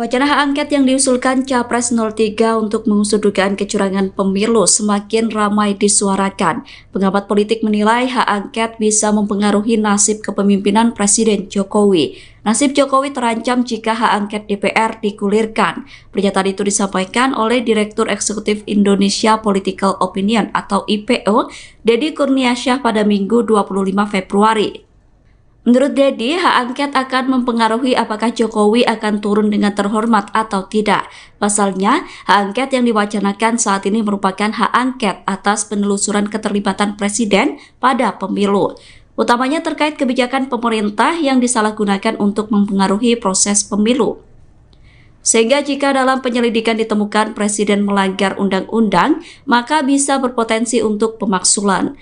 Wacana hak angket yang diusulkan Capres 03 untuk mengusut dugaan kecurangan pemilu semakin ramai disuarakan. Pengamat politik menilai hak angket bisa mempengaruhi nasib kepemimpinan Presiden Jokowi. Nasib Jokowi terancam jika hak angket DPR digulirkan. Pernyataan itu disampaikan oleh Direktur Eksekutif Indonesia Political Opinion atau IPO, Deddy Kurniasyah pada Minggu 25 Februari. Menurut Deddy, hak angket akan mempengaruhi apakah Jokowi akan turun dengan terhormat atau tidak. Pasalnya, hak angket yang diwacanakan saat ini merupakan hak angket atas penelusuran keterlibatan Presiden pada pemilu. Utamanya terkait kebijakan pemerintah yang disalahgunakan untuk mempengaruhi proses pemilu. Sehingga jika dalam penyelidikan ditemukan Presiden melanggar undang-undang, maka bisa berpotensi untuk pemaksulan.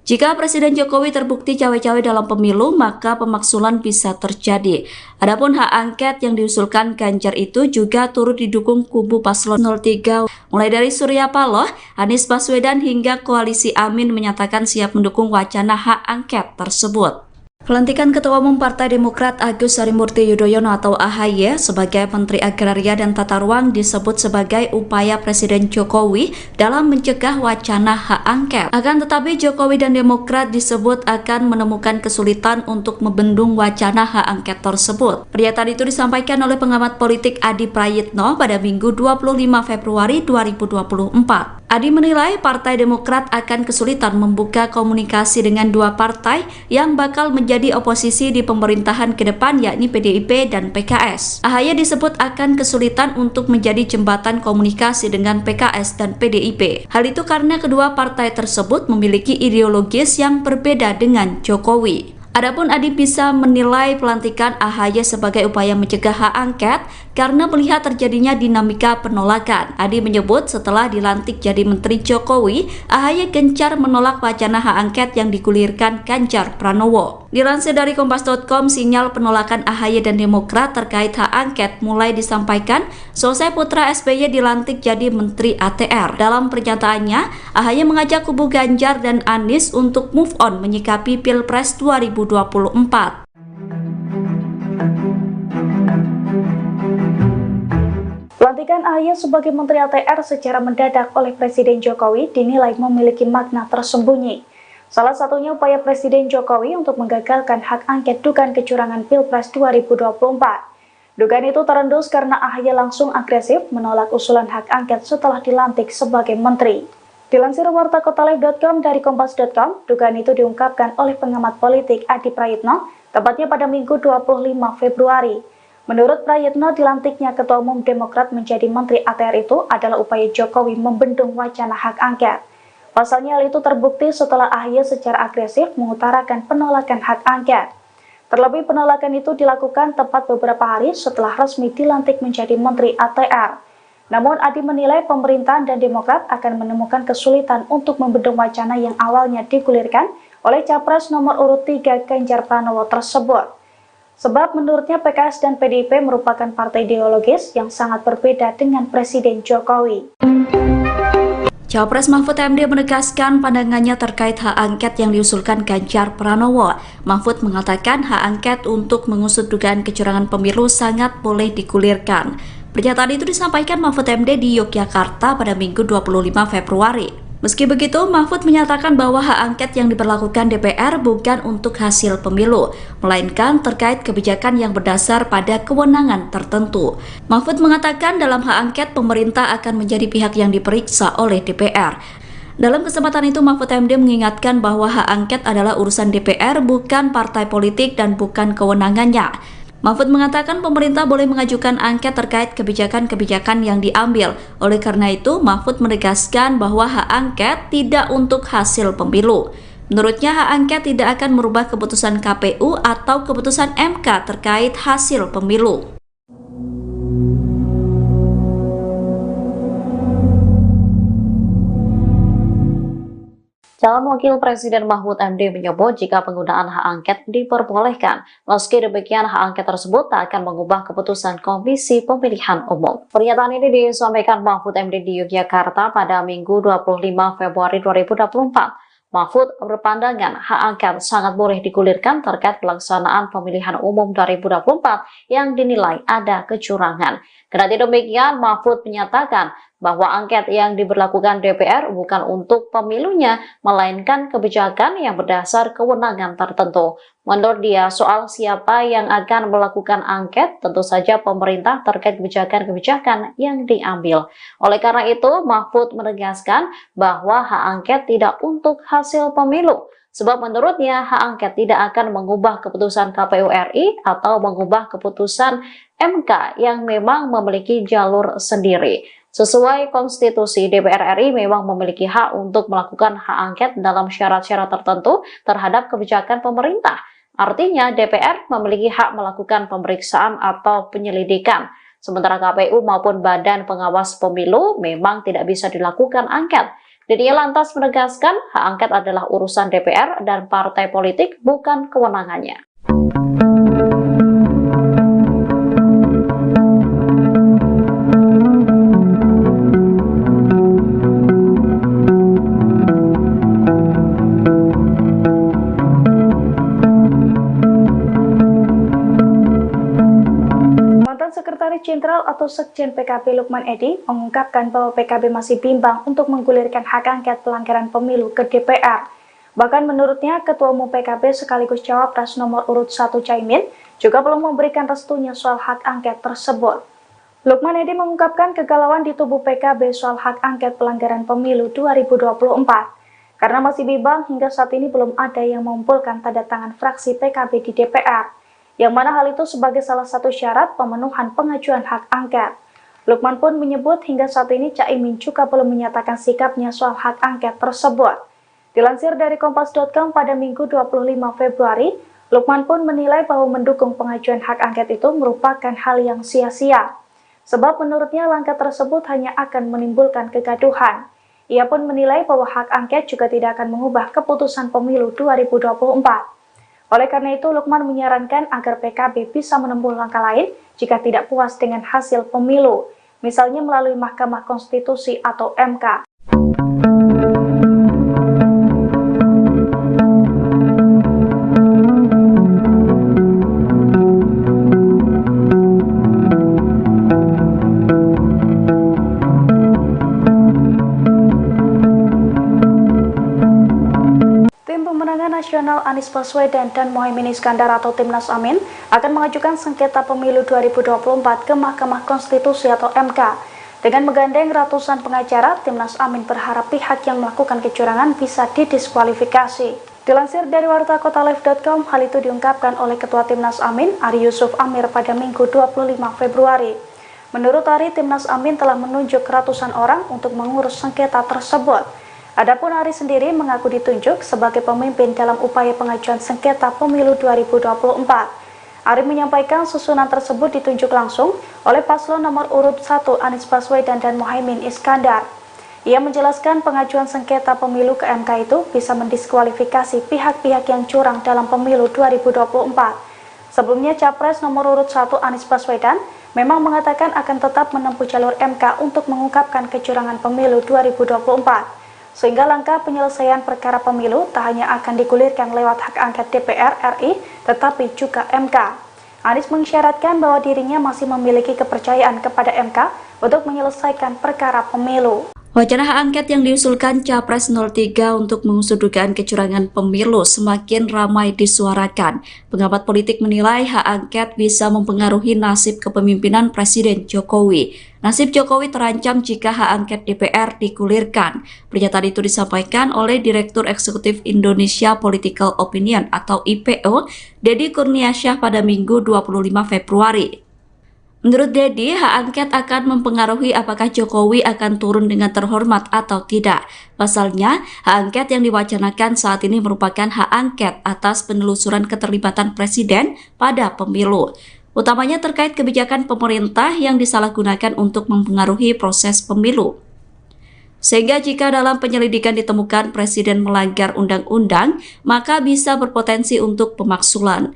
Jika Presiden Jokowi terbukti cawe-cawe dalam pemilu, maka pemaksulan bisa terjadi. Adapun hak angket yang diusulkan Ganjar itu juga turut didukung kubu paslon 03. Mulai dari Surya Paloh, Anies Baswedan hingga Koalisi Amin menyatakan siap mendukung wacana hak angket tersebut. Pelantikan Ketua Umum Partai Demokrat Agus Harimurti Yudhoyono atau AHY sebagai Menteri Agraria dan Tata Ruang disebut sebagai upaya Presiden Jokowi dalam mencegah wacana hak angket. Akan tetapi Jokowi dan Demokrat disebut akan menemukan kesulitan untuk membendung wacana hak angket tersebut. Pernyataan itu disampaikan oleh pengamat politik Adi Prayitno pada Minggu 25 Februari 2024. Adi menilai Partai Demokrat akan kesulitan membuka komunikasi dengan dua partai yang bakal menjadi oposisi di pemerintahan ke depan, yakni PDIP dan PKS. AHY disebut akan kesulitan untuk menjadi jembatan komunikasi dengan PKS dan PDIP. Hal itu karena kedua partai tersebut memiliki ideologis yang berbeda dengan Jokowi. Adapun Adi bisa menilai pelantikan AHY sebagai upaya mencegah hak angket karena melihat terjadinya dinamika penolakan. Adi menyebut setelah dilantik jadi Menteri Jokowi, AHY gencar menolak wacana hak angket yang digulirkan Ganjar Pranowo. Dilansir dari Kompas.com, sinyal penolakan AHY dan Demokrat terkait hak angket mulai disampaikan selesai putra SBY dilantik jadi Menteri ATR. Dalam pernyataannya, AHY mengajak kubu Ganjar dan Anies untuk move on menyikapi Pilpres 2024. Pelantikan AHY sebagai Menteri ATR secara mendadak oleh Presiden Jokowi dinilai memiliki makna tersembunyi. Salah satunya upaya Presiden Jokowi untuk menggagalkan hak angket dugaan kecurangan Pilpres 2024. Dugaan itu terendus karena AHY langsung agresif menolak usulan hak angket setelah dilantik sebagai menteri. Dilansir wartakotalive.com dari kompas.com, dugaan itu diungkapkan oleh pengamat politik Adi Prayitno, tepatnya pada Minggu 25 Februari. Menurut Prayitno, dilantiknya Ketua Umum Demokrat menjadi Menteri ATR itu adalah upaya Jokowi membendung wacana hak angket. Pasalnya hal itu terbukti setelah AHY secara agresif mengutarakan penolakan hak angket. Terlebih penolakan itu dilakukan tepat beberapa hari setelah resmi dilantik menjadi Menteri ATR. Namun Adi menilai pemerintahan dan Demokrat akan menemukan kesulitan untuk membendung wacana yang awalnya digulirkan oleh Capres nomor urut 3 Ganjar Pranowo tersebut. Sebab menurutnya PKS dan PDIP merupakan partai ideologis yang sangat berbeda dengan Presiden Jokowi. Capres Mahfud MD menegaskan pandangannya terkait hak angket yang diusulkan Ganjar Pranowo. Mahfud mengatakan hak angket untuk mengusut dugaan kecurangan pemilu sangat boleh digulirkan. Pernyataan itu disampaikan Mahfud MD di Yogyakarta pada Minggu 25 Februari. Meski begitu, Mahfud menyatakan bahwa hak angket yang diberlakukan DPR bukan untuk hasil pemilu, melainkan terkait kebijakan yang berdasar pada kewenangan tertentu. Mahfud mengatakan dalam hak angket pemerintah akan menjadi pihak yang diperiksa oleh DPR. Dalam kesempatan itu, Mahfud MD mengingatkan bahwa hak angket adalah urusan DPR, bukan partai politik dan bukan kewenangannya. Mahfud mengatakan pemerintah boleh mengajukan angket terkait kebijakan-kebijakan yang diambil. Oleh karena itu, Mahfud menegaskan bahwa hak angket tidak untuk hasil pemilu. Menurutnya, hak angket tidak akan merubah keputusan KPU atau keputusan MK terkait hasil pemilu. Calon Wakil Presiden Mahfud MD menyebut jika penggunaan hak angket diperbolehkan, meski demikian hak angket tersebut tak akan mengubah keputusan Komisi Pemilihan Umum. Pernyataan ini disampaikan Mahfud MD di Yogyakarta pada Minggu 25 Februari 2024. Mahfud berpandangan hak angket sangat boleh digulirkan terkait pelaksanaan pemilihan umum 2024 yang dinilai ada kecurangan. Kendati demikian, Mahfud menyatakan bahwa angket yang diberlakukan DPR bukan untuk pemilunya, melainkan kebijakan yang berdasar kewenangan tertentu. Menurut dia, soal siapa yang akan melakukan angket, tentu saja pemerintah terkait kebijakan-kebijakan yang diambil. Oleh karena itu, Mahfud menegaskan bahwa hak angket tidak untuk hasil pemilu. Sebab menurutnya hak angket tidak akan mengubah keputusan KPU RI atau mengubah keputusan MK yang memang memiliki jalur sendiri. Sesuai konstitusi, DPR RI memang memiliki hak untuk melakukan hak angket dalam syarat-syarat tertentu terhadap kebijakan pemerintah. Artinya DPR memiliki hak melakukan pemeriksaan atau penyelidikan. Sementara KPU maupun Badan Pengawas Pemilu memang tidak bisa dilakukan angket. Dia lantas menegaskan hak angket adalah urusan DPR dan partai politik, bukan kewenangannya. Sekretaris Jenderal atau Sekjen PKB Lukman Edy mengungkapkan bahwa PKB masih bimbang untuk menggulirkan hak angket pelanggaran pemilu ke DPR. Bahkan menurutnya, Ketua Umum PKB sekaligus Cawapres nomor urut 1 Caimin juga belum memberikan restunya soal hak angket tersebut. Lukman Edy mengungkapkan kegalauan di tubuh PKB soal hak angket pelanggaran pemilu 2024. Karena masih bimbang, hingga saat ini belum ada yang mengumpulkan tanda tangan fraksi PKB di DPR. Yang mana hal itu sebagai salah satu syarat pemenuhan pengajuan hak angket. Lukman pun menyebut hingga saat ini Caimin juga belum menyatakan sikapnya soal hak angket tersebut. Dilansir dari Kompas.com pada Minggu 25 Februari, Lukman pun menilai bahwa mendukung pengajuan hak angket itu merupakan hal yang sia-sia. Sebab menurutnya langkah tersebut hanya akan menimbulkan kegaduhan. Ia pun menilai bahwa hak angket juga tidak akan mengubah keputusan pemilu 2024. Oleh karena itu, Lukman menyarankan agar PKB bisa menempuh langkah lain jika tidak puas dengan hasil pemilu, misalnya melalui Mahkamah Konstitusi atau MK. Nasional Anies Baswedan dan Mohaimin Iskandar atau Timnas Amin akan mengajukan sengketa pemilu 2024 ke Mahkamah Konstitusi atau MK. Dengan menggandeng ratusan pengacara, Timnas Amin berharap pihak yang melakukan kecurangan bisa didiskualifikasi. Dilansir dari wartakotalive.com, hal itu diungkapkan oleh Ketua Timnas Amin, Ari Yusuf Amir pada Minggu 25 Februari. Menurut Ari, Timnas Amin telah menunjuk ratusan orang untuk mengurus sengketa tersebut. Adapun Ari sendiri mengaku ditunjuk sebagai pemimpin dalam upaya pengajuan sengketa pemilu 2024. Ari menyampaikan susunan tersebut ditunjuk langsung oleh paslon nomor urut 1 Anies Baswedan dan Mohaimin Iskandar. Ia menjelaskan pengajuan sengketa pemilu ke MK itu bisa mendiskualifikasi pihak-pihak yang curang dalam pemilu 2024. Sebelumnya, Capres nomor urut 1 Anies Baswedan memang mengatakan akan tetap menempuh jalur MK untuk mengungkapkan kecurangan pemilu 2024. Sehingga langkah penyelesaian perkara pemilu tak hanya akan digulirkan lewat hak angket DPR RI, tetapi juga MK. Anies mengisyaratkan bahwa dirinya masih memiliki kepercayaan kepada MK untuk menyelesaikan perkara pemilu. Wacana hak angket yang diusulkan Capres 03 untuk mengusut dugaan kecurangan pemilu semakin ramai disuarakan. Pengamat politik menilai hak angket bisa mempengaruhi nasib kepemimpinan Presiden Jokowi. Nasib Jokowi terancam jika hak angket DPR digulirkan. Pernyataan itu disampaikan oleh Direktur Eksekutif Indonesia Political Opinion atau IPO, Deddy Kurniasyah pada Minggu 25 Februari. Menurut Deddy, hak angket akan mempengaruhi apakah Jokowi akan turun dengan terhormat atau tidak. Pasalnya, hak angket yang diwacanakan saat ini merupakan hak angket atas penelusuran keterlibatan Presiden pada pemilu. Utamanya terkait kebijakan pemerintah yang disalahgunakan untuk mempengaruhi proses pemilu. Sehingga jika dalam penyelidikan ditemukan Presiden melanggar undang-undang, maka bisa berpotensi untuk pemaksulan.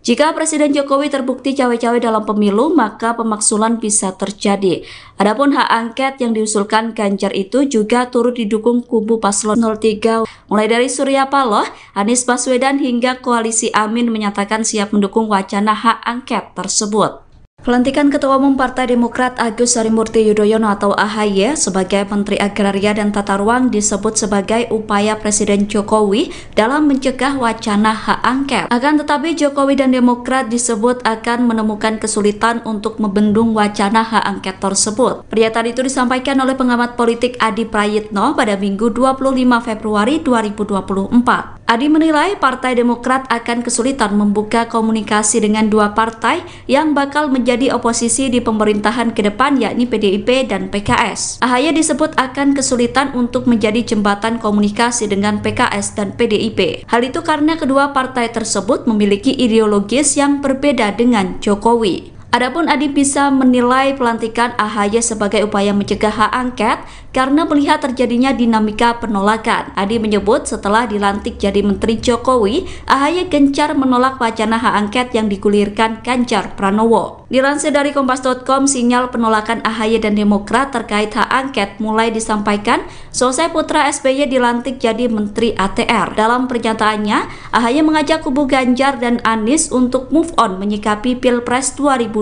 Jika Presiden Jokowi terbukti cawe-cawe dalam pemilu, maka pemaksulan bisa terjadi. Adapun hak angket yang diusulkan Ganjar itu juga turut didukung kubu paslon 03, mulai dari Surya Paloh, Anies Baswedan hingga Koalisi Amin menyatakan siap mendukung wacana hak angket tersebut. Pelantikan Ketua Umum Partai Demokrat Agus Harimurti Yudhoyono atau AHY sebagai Menteri Agraria dan Tata Ruang disebut sebagai upaya Presiden Jokowi dalam mencegah wacana hak angket. Akan tetapi Jokowi dan Demokrat disebut akan menemukan kesulitan untuk membendung wacana hak angket tersebut. Pernyataan itu disampaikan oleh pengamat politik Adi Prayitno pada Minggu 25 Februari 2024. Adi menilai Partai Demokrat akan kesulitan membuka komunikasi dengan dua partai yang bakal menjadi oposisi di pemerintahan ke depan, yakni PDIP dan PKS. AHY disebut akan kesulitan untuk menjadi jembatan komunikasi dengan PKS dan PDIP. Hal itu karena kedua partai tersebut memiliki ideologis yang berbeda dengan Jokowi. Adapun Adi bisa menilai pelantikan AHY sebagai upaya mencegah hak angket karena melihat terjadinya dinamika penolakan. Adi menyebut setelah dilantik jadi Menteri Jokowi, AHY gencar menolak wacana hak angket yang digulirkan Ganjar Pranowo. Dilansir dari Kompas.com, sinyal penolakan AHY dan Demokrat terkait hak angket mulai disampaikan selesai putra SBY dilantik jadi Menteri ATR. Dalam pernyataannya, AHY mengajak kubu Ganjar dan Anies untuk move on menyikapi Pilpres 2024.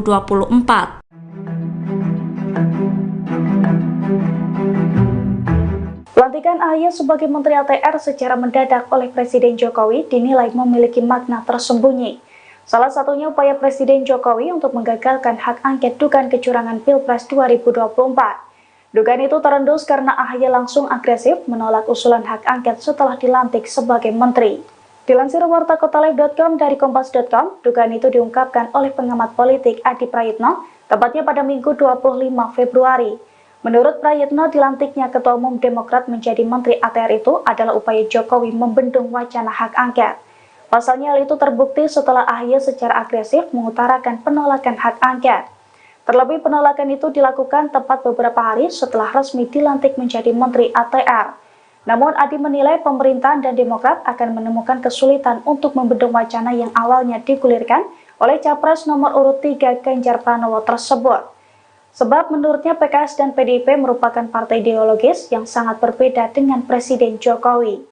Pelantikan AHY sebagai Menteri ATR secara mendadak oleh Presiden Jokowi dinilai memiliki makna tersembunyi. Salah satunya upaya Presiden Jokowi untuk menggagalkan hak angket dugaan kecurangan Pilpres 2024. Dugaan itu terendus karena AHY langsung agresif menolak usulan hak angket setelah dilantik sebagai menteri. Dilansir wartakotalive.com dari kompas.com, dugaan itu diungkapkan oleh pengamat politik Adi Prayitno, tepatnya pada Minggu 25 Februari. Menurut Prayitno, dilantiknya Ketua Umum Demokrat menjadi Menteri ATR itu adalah upaya Jokowi membendung wacana hak angket. Pasalnya hal itu terbukti setelah AHY secara agresif mengutarakan penolakan hak angket. Terlebih penolakan itu dilakukan tepat beberapa hari setelah resmi dilantik menjadi Menteri ATR. Namun Adi menilai pemerintahan dan Demokrat akan menemukan kesulitan untuk membendung wacana yang awalnya digulirkan oleh Capres nomor urut 3 Ganjar Pranowo tersebut. Sebab menurutnya PKS dan PDIP merupakan partai ideologis yang sangat berbeda dengan Presiden Jokowi.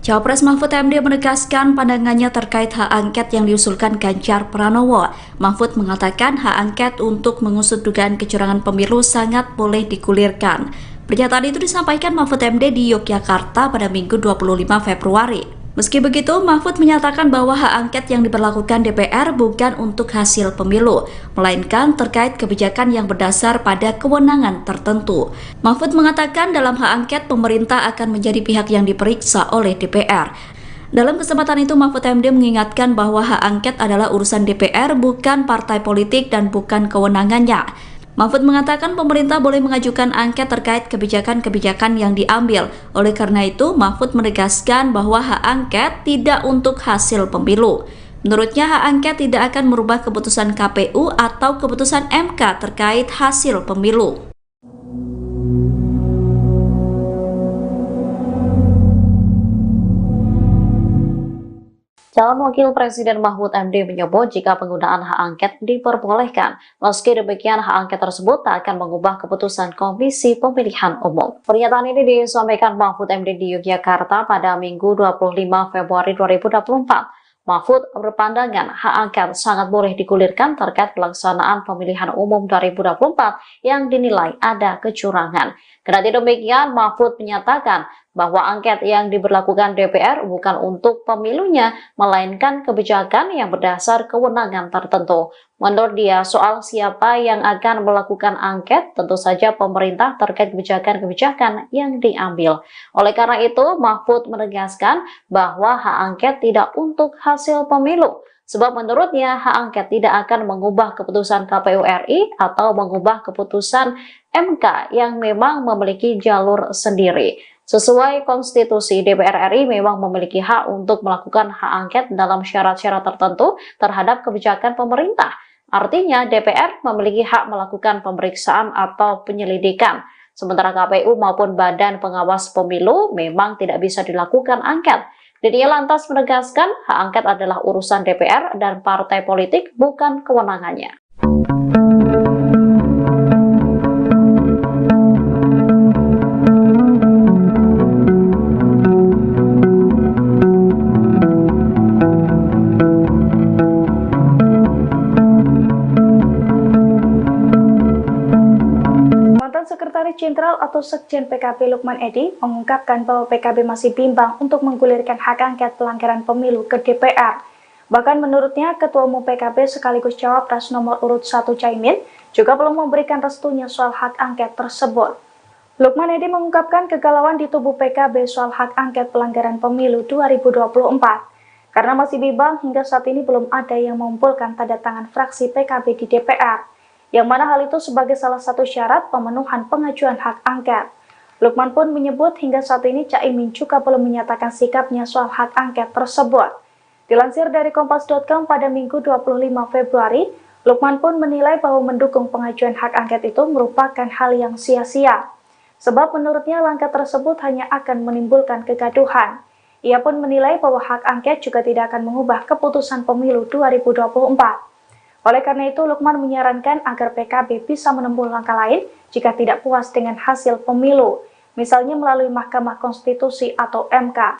Cawapres Mahfud MD menegaskan pandangannya terkait hak angket yang diusulkan Ganjar Pranowo. Mahfud mengatakan hak angket untuk mengusut dugaan kecurangan pemilu sangat boleh digulirkan. Pernyataan itu disampaikan Mahfud MD di Yogyakarta pada Minggu 25 Februari. Meski begitu, Mahfud menyatakan bahwa hak angket yang diberlakukan DPR bukan untuk hasil pemilu, melainkan terkait kebijakan yang berdasar pada kewenangan tertentu. Mahfud mengatakan dalam hak angket pemerintah akan menjadi pihak yang diperiksa oleh DPR. Dalam kesempatan itu, Mahfud MD mengingatkan bahwa hak angket adalah urusan DPR, bukan partai politik dan bukan kewenangannya. Mahfud mengatakan pemerintah boleh mengajukan angket terkait kebijakan-kebijakan yang diambil. Oleh karena itu, Mahfud menegaskan bahwa hak angket tidak untuk hasil pemilu. Menurutnya, hak angket tidak akan merubah keputusan KPU atau keputusan MK terkait hasil pemilu. Calon Wakil Presiden Mahfud MD menyebut jika penggunaan hak angket diperbolehkan, meski demikian hak angket tersebut tak akan mengubah keputusan Komisi Pemilihan Umum. Pernyataan ini disampaikan Mahfud MD di Yogyakarta pada Minggu 25 Februari 2024. Mahfud berpandangan hak angket sangat boleh digulirkan terkait pelaksanaan pemilihan umum 2024 yang dinilai ada kecurangan. Kendati demikian, Mahfud menyatakan bahwa angket yang diberlakukan DPR bukan untuk pemilunya, melainkan kebijakan yang berdasar kewenangan tertentu. Menurut dia, soal siapa yang akan melakukan angket, tentu saja pemerintah terkait kebijakan-kebijakan yang diambil. Oleh karena itu, Mahfud menegaskan bahwa hak angket tidak untuk hasil pemilu. Sebab menurutnya hak angket tidak akan mengubah keputusan KPU RI atau mengubah keputusan MK yang memang memiliki jalur sendiri. Sesuai konstitusi, DPR RI memang memiliki hak untuk melakukan hak angket dalam syarat-syarat tertentu terhadap kebijakan pemerintah. Artinya DPR memiliki hak melakukan pemeriksaan atau penyelidikan. Sementara KPU maupun Badan Pengawas Pemilu memang tidak bisa dilakukan angket. Dirinya lantas menegaskan hak angket adalah urusan DPR dan partai politik, bukan kewenangannya. Sekretaris Jenderal atau Sekjen PKB Lukman Edy mengungkapkan bahwa PKB masih bimbang untuk menggulirkan hak angket pelanggaran pemilu ke DPR. Bahkan menurutnya, Ketua Umum PKB sekaligus Cawapres nomor urut 1 Caimin juga belum memberikan restunya soal hak angket tersebut. Lukman Edy mengungkapkan kegalauan di tubuh PKB soal hak angket pelanggaran pemilu 2024. Karena masih bimbang, hingga saat ini belum ada yang mengumpulkan tanda tangan fraksi PKB di DPR. Yang mana hal itu sebagai salah satu syarat pemenuhan pengajuan hak angket. Lukman pun menyebut hingga saat ini Caimin juga belum menyatakan sikapnya soal hak angket tersebut. Dilansir dari Kompas.com pada Minggu 25 Februari, Lukman pun menilai bahwa mendukung pengajuan hak angket itu merupakan hal yang sia-sia. Sebab menurutnya langkah tersebut hanya akan menimbulkan kegaduhan. Ia pun menilai bahwa hak angket juga tidak akan mengubah keputusan pemilu 2024. Oleh karena itu, Lukman menyarankan agar PKB bisa menempuh langkah lain jika tidak puas dengan hasil pemilu, misalnya melalui Mahkamah Konstitusi atau MK.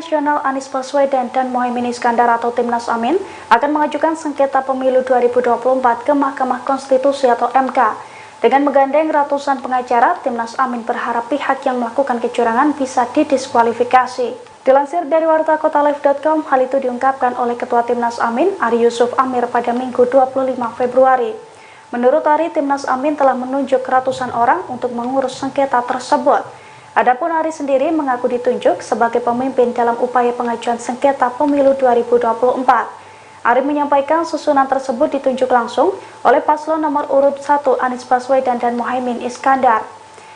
Nasional Anies Baswedan dan Mohaimin Iskandar atau Timnas Amin akan mengajukan sengketa pemilu 2024 ke Mahkamah Konstitusi atau MK. Dengan menggandeng ratusan pengacara, Timnas Amin berharap pihak yang melakukan kecurangan bisa didiskualifikasi. Dilansir dari wartakotalive.com, hal itu diungkapkan oleh Ketua Timnas Amin, Ari Yusuf Amir pada Minggu 25 Februari. Menurut Ari, Timnas Amin telah menunjuk ratusan orang untuk mengurus sengketa tersebut. Adapun Ari sendiri mengaku ditunjuk sebagai pemimpin dalam upaya pengajuan sengketa pemilu 2024. Ari menyampaikan susunan tersebut ditunjuk langsung oleh paslon nomor urut 1 Anies Baswedan dan Mohaimin Iskandar.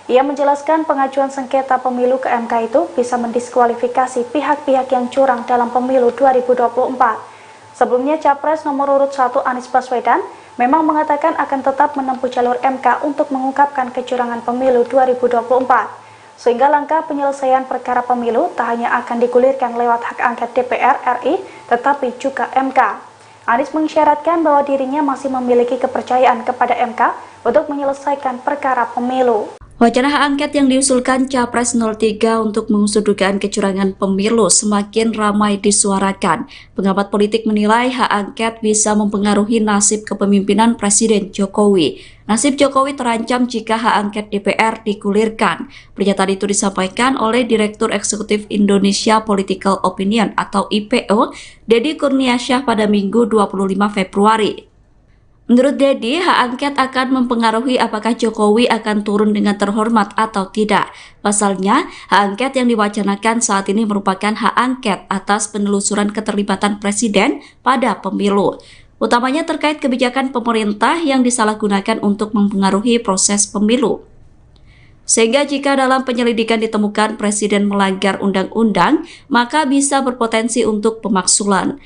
Ia menjelaskan pengajuan sengketa pemilu ke MK itu bisa mendiskualifikasi pihak-pihak yang curang dalam pemilu 2024. Sebelumnya Capres nomor urut 1 Anies Baswedan memang mengatakan akan tetap menempuh jalur MK untuk mengungkapkan kecurangan pemilu 2024. Sehingga langkah penyelesaian perkara pemilu tak hanya akan digulirkan lewat hak angket DPR RI, tetapi juga MK. Anies mengisyaratkan bahwa dirinya masih memiliki kepercayaan kepada MK untuk menyelesaikan perkara pemilu. Wacana hak angket yang diusulkan Capres 03 untuk mengusut dugaan kecurangan pemilu semakin ramai disuarakan. Pengamat politik menilai hak angket bisa mempengaruhi nasib kepemimpinan Presiden Jokowi. Nasib Jokowi terancam jika hak angket DPR digulirkan. Pernyataan itu disampaikan oleh Direktur Eksekutif Indonesia Political Opinion atau IPO, Deddy Kurniasyah pada Minggu 25 Februari. Menurut Deddy, hak angket akan mempengaruhi apakah Jokowi akan turun dengan terhormat atau tidak. Pasalnya, hak angket yang diwacanakan saat ini merupakan hak angket atas penelusuran keterlibatan Presiden pada pemilu. Utamanya terkait kebijakan pemerintah yang disalahgunakan untuk mempengaruhi proses pemilu. Sehingga jika dalam penyelidikan ditemukan Presiden melanggar undang-undang, maka bisa berpotensi untuk pemaksulan.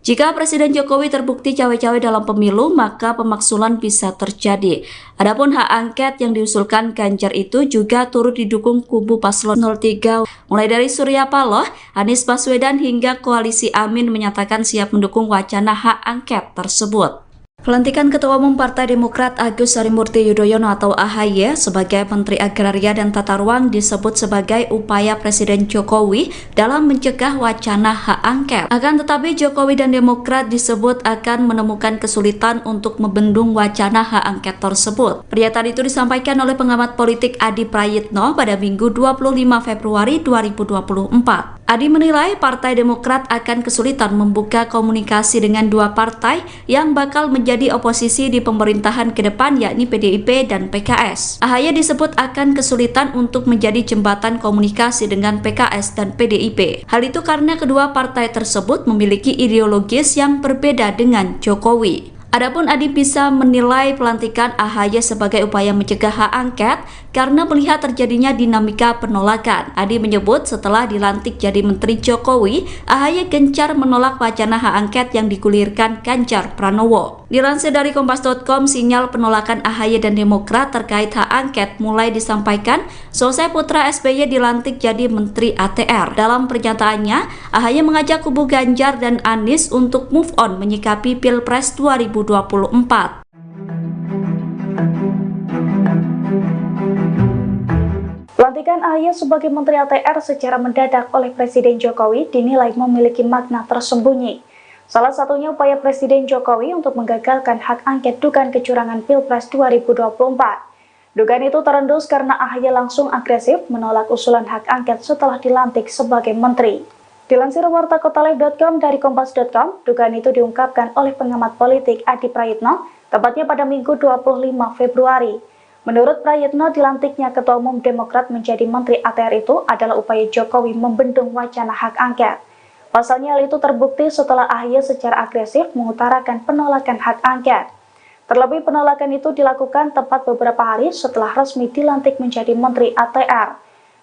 Jika Presiden Jokowi terbukti cawe-cawe dalam pemilu, maka pemaksulan bisa terjadi. Adapun hak angket yang diusulkan Ganjar itu juga turut didukung kubu paslon 03, mulai dari Surya Paloh, Anies Baswedan hingga koalisi Amin menyatakan siap mendukung wacana hak angket tersebut. Pelantikan Ketua Umum Partai Demokrat Agus Harimurti Yudhoyono atau AHY sebagai Menteri Agraria dan Tata Ruang disebut sebagai upaya Presiden Jokowi dalam mencegah wacana hak angket. Akan tetapi Jokowi dan Demokrat disebut akan menemukan kesulitan untuk membendung wacana hak angket tersebut. Pernyataan itu disampaikan oleh pengamat politik Adi Prayitno pada Minggu 25 Februari 2024. Adi menilai Partai Demokrat akan kesulitan membuka komunikasi dengan dua partai yang bakal menjadi oposisi di pemerintahan ke depan, yakni PDIP dan PKS. AHY disebut akan kesulitan untuk menjadi jembatan komunikasi dengan PKS dan PDIP. Hal itu karena kedua partai tersebut memiliki ideologis yang berbeda dengan Jokowi. Adapun Adi bisa menilai pelantikan AHY sebagai upaya mencegah hak angket karena melihat terjadinya dinamika penolakan. Adi menyebut setelah dilantik jadi Menteri Jokowi, AHY gencar menolak wacana hak angket yang digulirkan Ganjar Pranowo. Dilansir dari Kompas.com, sinyal penolakan AHY dan Demokrat terkait hak angket mulai disampaikan selesai putra SBY dilantik jadi Menteri ATR. Dalam pernyataannya, AHY mengajak kubu Ganjar dan Anies untuk move on menyikapi Pilpres 2024. Pelantikan AHY sebagai Menteri ATR secara mendadak oleh Presiden Jokowi dinilai memiliki makna tersembunyi. Salah satunya upaya Presiden Jokowi untuk menggagalkan hak angket dugaan kecurangan Pilpres 2024. Dugaan itu terendus karena AHY langsung agresif menolak usulan hak angket setelah dilantik sebagai menteri. Dilansir wartakotalive.com dari kompas.com, dugaan itu diungkapkan oleh pengamat politik Adi Prayitno, tepatnya pada Minggu 25 Februari. Menurut Prayitno, dilantiknya Ketua Umum Demokrat menjadi Menteri ATR itu adalah upaya Jokowi membendung wacana hak angket. Pasalnya hal itu terbukti setelah AHY secara agresif mengutarakan penolakan hak angket. Terlebih penolakan itu dilakukan tepat beberapa hari setelah resmi dilantik menjadi Menteri ATR.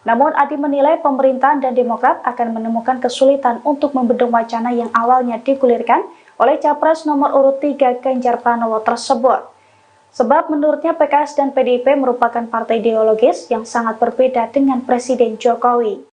Namun Adi menilai pemerintahan dan Demokrat akan menemukan kesulitan untuk membendung wacana yang awalnya digulirkan oleh Capres nomor urut 3 Ganjar Pranowo tersebut. Sebab menurutnya PKS dan PDIP merupakan partai ideologis yang sangat berbeda dengan Presiden Jokowi.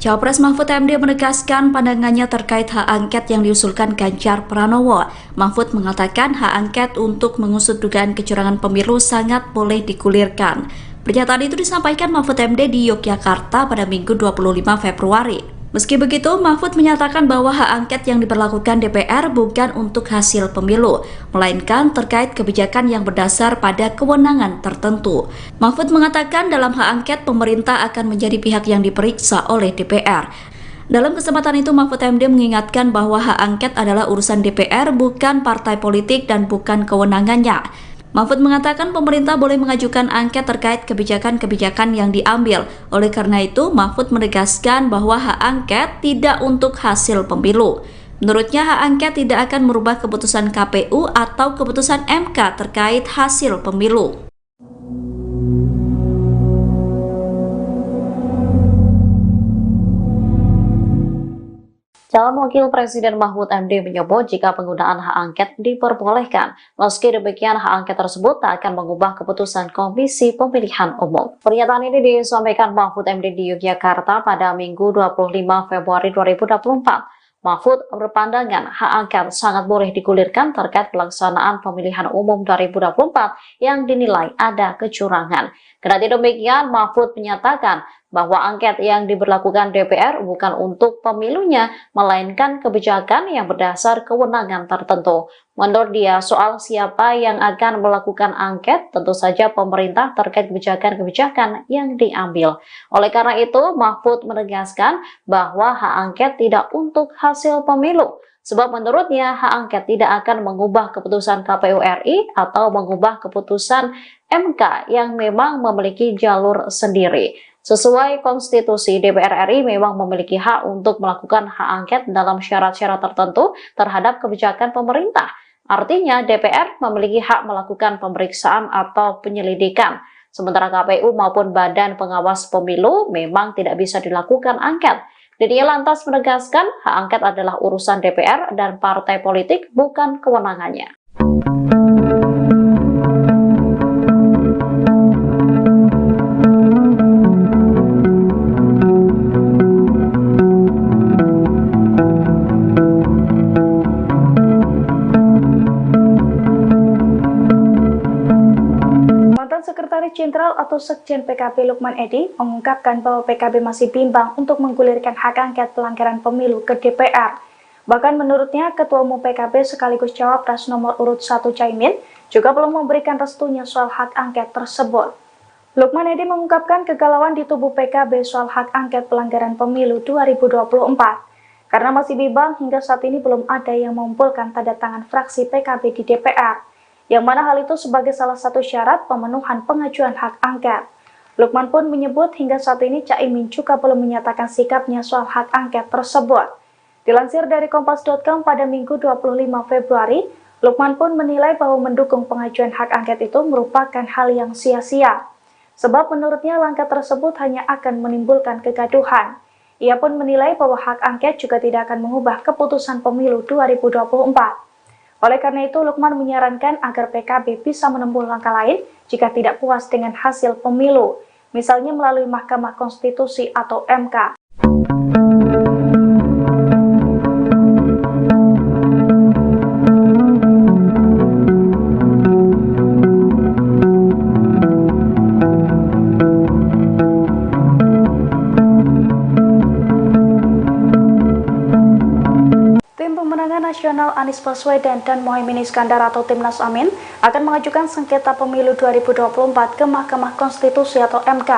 Cawapres Mahfud MD menegaskan pandangannya terkait hak angket yang diusulkan Ganjar Pranowo. Mahfud mengatakan hak angket untuk mengusut dugaan kecurangan pemilu sangat boleh digulirkan. Pernyataan itu disampaikan Mahfud MD di Yogyakarta pada Minggu 25 Februari. Meski begitu, Mahfud menyatakan bahwa hak angket yang diberlakukan DPR bukan untuk hasil pemilu, melainkan terkait kebijakan yang berdasar pada kewenangan tertentu. Mahfud mengatakan dalam hak angket pemerintah akan menjadi pihak yang diperiksa oleh DPR. Dalam kesempatan itu, Mahfud MD mengingatkan bahwa hak angket adalah urusan DPR, bukan partai politik dan bukan kewenangannya. Mahfud mengatakan pemerintah boleh mengajukan angket terkait kebijakan-kebijakan yang diambil. Oleh karena itu, Mahfud menegaskan bahwa hak angket tidak untuk hasil pemilu. Menurutnya, hak angket tidak akan merubah keputusan KPU atau keputusan MK terkait hasil pemilu. Calon Wakil Presiden Mahfud MD menyebut jika penggunaan hak angket diperbolehkan, meski demikian hak angket tersebut tak akan mengubah keputusan Komisi Pemilihan Umum. Pernyataan ini disampaikan Mahfud MD di Yogyakarta pada Minggu 25 Februari 2024. Mahfud berpandangan hak angket sangat boleh digulirkan terkait pelaksanaan pemilihan umum 2024 yang dinilai ada kecurangan. Kendati demikian, Mahfud menyatakan bahwa angket yang diberlakukan DPR bukan untuk pemilunya, melainkan kebijakan yang berdasar kewenangan tertentu. Menurut dia, soal siapa yang akan melakukan angket, tentu saja pemerintah terkait kebijakan-kebijakan yang diambil. Oleh karena itu, Mahfud menegaskan bahwa hak angket tidak untuk hasil pemilu. Sebab menurutnya hak angket tidak akan mengubah keputusan KPU RI atau mengubah keputusan MK yang memang memiliki jalur sendiri. Sesuai konstitusi, DPR RI memang memiliki hak untuk melakukan hak angket dalam syarat-syarat tertentu terhadap kebijakan pemerintah. Artinya DPR memiliki hak melakukan pemeriksaan atau penyelidikan. Sementara KPU maupun Badan Pengawas Pemilu memang tidak bisa dilakukan angket. Dia lantas menegaskan hak angket adalah urusan DPR dan partai politik, bukan kewenangannya. Sekretaris Jenderal atau Sekjen PKB Lukman Edy mengungkapkan bahwa PKB masih bimbang untuk menggulirkan hak angket pelanggaran pemilu ke DPR. Bahkan menurutnya, Ketua Umum PKB sekaligus Cawapres nomor urut 1 Caimin juga belum memberikan restunya soal hak angket tersebut. Lukman Edy mengungkapkan kegalauan di tubuh PKB soal hak angket pelanggaran pemilu 2024. Karena masih bimbang, hingga saat ini belum ada yang mengumpulkan tanda tangan fraksi PKB di DPR. Yang mana hal itu sebagai salah satu syarat pemenuhan pengajuan hak angket. Lukman pun menyebut hingga saat ini Caimin juga belum menyatakan sikapnya soal hak angket tersebut. Dilansir dari Kompas.com pada Minggu 25 Februari, Lukman pun menilai bahwa mendukung pengajuan hak angket itu merupakan hal yang sia-sia. Sebab menurutnya langkah tersebut hanya akan menimbulkan kegaduhan. Ia pun menilai bahwa hak angket juga tidak akan mengubah keputusan pemilu 2024. Oleh karena itu, Lukman menyarankan agar PKB bisa menempuh langkah lain jika tidak puas dengan hasil pemilu, misalnya melalui Mahkamah Konstitusi atau MK. Tim Pemenangan Nasional Anies Baswedan dan Mohaimin Iskandar atau Timnas Amin akan mengajukan sengketa pemilu 2024 ke Mahkamah Konstitusi atau MK.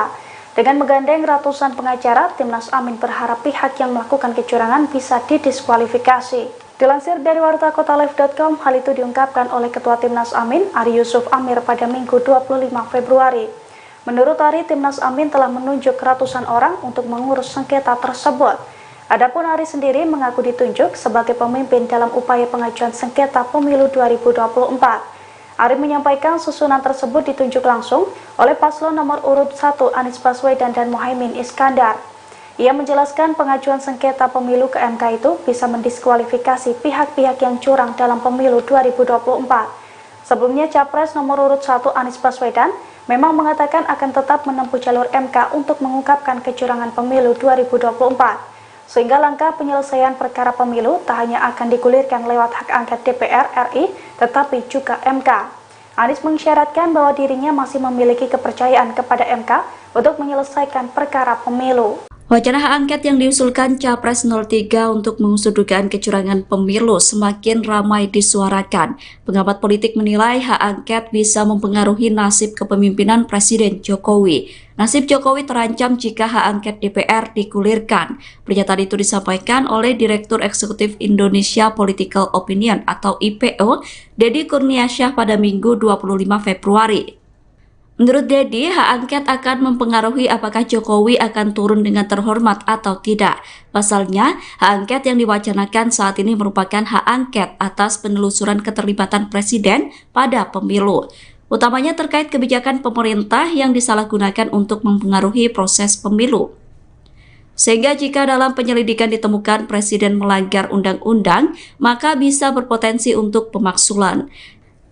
Dengan menggandeng ratusan pengacara, Timnas Amin berharap pihak yang melakukan kecurangan bisa didiskualifikasi. Dilansir dari wartakotalive.com, hal itu diungkapkan oleh Ketua Timnas Amin, Ari Yusuf Amir pada Minggu 25 Februari. Menurut Ari, Timnas Amin telah menunjuk ratusan orang untuk mengurus sengketa tersebut. Adapun Ari sendiri mengaku ditunjuk sebagai pemimpin dalam upaya pengajuan sengketa pemilu 2024. Ari menyampaikan susunan tersebut ditunjuk langsung oleh paslon nomor urut 1 Anies Baswedan dan Mohaimin Iskandar. Ia menjelaskan pengajuan sengketa pemilu ke MK itu bisa mendiskualifikasi pihak-pihak yang curang dalam pemilu 2024. Sebelumnya Capres nomor urut 1 Anies Baswedan memang mengatakan akan tetap menempuh jalur MK untuk mengungkapkan kecurangan pemilu 2024. Sehingga langkah penyelesaian perkara pemilu tak hanya akan digulirkan lewat hak angket DPR RI, tetapi juga MK. Anies mengisyaratkan bahwa dirinya masih memiliki kepercayaan kepada MK untuk menyelesaikan perkara pemilu. Wacana hak angket yang diusulkan Capres 03 untuk mengusut dugaan kecurangan pemilu semakin ramai disuarakan. Pengamat politik menilai hak angket bisa mempengaruhi nasib kepemimpinan Presiden Jokowi. Nasib Jokowi terancam jika hak angket DPR digulirkan. Pernyataan itu disampaikan oleh Direktur Eksekutif Indonesia Political Opinion atau IPO, Deddy Kurniasyah pada Minggu 25 Februari. Menurut Deddy, hak angket akan mempengaruhi apakah Jokowi akan turun dengan terhormat atau tidak. Pasalnya, hak angket yang diwacanakan saat ini merupakan hak angket atas penelusuran keterlibatan Presiden pada pemilu. Utamanya terkait kebijakan pemerintah yang disalahgunakan untuk mempengaruhi proses pemilu. Sehingga jika dalam penyelidikan ditemukan Presiden melanggar undang-undang, maka bisa berpotensi untuk pemaksulan.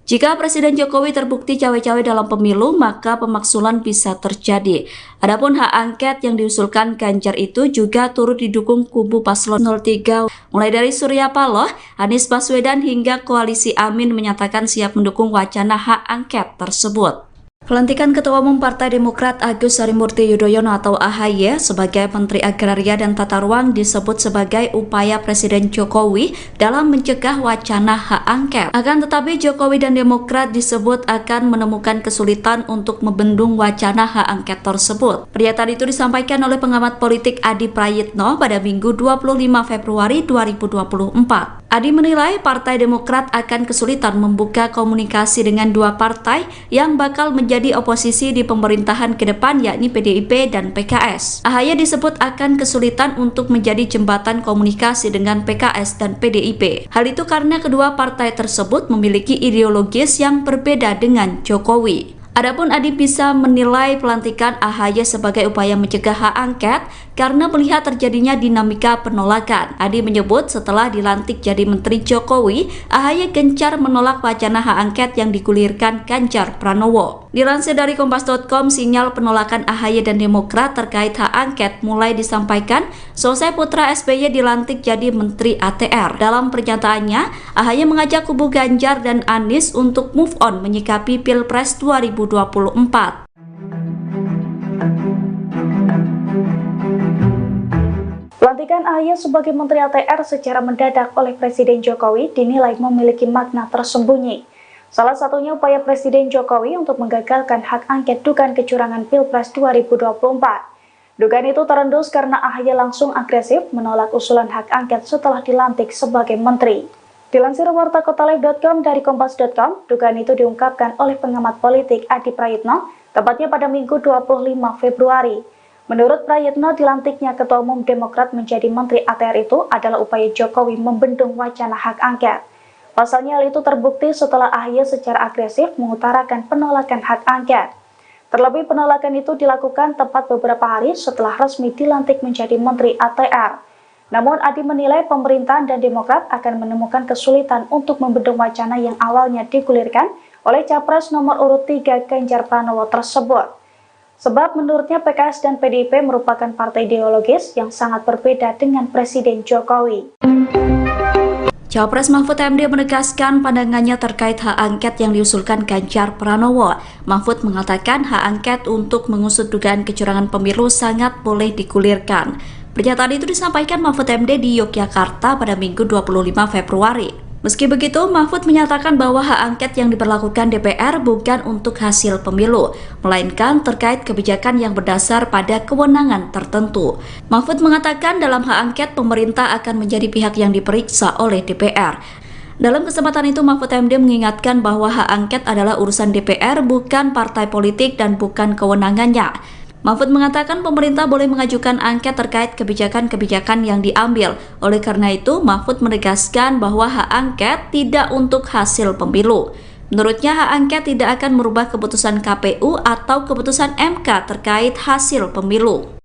Jika Presiden Jokowi terbukti cawe-cawe dalam pemilu, maka pemaksulan bisa terjadi. Adapun hak angket yang diusulkan Ganjar itu juga turut didukung kubu paslon 03, mulai dari Surya Paloh, Anies Baswedan hingga koalisi Amin menyatakan siap mendukung wacana hak angket tersebut. Pelantikan Ketua Umum Partai Demokrat Agus Harimurti Yudhoyono atau AHY sebagai Menteri Agraria dan Tata Ruang disebut sebagai upaya Presiden Jokowi dalam mencegah wacana hak angket. Akan tetapi Jokowi dan Demokrat disebut akan menemukan kesulitan untuk membendung wacana hak angket tersebut. Pernyataan itu disampaikan oleh pengamat politik Adi Prayitno pada Minggu 25 Februari 2024. Adi menilai Partai Demokrat akan kesulitan membuka komunikasi dengan dua partai yang bakal menjadi oposisi di pemerintahan ke depan, yakni PDIP dan PKS. AHY disebut akan kesulitan untuk menjadi jembatan komunikasi dengan PKS dan PDIP. Hal itu karena kedua partai tersebut memiliki ideologis yang berbeda dengan Jokowi. Adapun Adi bisa menilai pelantikan AHY sebagai upaya mencegah hak angket karena melihat terjadinya dinamika penolakan. Adi menyebut setelah dilantik jadi Menteri Jokowi, AHY gencar menolak wacana hak angket yang digulirkan Ganjar Pranowo. Dilansir dari Kompas.com, sinyal penolakan AHY dan Demokrat terkait hak angket mulai disampaikan selesai putra SBY dilantik jadi Menteri ATR. Dalam pernyataannya, AHY mengajak kubu Ganjar dan Anies untuk move on menyikapi Pilpres 2024. Pelantikan AHY sebagai Menteri ATR secara mendadak oleh Presiden Jokowi dinilai memiliki makna tersembunyi. Salah satunya upaya Presiden Jokowi untuk menggagalkan hak angket dugaan kecurangan Pilpres 2024. Dugaan itu terendus karena AHY langsung agresif menolak usulan hak angket setelah dilantik sebagai menteri. Dilansir wartakotalive.com dari kompas.com, dugaan itu diungkapkan oleh pengamat politik Adi Prayitno, tepatnya pada Minggu 25 Februari. Menurut Prayitno, dilantiknya Ketua Umum Demokrat menjadi Menteri ATR itu adalah upaya Jokowi membendung wacana hak angket. Pasalnya hal itu terbukti setelah AHY secara agresif mengutarakan penolakan hak angket. Terlebih penolakan itu dilakukan tepat beberapa hari setelah resmi dilantik menjadi Menteri ATR. Namun Adi menilai pemerintahan dan Demokrat akan menemukan kesulitan untuk membendung wacana yang awalnya digulirkan oleh Capres nomor urut 3 Ganjar Pranowo tersebut. Sebab menurutnya PKS dan PDIP merupakan partai ideologis yang sangat berbeda dengan Presiden Jokowi. Cawapres Mahfud MD menegaskan pandangannya terkait hak angket yang diusulkan Ganjar Pranowo. Mahfud mengatakan hak angket untuk mengusut dugaan kecurangan pemilu sangat boleh digulirkan. Pernyataan itu disampaikan Mahfud MD di Yogyakarta pada Minggu 25 Februari. Meski begitu, Mahfud menyatakan bahwa hak angket yang diberlakukan DPR bukan untuk hasil pemilu, melainkan terkait kebijakan yang berdasar pada kewenangan tertentu. Mahfud mengatakan dalam hak angket pemerintah akan menjadi pihak yang diperiksa oleh DPR. Dalam kesempatan itu, Mahfud MD mengingatkan bahwa hak angket adalah urusan DPR, bukan partai politik dan bukan kewenangannya. Mahfud mengatakan pemerintah boleh mengajukan angket terkait kebijakan-kebijakan yang diambil. Oleh karena itu, Mahfud menegaskan bahwa hak angket tidak untuk hasil pemilu. Menurutnya, hak angket tidak akan merubah keputusan KPU atau keputusan MK terkait hasil pemilu.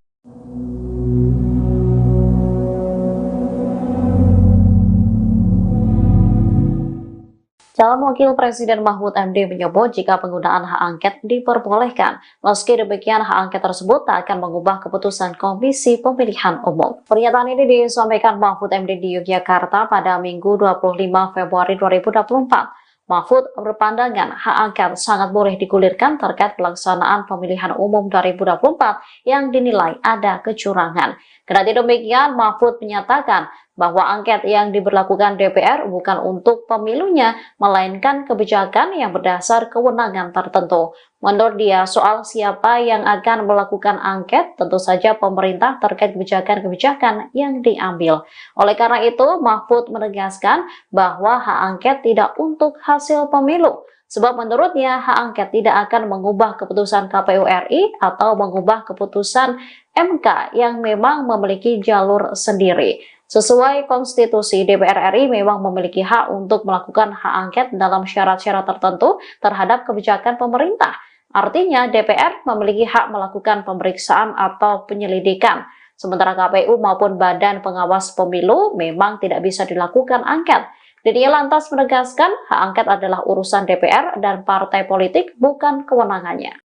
Calon Wakil Presiden Mahfud MD menyebut jika penggunaan hak angket diperbolehkan, meski demikian hak angket tersebut tak akan mengubah keputusan Komisi Pemilihan Umum. Pernyataan ini disampaikan Mahfud MD di Yogyakarta pada Minggu 25 Februari 2024. Mahfud berpandangan hak angket sangat boleh digulirkan terkait pelaksanaan pemilihan umum 2024 yang dinilai ada kecurangan. Kendati demikian, Mahfud menyatakan bahwa angket yang diberlakukan DPR bukan untuk pemilunya, melainkan kebijakan yang berdasar kewenangan tertentu. Menurut dia, soal siapa yang akan melakukan angket, tentu saja pemerintah terkait kebijakan-kebijakan yang diambil. Oleh karena itu, Mahfud menegaskan bahwa hak angket tidak untuk hasil pemilu. Sebab menurutnya hak angket tidak akan mengubah keputusan KPU RI atau mengubah keputusan MK yang memang memiliki jalur sendiri. Sesuai konstitusi, DPR RI memang memiliki hak untuk melakukan hak angket dalam syarat-syarat tertentu terhadap kebijakan pemerintah. Artinya DPR memiliki hak melakukan pemeriksaan atau penyelidikan. Sementara KPU maupun Badan Pengawas Pemilu memang tidak bisa dilakukan angket. Dia lantas menegaskan hak angket adalah urusan DPR dan partai politik, bukan kewenangannya.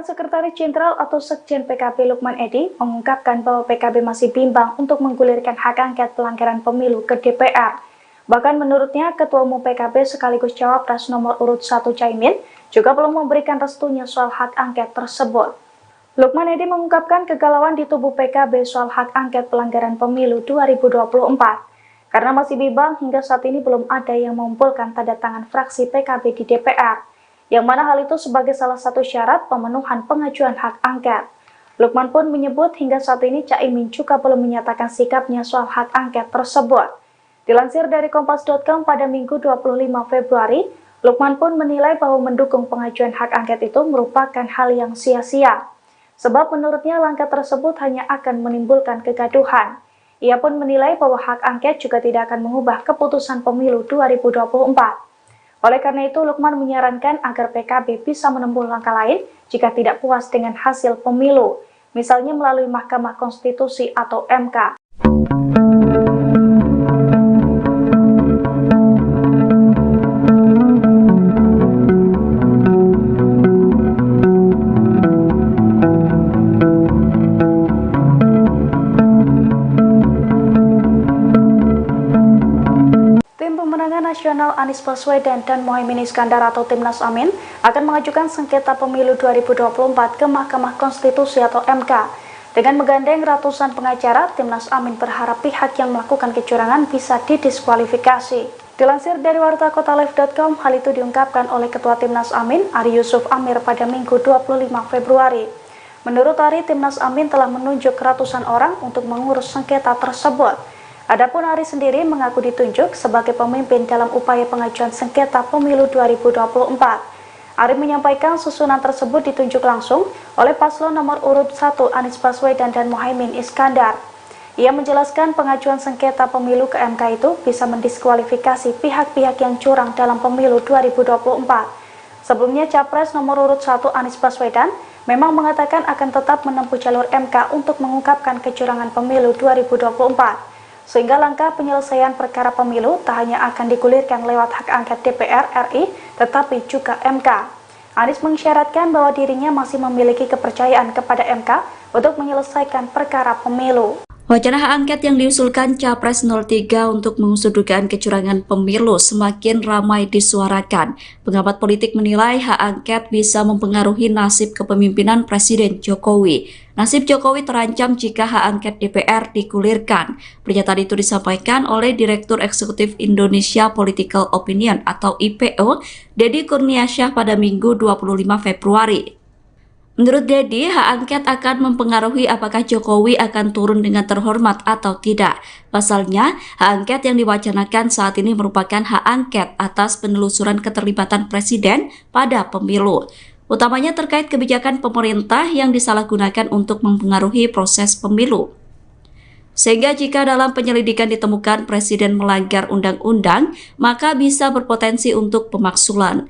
Sekretaris Jenderal atau Sekjen PKB Lukman Edy mengungkapkan bahwa PKB masih bimbang untuk menggulirkan hak angket pelanggaran pemilu ke DPR. Bahkan menurutnya, Ketua Umum PKB sekaligus Cawapres nomor urut 1 Caimin juga belum memberikan restunya soal hak angket tersebut. Lukman Edy mengungkapkan kegalauan di tubuh PKB soal hak angket pelanggaran pemilu 2024. Karena masih bimbang, hingga saat ini belum ada yang mengumpulkan tanda tangan fraksi PKB di DPR. Yang mana hal itu sebagai salah satu syarat pemenuhan pengajuan hak angket. Lukman pun menyebut hingga saat ini Caimin juga belum menyatakan sikapnya soal hak angket tersebut. Dilansir dari Kompas.com pada Minggu 25 Februari, Lukman pun menilai bahwa mendukung pengajuan hak angket itu merupakan hal yang sia-sia. Sebab menurutnya langkah tersebut hanya akan menimbulkan kegaduhan. Ia pun menilai bahwa hak angket juga tidak akan mengubah keputusan pemilu 2024. Oleh karena itu, Lukman menyarankan agar PKB bisa menempuh langkah lain jika tidak puas dengan hasil pemilu, misalnya melalui Mahkamah Konstitusi atau MK. Nasional Anies Baswedan dan Mohaimin Iskandar atau Timnas Amin akan mengajukan sengketa pemilu 2024 ke Mahkamah Konstitusi atau MK. Dengan menggandeng ratusan pengacara, Timnas Amin berharap pihak yang melakukan kecurangan bisa didiskualifikasi. Dilansir dari wartakotalive.com, hal itu diungkapkan oleh Ketua Timnas Amin, Ari Yusuf Amir pada Minggu 25 Februari. Menurut Ari, Timnas Amin telah menunjuk ratusan orang untuk mengurus sengketa tersebut. Adapun Ari sendiri mengaku ditunjuk sebagai pemimpin dalam upaya pengajuan sengketa pemilu 2024. Ari menyampaikan susunan tersebut ditunjuk langsung oleh paslon nomor urut 1 Anies Baswedan dan Muhaimin Iskandar. Ia menjelaskan pengajuan sengketa pemilu ke MK itu bisa mendiskualifikasi pihak-pihak yang curang dalam pemilu 2024. Sebelumnya Capres nomor urut 1 Anies Baswedan memang mengatakan akan tetap menempuh jalur MK untuk mengungkapkan kecurangan pemilu 2024. Sehingga langkah penyelesaian perkara pemilu tak hanya akan digulirkan lewat hak angket DPR RI, tetapi juga MK. Anies mengisyaratkan bahwa dirinya masih memiliki kepercayaan kepada MK untuk menyelesaikan perkara pemilu. Wacana hak angket yang diusulkan Capres 03 untuk mengusut dugaan kecurangan pemilu semakin ramai disuarakan. Pengamat politik menilai hak angket bisa mempengaruhi nasib kepemimpinan Presiden Jokowi. Nasib Jokowi terancam jika hak angket DPR digulirkan. Pernyataan itu disampaikan oleh Direktur Eksekutif Indonesia Political Opinion atau IPO, Deddy Kurniasyah pada Minggu 25 Februari. Menurut Deddy, hak angket akan mempengaruhi apakah Jokowi akan turun dengan terhormat atau tidak. Pasalnya, hak angket yang diwacanakan saat ini merupakan hak angket atas penelusuran keterlibatan Presiden pada pemilu. Utamanya terkait kebijakan pemerintah yang disalahgunakan untuk mempengaruhi proses pemilu. Sehingga jika dalam penyelidikan ditemukan Presiden melanggar undang-undang, maka bisa berpotensi untuk pemaksulan.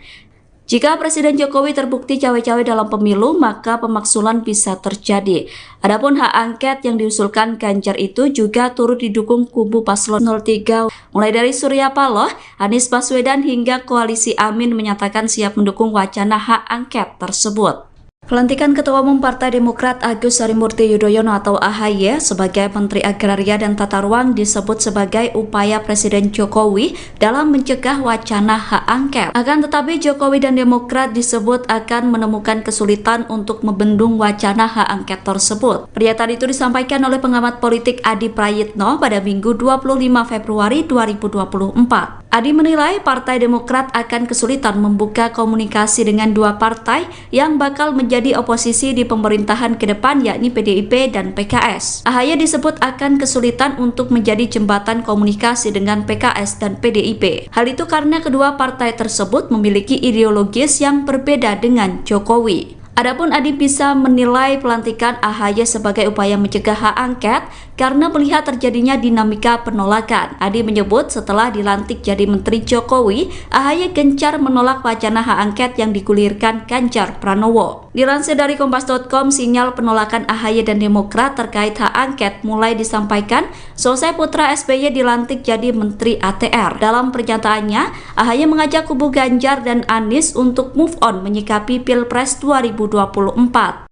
Jika Presiden Jokowi terbukti cawe-cawe dalam pemilu, maka pemaksulan bisa terjadi. Adapun hak angket yang diusulkan Ganjar itu juga turut didukung kubu paslon 03, mulai dari Surya Paloh, Anies Baswedan hingga Koalisi Amin menyatakan siap mendukung wacana hak angket tersebut. Pelantikan Ketua Umum Partai Demokrat Agus Harimurti Yudhoyono atau AHY sebagai Menteri Agraria dan Tata Ruang disebut sebagai upaya Presiden Jokowi dalam mencegah wacana hak angket. Akan tetapi Jokowi dan Demokrat disebut akan menemukan kesulitan untuk membendung wacana hak angket tersebut. Pernyataan itu disampaikan oleh pengamat politik Adi Prayitno pada Minggu 25 Februari 2024. Adi menilai Partai Demokrat akan kesulitan membuka komunikasi dengan dua partai yang bakal menjadi oposisi di pemerintahan ke depan, yakni PDIP dan PKS. AHY disebut akan kesulitan untuk menjadi jembatan komunikasi dengan PKS dan PDIP. Hal itu karena kedua partai tersebut memiliki ideologis yang berbeda dengan Jokowi. Adapun Adi bisa menilai pelantikan AHY sebagai upaya mencegah hak angket karena melihat terjadinya dinamika penolakan. Adi menyebut setelah dilantik jadi Menteri Jokowi, AHY gencar menolak wacana hak angket yang digulirkan Ganjar Pranowo. Dilansir dari Kompas.com, sinyal penolakan AHY dan Demokrat terkait hak angket mulai disampaikan selesai putra SBY dilantik jadi Menteri ATR. Dalam pernyataannya, AHY mengajak kubu Ganjar dan Anies untuk move on menyikapi Pilpres 2024.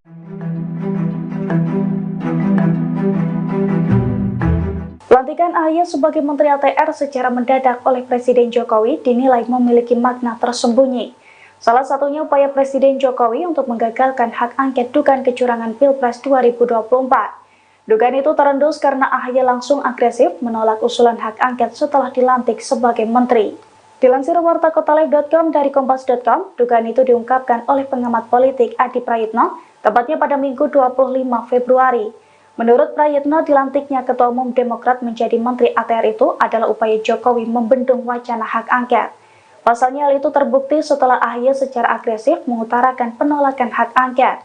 Pelantikan AHY sebagai Menteri ATR secara mendadak oleh Presiden Jokowi dinilai memiliki makna tersembunyi. Salah satunya upaya Presiden Jokowi untuk menggagalkan hak angket dugaan kecurangan Pilpres 2024. Dugaan itu terendus karena AHY langsung agresif menolak usulan hak angket setelah dilantik sebagai menteri. Dilansir wartakotalive.com dari kompas.com, dugaan itu diungkapkan oleh pengamat politik Adi Prayitno, tepatnya pada Minggu 25 Februari. Menurut Prayitno, dilantiknya Ketua Umum Demokrat menjadi Menteri ATR itu adalah upaya Jokowi membendung wacana hak angket. Pasalnya hal itu terbukti setelah AHY secara agresif mengutarakan penolakan hak angket.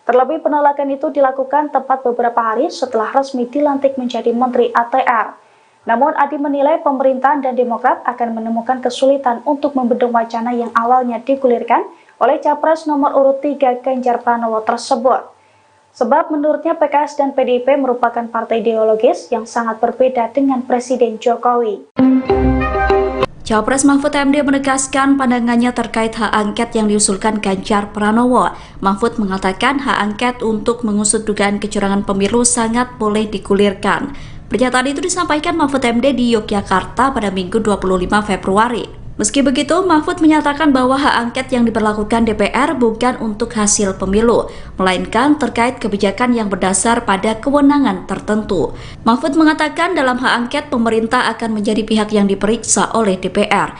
Terlebih penolakan itu dilakukan tepat beberapa hari setelah resmi dilantik menjadi Menteri ATR. Namun Adi menilai pemerintahan dan Demokrat akan menemukan kesulitan untuk membendung wacana yang awalnya digulirkan oleh Capres nomor urut 3 Ganjar Pranowo tersebut. Sebab menurutnya PKS dan PDIP merupakan partai ideologis yang sangat berbeda dengan Presiden Jokowi. Capres Mahfud MD menegaskan pandangannya terkait hak angket yang diusulkan Ganjar Pranowo. Mahfud mengatakan hak angket untuk mengusut dugaan kecurangan pemilu sangat boleh digulirkan. Pernyataan itu disampaikan Mahfud MD di Yogyakarta pada Minggu 25 Februari. Meski begitu, Mahfud menyatakan bahwa hak angket yang diberlakukan DPR bukan untuk hasil pemilu, melainkan terkait kebijakan yang berdasar pada kewenangan tertentu. Mahfud mengatakan dalam hak angket pemerintah akan menjadi pihak yang diperiksa oleh DPR.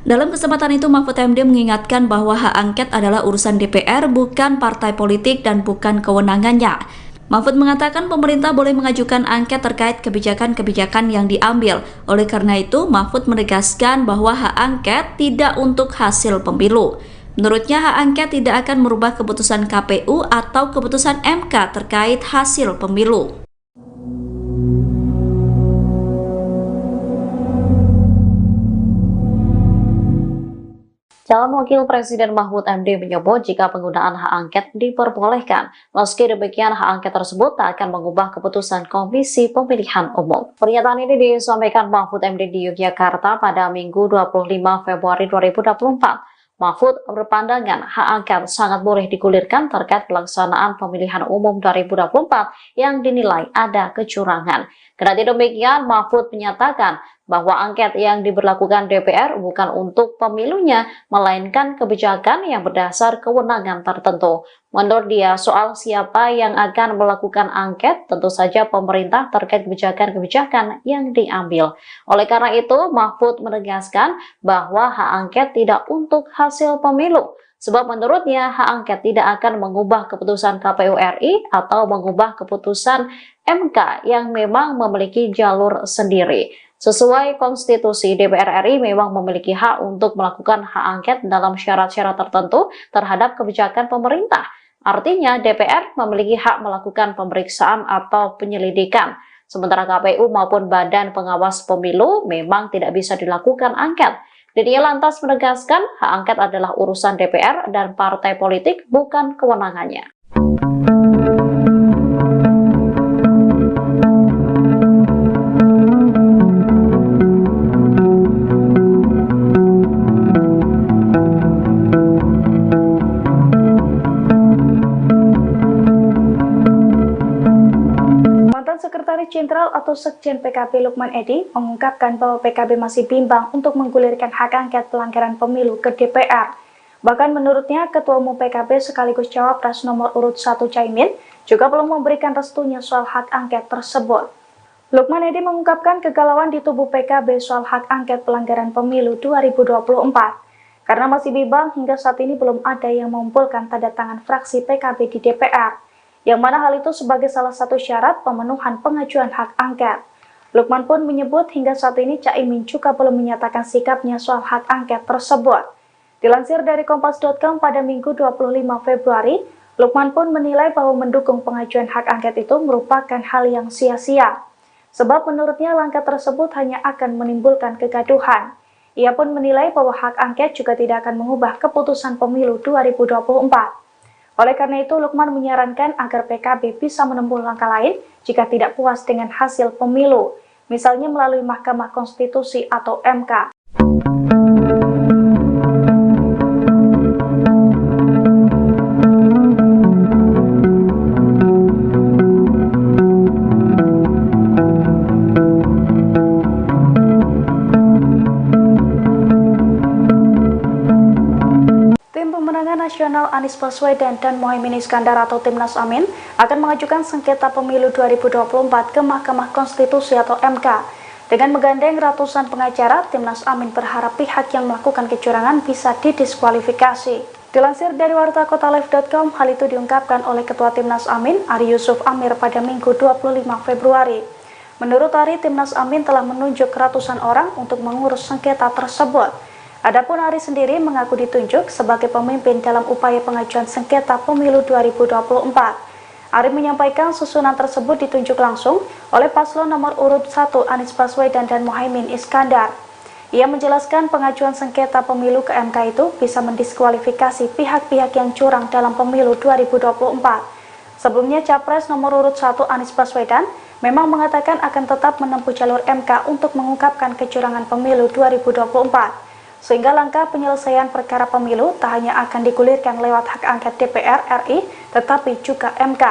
Dalam kesempatan itu, Mahfud MD mengingatkan bahwa hak angket adalah urusan DPR, bukan partai politik dan bukan kewenangannya. Mahfud mengatakan pemerintah boleh mengajukan angket terkait kebijakan-kebijakan yang diambil. Oleh karena itu, Mahfud menegaskan bahwa hak angket tidak untuk hasil pemilu. Menurutnya, hak angket tidak akan merubah keputusan KPU atau keputusan MK terkait hasil pemilu. Calon Wakil Presiden Mahfud MD menyebut jika penggunaan hak angket diperbolehkan. Meski demikian, hak angket tersebut tak akan mengubah keputusan Komisi Pemilihan Umum. Pernyataan ini disampaikan Mahfud MD di Yogyakarta pada Minggu 25 Februari 2024. Mahfud berpandangan hak angket sangat boleh digulirkan terkait pelaksanaan pemilihan umum 2024 yang dinilai ada kecurangan. Kendati demikian, Mahfud menyatakan bahwa angket yang diberlakukan DPR bukan untuk pemilunya, melainkan kebijakan yang berdasar kewenangan tertentu. Menurut dia, soal siapa yang akan melakukan angket, tentu saja pemerintah terkait kebijakan-kebijakan yang diambil. Oleh karena itu, Mahfud menegaskan bahwa hak angket tidak untuk hasil pemilu. Sebab menurutnya hak angket tidak akan mengubah keputusan KPU RI atau mengubah keputusan MK yang memang memiliki jalur sendiri. Sesuai konstitusi, DPR RI memang memiliki hak untuk melakukan hak angket dalam syarat-syarat tertentu terhadap kebijakan pemerintah. Artinya DPR memiliki hak melakukan pemeriksaan atau penyelidikan. Sementara KPU maupun Badan Pengawas Pemilu memang tidak bisa dilakukan angket. Dia lantas menegaskan hak angket adalah urusan DPR dan partai politik, bukan kewenangannya. Sekretaris Jenderal atau Sekjen PKB Lukman Edy mengungkapkan bahwa PKB masih bimbang untuk menggulirkan hak angket pelanggaran pemilu ke DPR. Bahkan menurutnya, Ketua Umum PKB sekaligus Cawapres nomor urut 1 Caimin juga belum memberikan restunya soal hak angket tersebut. Lukman Edy mengungkapkan kegalauan di tubuh PKB soal hak angket pelanggaran pemilu 2024. Karena masih bimbang, hingga saat ini belum ada yang mengumpulkan tanda tangan fraksi PKB di DPR. Yang mana hal itu sebagai salah satu syarat pemenuhan pengajuan hak angket. Lukman pun menyebut hingga saat ini Caimin juga belum menyatakan sikapnya soal hak angket tersebut. Dilansir dari Kompas.com pada Minggu 25 Februari, Lukman pun menilai bahwa mendukung pengajuan hak angket itu merupakan hal yang sia-sia. Sebab menurutnya langkah tersebut hanya akan menimbulkan kegaduhan. Ia pun menilai bahwa hak angket juga tidak akan mengubah keputusan pemilu 2024. Oleh karena itu, Lukman menyarankan agar PKB bisa menempuh langkah lain jika tidak puas dengan hasil pemilu, misalnya melalui Mahkamah Konstitusi atau MK. Nasional Anies Baswedan dan Mohaimin Iskandar atau Timnas Amin akan mengajukan sengketa pemilu 2024 ke Mahkamah Konstitusi atau MK. Dengan menggandeng ratusan pengacara, Timnas Amin berharap pihak yang melakukan kecurangan bisa didiskualifikasi. Dilansir dari wartakotalive.com, hal itu diungkapkan oleh Ketua Timnas Amin, Ari Yusuf Amir pada Minggu 25 Februari. Menurut Ari, Timnas Amin telah menunjuk ratusan orang untuk mengurus sengketa tersebut. Adapun Ari sendiri mengaku ditunjuk sebagai pemimpin dalam upaya pengajuan sengketa pemilu 2024. Ari menyampaikan susunan tersebut ditunjuk langsung oleh paslon nomor urut 1 Anies Baswedan dan Mohaimin Iskandar. Ia menjelaskan pengajuan sengketa pemilu ke MK itu bisa mendiskualifikasi pihak-pihak yang curang dalam pemilu 2024. Sebelumnya Capres nomor urut 1 Anies Baswedan memang mengatakan akan tetap menempuh jalur MK untuk mengungkapkan kecurangan pemilu 2024. Sehingga langkah penyelesaian perkara pemilu tak hanya akan digulirkan lewat hak angket DPR RI, tetapi juga MK.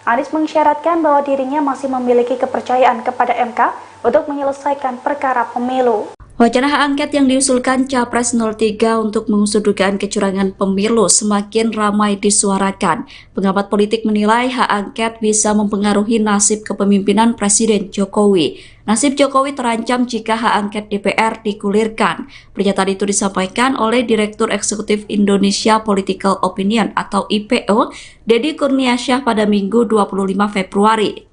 Anies mengisyaratkan bahwa dirinya masih memiliki kepercayaan kepada MK untuk menyelesaikan perkara pemilu. Wacana hak angket yang diusulkan Capres 03 untuk mengusut dugaan kecurangan pemilu semakin ramai disuarakan. Pengamat politik menilai hak angket bisa mempengaruhi nasib kepemimpinan Presiden Jokowi. Nasib Jokowi terancam jika hak angket DPR digulirkan. Pernyataan itu disampaikan oleh Direktur Eksekutif Indonesia Political Opinion atau IPO, Deddy Kurniasyah pada Minggu 25 Februari.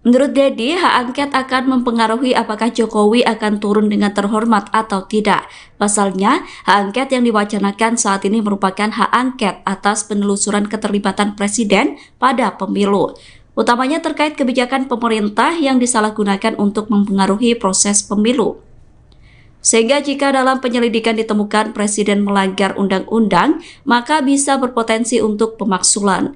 Menurut Deddy, hak angket akan mempengaruhi apakah Jokowi akan turun dengan terhormat atau tidak. Pasalnya, hak angket yang diwacanakan saat ini merupakan hak angket atas penelusuran keterlibatan Presiden pada pemilu, utamanya terkait kebijakan pemerintah yang disalahgunakan untuk mempengaruhi proses pemilu. Sehingga jika dalam penyelidikan ditemukan Presiden melanggar undang-undang, maka bisa berpotensi untuk pemaksulan.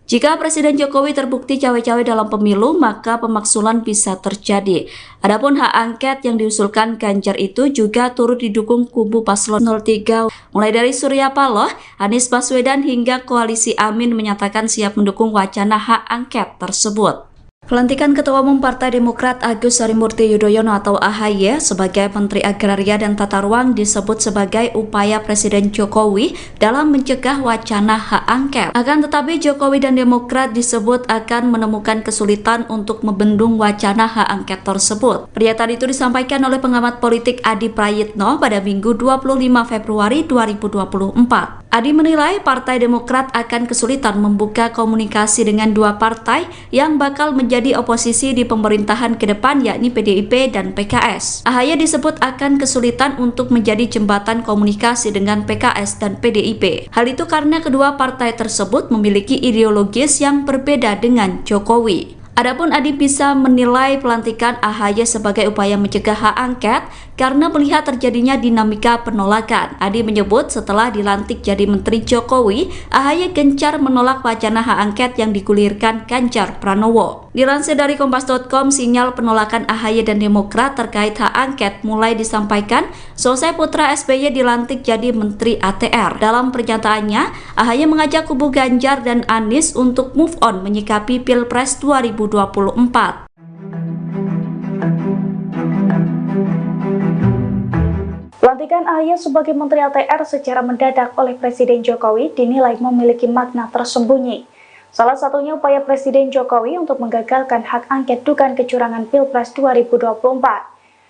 Jika Presiden Jokowi terbukti cawe-cawe dalam pemilu, maka pemaksulan bisa terjadi. Adapun hak angket yang diusulkan Ganjar itu juga turut didukung kubu paslon 03, mulai dari Surya Paloh, Anies Baswedan hingga Koalisi Amin menyatakan siap mendukung wacana hak angket tersebut. Pelantikan Ketua Umum Partai Demokrat Agus Harimurti Yudhoyono atau AHY sebagai Menteri Agraria dan Tata Ruang disebut sebagai upaya Presiden Jokowi dalam mencegah wacana hak angket. Akan tetapi Jokowi dan Demokrat disebut akan menemukan kesulitan untuk membendung wacana hak angket tersebut. Pernyataan itu disampaikan oleh pengamat politik Adi Prayitno pada Minggu 25 Februari 2024. Adi menilai Partai Demokrat akan kesulitan membuka komunikasi dengan dua partai yang bakal menjadi oposisi di pemerintahan ke depan, yakni PDIP dan PKS. AHY disebut akan kesulitan untuk menjadi jembatan komunikasi dengan PKS dan PDIP. Hal itu karena kedua partai tersebut memiliki ideologis yang berbeda dengan Jokowi. Adapun Adi bisa menilai pelantikan AHY sebagai upaya mencegah hak angket karena melihat terjadinya dinamika penolakan. Adi menyebut setelah dilantik jadi Menteri Jokowi, AHY gencar menolak wacana hak angket yang digulirkan Ganjar Pranowo. Dilansir dari Kompas.com, sinyal penolakan AHY dan Demokrat terkait hak angket mulai disampaikan selesai putra SBY dilantik jadi Menteri ATR. Dalam pernyataannya, AHY mengajak kubu Ganjar dan Anies untuk move on menyikapi Pilpres 2024. Pelantikan AHY sebagai Menteri ATR secara mendadak oleh Presiden Jokowi dinilai memiliki makna tersembunyi. Salah satunya upaya Presiden Jokowi untuk menggagalkan hak angket dugaan kecurangan Pilpres 2024.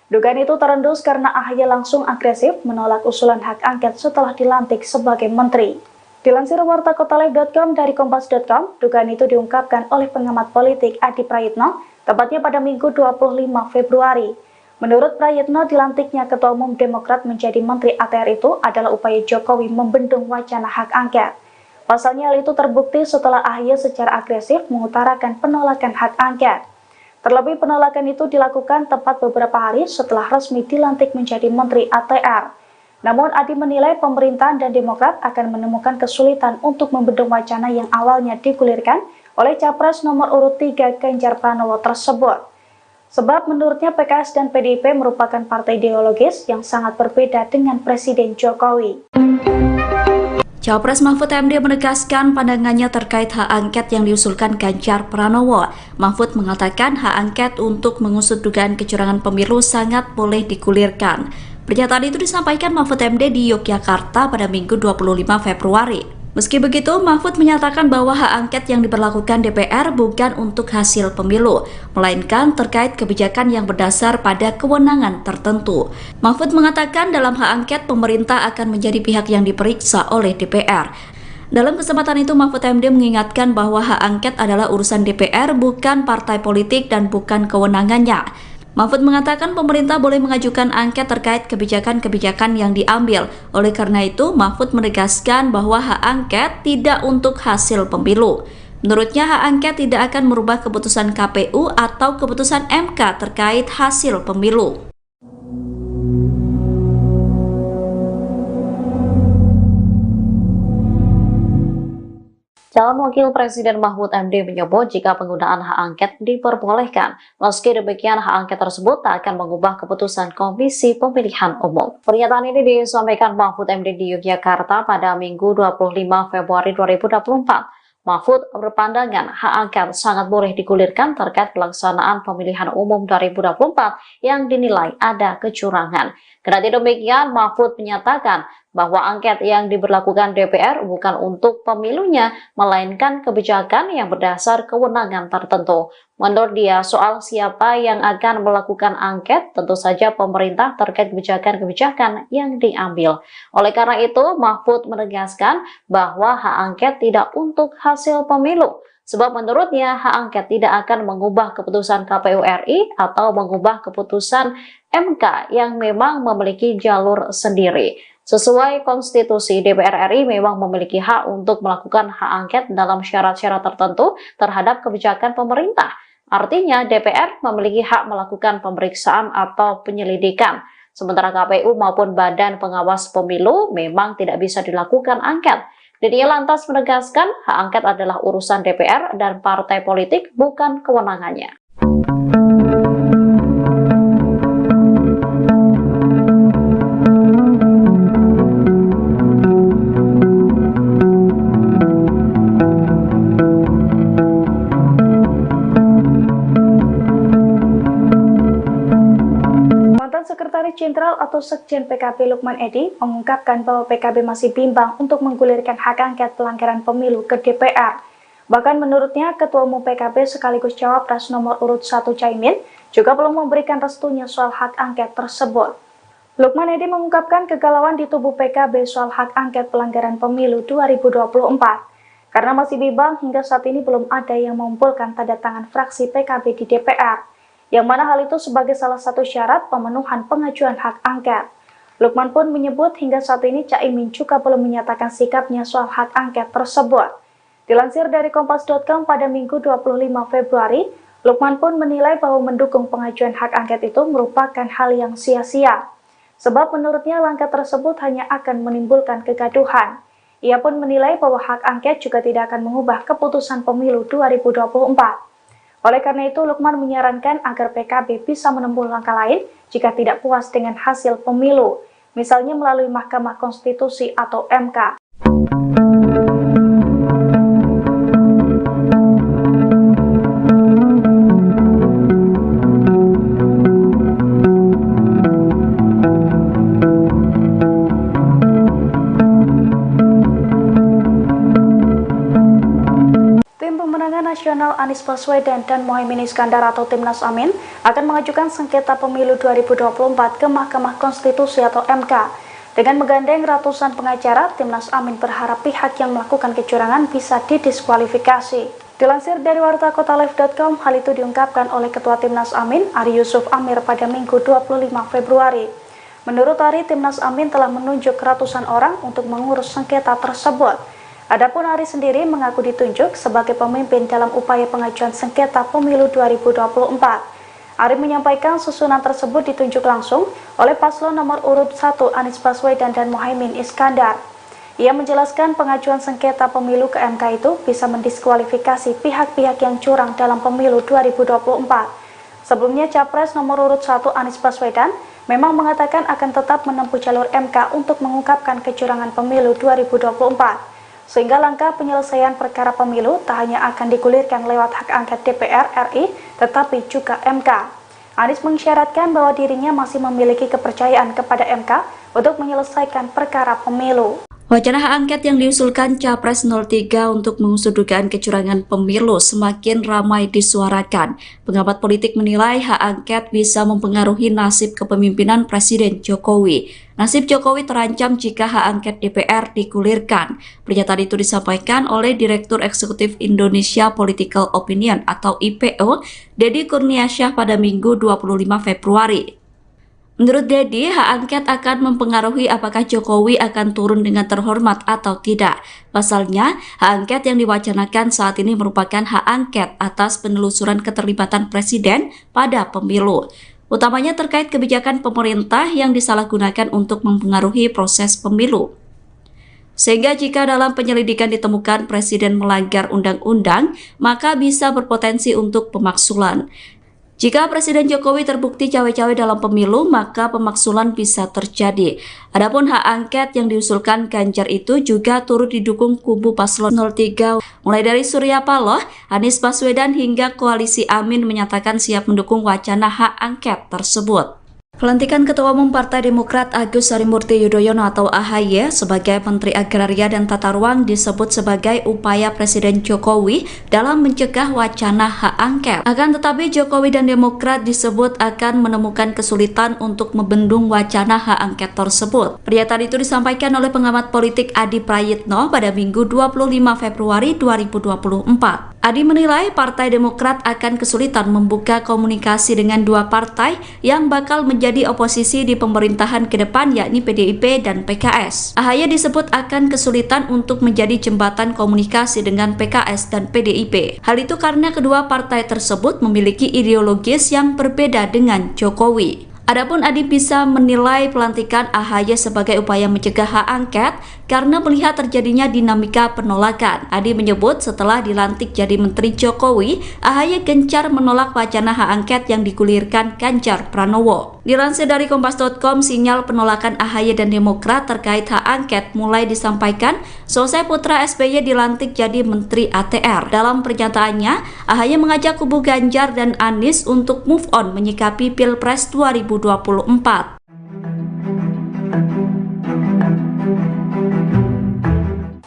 Dugaan itu terendus karena AHY langsung agresif menolak usulan hak angket setelah dilantik sebagai menteri. Dilansir wartakotalive.com dari kompas.com, dugaan itu diungkapkan oleh pengamat politik Adi Prayitno, tepatnya pada Minggu 25 Februari. Menurut Prayitno, dilantiknya Ketua Umum Demokrat menjadi Menteri ATR itu adalah upaya Jokowi membendung wacana hak angket. Pasalnya hal itu terbukti setelah AHY secara agresif mengutarakan penolakan hak angket. Terlebih penolakan itu dilakukan tepat beberapa hari setelah resmi dilantik menjadi Menteri ATR. Namun Adi menilai pemerintahan dan Demokrat akan menemukan kesulitan untuk membendung wacana yang awalnya digulirkan oleh Capres nomor urut 3 Ganjar Pranowo tersebut. Sebab menurutnya PKS dan PDIP merupakan partai ideologis yang sangat berbeda dengan Presiden Jokowi. Capres Mahfud MD menegaskan pandangannya terkait hak angket yang diusulkan Ganjar Pranowo. Mahfud mengatakan hak angket untuk mengusut dugaan kecurangan pemilu sangat boleh digulirkan. Pernyataan itu disampaikan Mahfud MD di Yogyakarta pada Minggu 25 Februari. Meski begitu, Mahfud menyatakan bahwa hak angket yang diberlakukan DPR bukan untuk hasil pemilu, melainkan terkait kebijakan yang berdasar pada kewenangan tertentu. Mahfud mengatakan dalam hak angket pemerintah akan menjadi pihak yang diperiksa oleh DPR. Dalam kesempatan itu, Mahfud MD mengingatkan bahwa hak angket adalah urusan DPR, bukan partai politik dan bukan kewenangannya. Mahfud mengatakan pemerintah boleh mengajukan angket terkait kebijakan-kebijakan yang diambil. Oleh karena itu, Mahfud menegaskan bahwa hak angket tidak untuk hasil pemilu. Menurutnya, hak angket tidak akan merubah keputusan KPU atau keputusan MK terkait hasil pemilu. Calon Wakil Presiden Mahfud MD menyebut jika penggunaan hak angket diperbolehkan, meski demikian hak angket tersebut tak akan mengubah keputusan Komisi Pemilihan Umum. Pernyataan ini disampaikan Mahfud MD di Yogyakarta pada Minggu 25 Februari 2024. Mahfud berpandangan hak angket sangat boleh digulirkan terkait pelaksanaan pemilihan umum 2024 yang dinilai ada kecurangan. Kendati demikian, Mahfud menyatakan bahwa angket yang diberlakukan DPR bukan untuk pemilunya, melainkan kebijakan yang berdasar kewenangan tertentu. Menurut dia, soal siapa yang akan melakukan angket, tentu saja pemerintah terkait kebijakan-kebijakan yang diambil. Oleh karena itu, Mahfud menegaskan bahwa hak angket tidak untuk hasil pemilu. Sebab menurutnya hak angket tidak akan mengubah keputusan KPU RI atau mengubah keputusan MK yang memang memiliki jalur sendiri. Sesuai konstitusi, DPR RI memang memiliki hak untuk melakukan hak angket dalam syarat-syarat tertentu terhadap kebijakan pemerintah. Artinya DPR memiliki hak melakukan pemeriksaan atau penyelidikan. Sementara KPU maupun Badan Pengawas Pemilu memang tidak bisa dilakukan angket. Dia lantas menegaskan hak angket adalah urusan DPR dan partai politik, bukan kewenangannya. Sekretaris Jenderal atau Sekjen PKB Lukman Edy mengungkapkan bahwa PKB masih bimbang untuk menggulirkan hak angket pelanggaran pemilu ke DPR. Bahkan menurutnya, Ketua Umum PKB sekaligus Cawapres nomor urut 1 Caimin juga belum memberikan restunya soal hak angket tersebut. Lukman Edy mengungkapkan kegalauan di tubuh PKB soal hak angket pelanggaran pemilu 2024. Karena masih bimbang, hingga saat ini belum ada yang mengumpulkan tanda tangan fraksi PKB di DPR. Yang mana hal itu sebagai salah satu syarat pemenuhan pengajuan hak angket. Lukman pun menyebut hingga saat ini Caimin juga belum menyatakan sikapnya soal hak angket tersebut. Dilansir dari Kompas.com pada Minggu 25 Februari, Lukman pun menilai bahwa mendukung pengajuan hak angket itu merupakan hal yang sia-sia. Sebab menurutnya langkah tersebut hanya akan menimbulkan kegaduhan. Ia pun menilai bahwa hak angket juga tidak akan mengubah keputusan pemilu 2024. Oleh karena itu, Lukman menyarankan agar PKB bisa menempuh langkah lain jika tidak puas dengan hasil pemilu, misalnya melalui Mahkamah Konstitusi atau MK. Nasional Anies Baswedan dan Mohaimin Iskandar atau Timnas Amin akan mengajukan sengketa pemilu 2024 ke Mahkamah Konstitusi atau MK. Dengan menggandeng ratusan pengacara, Timnas Amin berharap pihak yang melakukan kecurangan bisa didiskualifikasi. Dilansir dari wartakotalive.com, hal itu diungkapkan oleh Ketua Timnas Amin, Ari Yusuf Amir pada Minggu 25 Februari. Menurut Ari, Timnas Amin telah menunjuk ratusan orang untuk mengurus sengketa tersebut. Adapun Ari sendiri mengaku ditunjuk sebagai pemimpin dalam upaya pengajuan sengketa pemilu 2024. Ari menyampaikan susunan tersebut ditunjuk langsung oleh paslon nomor urut 1 Anies Baswedan dan Mohaimin Iskandar. Ia menjelaskan pengajuan sengketa pemilu ke MK itu bisa mendiskualifikasi pihak-pihak yang curang dalam pemilu 2024. Sebelumnya Capres nomor urut 1 Anies Baswedan memang mengatakan akan tetap menempuh jalur MK untuk mengungkapkan kecurangan pemilu 2024. Sehingga langkah penyelesaian perkara pemilu tak hanya akan digulirkan lewat hak angket DPR RI, tetapi juga MK. Anies mengisyaratkan bahwa dirinya masih memiliki kepercayaan kepada MK untuk menyelesaikan perkara pemilu. Wacana hak angket yang diusulkan Capres 03 untuk mengusut dugaan kecurangan pemilu semakin ramai disuarakan. Pengamat politik menilai hak angket bisa mempengaruhi nasib kepemimpinan Presiden Jokowi. Nasib Jokowi terancam jika hak angket DPR digulirkan. Pernyataan itu disampaikan oleh Direktur Eksekutif Indonesia Political Opinion atau IPO, Deddy Kurniasyah pada Minggu 25 Februari. Menurut Deddy, hak angket akan mempengaruhi apakah Jokowi akan turun dengan terhormat atau tidak. Pasalnya, hak angket yang diwacanakan saat ini merupakan hak angket atas penelusuran keterlibatan Presiden pada pemilu. Utamanya terkait kebijakan pemerintah yang disalahgunakan untuk mempengaruhi proses pemilu. Sehingga jika dalam penyelidikan ditemukan Presiden melanggar undang-undang, maka bisa berpotensi untuk pemaksulan. Jika Presiden Jokowi terbukti cawe-cawe dalam pemilu, maka pemaksulan bisa terjadi. Adapun hak angket yang diusulkan Ganjar itu juga turut didukung kubu paslon 03, mulai dari Surya Paloh, Anies Baswedan hingga Koalisi Amin menyatakan siap mendukung wacana hak angket tersebut. Pelantikan Ketua Umum Partai Demokrat Agus Harimurti Yudhoyono atau AHY sebagai Menteri Agraria dan Tata Ruang disebut sebagai upaya Presiden Jokowi dalam mencegah wacana hak angket. Akan tetapi Jokowi dan Demokrat disebut akan menemukan kesulitan untuk membendung wacana hak angket tersebut. Pernyataan itu disampaikan oleh pengamat politik Adi Prayitno pada Minggu 25 Februari 2024. Adi menilai Partai Demokrat akan kesulitan membuka komunikasi dengan dua partai yang bakal menjadi oposisi di pemerintahan ke depan, yakni PDIP dan PKS. AHY disebut akan kesulitan untuk menjadi jembatan komunikasi dengan PKS dan PDIP. Hal itu karena kedua partai tersebut memiliki ideologis yang berbeda dengan Jokowi. Adapun Adi bisa menilai pelantikan AHY sebagai upaya mencegah hak angket karena melihat terjadinya dinamika penolakan. Adi menyebut setelah dilantik jadi Menteri Jokowi, AHY gencar menolak wacana hak angket yang digulirkan Ganjar Pranowo. Dilansir dari Kompas.com, sinyal penolakan AHY dan Demokrat terkait hak angket mulai disampaikan selesai putra SBY dilantik jadi Menteri ATR. Dalam pernyataannya, AHY mengajak kubu Ganjar dan Anies untuk move on menyikapi Pilpres 2024.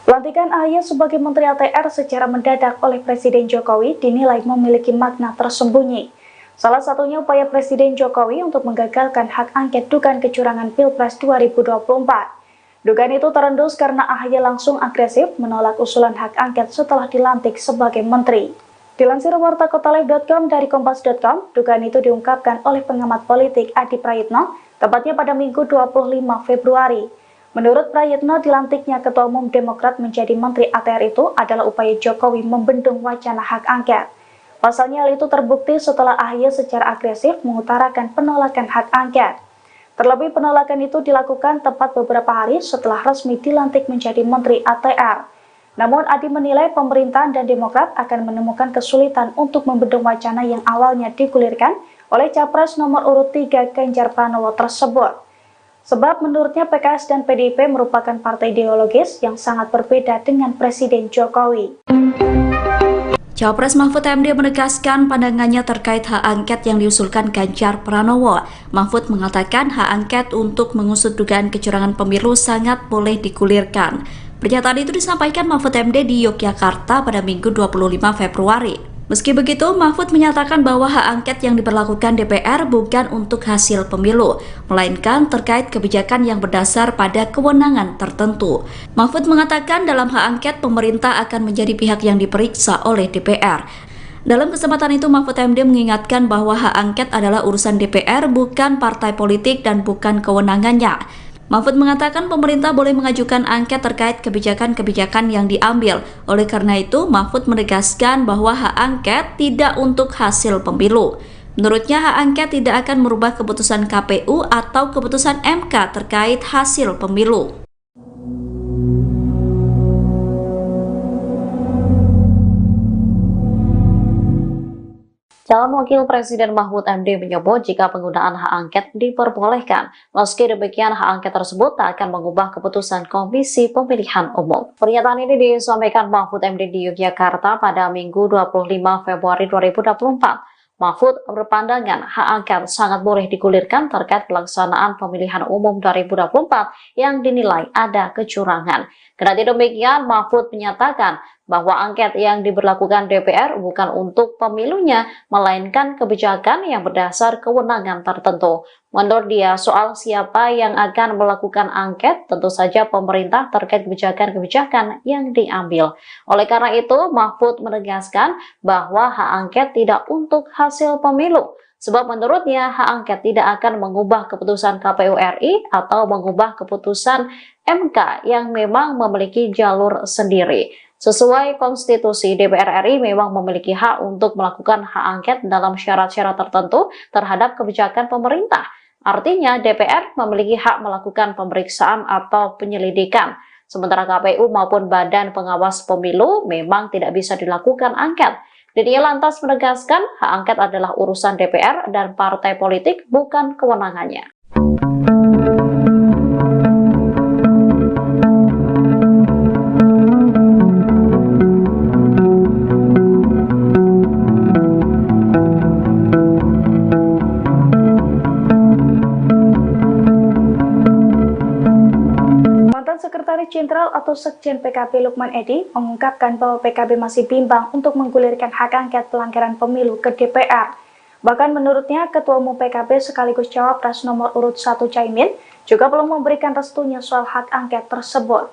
Pelantikan AHY sebagai Menteri ATR secara mendadak oleh Presiden Jokowi dinilai memiliki makna tersembunyi. Salah satunya upaya Presiden Jokowi untuk menggagalkan hak angket dugaan kecurangan Pilpres 2024. Dugaan itu terendus karena AHY langsung agresif menolak usulan hak angket setelah dilantik sebagai menteri. Dilansir wartakotalive.com dari kompas.com, dugaan itu diungkapkan oleh pengamat politik Adi Prayitno, tepatnya pada Minggu 25 Februari. Menurut Prayitno, dilantiknya Ketua Umum Demokrat menjadi Menteri ATR itu adalah upaya Jokowi membendung wacana hak angket. Pasalnya hal itu terbukti setelah AHY secara agresif mengutarakan penolakan hak angket. Terlebih penolakan itu dilakukan tepat beberapa hari setelah resmi dilantik menjadi Menteri ATR. Namun Adi menilai pemerintahan dan Demokrat akan menemukan kesulitan untuk membendung wacana yang awalnya digulirkan oleh Capres nomor urut 3 Ganjar Pranowo tersebut. Sebab menurutnya PKS dan PDIP merupakan partai ideologis yang sangat berbeda dengan Presiden Jokowi. Cawapres Mahfud MD menegaskan pandangannya terkait hak angket yang diusulkan Ganjar Pranowo. Mahfud mengatakan hak angket untuk mengusut dugaan kecurangan pemilu sangat boleh digulirkan. Pernyataan itu disampaikan Mahfud MD di Yogyakarta pada Minggu 25 Februari. Meski begitu, Mahfud menyatakan bahwa hak angket yang diberlakukan DPR bukan untuk hasil pemilu, melainkan terkait kebijakan yang berdasar pada kewenangan tertentu. Mahfud mengatakan dalam hak angket pemerintah akan menjadi pihak yang diperiksa oleh DPR. Dalam kesempatan itu, Mahfud MD mengingatkan bahwa hak angket adalah urusan DPR, bukan partai politik dan bukan kewenangannya. Mahfud mengatakan pemerintah boleh mengajukan angket terkait kebijakan-kebijakan yang diambil. Oleh karena itu, Mahfud menegaskan bahwa hak angket tidak untuk hasil pemilu. Menurutnya, hak angket tidak akan merubah keputusan KPU atau keputusan MK terkait hasil pemilu. Calon Wakil Presiden Mahfud MD menyebut jika penggunaan hak angket diperbolehkan, meski demikian hak angket tersebut tak akan mengubah keputusan Komisi Pemilihan Umum. Pernyataan ini disampaikan Mahfud MD di Yogyakarta pada Minggu 25 Februari 2024. Mahfud berpandangan hak angket sangat boleh digulirkan terkait pelaksanaan pemilihan umum 2024 yang dinilai ada kecurangan. Kendati demikian, Mahfud menyatakan bahwa angket yang diberlakukan DPR bukan untuk pemilunya, melainkan kebijakan yang berdasar kewenangan tertentu. Menurut dia, soal siapa yang akan melakukan angket, tentu saja pemerintah terkait kebijakan-kebijakan yang diambil. Oleh karena itu, Mahfud menegaskan bahwa hak angket tidak untuk hasil pemilu. Sebab menurutnya hak angket tidak akan mengubah keputusan KPU RI atau mengubah keputusan MK yang memang memiliki jalur sendiri. Sesuai konstitusi, DPR RI memang memiliki hak untuk melakukan hak angket dalam syarat-syarat tertentu terhadap kebijakan pemerintah. Artinya DPR memiliki hak melakukan pemeriksaan atau penyelidikan. Sementara KPU maupun Badan Pengawas Pemilu memang tidak bisa dilakukan angket. Dirinya lantas menegaskan hak angket adalah urusan DPR dan partai politik, bukan kewenangannya. Sekretaris Jenderal atau Sekjen PKB Lukman Edy mengungkapkan bahwa PKB masih bimbang untuk menggulirkan hak angket pelanggaran pemilu ke DPR. Bahkan menurutnya, Ketua Umum PKB sekaligus Cawapres nomor urut 1 Caimin juga belum memberikan restunya soal hak angket tersebut.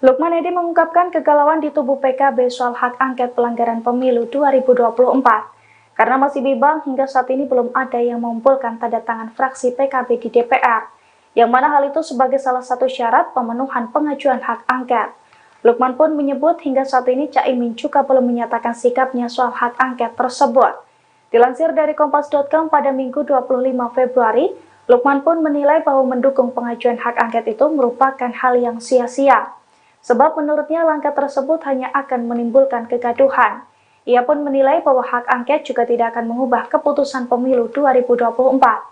Lukman Edy mengungkapkan kegalauan di tubuh PKB soal hak angket pelanggaran pemilu 2024. Karena masih bimbang, hingga saat ini belum ada yang mengumpulkan tanda tangan fraksi PKB di DPR. Yang mana hal itu sebagai salah satu syarat pemenuhan pengajuan hak angket. Lukman pun menyebut hingga saat ini Caimin juga belum menyatakan sikapnya soal hak angket tersebut. Dilansir dari Kompas.com pada Minggu 25 Februari, Lukman pun menilai bahwa mendukung pengajuan hak angket itu merupakan hal yang sia-sia. Sebab menurutnya langkah tersebut hanya akan menimbulkan kegaduhan. Ia pun menilai bahwa hak angket juga tidak akan mengubah keputusan pemilu 2024.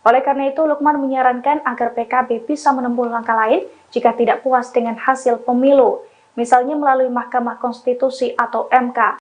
Oleh karena itu, Lukman menyarankan agar PKB bisa menempuh langkah lain jika tidak puas dengan hasil pemilu, misalnya melalui Mahkamah Konstitusi atau MK.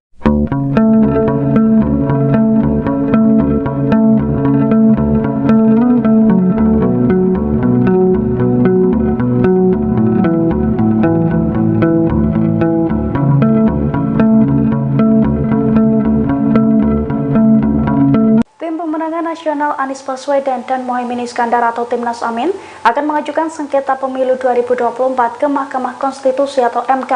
Nasional Anies Baswedan dan Mohaimin Iskandar atau Timnas Amin akan mengajukan sengketa pemilu 2024 ke Mahkamah Konstitusi atau MK.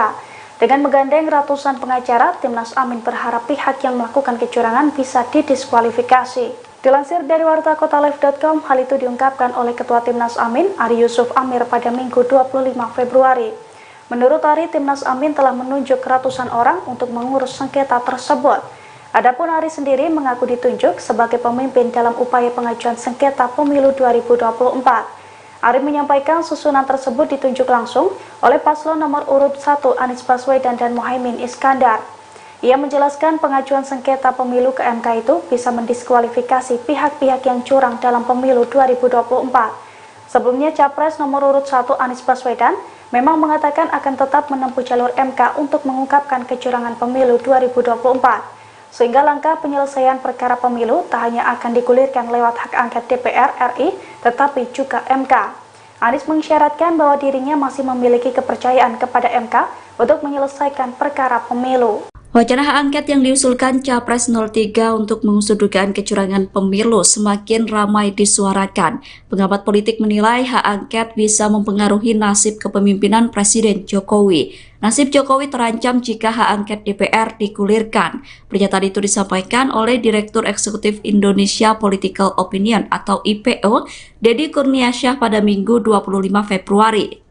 Dengan menggandeng ratusan pengacara, Timnas Amin berharap pihak yang melakukan kecurangan bisa didiskualifikasi. Dilansir dari wartakotalive.com, hal itu diungkapkan oleh Ketua Timnas Amin, Ari Yusuf Amir pada Minggu 25 Februari. Menurut Ari, Timnas Amin telah menunjuk ratusan orang untuk mengurus sengketa tersebut. Adapun Ari sendiri mengaku ditunjuk sebagai pemimpin dalam upaya pengajuan sengketa pemilu 2024. Ari menyampaikan susunan tersebut ditunjuk langsung oleh paslon nomor urut 1 Anies Baswedan dan Mohaimin Iskandar. Ia menjelaskan pengajuan sengketa pemilu ke MK itu bisa mendiskualifikasi pihak-pihak yang curang dalam pemilu 2024. Sebelumnya Capres nomor urut 1 Anies Baswedan memang mengatakan akan tetap menempuh jalur MK untuk mengungkapkan kecurangan pemilu 2024. Sehingga langkah penyelesaian perkara pemilu tak hanya akan digulirkan lewat hak angket DPR RI, tetapi juga MK. Anies mengisyaratkan bahwa dirinya masih memiliki kepercayaan kepada MK untuk menyelesaikan perkara pemilu. Wacana hak angket yang diusulkan Capres 03 untuk mengusut dugaan kecurangan pemilu semakin ramai disuarakan. Pengamat politik menilai hak angket bisa mempengaruhi nasib kepemimpinan Presiden Jokowi. Nasib Jokowi terancam jika hak angket DPR digulirkan. Pernyataan itu disampaikan oleh Direktur Eksekutif Indonesia Political Opinion atau IPO, Deddy Kurniasyah pada Minggu 25 Februari.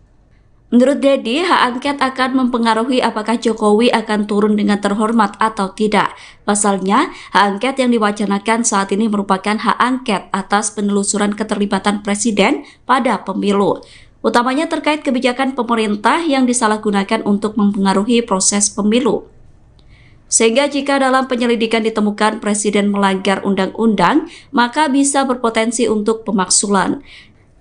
Menurut Deddy, hak angket akan mempengaruhi apakah Jokowi akan turun dengan terhormat atau tidak. Pasalnya, hak angket yang diwacanakan saat ini merupakan hak angket atas penelusuran keterlibatan Presiden pada pemilu. Utamanya terkait kebijakan pemerintah yang disalahgunakan untuk mempengaruhi proses pemilu. Sehingga jika dalam penyelidikan ditemukan Presiden melanggar undang-undang, maka bisa berpotensi untuk pemaksulan.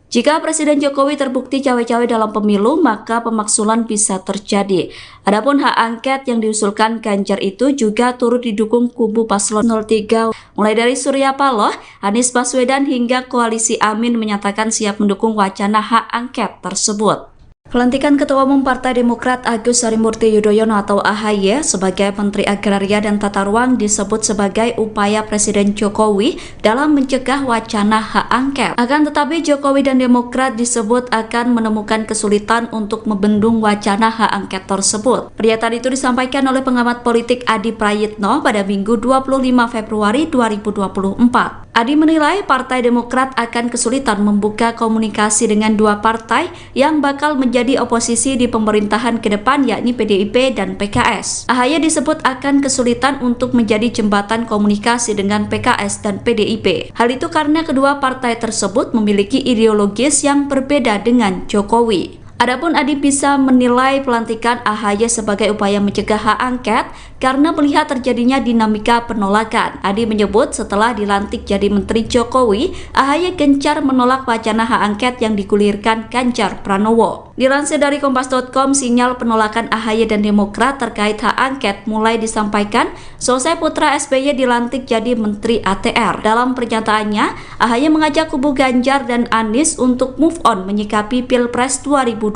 Jika Presiden Jokowi terbukti cawe-cawe dalam pemilu, maka pemaksulan bisa terjadi. Adapun hak angket yang diusulkan Ganjar itu juga turut didukung kubu paslon 03, mulai dari Surya Paloh, Anies Baswedan hingga koalisi Amin menyatakan siap mendukung wacana hak angket tersebut. Pelantikan Ketua Umum Partai Demokrat Agus Harimurti Yudhoyono atau AHY sebagai Menteri Agraria dan Tata Ruang disebut sebagai upaya Presiden Jokowi dalam mencegah wacana hak angket. Akan tetapi Jokowi dan Demokrat disebut akan menemukan kesulitan untuk membendung wacana hak angket tersebut. Pernyataan itu disampaikan oleh pengamat politik Adi Prayitno pada Minggu 25 Februari 2024. Adi menilai Partai Demokrat akan kesulitan membuka komunikasi dengan dua partai yang bakal menjadi oposisi di pemerintahan ke depan, yakni PDIP dan PKS. AHY disebut akan kesulitan untuk menjadi jembatan komunikasi dengan PKS dan PDIP. Hal itu karena kedua partai tersebut memiliki ideologis yang berbeda dengan Jokowi. Adapun Adi bisa menilai pelantikan AHY sebagai upaya mencegah hak angket karena melihat terjadinya dinamika penolakan. Adi menyebut setelah dilantik jadi Menteri Jokowi, AHY gencar menolak wacana hak angket yang digulirkan Ganjar Pranowo. Dilansir dari Kompas.com, sinyal penolakan AHY dan Demokrat terkait hak angket mulai disampaikan selesai putra SBY dilantik jadi Menteri ATR. Dalam pernyataannya, AHY mengajak kubu Ganjar dan Anies untuk move on menyikapi Pilpres 2024.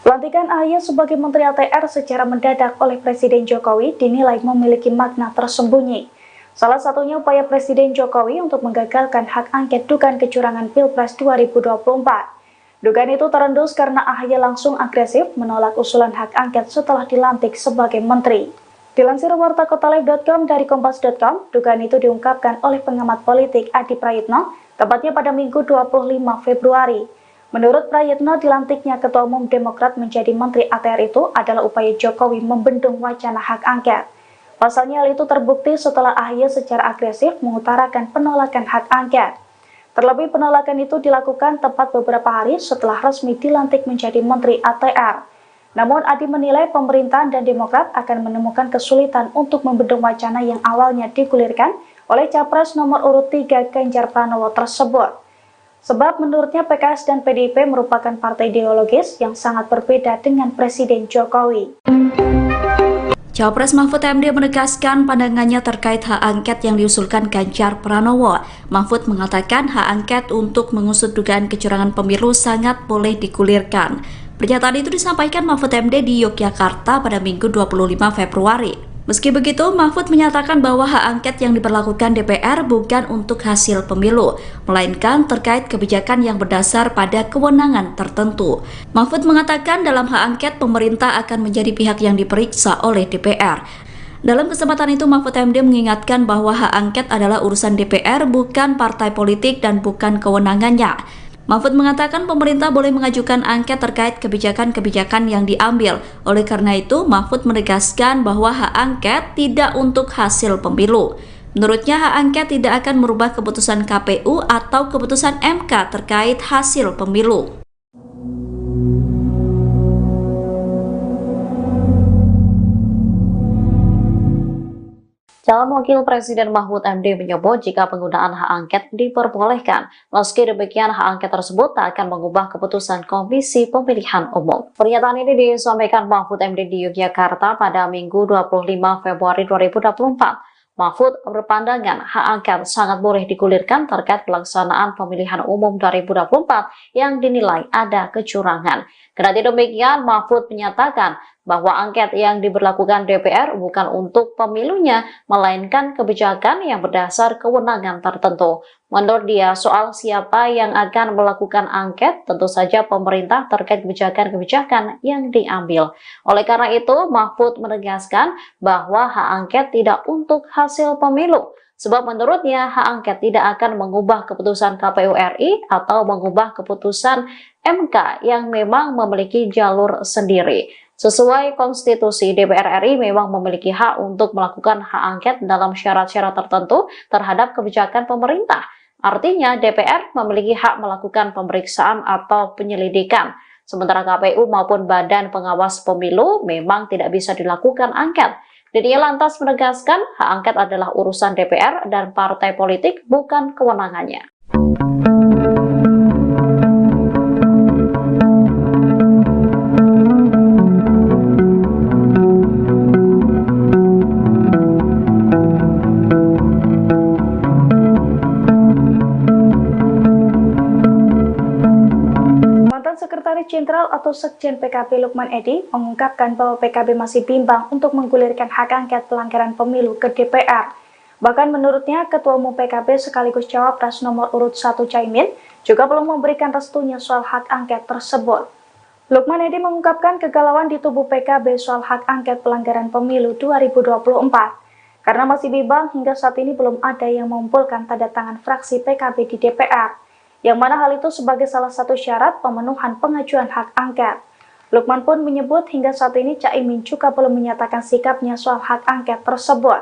Pelantikan AHY sebagai Menteri ATR secara mendadak oleh Presiden Jokowi dinilai memiliki makna tersembunyi. Salah satunya upaya Presiden Jokowi untuk menggagalkan hak angket dugaan kecurangan Pilpres 2024. Dugaan itu terendus karena AHY langsung agresif menolak usulan hak angket setelah dilantik sebagai menteri. Dilansir wartakotalive.com dari kompas.com, dugaan itu diungkapkan oleh pengamat politik Adi Prayitno, tepatnya pada Minggu 25 Februari. Menurut Prayitno, dilantiknya Ketua Umum Demokrat menjadi Menteri ATR itu adalah upaya Jokowi membendung wacana hak angket. Pasalnya hal itu terbukti setelah AHY secara agresif mengutarakan penolakan hak angket. Terlebih penolakan itu dilakukan tepat beberapa hari setelah resmi dilantik menjadi Menteri ATR. Namun Adi menilai pemerintahan dan Demokrat akan menemukan kesulitan untuk membendung wacana yang awalnya digulirkan oleh Capres nomor urut 3 Ganjar Pranowo tersebut. Sebab menurutnya PKS dan PDIP merupakan partai ideologis yang sangat berbeda dengan Presiden Jokowi. Cawapres Mahfud MD menegaskan pandangannya terkait hak angket yang diusulkan Ganjar Pranowo. Mahfud mengatakan hak angket untuk mengusut dugaan kecurangan pemilu sangat boleh digulirkan. Pernyataan itu disampaikan Mahfud MD di Yogyakarta pada Minggu 25 Februari. Meski begitu, Mahfud menyatakan bahwa hak angket yang diberlakukan DPR bukan untuk hasil pemilu, melainkan terkait kebijakan yang berdasar pada kewenangan tertentu. Mahfud mengatakan dalam hak angket pemerintah akan menjadi pihak yang diperiksa oleh DPR. Dalam kesempatan itu, Mahfud MD mengingatkan bahwa hak angket adalah urusan DPR, bukan partai politik dan bukan kewenangannya. Mahfud mengatakan pemerintah boleh mengajukan angket terkait kebijakan-kebijakan yang diambil. Oleh karena itu, Mahfud menegaskan bahwa hak angket tidak untuk hasil pemilu. Menurutnya, hak angket tidak akan merubah keputusan KPU atau keputusan MK terkait hasil pemilu. Calon Wakil Presiden Mahfud MD menyebut jika penggunaan hak angket diperbolehkan, meski demikian hak angket tersebut tak akan mengubah keputusan Komisi Pemilihan Umum. Pernyataan ini disampaikan Mahfud MD di Yogyakarta pada Minggu 25 Februari 2024. Mahfud berpandangan hak angket sangat boleh digulirkan terkait pelaksanaan pemilihan umum 2024 yang dinilai ada kecurangan. Kendati demikian, Mahfud menyatakan bahwa angket yang diberlakukan DPR bukan untuk pemilunya, melainkan kebijakan yang berdasar kewenangan tertentu. Menurut dia, soal siapa yang akan melakukan angket, tentu saja pemerintah terkait kebijakan-kebijakan yang diambil. Oleh karena itu, Mahfud menegaskan bahwa hak angket tidak untuk hasil pemilu. Sebab menurutnya hak angket tidak akan mengubah keputusan KPU RI atau mengubah keputusan MK yang memang memiliki jalur sendiri. Sesuai konstitusi, DPR RI memang memiliki hak untuk melakukan hak angket dalam syarat-syarat tertentu terhadap kebijakan pemerintah. Artinya DPR memiliki hak melakukan pemeriksaan atau penyelidikan. Sementara KPU maupun Badan Pengawas Pemilu memang tidak bisa dilakukan angket. Dia lantas menegaskan hak angket adalah urusan DPR dan partai politik, bukan kewenangannya. Sekretaris Jenderal atau Sekjen PKB Lukman Edy mengungkapkan bahwa PKB masih bimbang untuk menggulirkan hak angket pelanggaran pemilu ke DPR. Bahkan menurutnya, Ketua Umum PKB sekaligus Cawapres nomor urut 1 Caimin juga belum memberikan restunya soal hak angket tersebut. Lukman Edy mengungkapkan kegalauan di tubuh PKB soal hak angket pelanggaran pemilu 2024. Karena masih bimbang, hingga saat ini belum ada yang mengumpulkan tanda tangan fraksi PKB di DPR. Yang mana hal itu sebagai salah satu syarat pemenuhan pengajuan hak angket. Lukman pun menyebut hingga saat ini Caimin juga belum menyatakan sikapnya soal hak angket tersebut.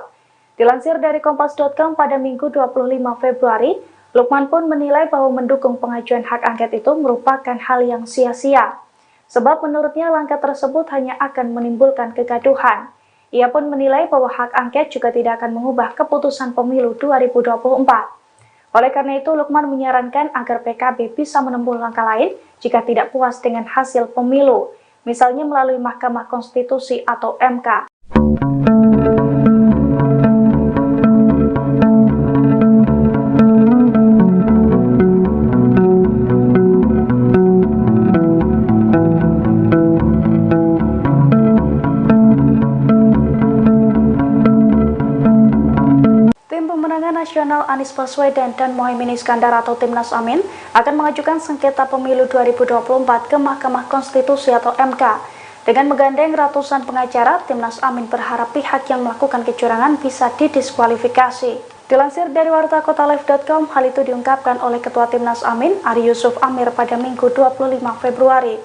Dilansir dari Kompas.com pada Minggu 25 Februari, Lukman pun menilai bahwa mendukung pengajuan hak angket itu merupakan hal yang sia-sia. Sebab menurutnya langkah tersebut hanya akan menimbulkan kegaduhan. Ia pun menilai bahwa hak angket juga tidak akan mengubah keputusan pemilu 2024. Oleh karena itu, Lukman menyarankan agar PKB bisa menempuh langkah lain jika tidak puas dengan hasil pemilu, misalnya melalui Mahkamah Konstitusi atau MK. Nasional Anies Baswedan dan Mohaimin Iskandar atau Timnas Amin akan mengajukan sengketa pemilu 2024 ke Mahkamah Konstitusi atau MK. Dengan menggandeng ratusan pengacara, Timnas Amin berharap pihak yang melakukan kecurangan bisa didiskualifikasi. Dilansir dari wartakotalive.com, hal itu diungkapkan oleh Ketua Timnas Amin, Ari Yusuf Amir pada Minggu 25 Februari.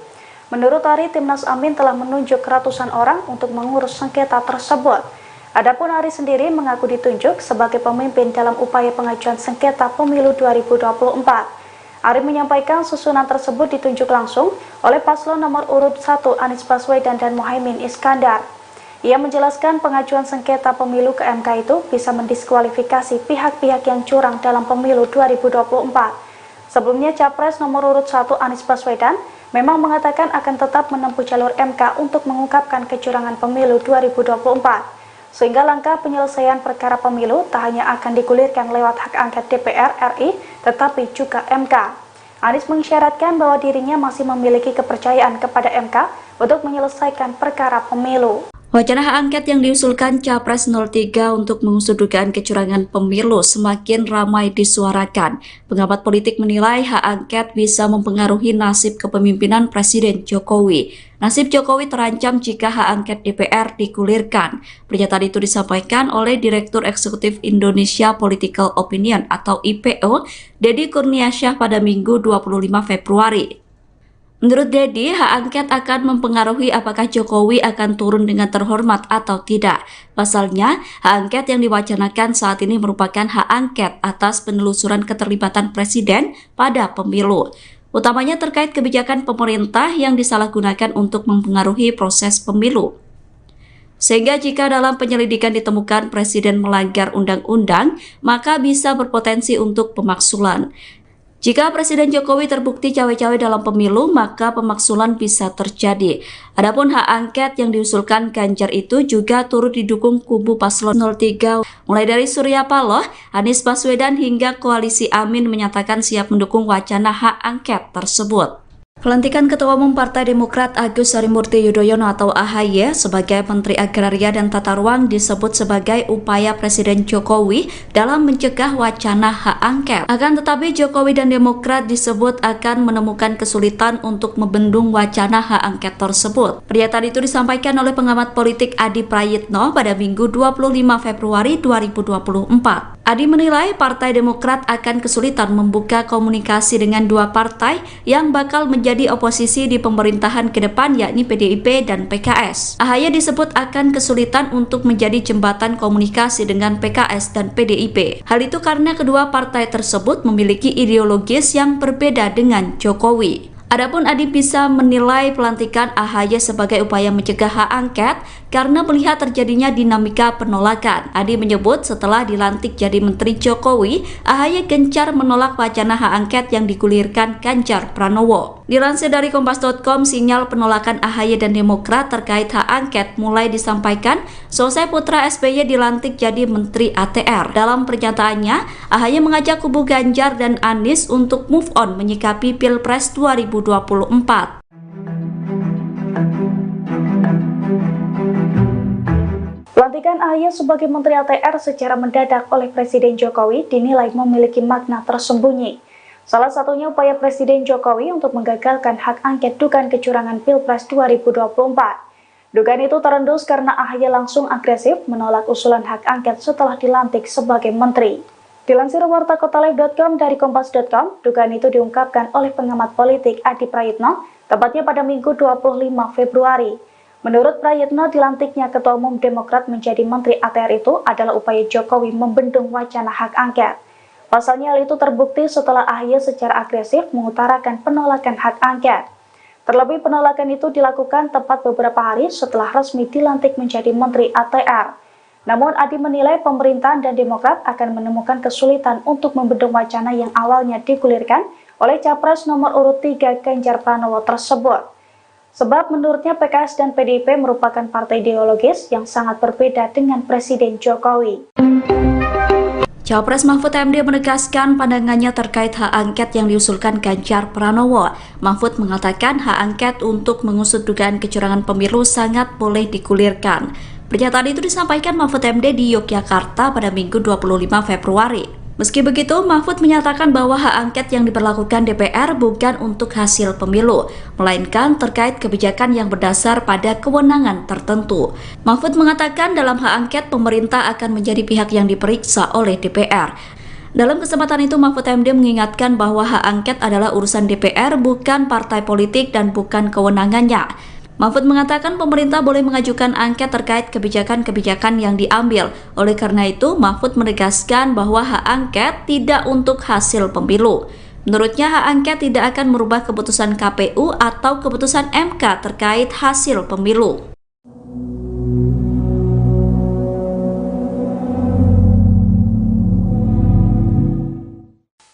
Menurut Ari, Timnas Amin telah menunjuk ratusan orang untuk mengurus sengketa tersebut. Adapun Ari sendiri mengaku ditunjuk sebagai pemimpin dalam upaya pengajuan sengketa pemilu 2024. Ari menyampaikan susunan tersebut ditunjuk langsung oleh paslon nomor urut 1 Anies Baswedan dan Mohaimin Iskandar. Ia menjelaskan pengajuan sengketa pemilu ke MK itu bisa mendiskualifikasi pihak-pihak yang curang dalam pemilu 2024. Sebelumnya Capres nomor urut 1 Anies Baswedan memang mengatakan akan tetap menempuh jalur MK untuk mengungkapkan kecurangan pemilu 2024. Sehingga langkah penyelesaian perkara pemilu tak hanya akan digulirkan lewat hak angket DPR RI, tetapi juga MK. Anies mengisyaratkan bahwa dirinya masih memiliki kepercayaan kepada MK untuk menyelesaikan perkara pemilu. Wacana hak angket yang diusulkan Capres 03 untuk mengusut dugaan kecurangan pemilu semakin ramai disuarakan. Pengamat politik menilai hak angket bisa mempengaruhi nasib kepemimpinan Presiden Jokowi. Nasib Jokowi terancam jika hak angket DPR digulirkan. Pernyataan itu disampaikan oleh Direktur Eksekutif Indonesia Political Opinion atau IPO, Deddy Kurniasyah pada Minggu 25 Februari. Menurut Deddy, hak angket akan mempengaruhi apakah Jokowi akan turun dengan terhormat atau tidak. Pasalnya, hak angket yang diwacanakan saat ini merupakan hak angket atas penelusuran keterlibatan Presiden pada pemilu. Utamanya terkait kebijakan pemerintah yang disalahgunakan untuk mempengaruhi proses pemilu. Sehingga jika dalam penyelidikan ditemukan Presiden melanggar undang-undang, maka bisa berpotensi untuk pemaksulan. Jika Presiden Jokowi terbukti cawe-cawe dalam pemilu, maka pemaksulan bisa terjadi. Adapun hak angket yang diusulkan Ganjar itu juga turut didukung kubu paslon 03, mulai dari Surya Paloh, Anies Baswedan hingga Koalisi Amin menyatakan siap mendukung wacana hak angket tersebut. Pelantikan Ketua Umum Partai Demokrat Agus Harimurti Yudhoyono atau AHY sebagai Menteri Agraria dan Tata Ruang disebut sebagai upaya Presiden Jokowi dalam mencegah wacana hak angket. Akan tetapi Jokowi dan Demokrat disebut akan menemukan kesulitan untuk membendung wacana hak angket tersebut. Pernyataan itu disampaikan oleh pengamat politik Adi Prayitno pada Minggu 25 Februari 2024. Adi menilai Partai Demokrat akan kesulitan membuka komunikasi dengan dua partai yang bakal menjadi oposisi di pemerintahan ke depan, yakni PDIP dan PKS. AHY disebut akan kesulitan untuk menjadi jembatan komunikasi dengan PKS dan PDIP. Hal itu karena kedua partai tersebut memiliki ideologis yang berbeda dengan Jokowi. Adapun Adi bisa menilai pelantikan AHY sebagai upaya mencegah hak angket karena melihat terjadinya dinamika penolakan. Adi menyebut setelah dilantik jadi Menteri Jokowi, AHY gencar menolak wacana hak angket yang digulirkan Ganjar Pranowo. Dilansir dari Kompas.com, sinyal penolakan AHY dan Demokrat terkait hak angket mulai disampaikan selesai putra SBY dilantik jadi Menteri ATR. Dalam pernyataannya, AHY mengajak kubu Ganjar dan Anies untuk move on menyikapi Pilpres 2024. Pelantikan AHY sebagai Menteri ATR secara mendadak oleh Presiden Jokowi dinilai memiliki makna tersembunyi. Salah satunya upaya Presiden Jokowi untuk menggagalkan hak angket dugaan kecurangan Pilpres 2024. Dugaan itu terendus karena AHY langsung agresif menolak usulan hak angket setelah dilantik sebagai menteri. Dilansir wartakotalive.com dari kompas.com, dugaan itu diungkapkan oleh pengamat politik Adi Prayitno, tepatnya pada Minggu 25 Februari. Menurut Prayitno, dilantiknya Ketua Umum Demokrat menjadi Menteri ATR itu adalah upaya Jokowi membendung wacana hak angket. Pasalnya hal itu terbukti setelah AHY secara agresif mengutarakan penolakan hak angket. Terlebih penolakan itu dilakukan tepat beberapa hari setelah resmi dilantik menjadi Menteri ATR. Namun Adi menilai pemerintahan dan Demokrat akan menemukan kesulitan untuk membendung wacana yang awalnya digulirkan oleh Capres nomor urut 3 Ganjar Pranowo tersebut. Sebab menurutnya PKS dan PDIP merupakan partai ideologis yang sangat berbeda dengan Presiden Jokowi. Cawapres Mahfud MD menegaskan pandangannya terkait hak angket yang diusulkan Ganjar Pranowo. Mahfud mengatakan hak angket untuk mengusut dugaan kecurangan pemilu sangat boleh digulirkan. Pernyataan itu disampaikan Mahfud MD di Yogyakarta pada Minggu 25 Februari. Meski begitu, Mahfud menyatakan bahwa hak angket yang diberlakukan DPR bukan untuk hasil pemilu, melainkan terkait kebijakan yang berdasar pada kewenangan tertentu. Mahfud mengatakan dalam hak angket pemerintah akan menjadi pihak yang diperiksa oleh DPR. Dalam kesempatan itu, Mahfud MD mengingatkan bahwa hak angket adalah urusan DPR, bukan partai politik dan bukan kewenangannya. Mahfud mengatakan pemerintah boleh mengajukan angket terkait kebijakan-kebijakan yang diambil. Oleh karena itu, Mahfud menegaskan bahwa hak angket tidak untuk hasil pemilu. Menurutnya, hak angket tidak akan merubah keputusan KPU atau keputusan MK terkait hasil pemilu.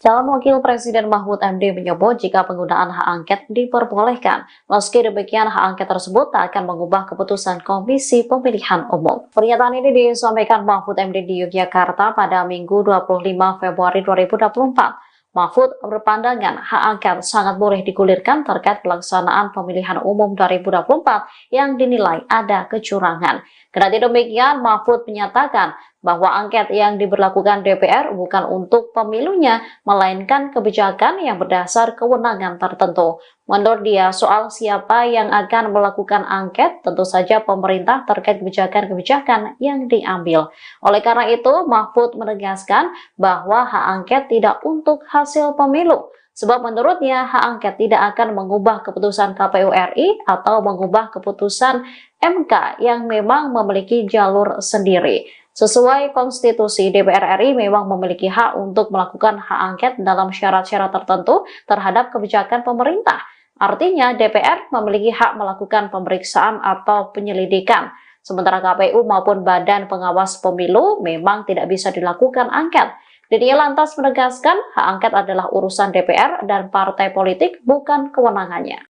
Calon Wakil Presiden Mahfud MD menyebut jika penggunaan hak angket diperbolehkan. Meski demikian, hak angket tersebut tak akan mengubah keputusan Komisi Pemilihan Umum. Pernyataan ini disampaikan Mahfud MD di Yogyakarta pada Minggu 25 Februari 2024. Mahfud berpandangan hak angket sangat boleh digulirkan terkait pelaksanaan pemilihan umum 2024 yang dinilai ada kecurangan. Kendati demikian, Mahfud menyatakan bahwa angket yang diberlakukan DPR bukan untuk pemilunya, melainkan kebijakan yang berdasar kewenangan tertentu. Menurut dia, soal siapa yang akan melakukan angket, tentu saja pemerintah terkait kebijakan-kebijakan yang diambil. Oleh karena itu, Mahfud menegaskan bahwa hak angket tidak untuk hasil pemilu. Sebab menurutnya, hak angket tidak akan mengubah keputusan KPU RI atau mengubah keputusan MK yang memang memiliki jalur sendiri. Sesuai konstitusi, DPR RI memang memiliki hak untuk melakukan hak angket dalam syarat-syarat tertentu terhadap kebijakan pemerintah. Artinya, DPR memiliki hak melakukan pemeriksaan atau penyelidikan. Sementara KPU maupun Badan Pengawas Pemilu memang tidak bisa dilakukan angket. Dirinya lantas menegaskan hak angket adalah urusan DPR dan partai politik, bukan kewenangannya.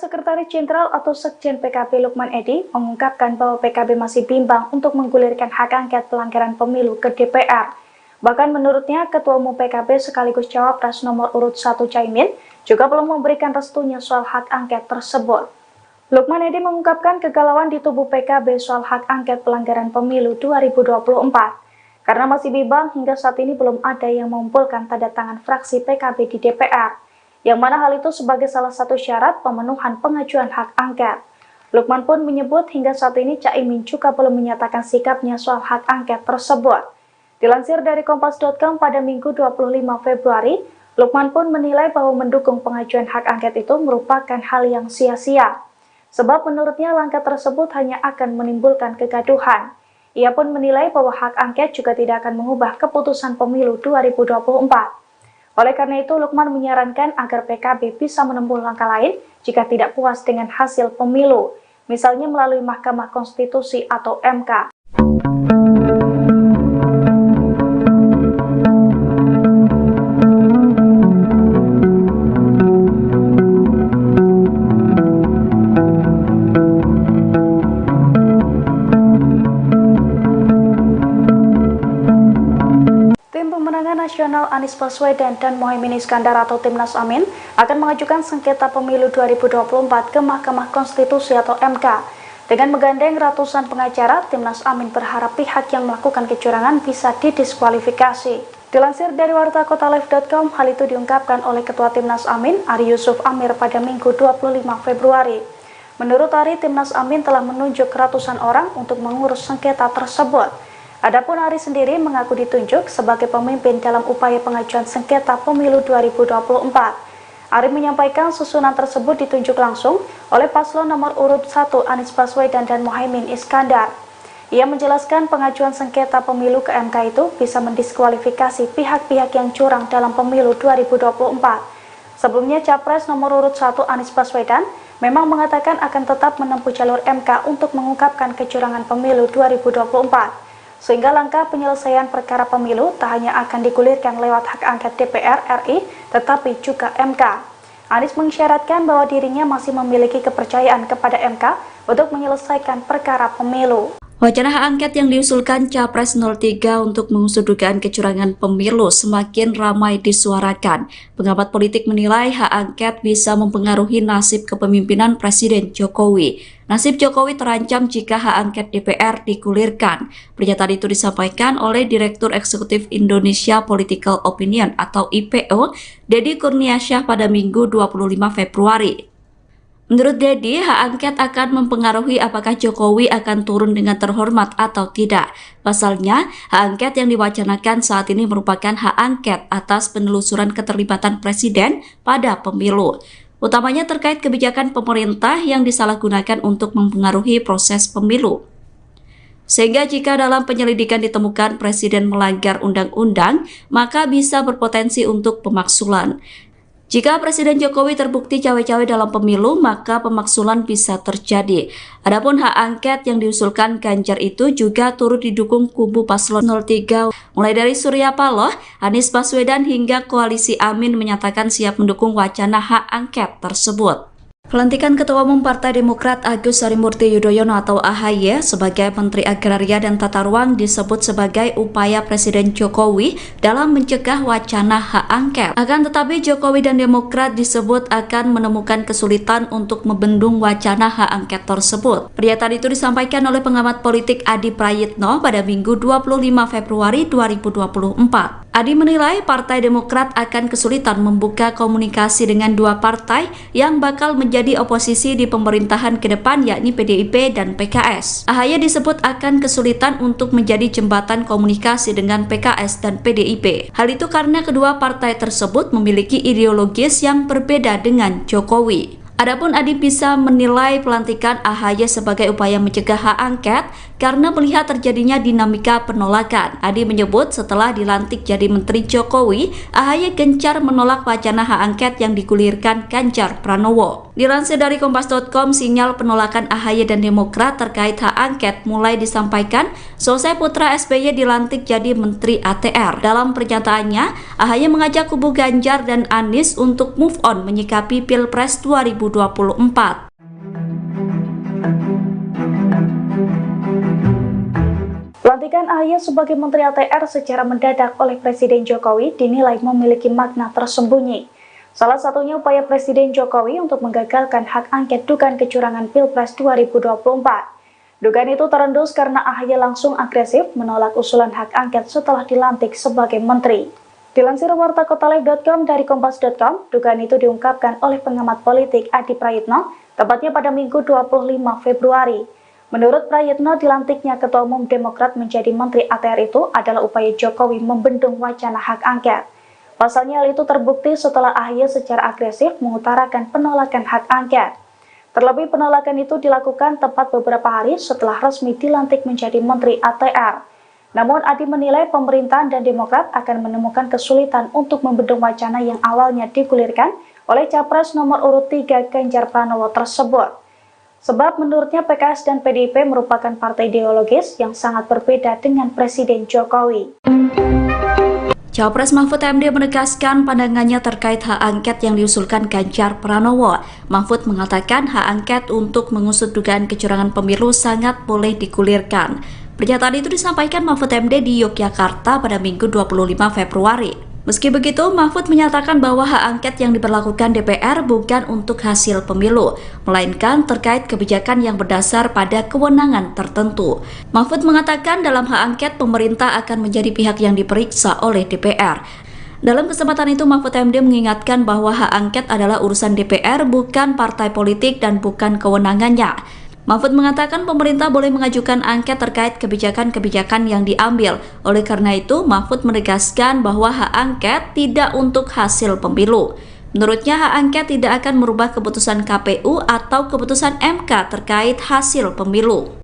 Sekretaris Jenderal atau Sekjen PKB Lukman Edy mengungkapkan bahwa PKB masih bimbang untuk menggulirkan hak angket pelanggaran pemilu ke DPR. Bahkan menurutnya, Ketua Umum PKB sekaligus Cawapres nomor urut 1 Caimin juga belum memberikan restunya soal hak angket tersebut. Lukman Edy mengungkapkan kegalauan di tubuh PKB soal hak angket pelanggaran pemilu 2024. Karena masih bimbang, hingga saat ini belum ada yang mengumpulkan tanda tangan fraksi PKB di DPR. Yang mana hal itu sebagai salah satu syarat pemenuhan pengajuan hak angket. Lukman pun menyebut hingga saat ini Caimin juga belum menyatakan sikapnya soal hak angket tersebut. Dilansir dari Kompas.com pada Minggu 25 Februari, Lukman pun menilai bahwa mendukung pengajuan hak angket itu merupakan hal yang sia-sia. Sebab menurutnya langkah tersebut hanya akan menimbulkan kegaduhan. Ia pun menilai bahwa hak angket juga tidak akan mengubah keputusan pemilu 2024. Oleh karena itu, Lukman menyarankan agar PKB bisa menempuh langkah lain jika tidak puas dengan hasil pemilu, misalnya melalui Mahkamah Konstitusi atau MK. Nasional Anies Baswedan dan Mohaimin Iskandar atau Timnas Amin akan mengajukan sengketa pemilu 2024 ke Mahkamah Konstitusi atau MK. Dengan menggandeng ratusan pengacara, Timnas Amin berharap pihak yang melakukan kecurangan bisa didiskualifikasi. Dilansir dari wartakotalive.com, hal itu diungkapkan oleh Ketua Timnas Amin, Ari Yusuf Amir pada Minggu 25 Februari. Menurut Ari, Timnas Amin telah menunjuk ratusan orang untuk mengurus sengketa tersebut. Adapun Ari sendiri mengaku ditunjuk sebagai pemimpin dalam upaya pengajuan sengketa pemilu 2024. Ari menyampaikan susunan tersebut ditunjuk langsung oleh paslon nomor urut 1 Anies Baswedan dan Muhaimin Iskandar. Ia menjelaskan pengajuan sengketa pemilu ke MK itu bisa mendiskualifikasi pihak-pihak yang curang dalam pemilu 2024. Sebelumnya Capres nomor urut 1 Anies Baswedan memang mengatakan akan tetap menempuh jalur MK untuk mengungkapkan kecurangan pemilu 2024. Sehingga langkah penyelesaian perkara pemilu tak hanya akan digulirkan lewat hak angket DPR RI, tetapi juga MK. Anies mengisyaratkan bahwa dirinya masih memiliki kepercayaan kepada MK untuk menyelesaikan perkara pemilu. Wacana hak angket yang diusulkan Capres 03 untuk mengusut dugaan kecurangan pemilu semakin ramai disuarakan. Pengamat politik menilai hak angket bisa mempengaruhi nasib kepemimpinan Presiden Jokowi. Nasib Jokowi terancam jika hak angket DPR digulirkan. Pernyataan itu disampaikan oleh Direktur Eksekutif Indonesia Political Opinion atau IPO, Deddy Kurniasyah pada Minggu 25 Februari. Menurut Deddy, hak angket akan mempengaruhi apakah Jokowi akan turun dengan terhormat atau tidak. Pasalnya, hak angket yang diwacanakan saat ini merupakan hak angket atas penelusuran keterlibatan Presiden pada pemilu. Utamanya terkait kebijakan pemerintah yang disalahgunakan untuk mempengaruhi proses pemilu. Sehingga jika dalam penyelidikan ditemukan Presiden melanggar undang-undang, maka bisa berpotensi untuk pemaksulan. Jika Presiden Jokowi terbukti cawe-cawe dalam pemilu, maka pemaksulan bisa terjadi. Adapun hak angket yang diusulkan Ganjar itu juga turut didukung kubu paslon 03, mulai dari Surya Paloh, Anies Baswedan hingga Koalisi Amin menyatakan siap mendukung wacana hak angket tersebut. Pelantikan Ketua Umum Partai Demokrat Agus Harimurti Yudhoyono atau AHY sebagai Menteri Agraria dan Tata Ruang disebut sebagai upaya Presiden Jokowi dalam mencegah wacana hak angket. Akan tetapi Jokowi dan Demokrat disebut akan menemukan kesulitan untuk membendung wacana hak angket tersebut. Pernyataan itu disampaikan oleh pengamat politik Adi Prayitno pada Minggu 25 Februari 2024. Adi menilai Partai Demokrat akan kesulitan membuka komunikasi dengan dua partai yang bakal menjadi oposisi di pemerintahan ke depan, yakni PDIP dan PKS. AHY disebut akan kesulitan untuk menjadi jembatan komunikasi dengan PKS dan PDIP. Hal itu karena kedua partai tersebut memiliki ideologis yang berbeda dengan Jokowi. Adapun Adi bisa menilai pelantikan AHY sebagai upaya mencegah hak angket karena melihat terjadinya dinamika penolakan. Adi menyebut setelah dilantik jadi Menteri Jokowi, AHY gencar menolak wacana hak angket yang digulirkan Ganjar Pranowo. Dilansir dari Kompas.com, sinyal penolakan AHY dan Demokrat terkait hak angket mulai disampaikan selesai putra SBY dilantik jadi Menteri ATR. Dalam pernyataannya, AHY mengajak kubu Ganjar dan Anies untuk move on menyikapi Pilpres 2024. Pelantikan AHY sebagai Menteri ATR secara mendadak oleh Presiden Jokowi dinilai memiliki makna tersembunyi. Salah satunya upaya Presiden Jokowi untuk menggagalkan hak angket dugaan kecurangan Pilpres 2024. Dugaan itu terendus karena AHY langsung agresif menolak usulan hak angket setelah dilantik sebagai menteri. Dilansir wartakotalive.com dari kompas.com, dugaan itu diungkapkan oleh pengamat politik Adi Prayitno, tepatnya pada Minggu 25 Februari. Menurut Prayitno, dilantiknya Ketua Umum Demokrat menjadi Menteri ATR itu adalah upaya Jokowi membendung wacana hak angket. Pasalnya hal itu terbukti setelah AHY secara agresif mengutarakan penolakan hak angket. Terlebih penolakan itu dilakukan tepat beberapa hari setelah resmi dilantik menjadi Menteri ATR. Namun Adi menilai pemerintahan dan Demokrat akan menemukan kesulitan untuk membendung wacana yang awalnya digulirkan oleh Capres nomor urut 3 Ganjar Pranowo tersebut. Sebab menurutnya PKS dan PDIP merupakan partai ideologis yang sangat berbeda dengan Presiden Jokowi. Capres Mahfud MD menegaskan pandangannya terkait hak angket yang diusulkan Ganjar Pranowo. Mahfud mengatakan hak angket untuk mengusut dugaan kecurangan pemilu sangat boleh digulirkan. Pernyataan itu disampaikan Mahfud MD di Yogyakarta pada Minggu 25 Februari. Meski begitu, Mahfud menyatakan bahwa hak angket yang diberlakukan DPR bukan untuk hasil pemilu, melainkan terkait kebijakan yang berdasar pada kewenangan tertentu. Mahfud mengatakan dalam hak angket pemerintah akan menjadi pihak yang diperiksa oleh DPR. Dalam kesempatan itu, Mahfud MD mengingatkan bahwa hak angket adalah urusan DPR, bukan partai politik dan bukan kewenangannya. Mahfud mengatakan pemerintah boleh mengajukan angket terkait kebijakan-kebijakan yang diambil. Oleh karena itu, Mahfud menegaskan bahwa hak angket tidak untuk hasil pemilu. Menurutnya, hak angket tidak akan merubah keputusan KPU atau keputusan MK terkait hasil pemilu.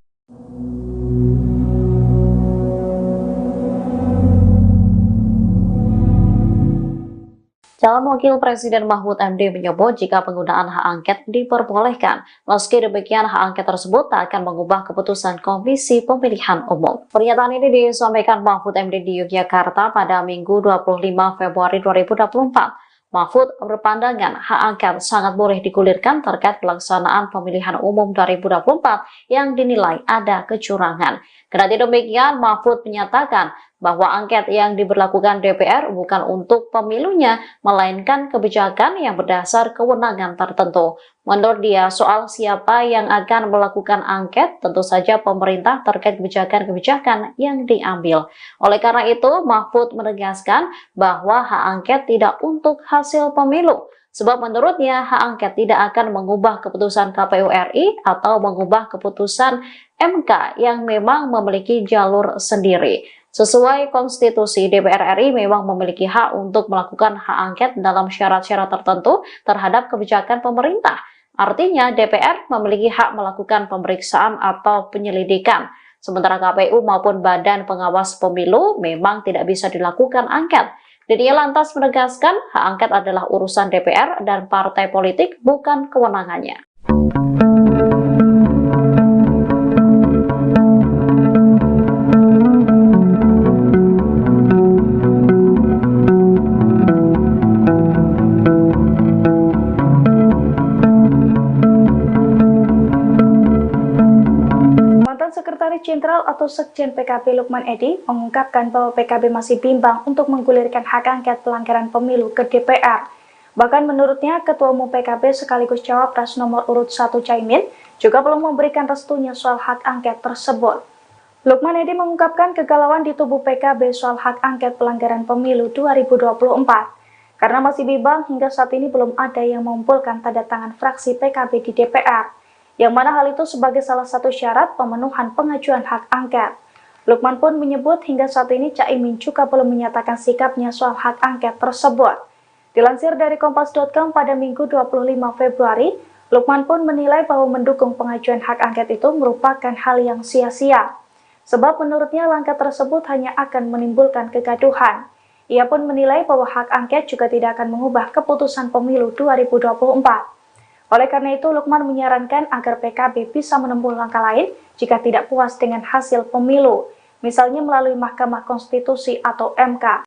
Calon Wakil Presiden Mahfud MD menyebut jika penggunaan hak angket diperbolehkan, meski demikian hak angket tersebut tak akan mengubah keputusan Komisi Pemilihan Umum. Pernyataan ini disampaikan Mahfud MD di Yogyakarta pada Minggu 25 Februari 2024. Mahfud berpandangan hak angket sangat boleh digulirkan terkait pelaksanaan pemilihan umum 2024 yang dinilai ada kecurangan. Kendati demikian, Mahfud menyatakan bahwa angket yang diberlakukan DPR bukan untuk pemilunya, melainkan kebijakan yang berdasar kewenangan tertentu. Menurut dia, soal siapa yang akan melakukan angket, tentu saja pemerintah terkait kebijakan-kebijakan yang diambil. Oleh karena itu, Mahfud menegaskan bahwa hak angket tidak untuk hasil pemilu. Sebab menurutnya hak angket tidak akan mengubah keputusan KPU RI atau mengubah keputusan MK yang memang memiliki jalur sendiri. Sesuai konstitusi, DPR RI memang memiliki hak untuk melakukan hak angket dalam syarat-syarat tertentu terhadap kebijakan pemerintah. Artinya DPR memiliki hak melakukan pemeriksaan atau penyelidikan. Sementara KPU maupun Badan Pengawas Pemilu memang tidak bisa dilakukan angket. Dan ia lantas menegaskan hak angket adalah urusan DPR dan partai politik, bukan kewenangannya. Sekretaris Jenderal atau Sekjen PKB Lukman Edy mengungkapkan bahwa PKB masih bimbang untuk menggulirkan hak angket pelanggaran pemilu ke DPR. Bahkan menurutnya, Ketua Umum PKB sekaligus Cawapres nomor urut 1 Caimin juga belum memberikan restunya soal hak angket tersebut. Lukman Edy mengungkapkan kegalauan di tubuh PKB soal hak angket pelanggaran pemilu 2024. Karena masih bimbang, hingga saat ini belum ada yang mengumpulkan tanda tangan fraksi PKB di DPR. Yang mana hal itu sebagai salah satu syarat pemenuhan pengajuan hak angket. Lukman pun menyebut hingga saat ini Caimin juga belum menyatakan sikapnya soal hak angket tersebut. Dilansir dari Kompas.com pada Minggu 25 Februari, Lukman pun menilai bahwa mendukung pengajuan hak angket itu merupakan hal yang sia-sia. Sebab menurutnya langkah tersebut hanya akan menimbulkan kegaduhan. Ia pun menilai bahwa hak angket juga tidak akan mengubah keputusan pemilu 2024. Oleh karena itu, Lukman menyarankan agar PKB bisa menempuh langkah lain jika tidak puas dengan hasil pemilu, misalnya melalui Mahkamah Konstitusi atau MK.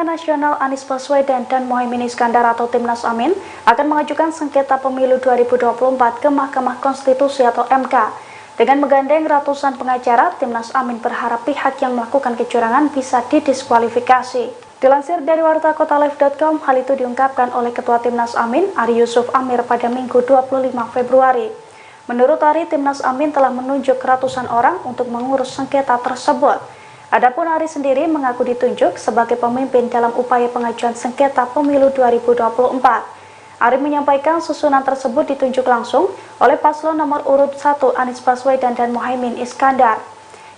Nasional Anies Baswedan dan Mohaimin Iskandar atau Timnas Amin akan mengajukan sengketa pemilu 2024 ke Mahkamah Konstitusi atau MK. Dengan menggandeng ratusan pengacara, Timnas Amin berharap pihak yang melakukan kecurangan bisa didiskualifikasi. Dilansir dari wartakotalive.com, hal itu diungkapkan oleh Ketua Timnas Amin, Ari Yusuf Amir pada Minggu 25 Februari. Menurut Ari, Timnas Amin telah menunjuk ratusan orang untuk mengurus sengketa tersebut. Adapun Ari sendiri mengaku ditunjuk sebagai pemimpin dalam upaya pengajuan sengketa pemilu 2024. Ari menyampaikan susunan tersebut ditunjuk langsung oleh paslon nomor urut 1 Anies Baswedan dan Mohaimin Iskandar.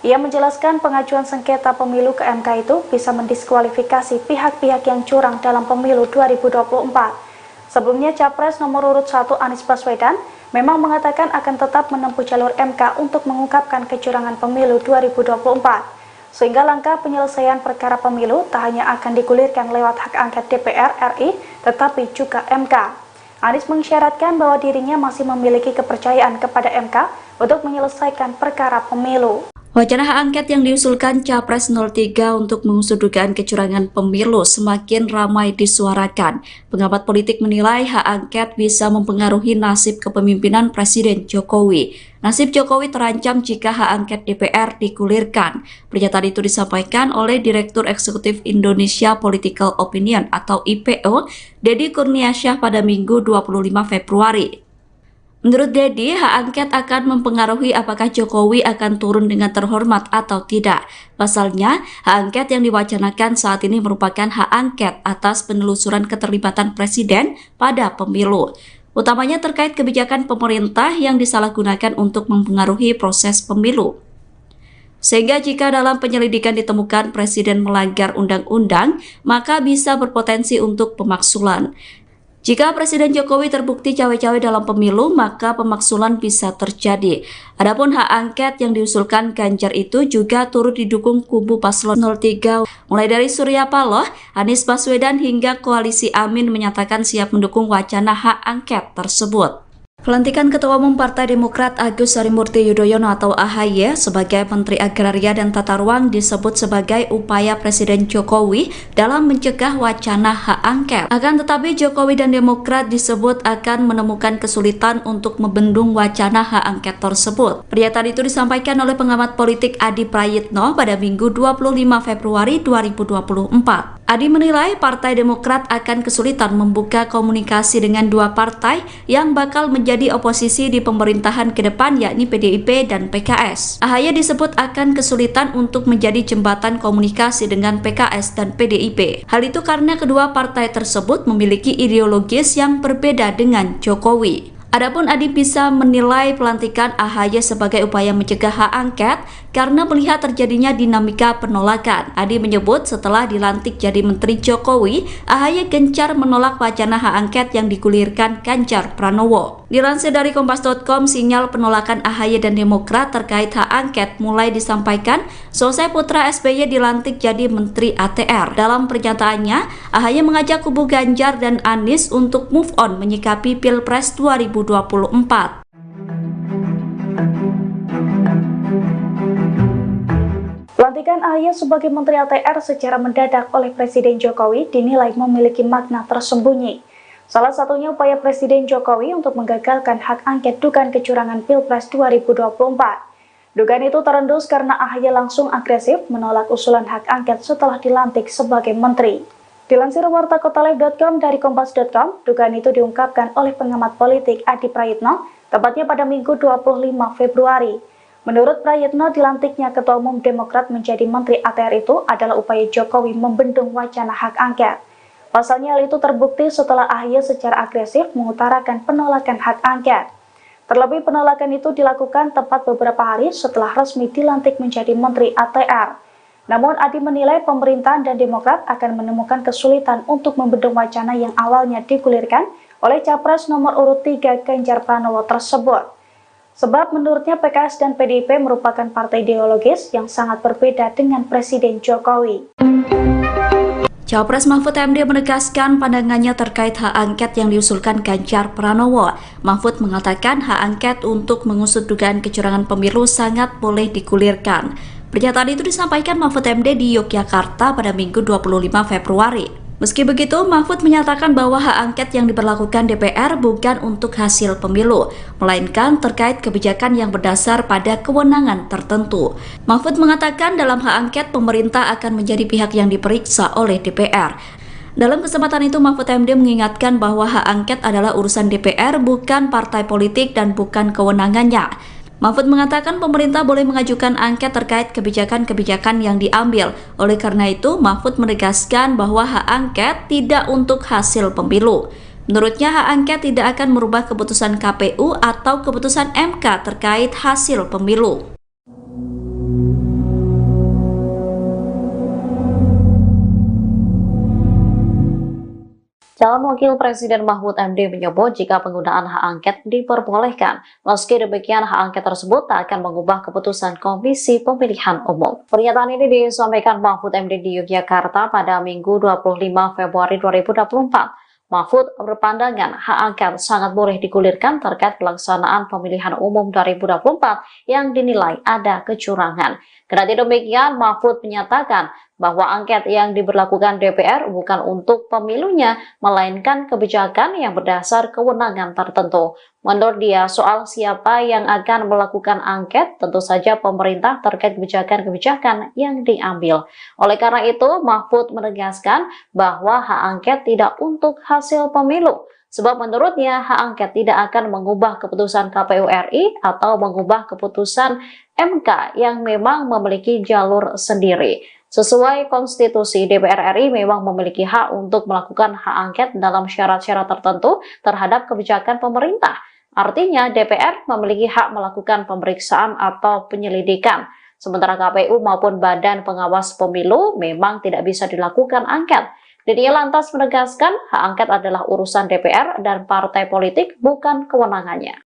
Ia menjelaskan pengajuan sengketa pemilu ke MK itu bisa mendiskualifikasi pihak-pihak yang curang dalam pemilu 2024. Sebelumnya Capres nomor urut 1 Anies Baswedan memang mengatakan akan tetap menempuh jalur MK untuk mengungkapkan kecurangan pemilu 2024. Sehingga langkah penyelesaian perkara pemilu tak hanya akan digulirkan lewat hak angket DPR RI, tetapi juga MK. Anies mengisyaratkan bahwa dirinya masih memiliki kepercayaan kepada MK untuk menyelesaikan perkara pemilu. Wacana hak angket yang diusulkan Capres 03 untuk mengusut dugaan kecurangan pemilu semakin ramai disuarakan. Pengamat politik menilai hak angket bisa mempengaruhi nasib kepemimpinan Presiden Jokowi. Nasib Jokowi terancam jika hak angket DPR digulirkan. Pernyataan itu disampaikan oleh Direktur Eksekutif Indonesia Political Opinion atau IPO, Deddy Kurniasyah pada Minggu 25 Februari. Menurut Deddy, hak angket akan mempengaruhi apakah Jokowi akan turun dengan terhormat atau tidak. Pasalnya, hak angket yang diwacanakan saat ini merupakan hak angket atas penelusuran keterlibatan Presiden pada pemilu. Utamanya terkait kebijakan pemerintah yang disalahgunakan untuk mempengaruhi proses pemilu. Sehingga jika dalam penyelidikan ditemukan Presiden melanggar undang-undang, maka bisa berpotensi untuk pemaksulan. Jika Presiden Jokowi terbukti cawe-cawe dalam pemilu, maka pemaksulan bisa terjadi. Adapun hak angket yang diusulkan Ganjar itu juga turut didukung kubu paslon 03, mulai dari Surya Paloh, Anies Baswedan hingga Koalisi Amin menyatakan siap mendukung wacana hak angket tersebut. Pelantikan Ketua Umum Partai Demokrat Agus Harimurti Yudhoyono atau AHY sebagai Menteri Agraria dan Tata Ruang disebut sebagai upaya Presiden Jokowi dalam mencegah wacana hak angket. Akan tetapi Jokowi dan Demokrat disebut akan menemukan kesulitan untuk membendung wacana hak angket tersebut. Pernyataan itu disampaikan oleh pengamat politik Adi Prayitno pada Minggu 25 Februari 2024. Adi menilai Partai Demokrat akan kesulitan membuka komunikasi dengan dua partai yang bakal menjadi oposisi di pemerintahan ke depan, yakni PDIP dan PKS. AHY disebut akan kesulitan untuk menjadi jembatan komunikasi dengan PKS dan PDIP. Hal itu karena kedua partai tersebut memiliki ideologis yang berbeda dengan Jokowi. Adapun Adi bisa menilai pelantikan AHY sebagai upaya mencegah hak angket karena melihat terjadinya dinamika penolakan. Adi menyebut setelah dilantik jadi Menteri Jokowi, AHY gencar menolak wacana hak angket yang digulirkan Ganjar Pranowo. Dilansir dari Kompas.com, sinyal penolakan AHY dan Demokrat terkait hak angket mulai disampaikan selesai putra SBY dilantik jadi Menteri ATR. Dalam pernyataannya, AHY mengajak kubu Ganjar dan Anies untuk move on menyikapi Pilpres 2024. Pelantikan AHY sebagai Menteri ATR secara mendadak oleh Presiden Jokowi dinilai memiliki makna tersembunyi. Salah satunya upaya Presiden Jokowi untuk menggagalkan hak angket dugaan kecurangan Pilpres 2024. Dugaan itu terendus karena AHY langsung agresif menolak usulan hak angket setelah dilantik sebagai menteri. Dilansir wartakotalive.com dari kompas.com, dugaan itu diungkapkan oleh pengamat politik Adi Prayitno, tepatnya pada Minggu 25 Februari. Menurut Prayitno, dilantiknya Ketua Umum Demokrat menjadi Menteri ATR itu adalah upaya Jokowi membendung wacana hak angket. Pasalnya hal itu terbukti setelah AHY secara agresif mengutarakan penolakan hak angket. Terlebih penolakan itu dilakukan tepat beberapa hari setelah resmi dilantik menjadi Menteri ATR. Namun Adi menilai pemerintahan dan Demokrat akan menemukan kesulitan untuk membendung wacana yang awalnya digulirkan oleh Capres nomor urut 3 Ganjar Pranowo tersebut. Sebab menurutnya PKS dan PDIP merupakan partai ideologis yang sangat berbeda dengan Presiden Jokowi. Capres Mahfud MD menegaskan pandangannya terkait hak angket yang diusulkan Ganjar Pranowo. Mahfud mengatakan hak angket untuk mengusut dugaan kecurangan pemilu sangat boleh digulirkan. Pernyataan itu disampaikan Mahfud MD di Yogyakarta pada Minggu 25 Februari. Meski begitu, Mahfud menyatakan bahwa hak angket yang diberlakukan DPR bukan untuk hasil pemilu, melainkan terkait kebijakan yang berdasar pada kewenangan tertentu. Mahfud mengatakan dalam hak angket pemerintah akan menjadi pihak yang diperiksa oleh DPR. Dalam kesempatan itu, Mahfud MD mengingatkan bahwa hak angket adalah urusan DPR, bukan partai politik dan bukan kewenangannya. Mahfud mengatakan pemerintah boleh mengajukan angket terkait kebijakan-kebijakan yang diambil. Oleh karena itu, Mahfud menegaskan bahwa hak angket tidak untuk hasil pemilu. Menurutnya, hak angket tidak akan merubah keputusan KPU atau keputusan MK terkait hasil pemilu. Calon Wakil Presiden Mahfud MD menyebut jika penggunaan hak angket diperbolehkan, meski demikian hak angket tersebut tak akan mengubah keputusan Komisi Pemilihan Umum. Pernyataan ini disampaikan Mahfud MD di Yogyakarta pada Minggu 25 Februari 2024. Mahfud berpandangan hak angket sangat boleh digulirkan terkait pelaksanaan pemilihan umum 2024 yang dinilai ada kecurangan. Kendati demikian, Mahfud menyatakan bahwa angket yang diberlakukan DPR bukan untuk pemilunya, melainkan kebijakan yang berdasar kewenangan tertentu. Menurut dia, soal siapa yang akan melakukan angket, tentu saja pemerintah terkait kebijakan-kebijakan yang diambil. Oleh karena itu, Mahfud menegaskan bahwa hak angket tidak untuk hasil pemilu. Sebab menurutnya hak angket tidak akan mengubah keputusan KPU RI atau mengubah keputusan MK yang memang memiliki jalur sendiri. Sesuai konstitusi, DPR RI memang memiliki hak untuk melakukan hak angket dalam syarat-syarat tertentu terhadap kebijakan pemerintah. Artinya DPR memiliki hak melakukan pemeriksaan atau penyelidikan. Sementara KPU maupun Badan Pengawas Pemilu memang tidak bisa dilakukan angket. Dan ia lantas menegaskan hak angket adalah urusan DPR dan partai politik, bukan kewenangannya.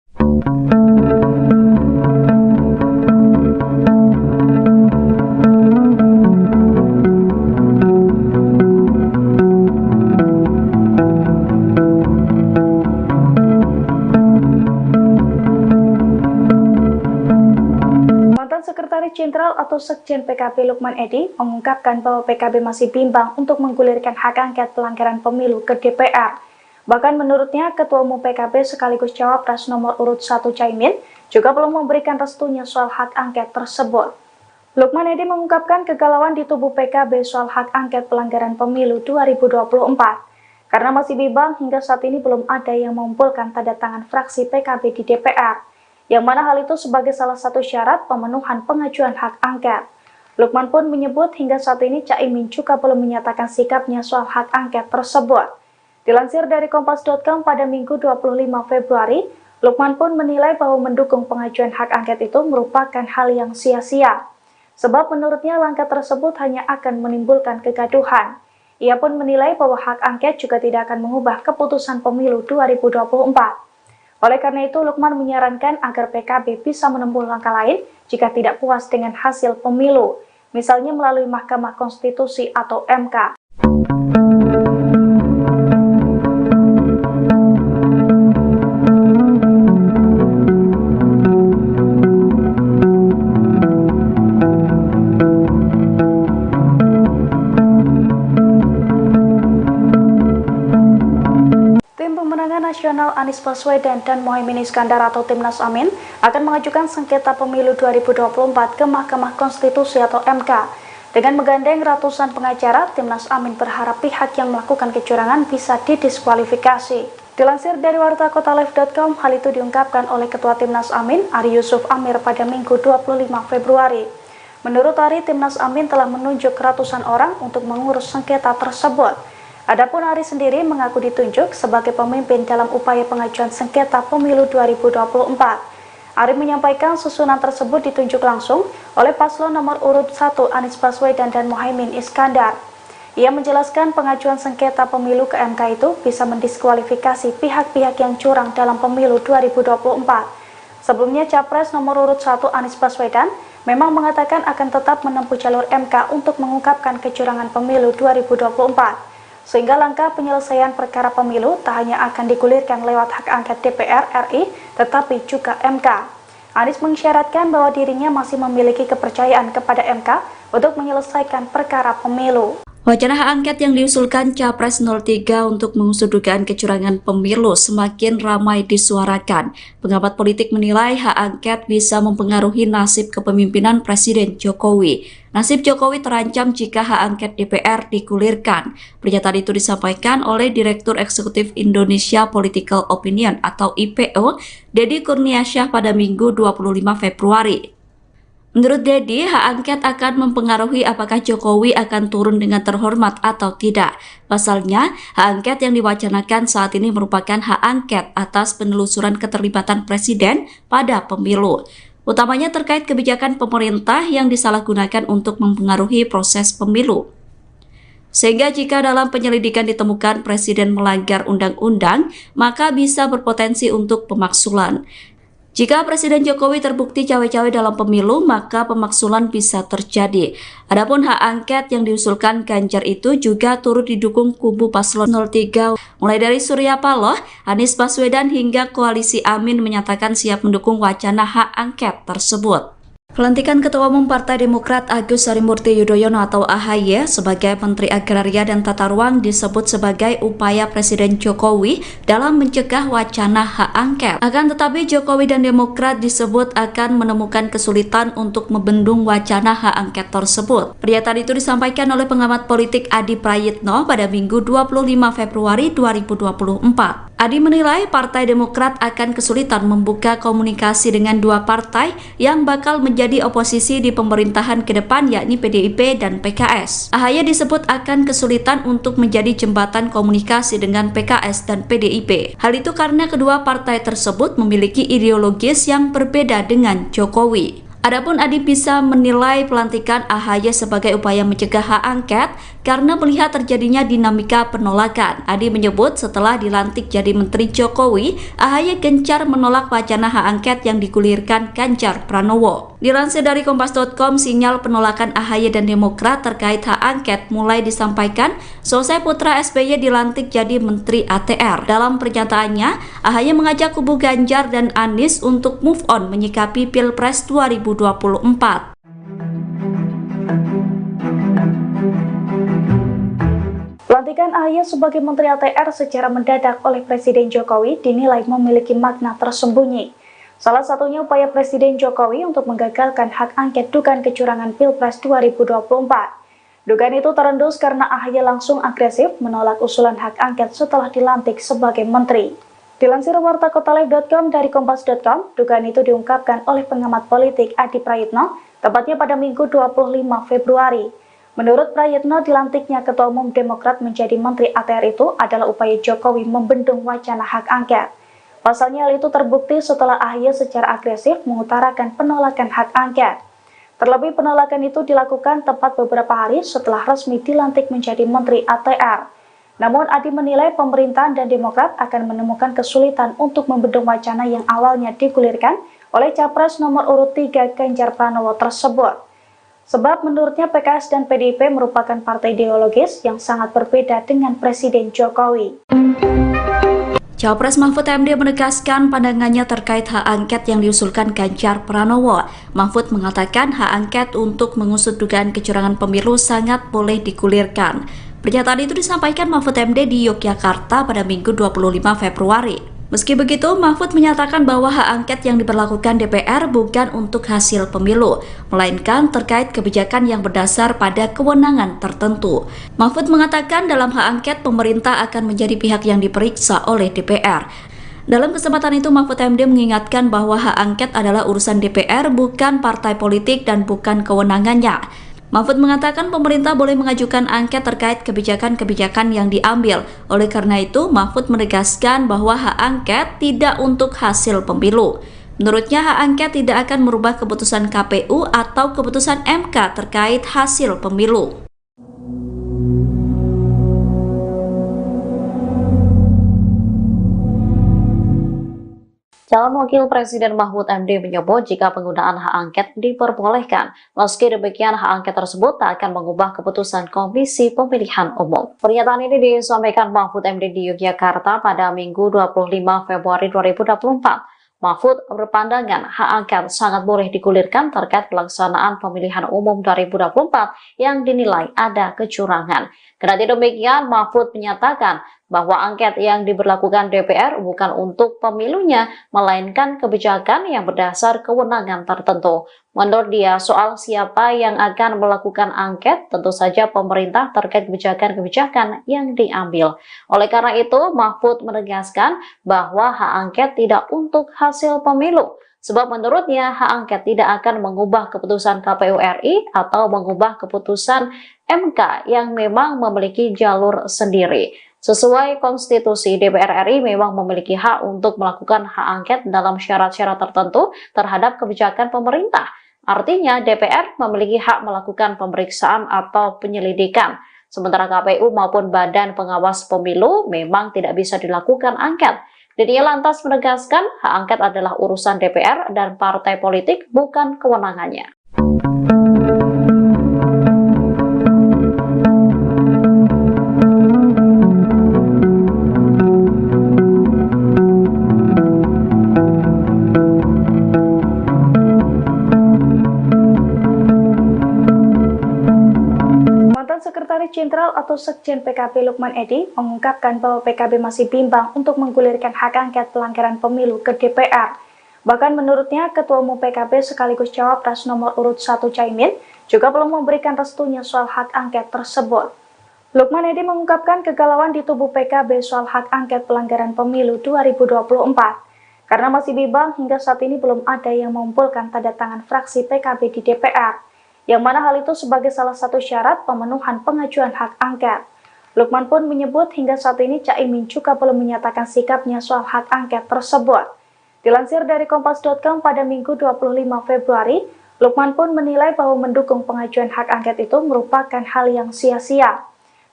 Sekretaris Jenderal atau Sekjen PKB Lukman Edy mengungkapkan bahwa PKB masih bimbang untuk menggulirkan hak angket pelanggaran pemilu ke DPR. Bahkan menurutnya, Ketua Umum PKB sekaligus Cawapres nomor urut 1 Caimin juga belum memberikan restunya soal hak angket tersebut. Lukman Edy mengungkapkan kegalauan di tubuh PKB soal hak angket pelanggaran pemilu 2024. Karena masih bimbang, hingga saat ini belum ada yang mengumpulkan tanda tangan fraksi PKB di DPR. Yang mana hal itu sebagai salah satu syarat pemenuhan pengajuan hak angket. Lukman pun menyebut hingga saat ini Caimin juga belum menyatakan sikapnya soal hak angket tersebut. Dilansir dari Kompas.com pada Minggu 25 Februari, Lukman pun menilai bahwa mendukung pengajuan hak angket itu merupakan hal yang sia-sia. Sebab menurutnya langkah tersebut hanya akan menimbulkan kegaduhan. Ia pun menilai bahwa hak angket juga tidak akan mengubah keputusan pemilu 2024. Oleh karena itu, Lukman menyarankan agar PKB bisa menempuh langkah lain jika tidak puas dengan hasil pemilu, misalnya melalui Mahkamah Konstitusi atau MK. Nasional Anies Baswedan dan Mohaimin Iskandar atau Timnas Amin akan mengajukan sengketa pemilu 2024 ke Mahkamah Konstitusi atau MK. Dengan menggandeng ratusan pengacara, Timnas Amin berharap pihak yang melakukan kecurangan bisa didiskualifikasi. Dilansir dari wartakotalive.com, hal itu diungkapkan oleh Ketua Timnas Amin, Ari Yusuf Amir pada Minggu 25 Februari. Menurut Ari, Timnas Amin telah menunjuk ratusan orang untuk mengurus sengketa tersebut. Adapun Ari sendiri mengaku ditunjuk sebagai pemimpin dalam upaya pengajuan sengketa pemilu 2024. Ari menyampaikan susunan tersebut ditunjuk langsung oleh paslon nomor urut 1 Anies Baswedan dan Mohaimin Iskandar. Ia menjelaskan pengajuan sengketa pemilu ke MK itu bisa mendiskualifikasi pihak-pihak yang curang dalam pemilu 2024. Sebelumnya Capres nomor urut 1 Anies Baswedan memang mengatakan akan tetap menempuh jalur MK untuk mengungkapkan kecurangan pemilu 2024. Sehingga langkah penyelesaian perkara pemilu tak hanya akan digulirkan lewat hak angket DPR RI, tetapi juga MK. Anies mengisyaratkan bahwa dirinya masih memiliki kepercayaan kepada MK untuk menyelesaikan perkara pemilu. Wacana hak angket yang diusulkan Capres 03 untuk mengusut dugaan kecurangan pemilu semakin ramai disuarakan. Pengamat politik menilai hak angket bisa mempengaruhi nasib kepemimpinan Presiden Jokowi. Nasib Jokowi terancam jika hak angket DPR digulirkan. Pernyataan itu disampaikan oleh Direktur Eksekutif Indonesia Political Opinion atau IPO, Deddy Kurniasyah pada Minggu 25 Februari. Menurut Deddy, hak angket akan mempengaruhi apakah Jokowi akan turun dengan terhormat atau tidak. Pasalnya, hak angket yang diwacanakan saat ini merupakan hak angket atas penelusuran keterlibatan Presiden pada pemilu. Utamanya terkait kebijakan pemerintah yang disalahgunakan untuk mempengaruhi proses pemilu. Sehingga jika dalam penyelidikan ditemukan Presiden melanggar undang-undang, maka bisa berpotensi untuk pemaksulan. Jika Presiden Jokowi terbukti cawe-cawe dalam pemilu, maka pemaksulan bisa terjadi. Adapun hak angket yang diusulkan Ganjar itu juga turut didukung kubu paslon 03, mulai dari Surya Paloh, Anies Baswedan hingga Koalisi Amin menyatakan siap mendukung wacana hak angket tersebut. Pelantikan Ketua Umum Partai Demokrat Agus Harimurti Yudhoyono atau AHY sebagai Menteri Agraria dan Tata Ruang disebut sebagai upaya Presiden Jokowi dalam mencegah wacana hak angket. Akan tetapi Jokowi dan Demokrat disebut akan menemukan kesulitan untuk membendung wacana hak angket tersebut. Pernyataan itu disampaikan oleh pengamat politik Adi Prayitno pada Minggu 25 Februari 2024. Adi menilai Partai Demokrat akan kesulitan membuka komunikasi dengan dua partai yang bakal menjadi oposisi di pemerintahan ke depan, yakni PDIP dan PKS. AHY disebut akan kesulitan untuk menjadi jembatan komunikasi dengan PKS dan PDIP. Hal itu karena kedua partai tersebut memiliki ideologis yang berbeda dengan Jokowi. Adapun Adi bisa menilai pelantikan AHY sebagai upaya mencegah hak angket karena melihat terjadinya dinamika penolakan. Adi menyebut setelah dilantik jadi Menteri Jokowi, AHY gencar menolak wacana hak angket yang digulirkan Ganjar Pranowo. Dilansir dari Kompas.com, sinyal penolakan AHY dan Demokrat terkait hak angket mulai disampaikan selesai putra SBY dilantik jadi Menteri ATR. Dalam pernyataannya, AHY mengajak kubu Ganjar dan Anies untuk move on menyikapi Pilpres 2024. Pelantikan AHY sebagai Menteri ATR secara mendadak oleh Presiden Jokowi dinilai memiliki makna tersembunyi. Salah satunya upaya Presiden Jokowi untuk menggagalkan hak angket dugaan kecurangan Pilpres 2024. Dugaan itu terendus karena AHY langsung agresif menolak usulan hak angket setelah dilantik sebagai menteri. Dilansir wartakotalive.com dari kompas.com, dugaan itu diungkapkan oleh pengamat politik Adi Prayitno, tepatnya pada Minggu 25 Februari. Menurut Prayitno, dilantiknya Ketua Umum Demokrat menjadi Menteri ATR itu adalah upaya Jokowi membendung wacana hak angket. Pasalnya hal itu terbukti setelah AHY secara agresif mengutarakan penolakan hak angket. Terlebih penolakan itu dilakukan tepat beberapa hari setelah resmi dilantik menjadi Menteri ATR. Namun Adi menilai pemerintahan dan Demokrat akan menemukan kesulitan untuk membendung wacana yang awalnya digulirkan oleh Capres nomor urut 3 Ganjar Pranowo tersebut. Sebab menurutnya PKS dan PDIP merupakan partai ideologis yang sangat berbeda dengan Presiden Jokowi. Cawapres Mahfud MD menegaskan pandangannya terkait hak angket yang diusulkan Ganjar Pranowo. Mahfud mengatakan hak angket untuk mengusut dugaan kecurangan pemilu sangat boleh digulirkan. Pernyataan itu disampaikan Mahfud MD di Yogyakarta pada Minggu 25 Februari. Meski begitu, Mahfud menyatakan bahwa hak angket yang diberlakukan DPR bukan untuk hasil pemilu, melainkan terkait kebijakan yang berdasar pada kewenangan tertentu. Mahfud mengatakan dalam hak angket pemerintah akan menjadi pihak yang diperiksa oleh DPR. Dalam kesempatan itu, Mahfud MD mengingatkan bahwa hak angket adalah urusan DPR, bukan partai politik dan bukan kewenangannya. Mahfud mengatakan pemerintah boleh mengajukan angket terkait kebijakan-kebijakan yang diambil. Oleh karena itu, Mahfud menegaskan bahwa hak angket tidak untuk hasil pemilu. Menurutnya, hak angket tidak akan merubah keputusan KPU atau keputusan MK terkait hasil pemilu. Calon Wakil Presiden Mahfud MD menyebut jika penggunaan hak angket diperbolehkan. Meski demikian, hak angket tersebut tak akan mengubah keputusan Komisi Pemilihan Umum. Pernyataan ini disampaikan Mahfud MD di Yogyakarta pada Minggu 25 Februari 2024. Mahfud berpandangan hak angket sangat boleh digulirkan terkait pelaksanaan pemilihan umum 2024 yang dinilai ada kecurangan. Kendati demikian, Mahfud menyatakan bahwa angket yang diberlakukan DPR bukan untuk pemilunya, melainkan kebijakan yang berdasar kewenangan tertentu. Menurut dia, soal siapa yang akan melakukan angket, tentu saja pemerintah terkait kebijakan-kebijakan yang diambil. Oleh karena itu, Mahfud menegaskan bahwa hak angket tidak untuk hasil pemilu. Sebab menurutnya, hak angket tidak akan mengubah keputusan KPU RI atau mengubah keputusan MK yang memang memiliki jalur sendiri. Sesuai konstitusi, DPR RI memang memiliki hak untuk melakukan hak angket dalam syarat-syarat tertentu terhadap kebijakan pemerintah. Artinya, DPR memiliki hak melakukan pemeriksaan atau penyelidikan. Sementara KPU maupun Badan Pengawas Pemilu memang tidak bisa dilakukan angket. Dirinya lantas menegaskan hak angket adalah urusan DPR dan partai politik, bukan kewenangannya. Sekretaris Jenderal atau Sekjen PKB Lukman Edy mengungkapkan bahwa PKB masih bimbang untuk menggulirkan hak angket pelanggaran pemilu ke DPR. Bahkan menurutnya, Ketua Umum PKB sekaligus Cawapres nomor urut 1 Caimin juga belum memberikan restunya soal hak angket tersebut. Lukman Edy mengungkapkan kegalauan di tubuh PKB soal hak angket pelanggaran pemilu 2024. Karena masih bimbang, hingga saat ini belum ada yang mengumpulkan tanda tangan fraksi PKB di DPR. Yang mana hal itu sebagai salah satu syarat pemenuhan pengajuan hak angket. Lukman pun menyebut hingga saat ini Caimin juga belum menyatakan sikapnya soal hak angket tersebut. Dilansir dari Kompas.com pada Minggu 25 Februari, Lukman pun menilai bahwa mendukung pengajuan hak angket itu merupakan hal yang sia-sia.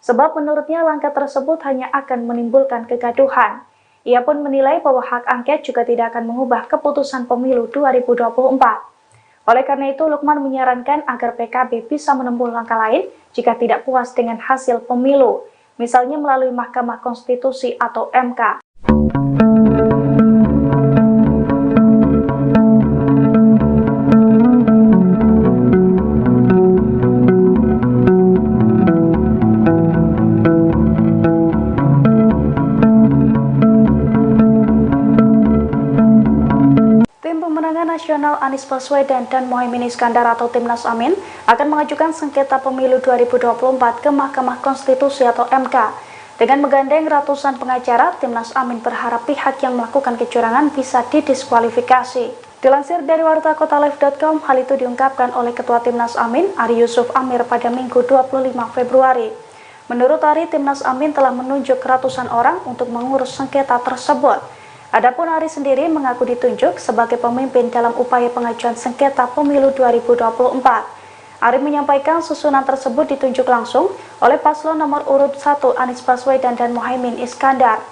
Sebab menurutnya langkah tersebut hanya akan menimbulkan kegaduhan. Ia pun menilai bahwa hak angket juga tidak akan mengubah keputusan pemilu 2024. Oleh karena itu, Lukman menyarankan agar PKB bisa menempuh langkah lain jika tidak puas dengan hasil pemilu, misalnya melalui Mahkamah Konstitusi atau MK. Nasional Anies Baswedan dan Mohaimin Iskandar atau Timnas Amin akan mengajukan sengketa pemilu 2024 ke Mahkamah Konstitusi atau MK. Dengan menggandeng ratusan pengacara, Timnas Amin berharap pihak yang melakukan kecurangan bisa didiskualifikasi. Dilansir dari wartakotalive.com, hal itu diungkapkan oleh Ketua Timnas Amin, Ari Yusuf Amir pada Minggu 25 Februari. Menurut Ari, Timnas Amin telah menunjuk ratusan orang untuk mengurus sengketa tersebut. Adapun Ari sendiri mengaku ditunjuk sebagai pemimpin dalam upaya pengajuan sengketa pemilu 2024. Ari menyampaikan susunan tersebut ditunjuk langsung oleh paslon nomor urut 1 Anies Baswedan dan Mohaimin Iskandar.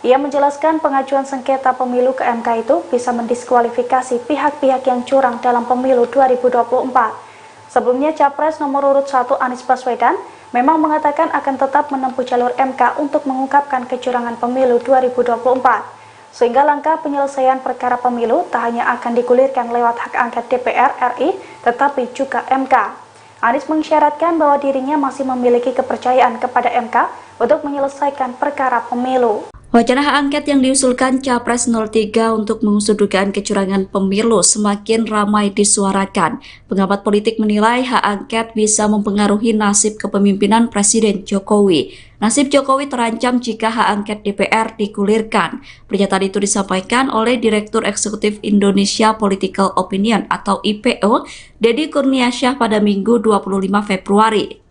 Ia menjelaskan pengajuan sengketa pemilu ke MK itu bisa mendiskualifikasi pihak-pihak yang curang dalam pemilu 2024. Sebelumnya Capres nomor urut 1 Anies Baswedan memang mengatakan akan tetap menempuh jalur MK untuk mengungkapkan kecurangan pemilu 2024. Sehingga langkah penyelesaian perkara pemilu tak hanya akan digulirkan lewat hak angket DPR RI, tetapi juga MK. Anies mengisyaratkan bahwa dirinya masih memiliki kepercayaan kepada MK untuk menyelesaikan perkara pemilu. Wacana hak angket yang diusulkan Capres 03 untuk mengusut dugaan kecurangan pemilu semakin ramai disuarakan. Pengamat politik menilai hak angket bisa mempengaruhi nasib kepemimpinan Presiden Jokowi. Nasib Jokowi terancam jika hak angket DPR digulirkan. Pernyataan itu disampaikan oleh Direktur Eksekutif Indonesia Political Opinion atau IPO, Deddy Kurniasyah pada Minggu 25 Februari.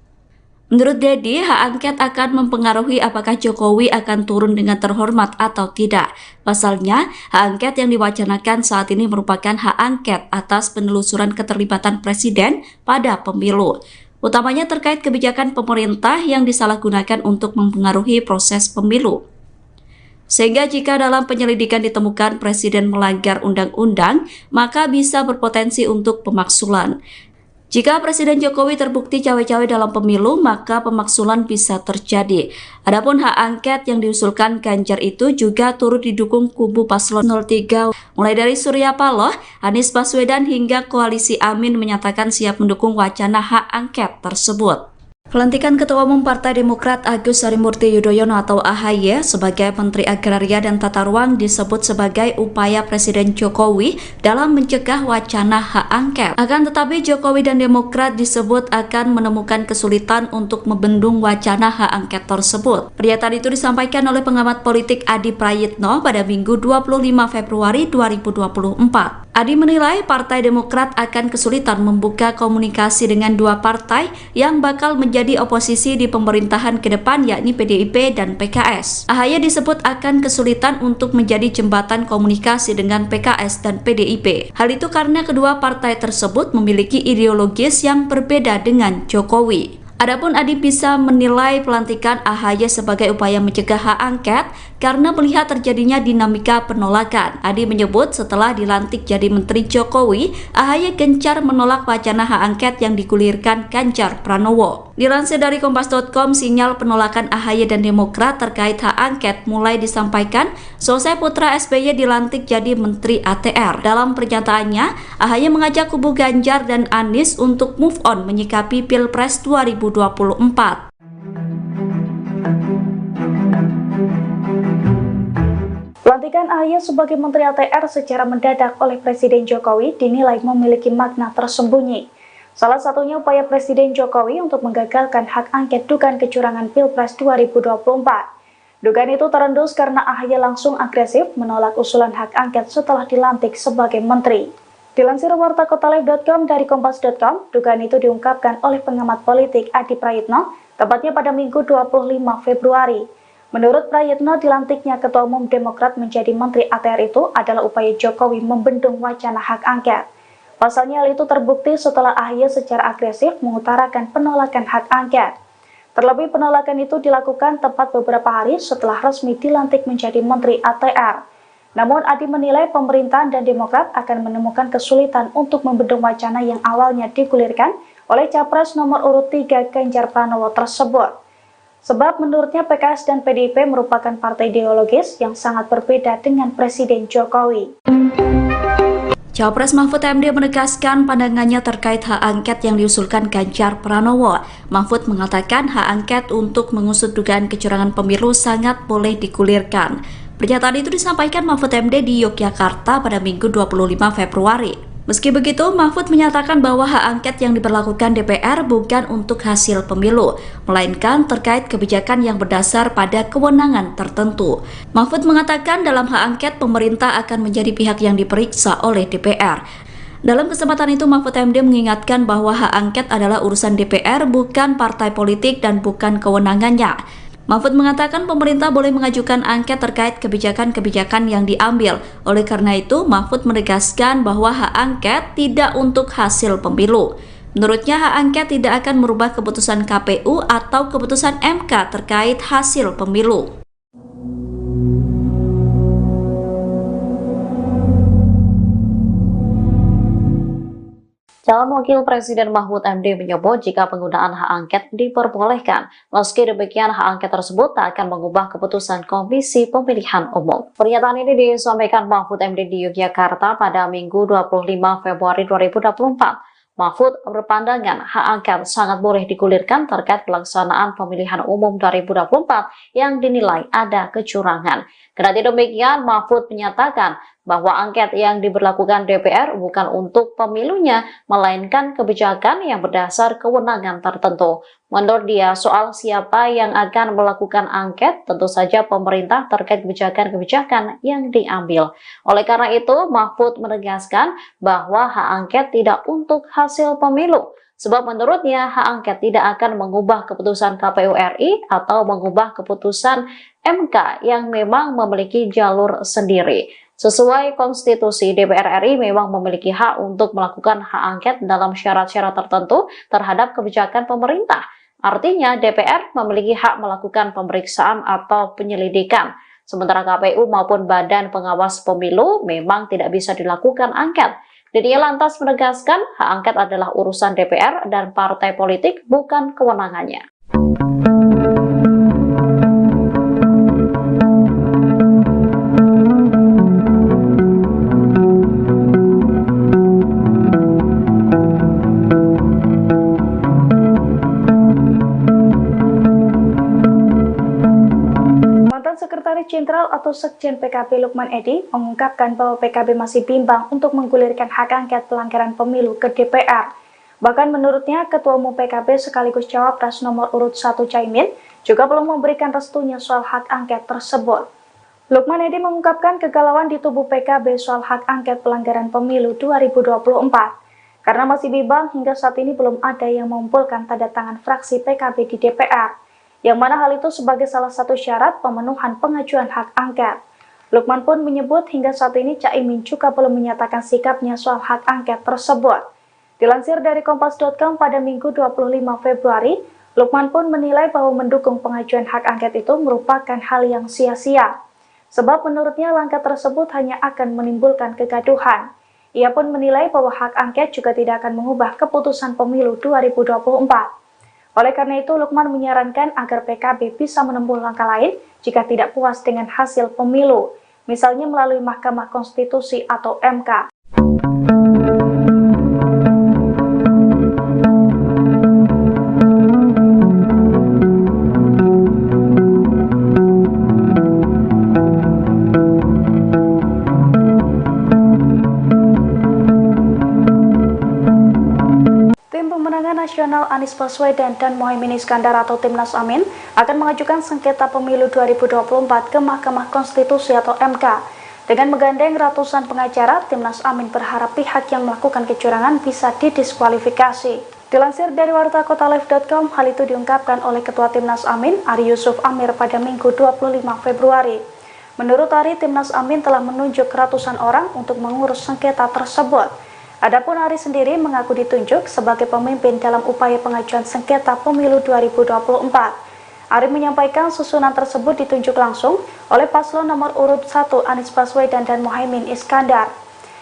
Menurut Deddy, hak angket akan mempengaruhi apakah Jokowi akan turun dengan terhormat atau tidak. Pasalnya, hak angket yang diwacanakan saat ini merupakan hak angket atas penelusuran keterlibatan Presiden pada pemilu. Utamanya terkait kebijakan pemerintah yang disalahgunakan untuk mempengaruhi proses pemilu. Sehingga jika dalam penyelidikan ditemukan Presiden melanggar undang-undang, maka bisa berpotensi untuk pemaksulan. Jika Presiden Jokowi terbukti cawe-cawe dalam pemilu, maka pemaksulan bisa terjadi. Adapun hak angket yang diusulkan Ganjar itu juga turut didukung kubu paslon 03. Mulai dari Surya Paloh, Anies Baswedan hingga koalisi Amin menyatakan siap mendukung wacana hak angket tersebut. Pelantikan Ketua Umum Partai Demokrat Agus Harimurti Yudhoyono atau AHY sebagai Menteri Agraria dan Tata Ruang disebut sebagai upaya Presiden Jokowi dalam mencegah wacana hak angket. Akan tetapi Jokowi dan Demokrat disebut akan menemukan kesulitan untuk membendung wacana hak angket tersebut. Pernyataan itu disampaikan oleh pengamat politik Adi Prayitno pada Minggu 25 Februari 2024. Adi menilai Partai Demokrat akan kesulitan membuka komunikasi dengan dua partai yang bakal menjadi oposisi di pemerintahan ke depan, yakni PDIP dan PKS. AHY disebut akan kesulitan untuk menjadi jembatan komunikasi dengan PKS dan PDIP. Hal itu karena kedua partai tersebut memiliki ideologis yang berbeda dengan Jokowi. Adapun Adi bisa menilai pelantikan AHY sebagai upaya mencegah hak angket karena melihat terjadinya dinamika penolakan. Adi menyebut setelah dilantik jadi Menteri Jokowi, AHY gencar menolak wacana hak angket yang digulirkan Ganjar Pranowo. Dilansir dari Kompas.com, sinyal penolakan AHY dan Demokrat terkait hak angket mulai disampaikan selesai putra SBY dilantik jadi Menteri ATR. Dalam pernyataannya, AHY mengajak kubu Ganjar dan Anies untuk move on menyikapi Pilpres 2024. Pelantikan AHY sebagai Menteri ATR secara mendadak oleh Presiden Jokowi dinilai memiliki makna tersembunyi. Salah satunya upaya Presiden Jokowi untuk menggagalkan hak angket dugaan kecurangan Pilpres 2024. Dugaan itu terendus karena AHY langsung agresif menolak usulan hak angket setelah dilantik sebagai menteri. Dilansir wartakotalive.com dari kompas.com, dugaan itu diungkapkan oleh pengamat politik Adi Prayitno, tepatnya pada Minggu 25 Februari. Menurut Prayitno, dilantiknya Ketua Umum Demokrat menjadi Menteri ATR itu adalah upaya Jokowi membendung wacana hak angket. Pasalnya hal itu terbukti setelah AHY secara agresif mengutarakan penolakan hak angket. Terlebih penolakan itu dilakukan tepat beberapa hari setelah resmi dilantik menjadi Menteri ATR. Namun Adi menilai pemerintahan dan Demokrat akan menemukan kesulitan untuk membendung wacana yang awalnya digulirkan oleh Capres nomor urut 3 Ganjar Pranowo tersebut. Sebab menurutnya PKS dan PDIP merupakan partai ideologis yang sangat berbeda dengan Presiden Jokowi. Cawapres Mahfud MD menegaskan pandangannya terkait hak angket yang diusulkan Ganjar Pranowo. Mahfud mengatakan hak angket untuk mengusut dugaan kecurangan pemilu sangat boleh digulirkan. Pernyataan itu disampaikan Mahfud MD di Yogyakarta pada Minggu 25 Februari. Meski begitu, Mahfud menyatakan bahwa hak angket yang diberlakukan DPR bukan untuk hasil pemilu, melainkan terkait kebijakan yang berdasar pada kewenangan tertentu. Mahfud mengatakan dalam hak angket pemerintah akan menjadi pihak yang diperiksa oleh DPR. Dalam kesempatan itu, Mahfud MD mengingatkan bahwa hak angket adalah urusan DPR, bukan partai politik dan bukan kewenangannya. Mahfud mengatakan pemerintah boleh mengajukan angket terkait kebijakan-kebijakan yang diambil. Oleh karena itu, Mahfud menegaskan bahwa hak angket tidak untuk hasil pemilu. Menurutnya, hak angket tidak akan merubah keputusan KPU atau keputusan MK terkait hasil pemilu. Calon Wakil Presiden Mahfud MD menyebut jika penggunaan hak angket diperbolehkan, meski demikian hak angket tersebut tak akan mengubah keputusan Komisi Pemilihan Umum. Pernyataan ini disampaikan Mahfud MD di Yogyakarta pada Minggu 25 Februari 2024. Mahfud berpandangan hak angket sangat boleh digulirkan terkait pelaksanaan pemilihan umum 2024 yang dinilai ada kecurangan. Kendati demikian, Mahfud menyatakan bahwa angket yang diberlakukan DPR bukan untuk pemilunya, melainkan kebijakan yang berdasar kewenangan tertentu. Menurut dia, soal siapa yang akan melakukan angket, tentu saja pemerintah terkait kebijakan-kebijakan yang diambil. Oleh karena itu, Mahfud menegaskan bahwa hak angket tidak untuk hasil pemilu. Sebab menurutnya hak angket tidak akan mengubah keputusan KPU RI atau mengubah keputusan MK yang memang memiliki jalur sendiri. Sesuai konstitusi, DPR RI memang memiliki hak untuk melakukan hak angket dalam syarat-syarat tertentu terhadap kebijakan pemerintah. Artinya DPR memiliki hak melakukan pemeriksaan atau penyelidikan. Sementara KPU maupun Badan Pengawas Pemilu memang tidak bisa dilakukan angket. Dia lantas menegaskan hak angket adalah urusan DPR dan partai politik, bukan kewenangannya. Sekretaris Jenderal atau Sekjen PKB Lukman Edy mengungkapkan bahwa PKB masih bimbang untuk menggulirkan hak angket pelanggaran pemilu ke DPR. Bahkan menurutnya, Ketua Umum PKB sekaligus Cawapres nomor urut 1 Caimin juga belum memberikan restunya soal hak angket tersebut. Lukman Edy mengungkapkan kegalauan di tubuh PKB soal hak angket pelanggaran pemilu 2024. Karena masih bimbang, hingga saat ini belum ada yang mengumpulkan tanda tangan fraksi PKB di DPR. Yang mana hal itu sebagai salah satu syarat pemenuhan pengajuan hak angket. Lukman pun menyebut hingga saat ini Caimin juga belum menyatakan sikapnya soal hak angket tersebut. Dilansir dari Kompas.com pada Minggu 25 Februari, Lukman pun menilai bahwa mendukung pengajuan hak angket itu merupakan hal yang sia-sia. Sebab menurutnya langkah tersebut hanya akan menimbulkan kegaduhan. Ia pun menilai bahwa hak angket juga tidak akan mengubah keputusan pemilu 2024. Oleh karena itu, Lukman menyarankan agar PKB bisa menempuh langkah lain jika tidak puas dengan hasil pemilu, misalnya melalui Mahkamah Konstitusi atau MK. Tim Pemenangan Nasional Anies Baswedan dan Mohaimin Iskandar atau Timnas Amin akan mengajukan sengketa pemilu 2024 ke Mahkamah Konstitusi atau MK. Dengan menggandeng ratusan pengacara, Timnas Amin berharap pihak yang melakukan kecurangan bisa didiskualifikasi. Dilansir dari wartakotalive.com, hal itu diungkapkan oleh Ketua Timnas Amin, Ari Yusuf Amir pada Minggu 25 Februari. Menurut Ari, Timnas Amin telah menunjuk ratusan orang untuk mengurus sengketa tersebut. Adapun Ari sendiri mengaku ditunjuk sebagai pemimpin dalam upaya pengajuan sengketa pemilu 2024. Ari menyampaikan susunan tersebut ditunjuk langsung oleh paslon nomor urut 1 Anies Baswedan dan Mohaimin Iskandar.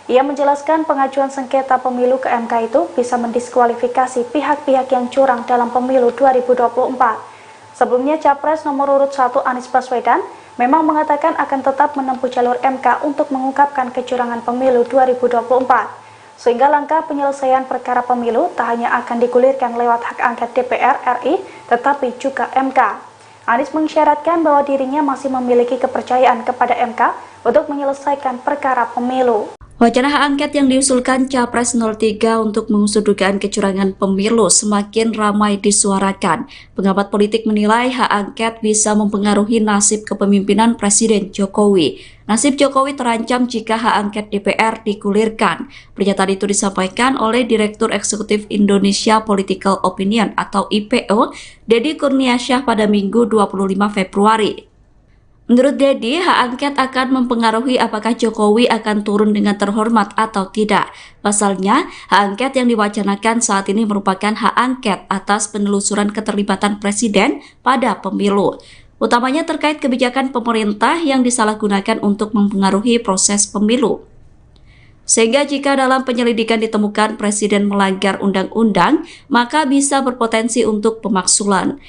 Ia menjelaskan pengajuan sengketa pemilu ke MK itu bisa mendiskualifikasi pihak-pihak yang curang dalam pemilu 2024. Sebelumnya Capres nomor urut 1 Anies Baswedan memang mengatakan akan tetap menempuh jalur MK untuk mengungkapkan kecurangan pemilu 2024. Sehingga langkah penyelesaian perkara pemilu tak hanya akan digulirkan lewat hak angket DPR RI, tetapi juga MK. Anies mengisyaratkan bahwa dirinya masih memiliki kepercayaan kepada MK untuk menyelesaikan perkara pemilu. Wacana hak angket yang diusulkan Capres 03 untuk mengusut dugaan kecurangan pemilu semakin ramai disuarakan. Pengamat politik menilai hak angket bisa mempengaruhi nasib kepemimpinan Presiden Jokowi. Nasib Jokowi terancam jika hak angket DPR digulirkan. Pernyataan itu disampaikan oleh Direktur Eksekutif Indonesia Political Opinion atau IPO, Deddy Kurniasyah pada Minggu 25 Februari. Menurut Deddy, hak angket akan mempengaruhi apakah Jokowi akan turun dengan terhormat atau tidak. Pasalnya, hak angket yang diwacanakan saat ini merupakan hak angket atas penelusuran keterlibatan Presiden pada pemilu. Utamanya terkait kebijakan pemerintah yang disalahgunakan untuk mempengaruhi proses pemilu. Sehingga jika dalam penyelidikan ditemukan Presiden melanggar undang-undang, maka bisa berpotensi untuk pemaksulan.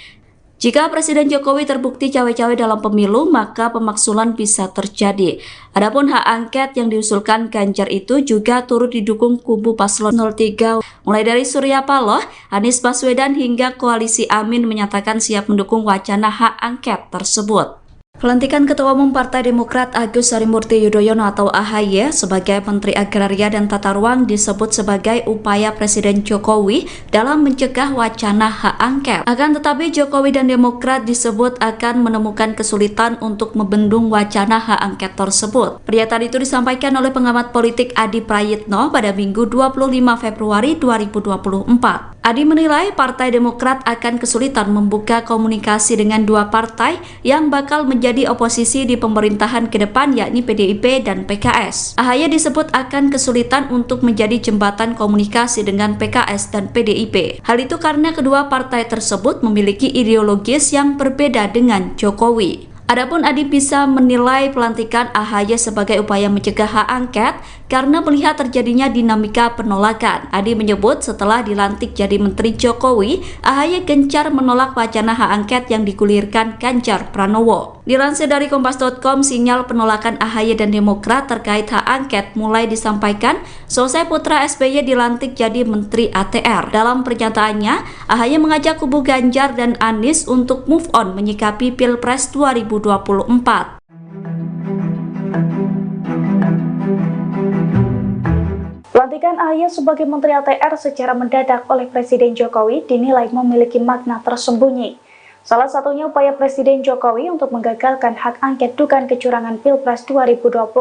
Jika Presiden Jokowi terbukti cawe-cawe dalam pemilu, maka pemaksulan bisa terjadi. Adapun hak angket yang diusulkan Ganjar itu juga turut didukung kubu paslon 03. Mulai dari Surya Paloh, Anies Baswedan hingga koalisi Amin menyatakan siap mendukung wacana hak angket tersebut. Pelantikan Ketua Umum Partai Demokrat Agus Harimurti Yudhoyono atau AHY sebagai Menteri Agraria dan Tata Ruang disebut sebagai upaya Presiden Jokowi dalam mencegah wacana hak angket. Akan tetapi Jokowi dan Demokrat disebut akan menemukan kesulitan untuk membendung wacana hak angket tersebut. Pernyataan itu disampaikan oleh pengamat politik Adi Prayitno pada Minggu 25 Februari 2024. Adi menilai Partai Demokrat akan kesulitan membuka komunikasi dengan dua partai yang bakal menjadi oposisi di pemerintahan ke depan, yakni PDIP dan PKS. AHY disebut akan kesulitan untuk menjadi jembatan komunikasi dengan PKS dan PDIP. Hal itu karena kedua partai tersebut memiliki ideologis yang berbeda dengan Jokowi. Adapun Adi bisa menilai pelantikan AHY sebagai upaya mencegah hak angket karena melihat terjadinya dinamika penolakan. Adi menyebut setelah dilantik jadi Menteri Jokowi, AHY gencar menolak wacana hak angket yang digulirkan Ganjar Pranowo. Dilansir dari Kompas.com, sinyal penolakan AHY dan Demokrat terkait hak angket mulai disampaikan selesai putra SBY dilantik jadi Menteri ATR. Dalam pernyataannya, AHY mengajak kubu Ganjar dan Anies untuk move on menyikapi Pilpres 2024. Pelantikan AHY sebagai Menteri ATR secara mendadak oleh Presiden Jokowi dinilai memiliki makna tersembunyi. Salah satunya upaya Presiden Jokowi untuk menggagalkan hak angket dugaan kecurangan Pilpres 2024.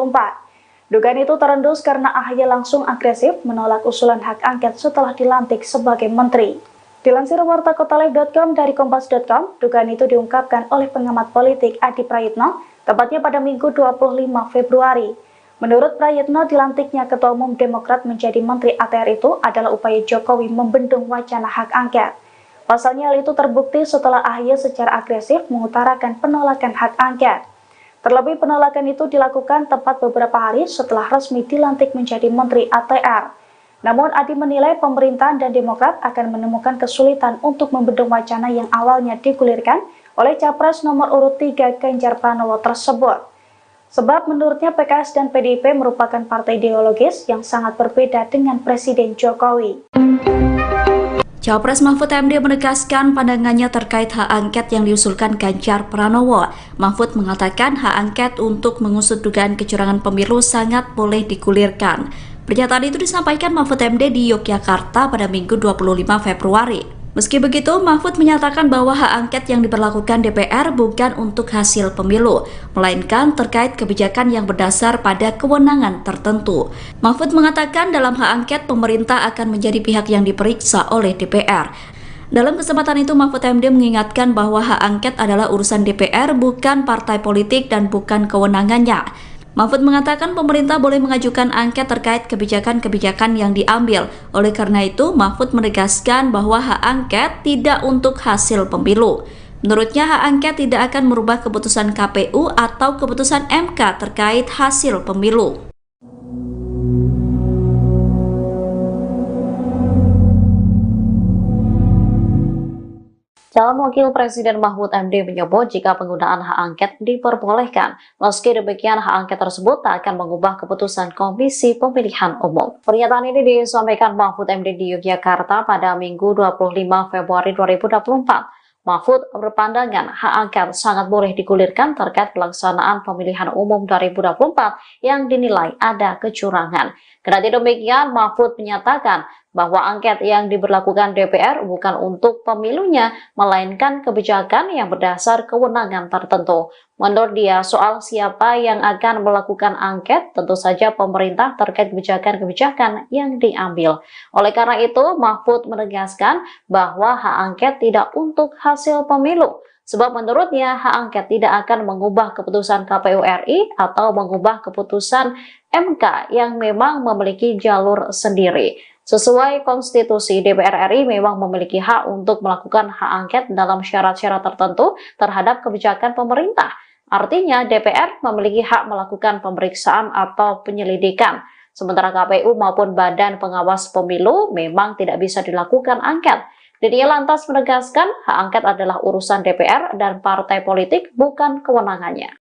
Dugaan itu terendus karena AHY langsung agresif menolak usulan hak angket setelah dilantik sebagai menteri. Dilansir wartakotalive.com dari kompas.com, dugaan itu diungkapkan oleh pengamat politik Adi Prayitno, tepatnya pada Minggu 25 Februari. Menurut Prayitno, dilantiknya Ketua Umum Demokrat menjadi Menteri ATR itu adalah upaya Jokowi membendung wacana hak angket. Pasalnya hal itu terbukti setelah AHY secara agresif mengutarakan penolakan hak angket. Terlebih penolakan itu dilakukan tepat beberapa hari setelah resmi dilantik menjadi Menteri ATR. Namun Adi menilai pemerintahan dan Demokrat akan menemukan kesulitan untuk membendung wacana yang awalnya digulirkan oleh Capres nomor urut 3 Ganjar Pranowo tersebut. Sebab menurutnya PKS dan PDIP merupakan partai ideologis yang sangat berbeda dengan Presiden Jokowi. Cawapres Mahfud MD menegaskan pandangannya terkait hak angket yang diusulkan Ganjar Pranowo. Mahfud mengatakan hak angket untuk mengusut dugaan kecurangan pemilu sangat boleh digulirkan. Pernyataan itu disampaikan Mahfud MD di Yogyakarta pada Minggu 25 Februari. Meski begitu, Mahfud menyatakan bahwa hak angket yang diberlakukan DPR bukan untuk hasil pemilu, melainkan terkait kebijakan yang berdasar pada kewenangan tertentu. Mahfud mengatakan dalam hak angket pemerintah akan menjadi pihak yang diperiksa oleh DPR. Dalam kesempatan itu, Mahfud MD mengingatkan bahwa hak angket adalah urusan DPR, bukan partai politik dan bukan kewenangannya. Mahfud mengatakan pemerintah boleh mengajukan angket terkait kebijakan-kebijakan yang diambil. Oleh karena itu, Mahfud menegaskan bahwa hak angket tidak untuk hasil pemilu. Menurutnya, hak angket tidak akan merubah keputusan KPU atau keputusan MK terkait hasil pemilu. Calon Wakil Presiden Mahfud MD menyebut jika penggunaan hak angket diperbolehkan. Meski demikian, hak angket tersebut tak akan mengubah keputusan Komisi Pemilihan Umum. Pernyataan ini disampaikan Mahfud MD di Yogyakarta pada Minggu 25 Februari 2024. Mahfud berpandangan hak angket sangat boleh digulirkan terkait pelaksanaan pemilihan umum 2024 yang dinilai ada kecurangan. Kendati demikian, Mahfud menyatakan bahwa angket yang diberlakukan DPR bukan untuk pemilunya, melainkan kebijakan yang berdasar kewenangan tertentu. Menurut dia, soal siapa yang akan melakukan angket, tentu saja pemerintah terkait kebijakan-kebijakan yang diambil. Oleh karena itu, Mahfud menegaskan bahwa hak angket tidak untuk hasil pemilu. Sebab menurutnya hak angket tidak akan mengubah keputusan KPU RI atau mengubah keputusan MK yang memang memiliki jalur sendiri. Sesuai konstitusi, DPR RI memang memiliki hak untuk melakukan hak angket dalam syarat-syarat tertentu terhadap kebijakan pemerintah. Artinya DPR memiliki hak melakukan pemeriksaan atau penyelidikan. Sementara KPU maupun Badan Pengawas Pemilu memang tidak bisa dilakukan angket. Dia lantas menegaskan hak angket adalah urusan DPR dan partai politik, bukan kewenangannya.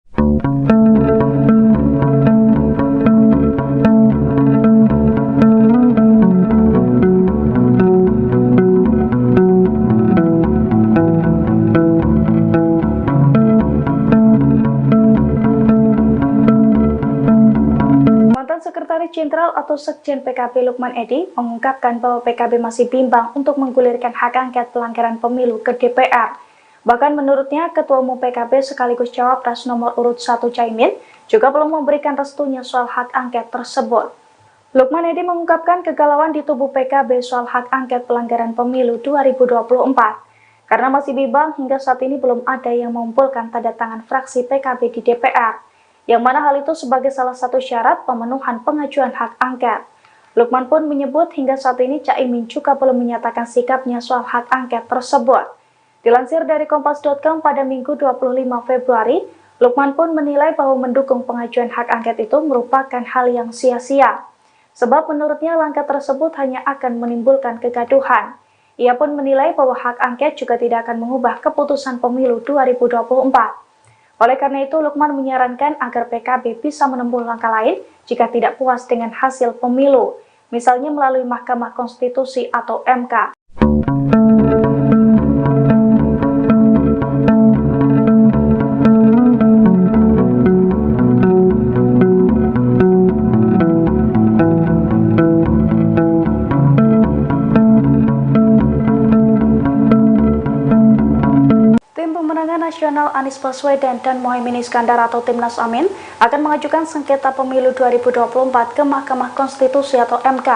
Sekretaris Jenderal atau Sekjen PKB Lukman Edy mengungkapkan bahwa PKB masih bimbang untuk menggulirkan hak angket pelanggaran pemilu ke DPR. Bahkan menurutnya, Ketua Umum PKB sekaligus Cawapres nomor urut 1 Caimin juga belum memberikan restunya soal hak angket tersebut. Lukman Edy mengungkapkan kegalauan di tubuh PKB soal hak angket pelanggaran pemilu 2024. Karena masih bimbang, hingga saat ini belum ada yang mengumpulkan tanda tangan fraksi PKB di DPR. Yang mana hal itu sebagai salah satu syarat pemenuhan pengajuan hak angket. Lukman pun menyebut hingga saat ini Caimin juga belum menyatakan sikapnya soal hak angket tersebut. Dilansir dari Kompas.com pada Minggu 25 Februari, Lukman pun menilai bahwa mendukung pengajuan hak angket itu merupakan hal yang sia-sia. Sebab menurutnya langkah tersebut hanya akan menimbulkan kegaduhan. Ia pun menilai bahwa hak angket juga tidak akan mengubah keputusan pemilu 2024. Oleh karena itu, Lukman menyarankan agar PKB bisa menempuh langkah lain jika tidak puas dengan hasil pemilu, misalnya melalui Mahkamah Konstitusi atau MK. Nasional Anies Baswedan dan Mohaimin Iskandar atau Timnas Amin akan mengajukan sengketa pemilu 2024 ke Mahkamah Konstitusi atau MK.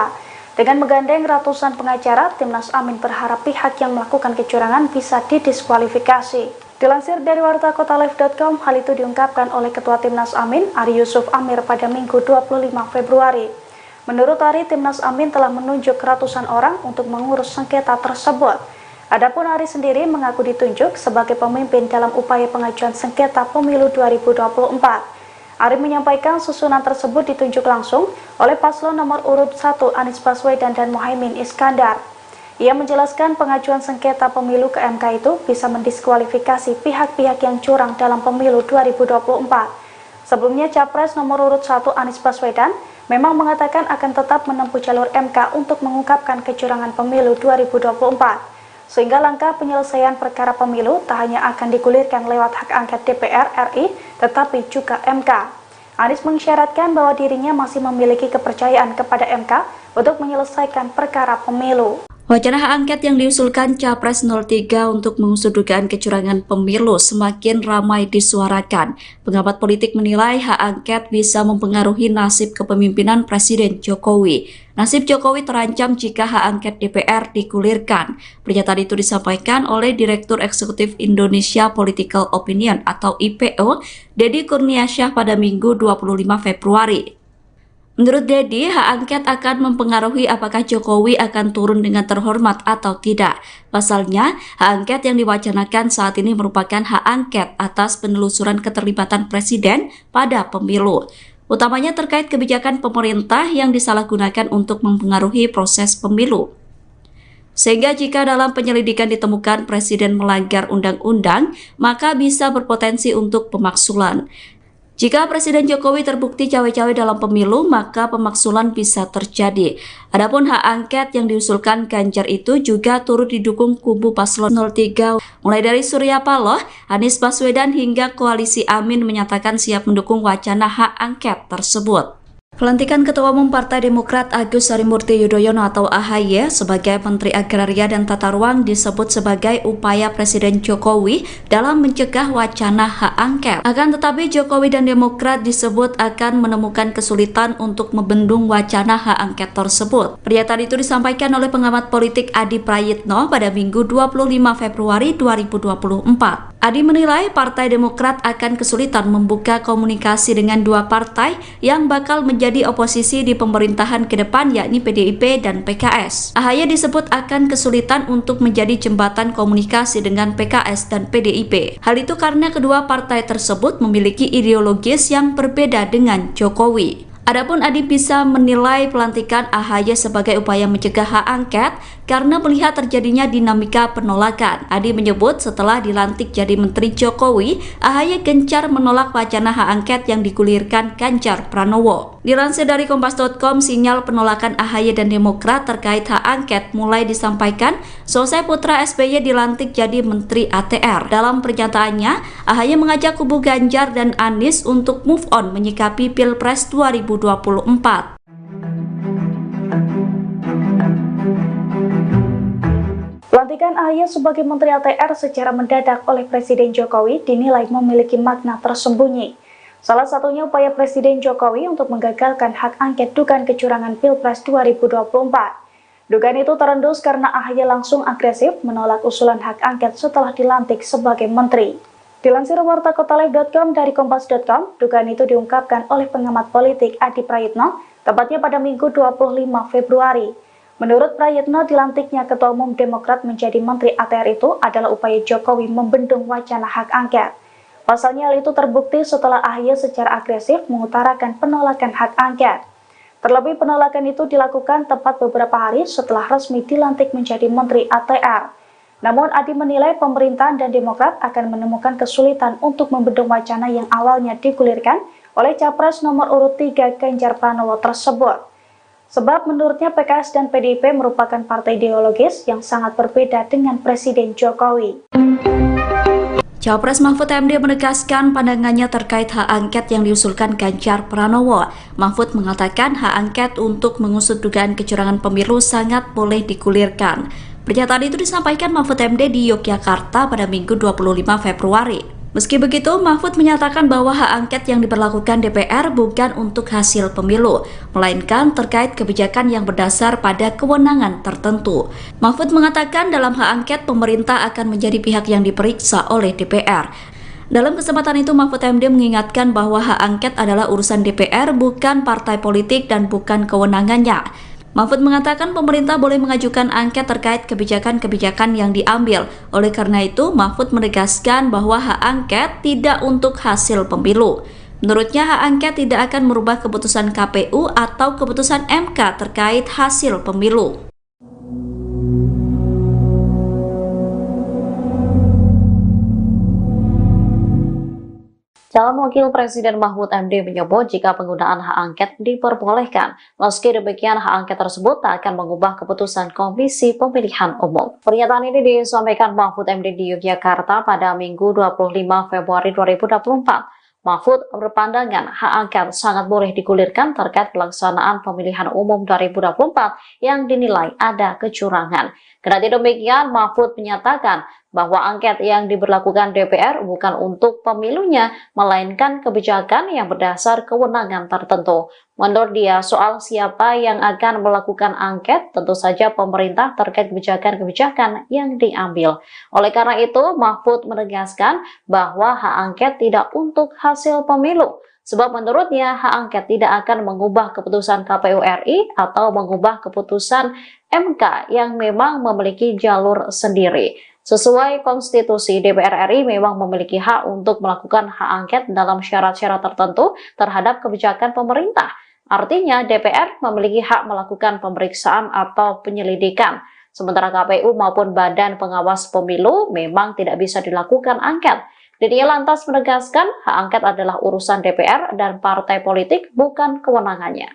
Dengan menggandeng ratusan pengacara, Timnas Amin berharap pihak yang melakukan kecurangan bisa didiskualifikasi. Dilansir dari wartakotalive.com, hal itu diungkapkan oleh Ketua Timnas Amin, Ari Yusuf Amir pada Minggu 25 Februari. Menurut Ari, Timnas Amin telah menunjuk ratusan orang untuk mengurus sengketa tersebut. Adapun Ari sendiri mengaku ditunjuk sebagai pemimpin dalam upaya pengajuan sengketa pemilu 2024. Ari menyampaikan susunan tersebut ditunjuk langsung oleh paslon nomor urut 1 Anies Baswedan dan Muhaimin Iskandar. Ia menjelaskan pengajuan sengketa pemilu ke MK itu bisa mendiskualifikasi pihak-pihak yang curang dalam pemilu 2024. Sebelumnya Capres nomor urut 1 Anies Baswedan memang mengatakan akan tetap menempuh jalur MK untuk mengungkapkan kecurangan pemilu 2024. Sehingga langkah penyelesaian perkara pemilu tak hanya akan digulirkan lewat hak angket DPR RI, tetapi juga MK. Anies mengisyaratkan bahwa dirinya masih memiliki kepercayaan kepada MK untuk menyelesaikan perkara pemilu. Wacana hak angket yang diusulkan Capres 03 untuk mengusut dugaan kecurangan pemilu semakin ramai disuarakan. Pengamat politik menilai hak angket bisa mempengaruhi nasib kepemimpinan Presiden Jokowi. Nasib Jokowi terancam jika hak angket DPR digulirkan. Pernyataan itu disampaikan oleh Direktur Eksekutif Indonesia Political Opinion atau IPO, Deddy Kurniasyah pada Minggu 25 Februari. Menurut Deddy, hak angket akan mempengaruhi apakah Jokowi akan turun dengan terhormat atau tidak. Pasalnya, hak angket yang diwacanakan saat ini merupakan hak angket atas penelusuran keterlibatan Presiden pada pemilu. Utamanya terkait kebijakan pemerintah yang disalahgunakan untuk mempengaruhi proses pemilu. Sehingga jika dalam penyelidikan ditemukan Presiden melanggar undang-undang, maka bisa berpotensi untuk pemaksulan. Jika Presiden Jokowi terbukti cawe-cawe dalam pemilu, maka pemaksulan bisa terjadi. Adapun hak angket yang diusulkan Ganjar itu juga turut didukung kubu paslon 03, mulai dari Surya Paloh, Anies Baswedan hingga Koalisi Amin menyatakan siap mendukung wacana hak angket tersebut. Pelantikan Ketua Umum Partai Demokrat Agus Harimurti Yudhoyono atau AHY sebagai Menteri Agraria dan Tata Ruang disebut sebagai upaya Presiden Jokowi dalam mencegah wacana hak angket. Akan tetapi Jokowi dan Demokrat disebut akan menemukan kesulitan untuk membendung wacana hak angket tersebut. Pernyataan itu disampaikan oleh pengamat politik Adi Prayitno pada Minggu 25 Februari 2024. Adi menilai Partai Demokrat akan kesulitan membuka komunikasi dengan dua partai yang bakal menjadi oposisi di pemerintahan ke depan, yakni PDIP dan PKS. AHY disebut akan kesulitan untuk menjadi jembatan komunikasi dengan PKS dan PDIP. Hal itu karena kedua partai tersebut memiliki ideologis yang berbeda dengan Jokowi. Adapun Adi bisa menilai pelantikan AHY sebagai upaya mencegah hak angket karena melihat terjadinya dinamika penolakan. Adi menyebut setelah dilantik jadi Menteri Jokowi, AHY gencar menolak wacana hak angket yang digulirkan Ganjar Pranowo. Dilansir dari Kompas.com, sinyal penolakan AHY dan Demokrat terkait hak angket mulai disampaikan selesai putra SBY dilantik jadi Menteri ATR. Dalam pernyataannya, AHY mengajak kubu Ganjar dan Anies untuk move on menyikapi Pilpres 2024. Pelantikan AHY sebagai Menteri ATR secara mendadak oleh Presiden Jokowi dinilai memiliki makna tersembunyi. Salah satunya upaya Presiden Jokowi untuk menggagalkan hak angket dugaan kecurangan Pilpres 2024. Dugaan itu terendus karena AHY langsung agresif menolak usulan hak angket setelah dilantik sebagai menteri. Dilansir wartakotalive.com dari kompas.com, dugaan itu diungkapkan oleh pengamat politik Adi Prayitno, tepatnya pada Minggu 25 Februari. Menurut Prayitno, dilantiknya Ketua Umum Demokrat menjadi Menteri ATR itu adalah upaya Jokowi membendung wacana hak angket. Pasalnya hal itu terbukti setelah AHY secara agresif mengutarakan penolakan hak angket. Terlebih penolakan itu dilakukan tepat beberapa hari setelah resmi dilantik menjadi Menteri ATR. Namun Adi menilai pemerintahan dan Demokrat akan menemukan kesulitan untuk membendung wacana yang awalnya digulirkan oleh Capres nomor urut 3 Ganjar Pranowo tersebut. Sebab menurutnya PKS dan PDIP merupakan partai ideologis yang sangat berbeda dengan Presiden Jokowi. Capres Mahfud MD menegaskan pandangannya terkait hak angket yang diusulkan Ganjar Pranowo. Mahfud mengatakan hak angket untuk mengusut dugaan kecurangan pemilu sangat boleh digulirkan. Pernyataan itu disampaikan Mahfud MD di Yogyakarta pada Minggu 25 Februari. Meski begitu, Mahfud menyatakan bahwa hak angket yang diberlakukan DPR bukan untuk hasil pemilu, melainkan terkait kebijakan yang berdasar pada kewenangan tertentu. Mahfud mengatakan dalam hak angket pemerintah akan menjadi pihak yang diperiksa oleh DPR. Dalam kesempatan itu, Mahfud MD mengingatkan bahwa hak angket adalah urusan DPR, bukan partai politik dan bukan kewenangannya. Mahfud mengatakan pemerintah boleh mengajukan angket terkait kebijakan-kebijakan yang diambil. Oleh karena itu, Mahfud menegaskan bahwa hak angket tidak untuk hasil pemilu. Menurutnya, hak angket tidak akan merubah keputusan KPU atau keputusan MK terkait hasil pemilu. Calon Wakil Presiden Mahfud MD menyebut jika penggunaan hak angket diperbolehkan, meski demikian hak angket tersebut tak akan mengubah keputusan Komisi Pemilihan Umum. Pernyataan ini disampaikan Mahfud MD di Yogyakarta pada Minggu 25 Februari 2024. Mahfud berpandangan hak angket sangat boleh digulirkan terkait pelaksanaan pemilihan umum 2024 yang dinilai ada kecurangan. Kendati demikian, Mahfud menyatakan bahwa angket yang diberlakukan DPR bukan untuk pemilunya, melainkan kebijakan yang berdasar kewenangan tertentu. Menurut dia, soal siapa yang akan melakukan angket, tentu saja pemerintah terkait kebijakan-kebijakan yang diambil. Oleh karena itu, Mahfud menegaskan bahwa hak angket tidak untuk hasil pemilu. Sebab menurutnya hak angket tidak akan mengubah keputusan KPU RI atau mengubah keputusan MK yang memang memiliki jalur sendiri. Sesuai konstitusi, DPR RI memang memiliki hak untuk melakukan hak angket dalam syarat-syarat tertentu terhadap kebijakan pemerintah. Artinya DPR memiliki hak melakukan pemeriksaan atau penyelidikan. Sementara KPU maupun Badan Pengawas Pemilu memang tidak bisa dilakukan angket. Dia lantas menegaskan hak angket adalah urusan DPR dan partai politik, bukan kewenangannya.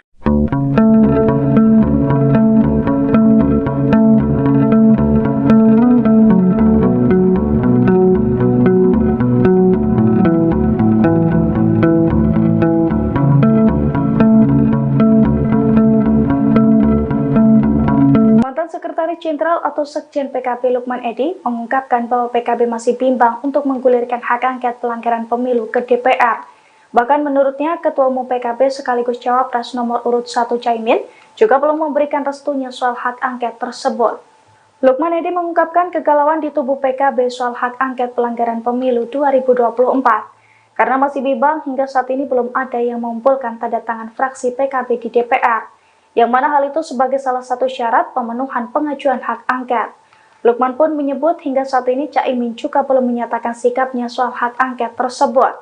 Sekretaris Jenderal atau Sekjen PKB Lukman Edy mengungkapkan bahwa PKB masih bimbang untuk menggulirkan hak angket pelanggaran pemilu ke DPR. Bahkan menurutnya, Ketua Umum PKB sekaligus Cawapres nomor urut 1 Caimin juga belum memberikan restunya soal hak angket tersebut. Lukman Edy mengungkapkan kegalauan di tubuh PKB soal hak angket pelanggaran pemilu 2024. Karena masih bimbang, hingga saat ini belum ada yang mengumpulkan tanda tangan fraksi PKB di DPR. Yang mana hal itu sebagai salah satu syarat pemenuhan pengajuan hak angket. Lukman pun menyebut hingga saat ini Caimin juga belum menyatakan sikapnya soal hak angket tersebut.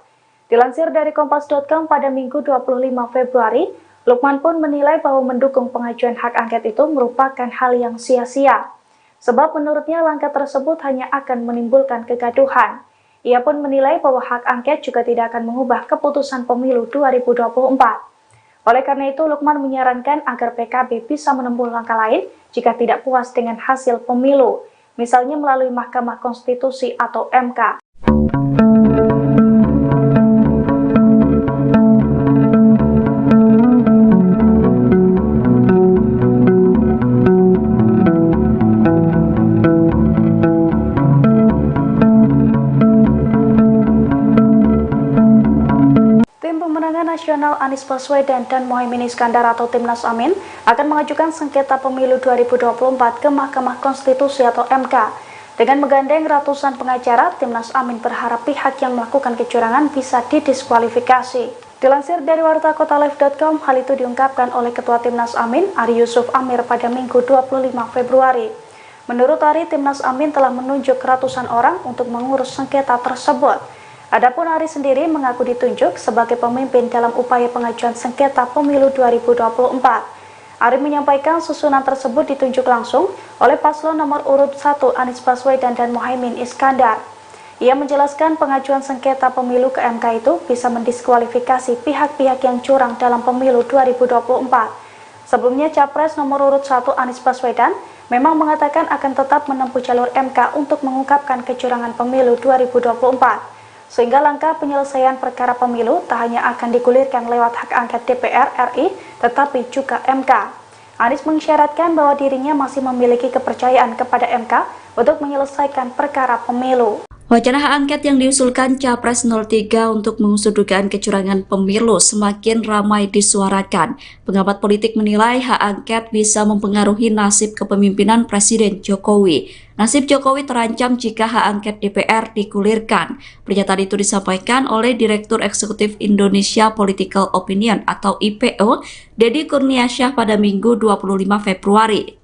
Dilansir dari Kompas.com pada Minggu 25 Februari, Lukman pun menilai bahwa mendukung pengajuan hak angket itu merupakan hal yang sia-sia. Sebab menurutnya langkah tersebut hanya akan menimbulkan kegaduhan. Ia pun menilai bahwa hak angket juga tidak akan mengubah keputusan pemilu 2024. Oleh karena itu, Lukman menyarankan agar PKB bisa menempuh langkah lain jika tidak puas dengan hasil pemilu, misalnya melalui Mahkamah Konstitusi atau MK. Nasional Anies Baswedan dan Mohaimin Iskandar atau Timnas Amin akan mengajukan sengketa pemilu 2024 ke Mahkamah Konstitusi atau MK. Dengan menggandeng ratusan pengacara, Timnas Amin berharap pihak yang melakukan kecurangan bisa didiskualifikasi. Dilansir dari wartakotalive.com, hal itu diungkapkan oleh Ketua Timnas Amin, Ari Yusuf Amir pada Minggu 25 Februari. Menurut Ari, Timnas Amin telah menunjuk ratusan orang untuk mengurus sengketa tersebut. Adapun Ari sendiri mengaku ditunjuk sebagai pemimpin dalam upaya pengajuan sengketa pemilu 2024. Ari menyampaikan susunan tersebut ditunjuk langsung oleh paslon nomor urut 1 Anies Baswedan dan Mohaimin Iskandar. Ia menjelaskan pengajuan sengketa pemilu ke MK itu bisa mendiskualifikasi pihak-pihak yang curang dalam pemilu 2024. Sebelumnya Capres nomor urut 1 Anies Baswedan memang mengatakan akan tetap menempuh jalur MK untuk mengungkapkan kecurangan pemilu 2024. Sehingga langkah penyelesaian perkara pemilu tak hanya akan digulirkan lewat hak angket DPR RI, tetapi juga MK. Anies mengisyaratkan bahwa dirinya masih memiliki kepercayaan kepada MK untuk menyelesaikan perkara pemilu. Wacana hak angket yang diusulkan Capres 03 untuk mengusut dugaan kecurangan pemilu semakin ramai disuarakan. Pengamat politik menilai hak angket bisa mempengaruhi nasib kepemimpinan Presiden Jokowi. Nasib Jokowi terancam jika hak angket DPR digulirkan. Pernyataan itu disampaikan oleh Direktur Eksekutif Indonesia Political Opinion atau IPO, Deddy Kurniasyah pada Minggu 25 Februari.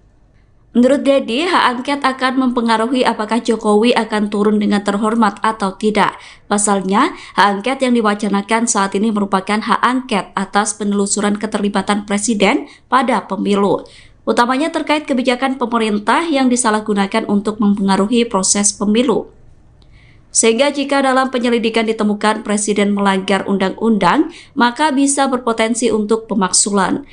Menurut Deddy, hak angket akan mempengaruhi apakah Jokowi akan turun dengan terhormat atau tidak. Pasalnya, hak angket yang diwacanakan saat ini merupakan hak angket atas penelusuran keterlibatan Presiden pada pemilu. Utamanya terkait kebijakan pemerintah yang disalahgunakan untuk mempengaruhi proses pemilu. Sehingga jika dalam penyelidikan ditemukan Presiden melanggar undang-undang, maka bisa berpotensi untuk pemaksulan.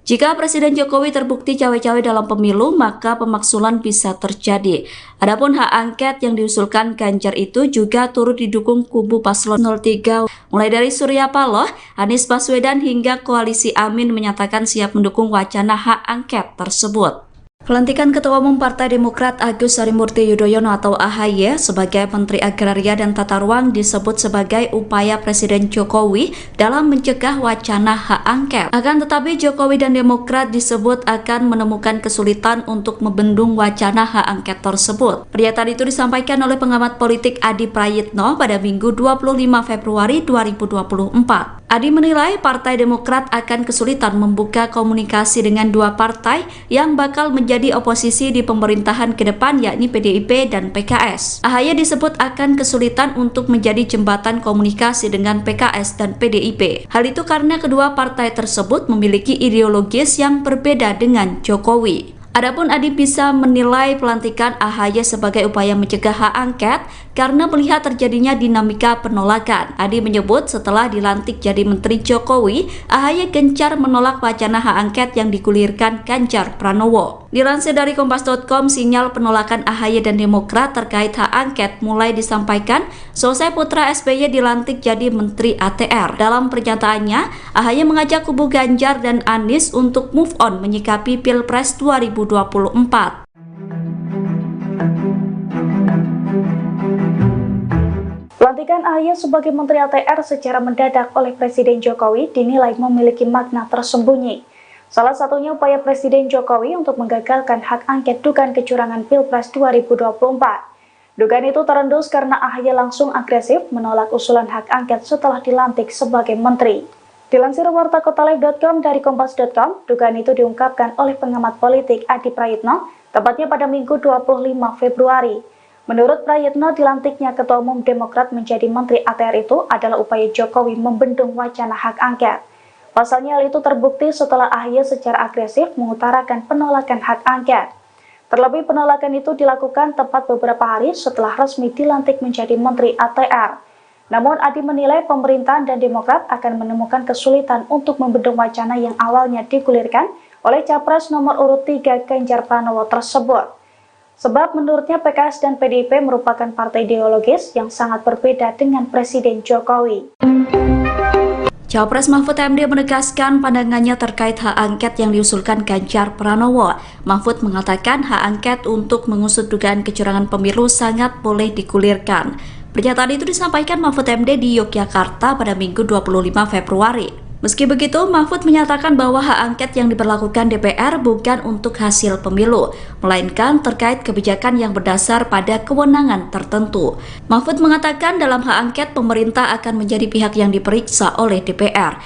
Jika Presiden Jokowi terbukti cawe-cawe dalam pemilu, maka pemaksulan bisa terjadi. Adapun hak angket yang diusulkan Ganjar itu juga turut didukung kubu paslon 03, mulai dari Surya Paloh, Anies Baswedan hingga Koalisi Amin menyatakan siap mendukung wacana hak angket tersebut. Pelantikan Ketua Umum Partai Demokrat Agus Harimurti Yudhoyono atau AHY sebagai Menteri Agraria dan Tata Ruang disebut sebagai upaya Presiden Jokowi dalam mencegah wacana hak angket. Akan tetapi Jokowi dan Demokrat disebut akan menemukan kesulitan untuk membendung wacana hak angket tersebut. Pernyataan itu disampaikan oleh pengamat politik Adi Prayitno pada Minggu 25 Februari 2024. Adi menilai Partai Demokrat akan kesulitan membuka komunikasi dengan dua partai yang bakal menjadi oposisi di pemerintahan ke depan, yakni PDIP dan PKS. AHY disebut akan kesulitan untuk menjadi jembatan komunikasi dengan PKS dan PDIP. Hal itu karena kedua partai tersebut memiliki ideologis yang berbeda dengan Jokowi. Adapun Adi bisa menilai pelantikan AHY sebagai upaya mencegah hak angket karena melihat terjadinya dinamika penolakan. Adi menyebut setelah dilantik jadi Menteri Jokowi, AHY gencar menolak wacana hak angket yang digulirkan Ganjar Pranowo. Dilansir dari Kompas.com, sinyal penolakan AHY dan Demokrat terkait hak angket mulai disampaikan selesai putra SBY dilantik jadi Menteri ATR. Dalam pernyataannya, AHY mengajak kubu Ganjar dan Anies untuk move on menyikapi Pilpres 2024. Pelantikan AHY sebagai Menteri ATR secara mendadak oleh Presiden Jokowi dinilai memiliki makna tersembunyi. Salah satunya upaya Presiden Jokowi untuk menggagalkan hak angket dugaan kecurangan Pilpres 2024. Dugaan itu terendus karena AHY langsung agresif menolak usulan hak angket setelah dilantik sebagai menteri. Dilansir wartakotalive.com dari kompas.com, dugaan itu diungkapkan oleh pengamat politik Adi Prayitno, tepatnya pada Minggu 25 Februari. Menurut Prayitno, dilantiknya Ketua Umum Demokrat menjadi Menteri ATR itu adalah upaya Jokowi membendung wacana hak angket. Pasalnya hal itu terbukti setelah AHY secara agresif mengutarakan penolakan hak angket. Terlebih penolakan itu dilakukan tepat beberapa hari setelah resmi dilantik menjadi Menteri ATR. Namun Adi menilai pemerintahan dan Demokrat akan menemukan kesulitan untuk membendung wacana yang awalnya digulirkan oleh Capres nomor urut 3 Ganjar Pranowo tersebut. Sebab menurutnya PKS dan PDIP merupakan partai ideologis yang sangat berbeda dengan Presiden Jokowi. Capres Mahfud MD menegaskan pandangannya terkait hak angket yang diusulkan Ganjar Pranowo. Mahfud mengatakan hak angket untuk mengusut dugaan kecurangan pemilu sangat boleh digulirkan. Pernyataan itu disampaikan Mahfud MD di Yogyakarta pada Minggu 25 Februari. Meski begitu, Mahfud menyatakan bahwa hak angket yang diberlakukan DPR bukan untuk hasil pemilu, melainkan terkait kebijakan yang berdasar pada kewenangan tertentu. Mahfud mengatakan dalam hak angket pemerintah akan menjadi pihak yang diperiksa oleh DPR.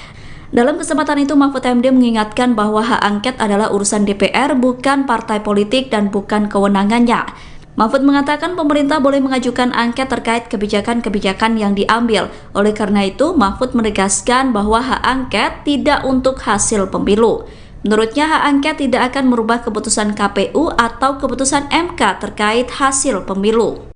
Dalam kesempatan itu, Mahfud MD mengingatkan bahwa hak angket adalah urusan DPR, bukan partai politik dan bukan kewenangannya. Mahfud mengatakan pemerintah boleh mengajukan angket terkait kebijakan-kebijakan yang diambil. Oleh karena itu, Mahfud menegaskan bahwa hak angket tidak untuk hasil pemilu. Menurutnya, hak angket tidak akan merubah keputusan KPU atau keputusan MK terkait hasil pemilu.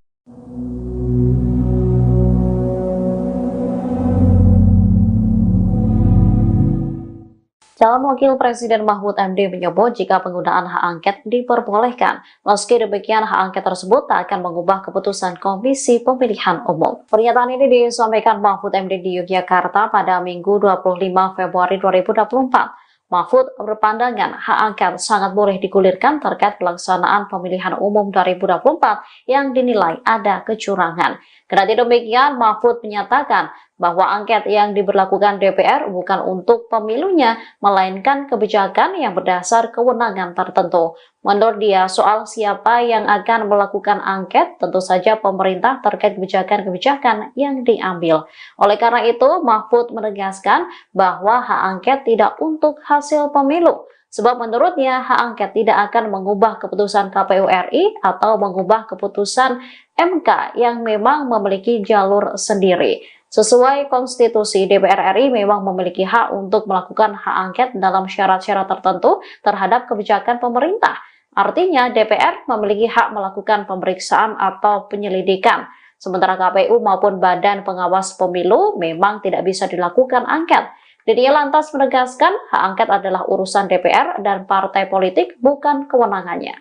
Calon Wakil Presiden Mahfud MD menyebut jika penggunaan hak angket diperbolehkan, meski demikian hak angket tersebut tak akan mengubah keputusan Komisi Pemilihan Umum. Pernyataan ini disampaikan Mahfud MD di Yogyakarta pada Minggu 25 Februari 2024. Mahfud berpandangan hak angket sangat boleh digulirkan terkait pelaksanaan pemilihan umum 2024 yang dinilai ada kecurangan. Kendati demikian, Mahfud menyatakan bahwa angket yang diberlakukan DPR bukan untuk pemilunya, melainkan kebijakan yang berdasar kewenangan tertentu. Menurut dia, soal siapa yang akan melakukan angket, tentu saja pemerintah terkait kebijakan-kebijakan yang diambil. Oleh karena itu, Mahfud menegaskan bahwa hak angket tidak untuk hasil pemilu. Sebab menurutnya hak angket tidak akan mengubah keputusan KPU RI atau mengubah keputusan MK yang memang memiliki jalur sendiri. Sesuai konstitusi, DPR RI memang memiliki hak untuk melakukan hak angket dalam syarat-syarat tertentu terhadap kebijakan pemerintah. Artinya DPR memiliki hak melakukan pemeriksaan atau penyelidikan. Sementara KPU maupun Badan Pengawas Pemilu memang tidak bisa dilakukan angket. Dia lantas menegaskan hak angket adalah urusan DPR dan partai politik, bukan kewenangannya.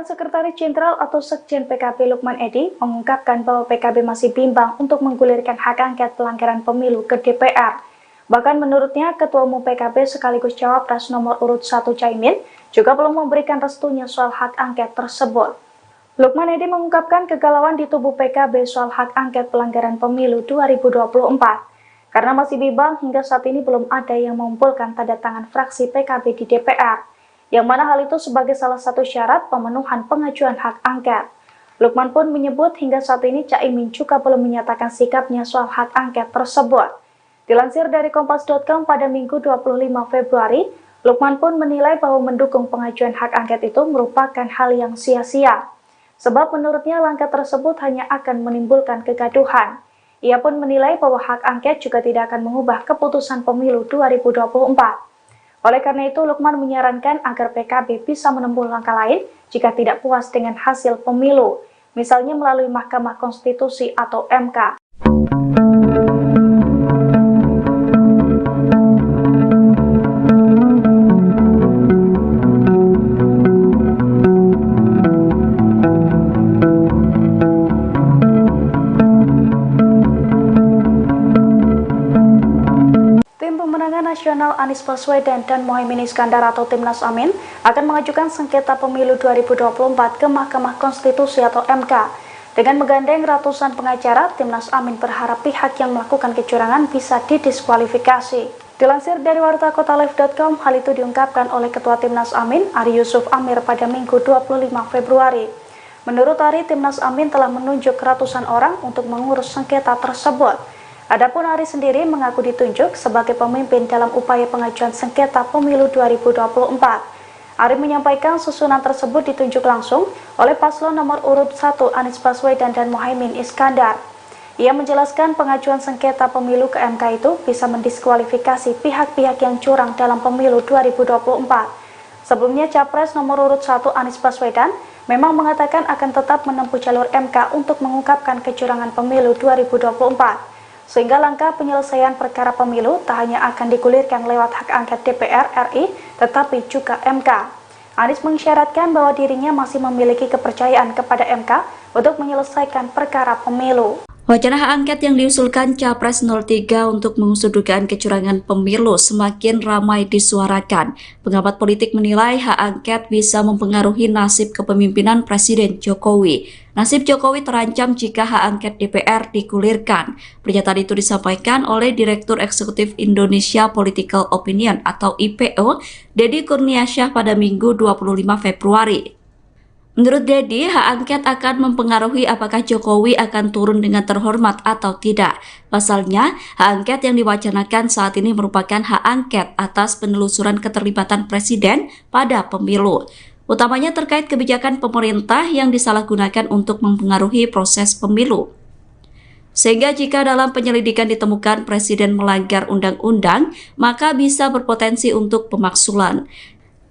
Sekretaris Jenderal atau Sekjen PKB Lukman Edy mengungkapkan bahwa PKB masih bimbang untuk menggulirkan hak angket pelanggaran pemilu ke DPR. Bahkan menurutnya, Ketua Umum PKB sekaligus Cawapres nomor urut 1 Caimin juga belum memberikan restunya soal hak angket tersebut. Lukman Edy mengungkapkan kegalauan di tubuh PKB soal hak angket pelanggaran pemilu 2024. Karena masih bimbang, hingga saat ini belum ada yang mengumpulkan tanda tangan fraksi PKB di DPR. Yang mana hal itu sebagai salah satu syarat pemenuhan pengajuan hak angket. Lukman pun menyebut hingga saat ini Caimin juga belum menyatakan sikapnya soal hak angket tersebut. Dilansir dari Kompas.com pada Minggu 25 Februari, Lukman pun menilai bahwa mendukung pengajuan hak angket itu merupakan hal yang sia-sia. Sebab menurutnya langkah tersebut hanya akan menimbulkan kegaduhan. Ia pun menilai bahwa hak angket juga tidak akan mengubah keputusan pemilu 2024. Oleh karena itu, Lukman menyarankan agar PKB bisa menempuh langkah lain jika tidak puas dengan hasil pemilu, misalnya melalui Mahkamah Konstitusi atau MK. Nasional Anies Baswedan dan Mohaimin Iskandar atau Timnas Amin akan mengajukan sengketa pemilu 2024 ke Mahkamah Konstitusi atau MK. Dengan menggandeng ratusan pengacara, Timnas Amin berharap pihak yang melakukan kecurangan bisa didiskualifikasi. Dilansir dari wartakotalive.com, hal itu diungkapkan oleh Ketua Timnas Amin, Ari Yusuf Amir pada Minggu 25 Februari. Menurut Ari, Timnas Amin telah menunjuk ratusan orang untuk mengurus sengketa tersebut. Adapun Ari sendiri mengaku ditunjuk sebagai pemimpin dalam upaya pengajuan sengketa pemilu 2024. Ari menyampaikan susunan tersebut ditunjuk langsung oleh paslon nomor urut 1 Anies Baswedan dan Mohaimin Iskandar. Ia menjelaskan pengajuan sengketa pemilu ke MK itu bisa mendiskualifikasi pihak-pihak yang curang dalam pemilu 2024. Sebelumnya Capres nomor urut 1 Anies Baswedan memang mengatakan akan tetap menempuh jalur MK untuk mengungkapkan kecurangan pemilu 2024. Sehingga langkah penyelesaian perkara pemilu tak hanya akan digulirkan lewat hak angket DPR RI, tetapi juga MK. Anies mengisyaratkan bahwa dirinya masih memiliki kepercayaan kepada MK untuk menyelesaikan perkara pemilu. Wacana hak angket yang diusulkan Capres 03 untuk mengusut dugaan kecurangan pemilu semakin ramai disuarakan. Pengamat politik menilai hak angket bisa mempengaruhi nasib kepemimpinan Presiden Jokowi. Nasib Jokowi terancam jika hak angket DPR digulirkan. Pernyataan itu disampaikan oleh Direktur Eksekutif Indonesia Political Opinion atau IPO, Deddy Kurniasyah pada Minggu 25 Februari. Menurut Deddy, hak angket akan mempengaruhi apakah Jokowi akan turun dengan terhormat atau tidak. Pasalnya, hak angket yang diwacanakan saat ini merupakan hak angket atas penelusuran keterlibatan Presiden pada pemilu. Utamanya terkait kebijakan pemerintah yang disalahgunakan untuk mempengaruhi proses pemilu. Sehingga jika dalam penyelidikan ditemukan Presiden melanggar undang-undang, maka bisa berpotensi untuk pemaksulan.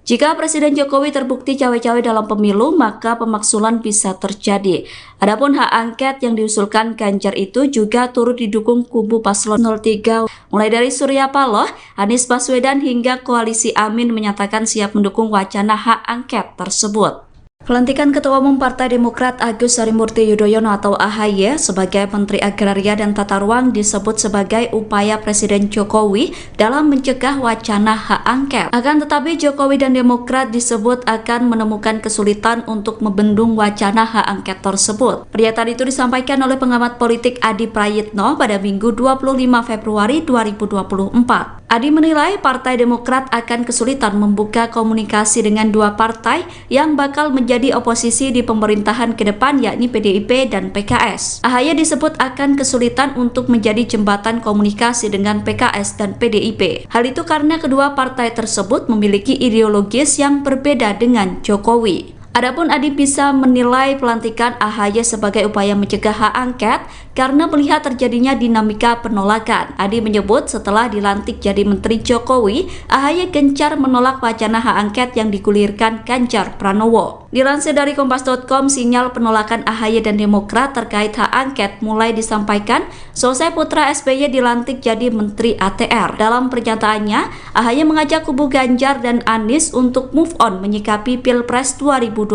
Jika Presiden Jokowi terbukti cawe-cawe dalam pemilu, maka pemaksulan bisa terjadi. Adapun hak angket yang diusulkan Ganjar itu juga turut didukung kubu paslon 03, mulai dari Surya Paloh, Anies Baswedan hingga Koalisi Amin menyatakan siap mendukung wacana hak angket tersebut. Pelantikan Ketua Umum Partai Demokrat Agus Harimurti Yudhoyono atau AHY sebagai Menteri Agraria dan Tata Ruang disebut sebagai upaya Presiden Jokowi dalam mencegah wacana hak angket. Akan tetapi Jokowi dan Demokrat disebut akan menemukan kesulitan untuk membendung wacana hak angket tersebut. Pernyataan itu disampaikan oleh pengamat politik Adi Prayitno pada Minggu 25 Februari 2024. Adi menilai Partai Demokrat akan kesulitan membuka komunikasi dengan dua partai yang bakal menjadi oposisi di pemerintahan ke depan, yakni PDIP dan PKS. AHY disebut akan kesulitan untuk menjadi jembatan komunikasi dengan PKS dan PDIP. Hal itu karena kedua partai tersebut memiliki ideologis yang berbeda dengan Jokowi. Adapun Adi bisa menilai pelantikan AHY sebagai upaya mencegah hak angket karena melihat terjadinya dinamika penolakan. Adi menyebut setelah dilantik jadi Menteri Jokowi, AHY gencar menolak wacana hak angket yang digulirkan Ganjar Pranowo. Dilansir dari Kompas.com, sinyal penolakan AHY dan Demokrat terkait hak angket mulai disampaikan selesai putra SBY dilantik jadi Menteri ATR. Dalam pernyataannya, AHY mengajak kubu Ganjar dan Anies untuk move on menyikapi Pilpres 2024.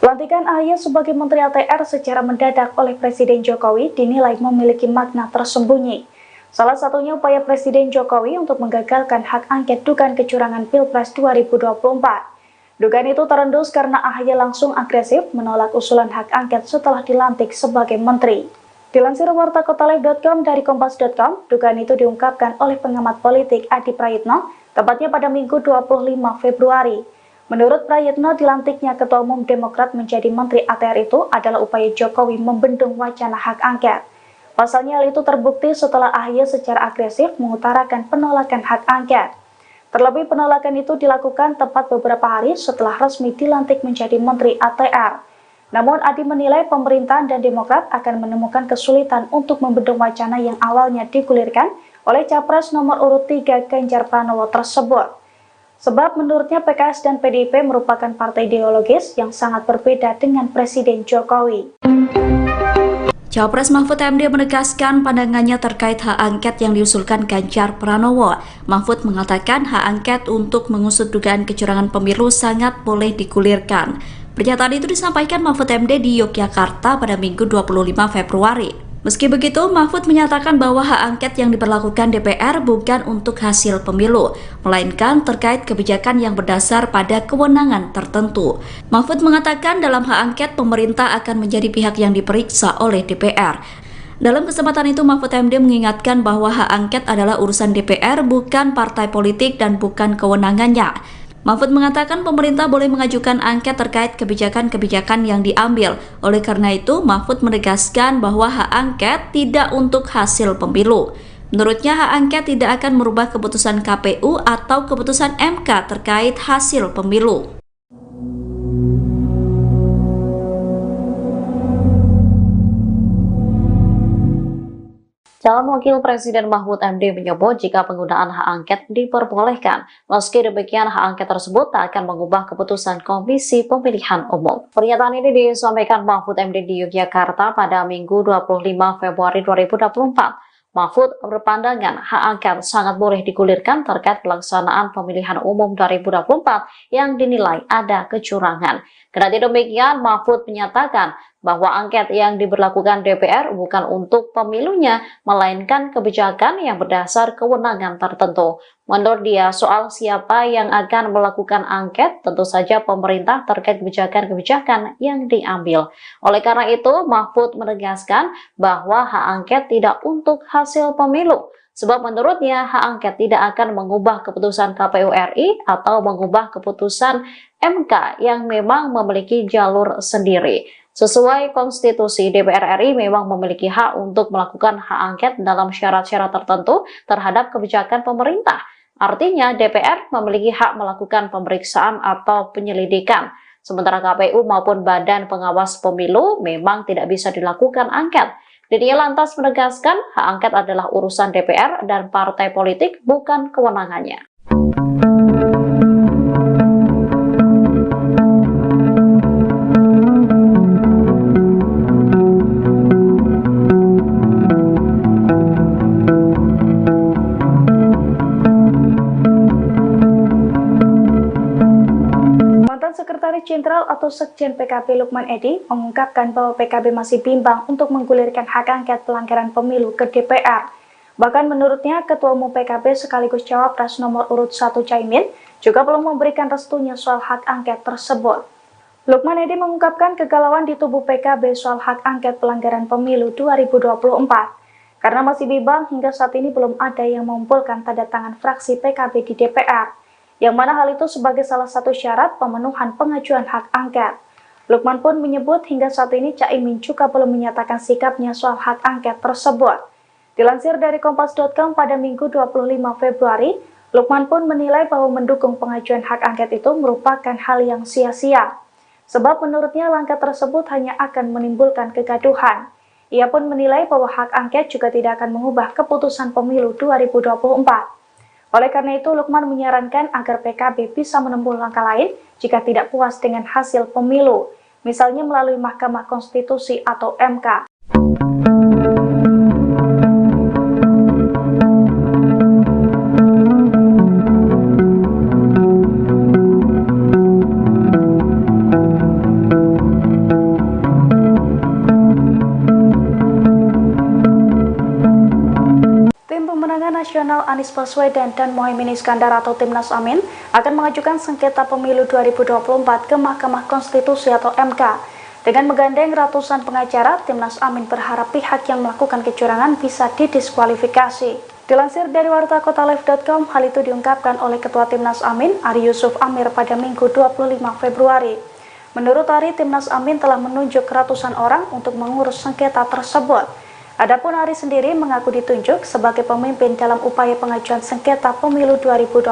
Pelantikan AHY sebagai Menteri ATR secara mendadak oleh Presiden Jokowi dinilai memiliki makna tersembunyi. Salah satunya upaya Presiden Jokowi untuk menggagalkan hak angket dugaan kecurangan Pilpres 2024. Dugaan itu terendus karena AHY langsung agresif menolak usulan hak angket setelah dilantik sebagai menteri. Dilansir wartakotalive.com dari kompas.com, dugaan itu diungkapkan oleh pengamat politik Adi Prayitno, tepatnya pada Minggu 25 Februari. Menurut Prayitno, dilantiknya Ketua Umum Demokrat menjadi Menteri ATR itu adalah upaya Jokowi membendung wacana hak angket. Pasalnya hal itu terbukti setelah AHY secara agresif mengutarakan penolakan hak angket. Terlebih penolakan itu dilakukan tepat beberapa hari setelah resmi dilantik menjadi Menteri ATR. Namun Adi menilai pemerintahan dan Demokrat akan menemukan kesulitan untuk membendung wacana yang awalnya digulirkan oleh Capres nomor urut 3 Ganjar Pranowo tersebut. Sebab menurutnya PKS dan PDIP merupakan partai ideologis yang sangat berbeda dengan Presiden Jokowi. Cawapres Mahfud MD menegaskan pandangannya terkait hak angket yang diusulkan Ganjar Pranowo. Mahfud mengatakan hak angket untuk mengusut dugaan kecurangan pemilu sangat boleh digulirkan. Pernyataan itu disampaikan Mahfud MD di Yogyakarta pada Minggu 25 Februari. Meski begitu, Mahfud menyatakan bahwa hak angket yang diberlakukan DPR bukan untuk hasil pemilu, melainkan terkait kebijakan yang berdasar pada kewenangan tertentu. Mahfud mengatakan dalam hak angket pemerintah akan menjadi pihak yang diperiksa oleh DPR. Dalam kesempatan itu, Mahfud MD mengingatkan bahwa hak angket adalah urusan DPR, bukan partai politik dan bukan kewenangannya. Mahfud mengatakan pemerintah boleh mengajukan angket terkait kebijakan-kebijakan yang diambil. Oleh karena itu, Mahfud menegaskan bahwa hak angket tidak untuk hasil pemilu. Menurutnya, hak angket tidak akan merubah keputusan KPU atau keputusan MK terkait hasil pemilu. Calon Wakil Presiden Mahfud MD menyebut jika penggunaan hak angket diperbolehkan, meski demikian hak angket tersebut tak akan mengubah keputusan Komisi Pemilihan Umum. Pernyataan ini disampaikan Mahfud MD di Yogyakarta pada Minggu 25 Februari 2024. Mahfud berpandangan hak angket sangat boleh digulirkan terkait pelaksanaan pemilihan umum 2024 yang dinilai ada kecurangan. Kendati demikian, Mahfud menyatakan bahwa angket yang diberlakukan DPR bukan untuk pemilunya, melainkan kebijakan yang berdasar kewenangan tertentu. Menurut dia, soal siapa yang akan melakukan angket, tentu saja pemerintah terkait kebijakan-kebijakan yang diambil. Oleh karena itu, Mahfud menegaskan bahwa hak angket tidak untuk hasil pemilu. Sebab menurutnya hak angket tidak akan mengubah keputusan KPU RI atau mengubah keputusan MK yang memang memiliki jalur sendiri. Sesuai konstitusi, DPR RI memang memiliki hak untuk melakukan hak angket dalam syarat-syarat tertentu terhadap kebijakan pemerintah. Artinya DPR memiliki hak melakukan pemeriksaan atau penyelidikan. Sementara KPU maupun Badan Pengawas Pemilu memang tidak bisa dilakukan angket. Dirinya lantas menegaskan hak angket adalah urusan DPR dan partai politik, bukan kewenangannya. Sekretaris Jenderal atau Sekjen PKB Lukman Edy mengungkapkan bahwa PKB masih bimbang untuk menggulirkan hak angket pelanggaran pemilu ke DPR. Bahkan menurutnya, Ketua Umum PKB sekaligus Cawapres nomor urut 1 Caimin juga belum memberikan restunya soal hak angket tersebut. Lukman Edy mengungkapkan kegalauan di tubuh PKB soal hak angket pelanggaran pemilu 2024. Karena masih bimbang, hingga saat ini belum ada yang mengumpulkan tanda tangan fraksi PKB di DPR. Yang mana hal itu sebagai salah satu syarat pemenuhan pengajuan hak angket. Lukman pun menyebut hingga saat ini Caimin juga belum menyatakan sikapnya soal hak angket tersebut. Dilansir dari Kompas.com pada Minggu 25 Februari, Lukman pun menilai bahwa mendukung pengajuan hak angket itu merupakan hal yang sia-sia. Sebab menurutnya langkah tersebut hanya akan menimbulkan kegaduhan. Ia pun menilai bahwa hak angket juga tidak akan mengubah keputusan pemilu 2024. Oleh karena itu, Lukman menyarankan agar PKB bisa menempuh langkah lain jika tidak puas dengan hasil pemilu, misalnya melalui Mahkamah Konstitusi atau MK. Nasional Anies Baswedan dan Mohaimin Iskandar atau Timnas Amin akan mengajukan sengketa pemilu 2024 ke Mahkamah Konstitusi atau MK. Dengan menggandeng ratusan pengacara, Timnas Amin berharap pihak yang melakukan kecurangan bisa didiskualifikasi. Dilansir dari wartakotalive.com, hal itu diungkapkan oleh Ketua Timnas Amin, Ari Yusuf Amir pada Minggu 25 Februari. Menurut Ari, Timnas Amin telah menunjuk ratusan orang untuk mengurus sengketa tersebut. Adapun Ari sendiri mengaku ditunjuk sebagai pemimpin dalam upaya pengajuan sengketa pemilu 2024.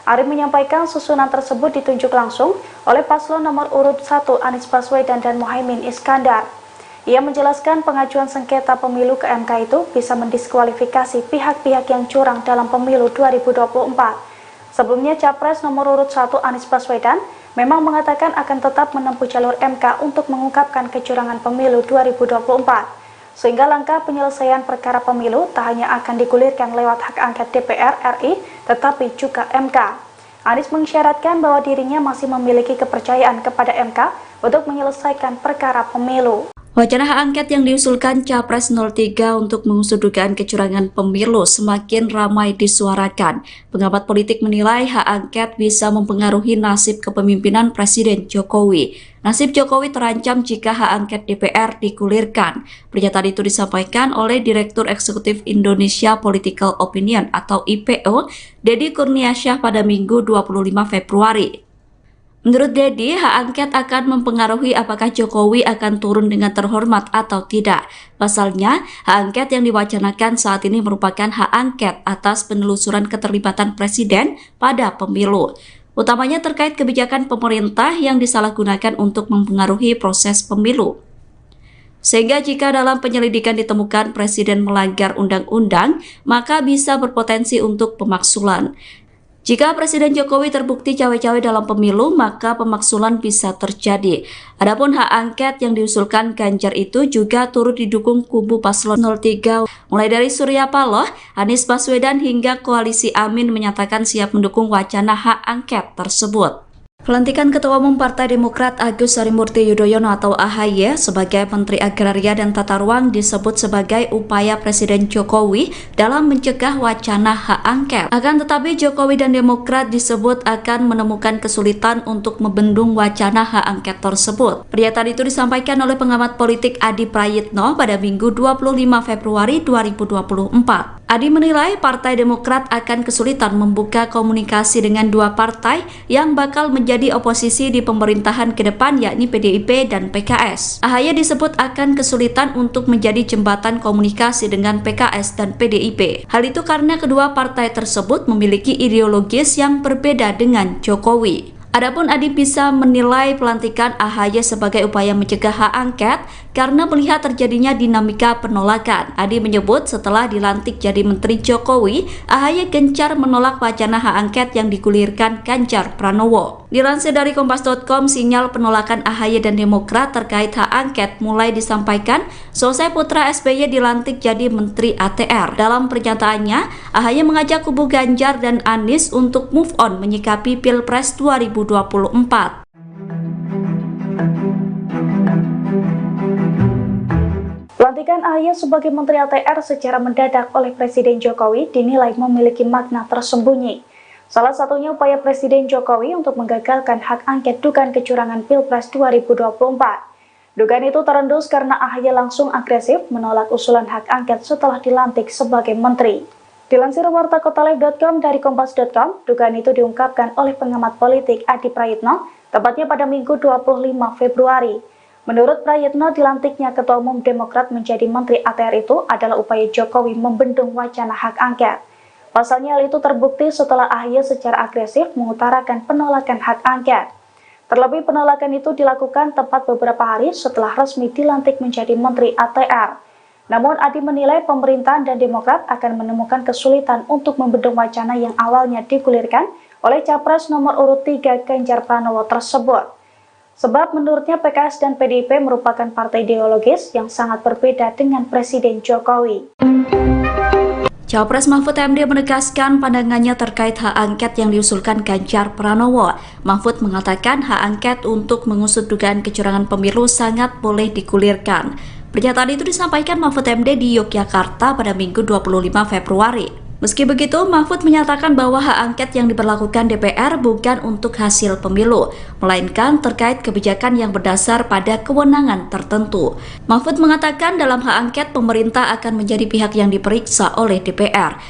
Ari menyampaikan susunan tersebut ditunjuk langsung oleh paslon nomor urut 1 Anies Baswedan dan Mohaimin Iskandar. Ia menjelaskan pengajuan sengketa pemilu ke MK itu bisa mendiskualifikasi pihak-pihak yang curang dalam pemilu 2024. Sebelumnya Capres nomor urut 1 Anies Baswedan memang mengatakan akan tetap menempuh jalur MK untuk mengungkapkan kecurangan pemilu 2024. Sehingga langkah penyelesaian perkara pemilu tak hanya akan digulirkan lewat hak angket DPR RI, tetapi juga MK. Anies mengisyaratkan bahwa dirinya masih memiliki kepercayaan kepada MK untuk menyelesaikan perkara pemilu. Wacana hak angket yang diusulkan Capres 03 untuk mengusut dugaan kecurangan pemilu semakin ramai disuarakan. Pengamat politik menilai hak angket bisa mempengaruhi nasib kepemimpinan Presiden Jokowi. Nasib Jokowi terancam jika hak angket DPR digulirkan. Pernyataan itu disampaikan oleh Direktur Eksekutif Indonesia Political Opinion atau IPO, Deddy Kurniasyah pada Minggu 25 Februari. Menurut Deddy, hak angket akan mempengaruhi apakah Jokowi akan turun dengan terhormat atau tidak. Pasalnya, hak angket yang diwacanakan saat ini merupakan hak angket atas penelusuran keterlibatan Presiden pada pemilu. Utamanya terkait kebijakan pemerintah yang disalahgunakan untuk mempengaruhi proses pemilu. Sehingga jika dalam penyelidikan ditemukan Presiden melanggar undang-undang, maka bisa berpotensi untuk pemaksulan. Jika Presiden Jokowi terbukti cawe-cawe dalam pemilu, maka pemaksulan bisa terjadi. Adapun hak angket yang diusulkan Ganjar itu juga turut didukung kubu paslon 03, mulai dari Surya Paloh, Anies Baswedan hingga koalisi Amin menyatakan siap mendukung wacana hak angket tersebut. Pelantikan Ketua Umum Partai Demokrat Agus Harimurti Yudhoyono atau AHY sebagai Menteri Agraria dan Tata Ruang disebut sebagai upaya Presiden Jokowi dalam mencegah wacana hak angket. Akan tetapi Jokowi dan Demokrat disebut akan menemukan kesulitan untuk membendung wacana hak angket tersebut. Pernyataan itu disampaikan oleh pengamat politik Adi Prayitno pada Minggu 25 Februari 2024. Adi menilai Partai Demokrat akan kesulitan membuka komunikasi dengan dua partai yang bakal menjadi oposisi di pemerintahan ke depan, yakni PDIP dan PKS. AHY disebut akan kesulitan untuk menjadi jembatan komunikasi dengan PKS dan PDIP. Hal itu karena kedua partai tersebut memiliki ideologis yang berbeda dengan Jokowi. Adapun Adi bisa menilai pelantikan AHY sebagai upaya mencegah hak angket karena melihat terjadinya dinamika penolakan. Adi menyebut setelah dilantik jadi Menteri Jokowi, AHY gencar menolak wacana hak angket yang digulirkan Ganjar Pranowo. Dilansir dari Kompas.com, sinyal penolakan AHY dan Demokrat terkait hak angket mulai disampaikan selesai putra SBY dilantik jadi Menteri ATR. Dalam pernyataannya, AHY mengajak kubu Ganjar dan Anies untuk move on menyikapi Pilpres 2024. Pelantikan AHY sebagai Menteri ATR secara mendadak oleh Presiden Jokowi dinilai memiliki makna tersembunyi. Salah satunya upaya Presiden Jokowi untuk menggagalkan hak angket dugaan kecurangan Pilpres 2024. Dugaan itu terendus karena AHY langsung agresif menolak usulan hak angket setelah dilantik sebagai menteri. Dilansir wartakotalive.com dari kompas.com, dugaan itu diungkapkan oleh pengamat politik Adi Prayitno, tepatnya pada Minggu 25 Februari. Menurut Prayitno, dilantiknya Ketua Umum Demokrat menjadi Menteri ATR itu adalah upaya Jokowi membendung wacana hak angket. Pasalnya hal itu terbukti setelah AHY secara agresif mengutarakan penolakan hak angket. Terlebih penolakan itu dilakukan tepat beberapa hari setelah resmi dilantik menjadi Menteri ATR. Namun Adi menilai pemerintahan dan Demokrat akan menemukan kesulitan untuk membendung wacana yang awalnya digulirkan oleh Capres nomor urut 3 Ganjar Pranowo tersebut. Sebab menurutnya PKS dan PDIP merupakan partai ideologis yang sangat berbeda dengan Presiden Jokowi. Cawapres Mahfud MD menegaskan pandangannya terkait hak angket yang diusulkan Ganjar Pranowo. Mahfud mengatakan hak angket untuk mengusut dugaan kecurangan pemilu sangat boleh digulirkan. Pernyataan itu disampaikan Mahfud MD di Yogyakarta pada Minggu 25 Februari. Meski begitu, Mahfud menyatakan bahwa hak angket yang diberlakukan DPR bukan untuk hasil pemilu, melainkan terkait kebijakan yang berdasar pada kewenangan tertentu. Mahfud mengatakan dalam hak angket pemerintah akan menjadi pihak yang diperiksa oleh DPR.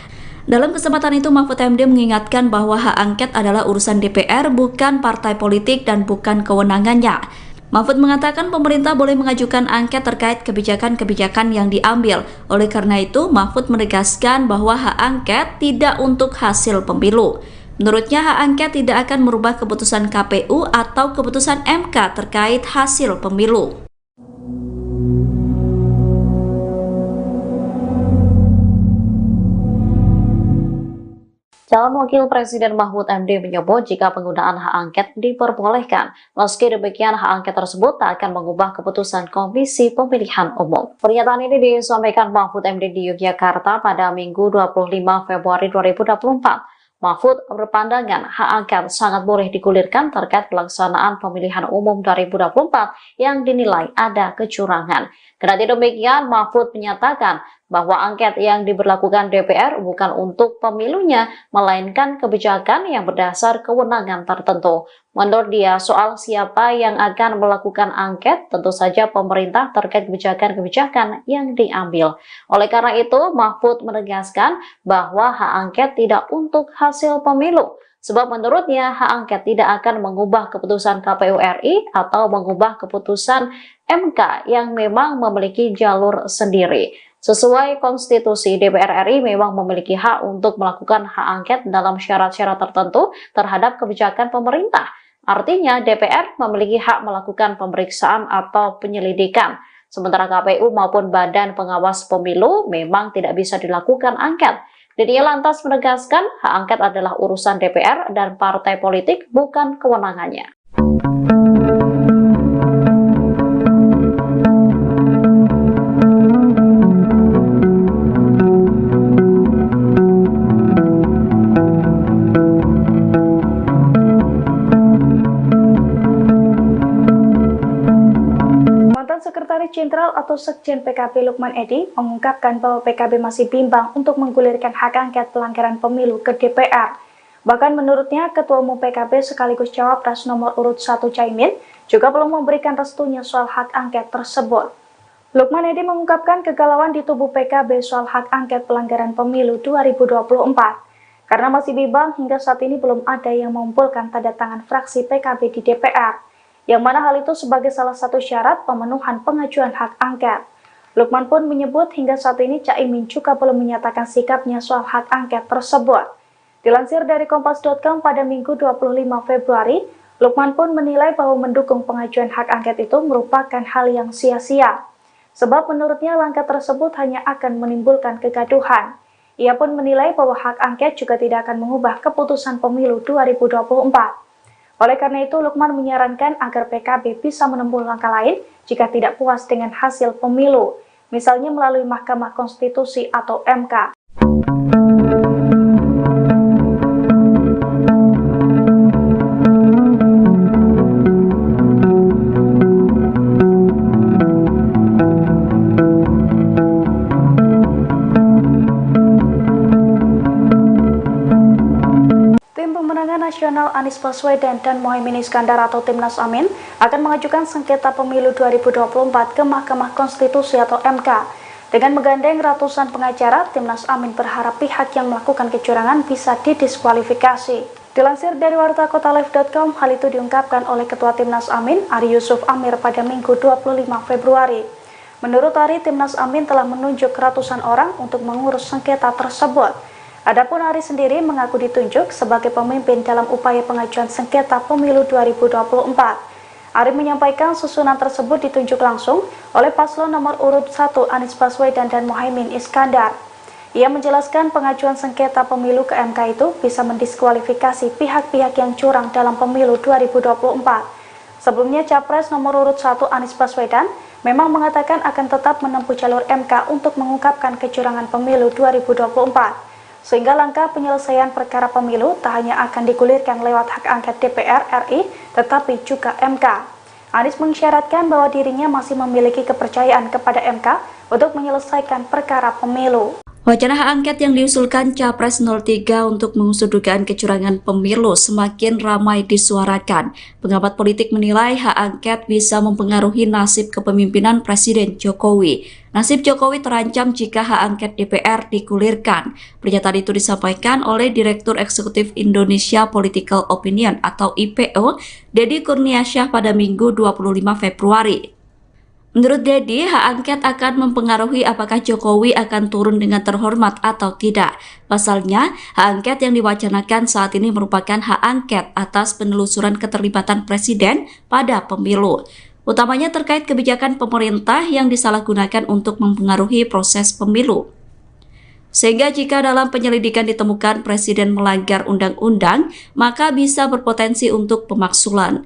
Dalam kesempatan itu, Mahfud MD mengingatkan bahwa hak angket adalah urusan DPR, bukan partai politik dan bukan kewenangannya. Mahfud mengatakan pemerintah boleh mengajukan angket terkait kebijakan-kebijakan yang diambil. Oleh karena itu, Mahfud menegaskan bahwa hak angket tidak untuk hasil pemilu. Menurutnya, hak angket tidak akan merubah keputusan KPU atau keputusan MK terkait hasil pemilu. Calon Wakil Presiden Mahfud MD menyebut jika penggunaan hak angket diperbolehkan. Meski demikian, hak angket tersebut tak akan mengubah keputusan Komisi Pemilihan Umum. Pernyataan ini disampaikan Mahfud MD di Yogyakarta pada Minggu 25 Februari 2024. Mahfud berpandangan hak angket sangat boleh digulirkan terkait pelaksanaan pemilihan umum 2024 yang dinilai ada kecurangan. Kendati demikian, Mahfud menyatakan bahwa angket yang diberlakukan DPR bukan untuk pemilunya, melainkan kebijakan yang berdasar kewenangan tertentu. Menurut dia, soal siapa yang akan melakukan angket, tentu saja pemerintah terkait kebijakan-kebijakan yang diambil. Oleh karena itu, Mahfud menegaskan bahwa hak angket tidak untuk hasil pemilu. Sebab menurutnya hak angket tidak akan mengubah keputusan KPU RI atau mengubah keputusan MK yang memang memiliki jalur sendiri. Sesuai konstitusi, DPR RI memang memiliki hak untuk melakukan hak angket dalam syarat-syarat tertentu terhadap kebijakan pemerintah. Artinya DPR memiliki hak melakukan pemeriksaan atau penyelidikan. Sementara KPU maupun Badan Pengawas Pemilu memang tidak bisa dilakukan angket. Dia lantas menegaskan hak angket adalah urusan DPR dan partai politik, bukan kewenangannya. Sekretaris Jenderal atau Sekjen PKB Lukman Edy mengungkapkan bahwa PKB masih bimbang untuk menggulirkan hak angket pelanggaran pemilu ke DPR. Bahkan menurutnya, Ketua Umum PKB sekaligus Cawapres nomor urut 1 Caimin juga belum memberikan restunya soal hak angket tersebut. Lukman Edy mengungkapkan kegalauan di tubuh PKB soal hak angket pelanggaran pemilu 2024. Karena masih bimbang, hingga saat ini belum ada yang mengumpulkan tanda tangan fraksi PKB di DPR. Yang mana hal itu sebagai salah satu syarat pemenuhan pengajuan hak angket. Lukman pun menyebut hingga saat ini Caimin juga belum menyatakan sikapnya soal hak angket tersebut. Dilansir dari Kompas.com pada Minggu 25 Februari, Lukman pun menilai bahwa mendukung pengajuan hak angket itu merupakan hal yang sia-sia. sebab menurutnya langkah tersebut hanya akan menimbulkan kegaduhan. Ia pun menilai bahwa hak angket juga tidak akan mengubah keputusan pemilu 2024. Oleh karena itu, Lukman menyarankan agar PKB bisa menempuh langkah lain jika tidak puas dengan hasil pemilu, misalnya melalui Mahkamah Konstitusi atau MK. Nasional Anies Baswedan dan Mohaimin Iskandar atau Timnas Amin akan mengajukan sengketa pemilu 2024 ke Mahkamah Konstitusi atau MK. Dengan menggandeng ratusan pengacara, Timnas Amin berharap pihak yang melakukan kecurangan bisa didiskualifikasi. Dilansir dari wartakotalive.com, hal itu diungkapkan oleh Ketua Timnas Amin, Ari Yusuf Amir pada Minggu 25 Februari. Menurut Ari, Timnas Amin telah menunjuk ratusan orang untuk mengurus sengketa tersebut. Adapun Ari sendiri mengaku ditunjuk sebagai pemimpin dalam upaya pengajuan sengketa pemilu 2024. Ari menyampaikan susunan tersebut ditunjuk langsung oleh paslon nomor urut 1 Anies Baswedan dan Mohaimin Iskandar. Ia menjelaskan pengajuan sengketa pemilu ke MK itu bisa mendiskualifikasi pihak-pihak yang curang dalam pemilu 2024. Sebelumnya Capres nomor urut 1 Anies Baswedan memang mengatakan akan tetap menempuh jalur MK untuk mengungkapkan kecurangan pemilu 2024. Sehingga langkah penyelesaian perkara pemilu tak hanya akan digulirkan lewat hak angket DPR RI, tetapi juga MK. Anies mengisyaratkan bahwa dirinya masih memiliki kepercayaan kepada MK untuk menyelesaikan perkara pemilu. Wacana hak angket yang diusulkan Capres 03 untuk mengusut dugaan kecurangan pemilu semakin ramai disuarakan. Pengamat politik menilai hak angket bisa mempengaruhi nasib kepemimpinan Presiden Jokowi. Nasib Jokowi terancam jika hak angket DPR digulirkan. Pernyataan itu disampaikan oleh Direktur Eksekutif Indonesia Political Opinion atau IPO, Deddy Kurniasyah pada Minggu 25 Februari. Menurut Deddy, hak angket akan mempengaruhi apakah Jokowi akan turun dengan terhormat atau tidak. Pasalnya, hak angket yang diwacanakan saat ini merupakan hak angket atas penelusuran keterlibatan Presiden pada pemilu. Utamanya terkait kebijakan pemerintah yang disalahgunakan untuk mempengaruhi proses pemilu. Sehingga jika dalam penyelidikan ditemukan Presiden melanggar undang-undang, maka bisa berpotensi untuk pemaksulan.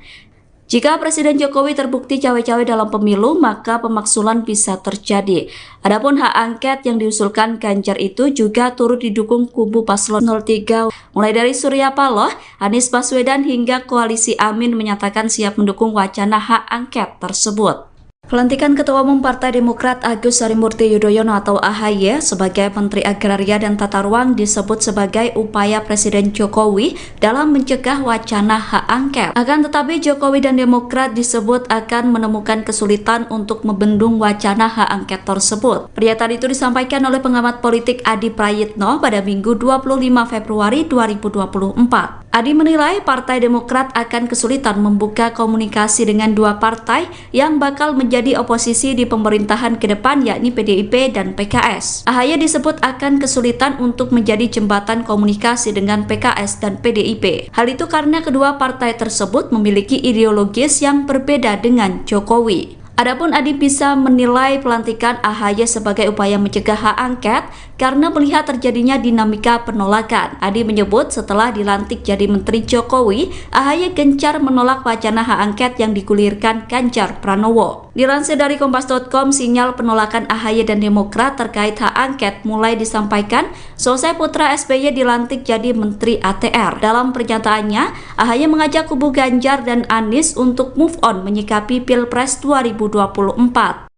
Jika Presiden Jokowi terbukti cawe-cawe dalam pemilu, maka pemaksulan bisa terjadi. Adapun hak angket yang diusulkan Ganjar itu juga turut didukung kubu paslon 03, mulai dari Surya Paloh, Anies Baswedan hingga koalisi Amin menyatakan siap mendukung wacana hak angket tersebut. Pelantikan Ketua Umum Partai Demokrat Agus Harimurti Yudhoyono atau AHY sebagai Menteri Agraria dan Tata Ruang disebut sebagai upaya Presiden Jokowi dalam mencegah wacana hak angket. Akan tetapi Jokowi dan Demokrat disebut akan menemukan kesulitan untuk membendung wacana hak angket tersebut. Pernyataan itu disampaikan oleh pengamat politik Adi Prayitno pada Minggu 25 Februari 2024. Adi menilai Partai Demokrat akan kesulitan membuka komunikasi dengan dua partai yang bakal menjadi oposisi di pemerintahan ke depan, yakni PDIP dan PKS. AHY disebut akan kesulitan untuk menjadi jembatan komunikasi dengan PKS dan PDIP. Hal itu karena kedua partai tersebut memiliki ideologis yang berbeda dengan Jokowi. Adapun Adi bisa menilai pelantikan AHY sebagai upaya mencegah hak angket karena melihat terjadinya dinamika penolakan. Adi menyebut setelah dilantik jadi Menteri Jokowi, AHY gencar menolak wacana hak angket yang digulirkan Ganjar Pranowo. Dilansir dari Kompas.com, sinyal penolakan AHY dan Demokrat terkait hak angket mulai disampaikan selesai putra SBY dilantik jadi Menteri ATR. Dalam pernyataannya, AHY mengajak kubu Ganjar dan Anies untuk move on menyikapi Pilpres 2024.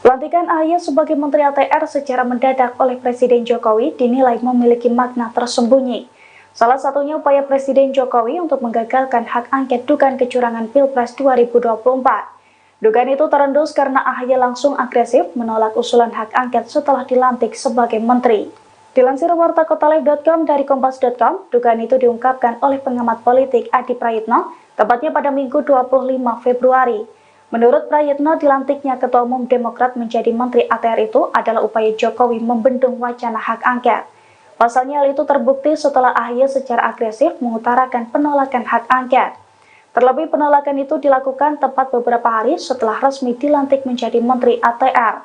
Pelantikan AHY sebagai Menteri ATR secara mendadak oleh Presiden Jokowi dinilai memiliki makna tersembunyi. Salah satunya upaya Presiden Jokowi untuk menggagalkan hak angket dugaan kecurangan Pilpres 2024. Dugaan itu terendus karena AHY langsung agresif menolak usulan hak angket setelah dilantik sebagai menteri. Dilansir wartakotalive.com dari kompas.com, dugaan itu diungkapkan oleh pengamat politik Adi Prayitno, tepatnya pada Minggu 25 Februari. Menurut Prayitno, dilantiknya Ketua Umum Demokrat menjadi Menteri ATR itu adalah upaya Jokowi membendung wacana hak angket. Pasalnya hal itu terbukti setelah AHY secara agresif mengutarakan penolakan hak angket. Terlebih penolakan itu dilakukan tepat beberapa hari setelah resmi dilantik menjadi Menteri ATR.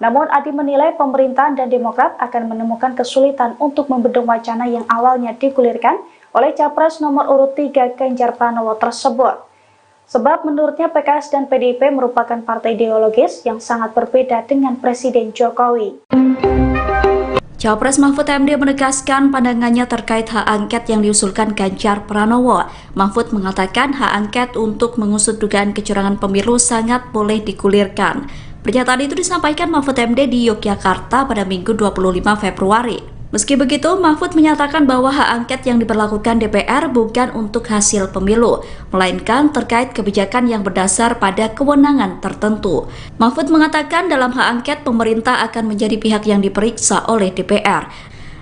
Namun Adi menilai pemerintahan dan Demokrat akan menemukan kesulitan untuk membendung wacana yang awalnya digulirkan oleh Capres nomor urut 3 Ganjar Pranowo tersebut. Sebab menurutnya PKS dan PDIP merupakan partai ideologis yang sangat berbeda dengan Presiden Jokowi. Cawapres Mahfud MD menegaskan pandangannya terkait hak angket yang diusulkan Ganjar Pranowo. Mahfud mengatakan hak angket untuk mengusut dugaan kecurangan pemilu sangat boleh digulirkan. Pernyataan itu disampaikan Mahfud MD di Yogyakarta pada Minggu 25 Februari. Meski begitu, Mahfud menyatakan bahwa hak angket yang diberlakukan DPR bukan untuk hasil pemilu, melainkan terkait kebijakan yang berdasar pada kewenangan tertentu. Mahfud mengatakan dalam hak angket pemerintah akan menjadi pihak yang diperiksa oleh DPR.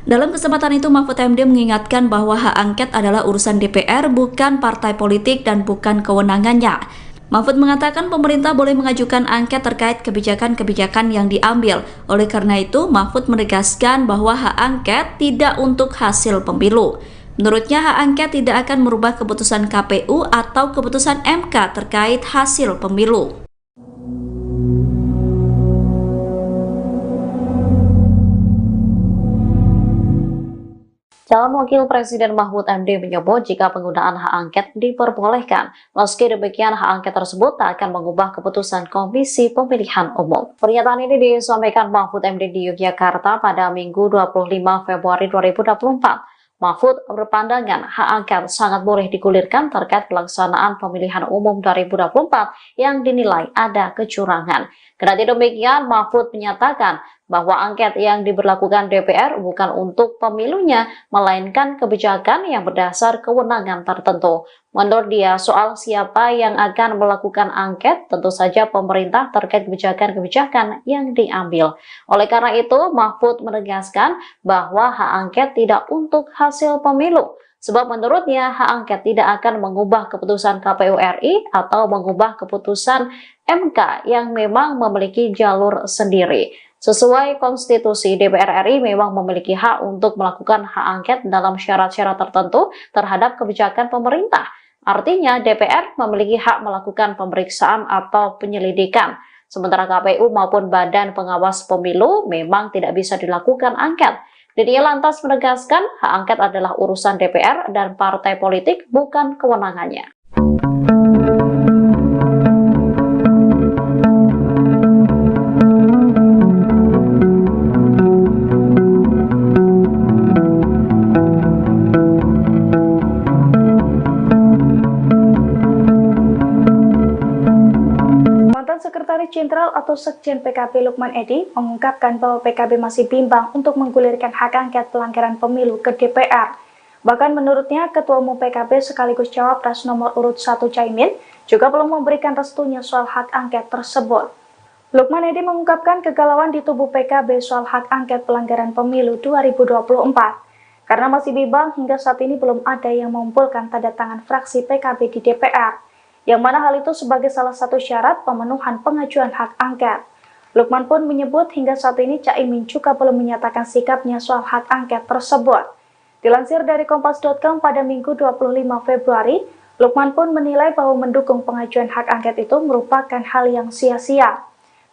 Dalam kesempatan itu, Mahfud MD mengingatkan bahwa hak angket adalah urusan DPR, bukan partai politik dan bukan kewenangannya. Mahfud mengatakan pemerintah boleh mengajukan angket terkait kebijakan-kebijakan yang diambil. Oleh karena itu, Mahfud menegaskan bahwa hak angket tidak untuk hasil pemilu. Menurutnya, hak angket tidak akan merubah keputusan KPU atau keputusan MK terkait hasil pemilu. Calon Wakil Presiden Mahfud MD menyebut jika penggunaan hak angket diperbolehkan. Meski demikian, hak angket tersebut tak akan mengubah keputusan Komisi Pemilihan Umum. Pernyataan ini disampaikan Mahfud MD di Yogyakarta pada Minggu 25 Februari 2024. Mahfud berpandangan hak angket sangat boleh digulirkan terkait pelaksanaan pemilihan umum 2024 yang dinilai ada kecurangan. Kendati demikian, Mahfud menyatakan bahwa angket yang diberlakukan DPR bukan untuk pemilunya, melainkan kebijakan yang berdasar kewenangan tertentu. Menurut dia, soal siapa yang akan melakukan angket, tentu saja pemerintah terkait kebijakan-kebijakan yang diambil. Oleh karena itu, Mahfud menegaskan bahwa hak angket tidak untuk hasil pemilu. Sebab menurutnya, hak angket tidak akan mengubah keputusan KPU RI atau mengubah keputusan MK yang memang memiliki jalur sendiri. Sesuai konstitusi, DPR RI memang memiliki hak untuk melakukan hak angket dalam syarat-syarat tertentu terhadap kebijakan pemerintah. Artinya, DPR memiliki hak melakukan pemeriksaan atau penyelidikan. Sementara KPU maupun Badan Pengawas Pemilu memang tidak bisa dilakukan angket. Dia lantas menegaskan hak angket adalah urusan DPR dan partai politik, bukan kewenangannya. Sekretaris Jenderal atau Sekjen PKB Lukman Edy mengungkapkan bahwa PKB masih bimbang untuk menggulirkan hak angket pelanggaran pemilu ke DPR. Bahkan menurutnya, Ketua Umum PKB sekaligus Cawapres nomor urut 1 Caimin juga belum memberikan restunya soal hak angket tersebut. Lukman Edy mengungkapkan kegalauan di tubuh PKB soal hak angket pelanggaran pemilu 2024. Karena masih bimbang, hingga saat ini belum ada yang mengumpulkan tanda tangan fraksi PKB di DPR. Yang mana hal itu sebagai salah satu syarat pemenuhan pengajuan hak angket. Lukman pun menyebut hingga saat ini Caimin juga belum menyatakan sikapnya soal hak angket tersebut. Dilansir dari Kompas.com pada Minggu 25 Februari, Lukman pun menilai bahwa mendukung pengajuan hak angket itu merupakan hal yang sia-sia.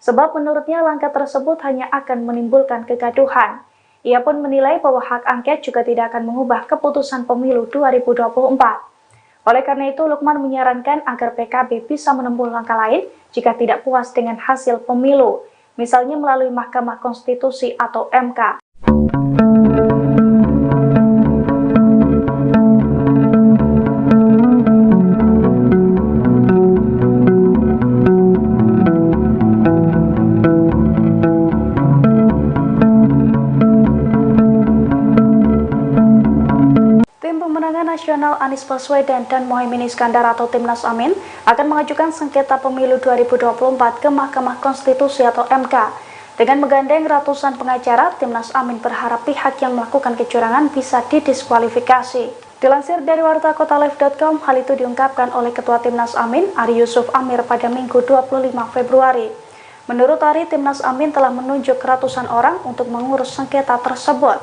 Sebab menurutnya langkah tersebut hanya akan menimbulkan kegaduhan. Ia pun menilai bahwa hak angket juga tidak akan mengubah keputusan pemilu 2024. Oleh karena itu, Lukman menyarankan agar PKB bisa menempuh langkah lain jika tidak puas dengan hasil pemilu, misalnya melalui Mahkamah Konstitusi atau MK. Nasional Anies Baswedan dan Mohaimin Iskandar atau Timnas Amin akan mengajukan sengketa pemilu 2024 ke Mahkamah Konstitusi atau MK. Dengan menggandeng ratusan pengacara, Timnas Amin berharap pihak yang melakukan kecurangan bisa didiskualifikasi. Dilansir dari wartakotalive.com, hal itu diungkapkan oleh Ketua Timnas Amin, Ari Yusuf Amir pada Minggu 25 Februari. Menurut Ari, Timnas Amin telah menunjuk ratusan orang untuk mengurus sengketa tersebut.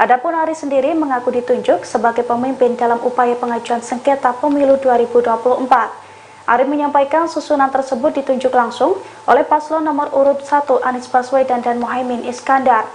Adapun Aris sendiri mengaku ditunjuk sebagai pemimpin dalam upaya pengajuan sengketa pemilu 2024. Ari menyampaikan susunan tersebut ditunjuk langsung oleh paslon nomor urut 1 Anies Baswedan dan Muhaimin Iskandar.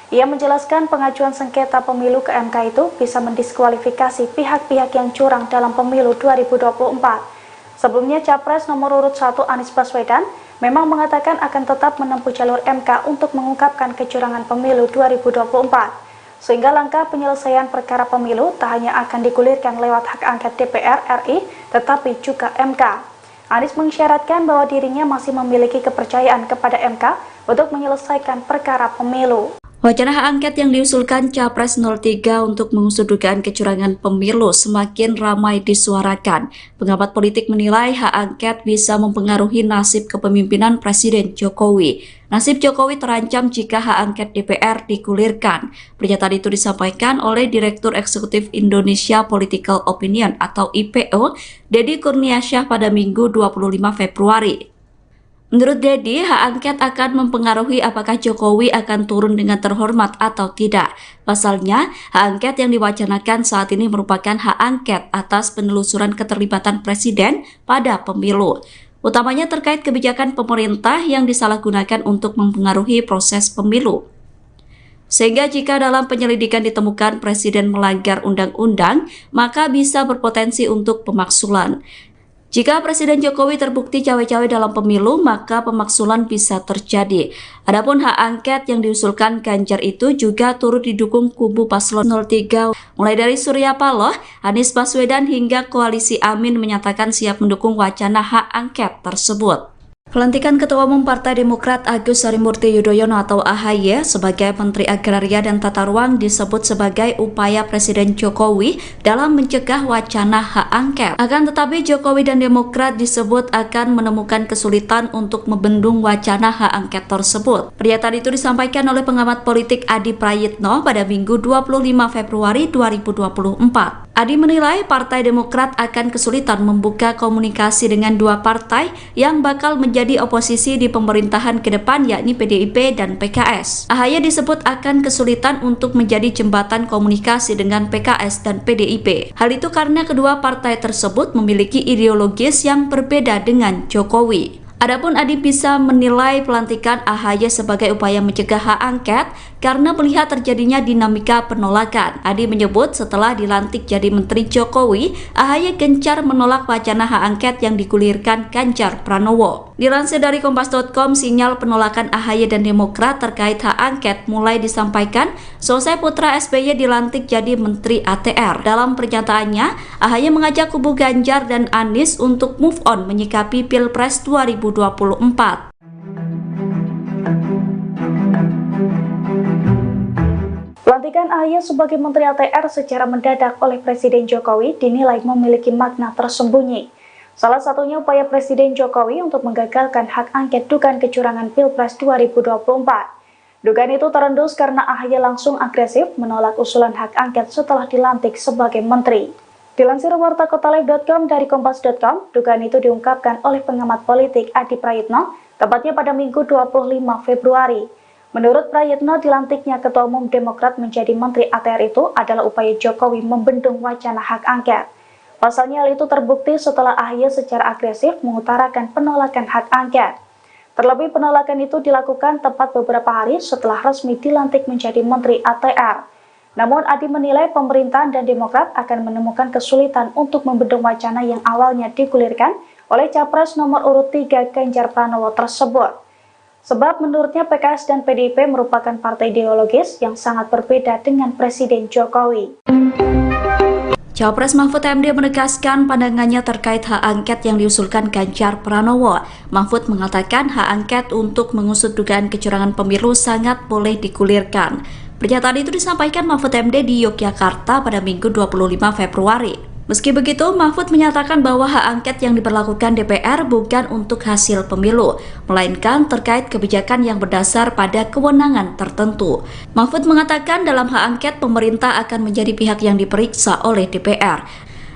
Ia menjelaskan pengajuan sengketa pemilu ke MK itu bisa mendiskualifikasi pihak-pihak yang curang dalam pemilu 2024. Sebelumnya Capres nomor urut 1 Anies Baswedan memang mengatakan akan tetap menempuh jalur MK untuk mengungkapkan kecurangan pemilu 2024. Sehingga langkah penyelesaian perkara pemilu tak hanya akan digulirkan lewat hak angket DPR RI, tetapi juga MK. Anies mengisyaratkan bahwa dirinya masih memiliki kepercayaan kepada MK untuk menyelesaikan perkara pemilu. Wacana hak angket yang diusulkan Capres 03 untuk mengusut dugaan kecurangan pemilu semakin ramai disuarakan. Pengamat politik menilai hak angket bisa mempengaruhi nasib kepemimpinan Presiden Jokowi. Nasib Jokowi terancam jika hak angket DPR digulirkan. Pernyataan itu disampaikan oleh Direktur Eksekutif Indonesia Political Opinion atau IPO, Deddy Kurniasyah pada Minggu 25 Februari. Menurut Deddy, hak angket akan mempengaruhi apakah Jokowi akan turun dengan terhormat atau tidak. Pasalnya, hak angket yang diwacanakan saat ini merupakan hak angket atas penelusuran keterlibatan Presiden pada pemilu. Utamanya terkait kebijakan pemerintah yang disalahgunakan untuk mempengaruhi proses pemilu. Sehingga jika dalam penyelidikan ditemukan Presiden melanggar undang-undang, maka bisa berpotensi untuk pemaksulan. Jika Presiden Jokowi terbukti cawe-cawe dalam pemilu, maka pemaksulan bisa terjadi. Adapun hak angket yang diusulkan Ganjar itu juga turut didukung kubu paslon 03, mulai dari Surya Paloh, Anies Baswedan hingga Koalisi Amin menyatakan siap mendukung wacana hak angket tersebut. Pelantikan Ketua Umum Partai Demokrat Agus Harimurti Yudhoyono atau AHY sebagai Menteri Agraria dan Tata Ruang disebut sebagai upaya Presiden Jokowi dalam mencegah wacana hak angket. Akan tetapi Jokowi dan Demokrat disebut akan menemukan kesulitan untuk membendung wacana hak angket tersebut. Pernyataan itu disampaikan oleh pengamat politik Adi Prayitno pada Minggu 25 Februari 2024. Adi menilai Partai Demokrat akan kesulitan membuka komunikasi dengan dua partai yang bakal menjadi oposisi di pemerintahan ke depan, yakni PDIP dan PKS. AHY disebut akan kesulitan untuk menjadi jembatan komunikasi dengan PKS dan PDIP. Hal itu karena kedua partai tersebut memiliki ideologis yang berbeda dengan Jokowi. Adapun Adi bisa menilai pelantikan AHY sebagai upaya mencegah hak angket karena melihat terjadinya dinamika penolakan. Adi menyebut setelah dilantik jadi Menteri Jokowi, AHY gencar menolak wacana hak angket yang digulirkan Ganjar Pranowo. Dilansir dari Kompas.com, sinyal penolakan AHY dan Demokrat terkait hak angket mulai disampaikan selesai putra SBY dilantik jadi Menteri ATR. Dalam pernyataannya, AHY mengajak kubu Ganjar dan Anies untuk move on menyikapi Pilpres 2024. Pelantikan AHY sebagai Menteri ATR secara mendadak oleh Presiden Jokowi dinilai memiliki makna tersembunyi. Salah satunya upaya Presiden Jokowi untuk menggagalkan hak angket dugaan kecurangan Pilpres 2024. Dugaan itu terendus karena AHY langsung agresif menolak usulan hak angket setelah dilantik sebagai menteri. Dilansir wartakotalive.com dari kompas.com, dugaan itu diungkapkan oleh pengamat politik Adi Prayitno, tepatnya pada Minggu 25 Februari. Menurut Prayitno, dilantiknya Ketua Umum Demokrat menjadi Menteri ATR itu adalah upaya Jokowi membendung wacana hak angket. Pasalnya hal itu terbukti setelah AHY secara agresif mengutarakan penolakan hak angket. Terlebih penolakan itu dilakukan tepat beberapa hari setelah resmi dilantik menjadi Menteri ATR. Namun Adi menilai pemerintahan dan Demokrat akan menemukan kesulitan untuk membendung wacana yang awalnya digulirkan oleh Capres nomor urut 3 Ganjar Pranowo tersebut. Sebab menurutnya PKS dan PDIP merupakan partai ideologis yang sangat berbeda dengan Presiden Jokowi. Cawapres Mahfud MD menegaskan pandangannya terkait hak angket yang diusulkan Ganjar Pranowo. Mahfud mengatakan hak angket untuk mengusut dugaan kecurangan pemilu sangat boleh digulirkan. Pernyataan itu disampaikan Mahfud MD di Yogyakarta pada Minggu 25 Februari. Meski begitu, Mahfud menyatakan bahwa hak angket yang diberlakukan DPR bukan untuk hasil pemilu, melainkan terkait kebijakan yang berdasar pada kewenangan tertentu. Mahfud mengatakan dalam hak angket pemerintah akan menjadi pihak yang diperiksa oleh DPR.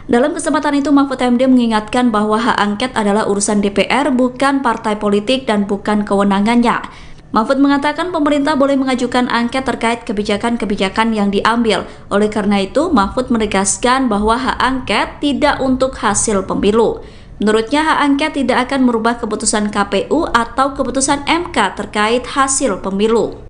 Dalam kesempatan itu, Mahfud MD mengingatkan bahwa hak angket adalah urusan DPR, bukan partai politik dan bukan kewenangannya. Mahfud mengatakan pemerintah boleh mengajukan angket terkait kebijakan-kebijakan yang diambil. Oleh karena itu, Mahfud menegaskan bahwa hak angket tidak untuk hasil pemilu. Menurutnya, hak angket tidak akan merubah keputusan KPU atau keputusan MK terkait hasil pemilu.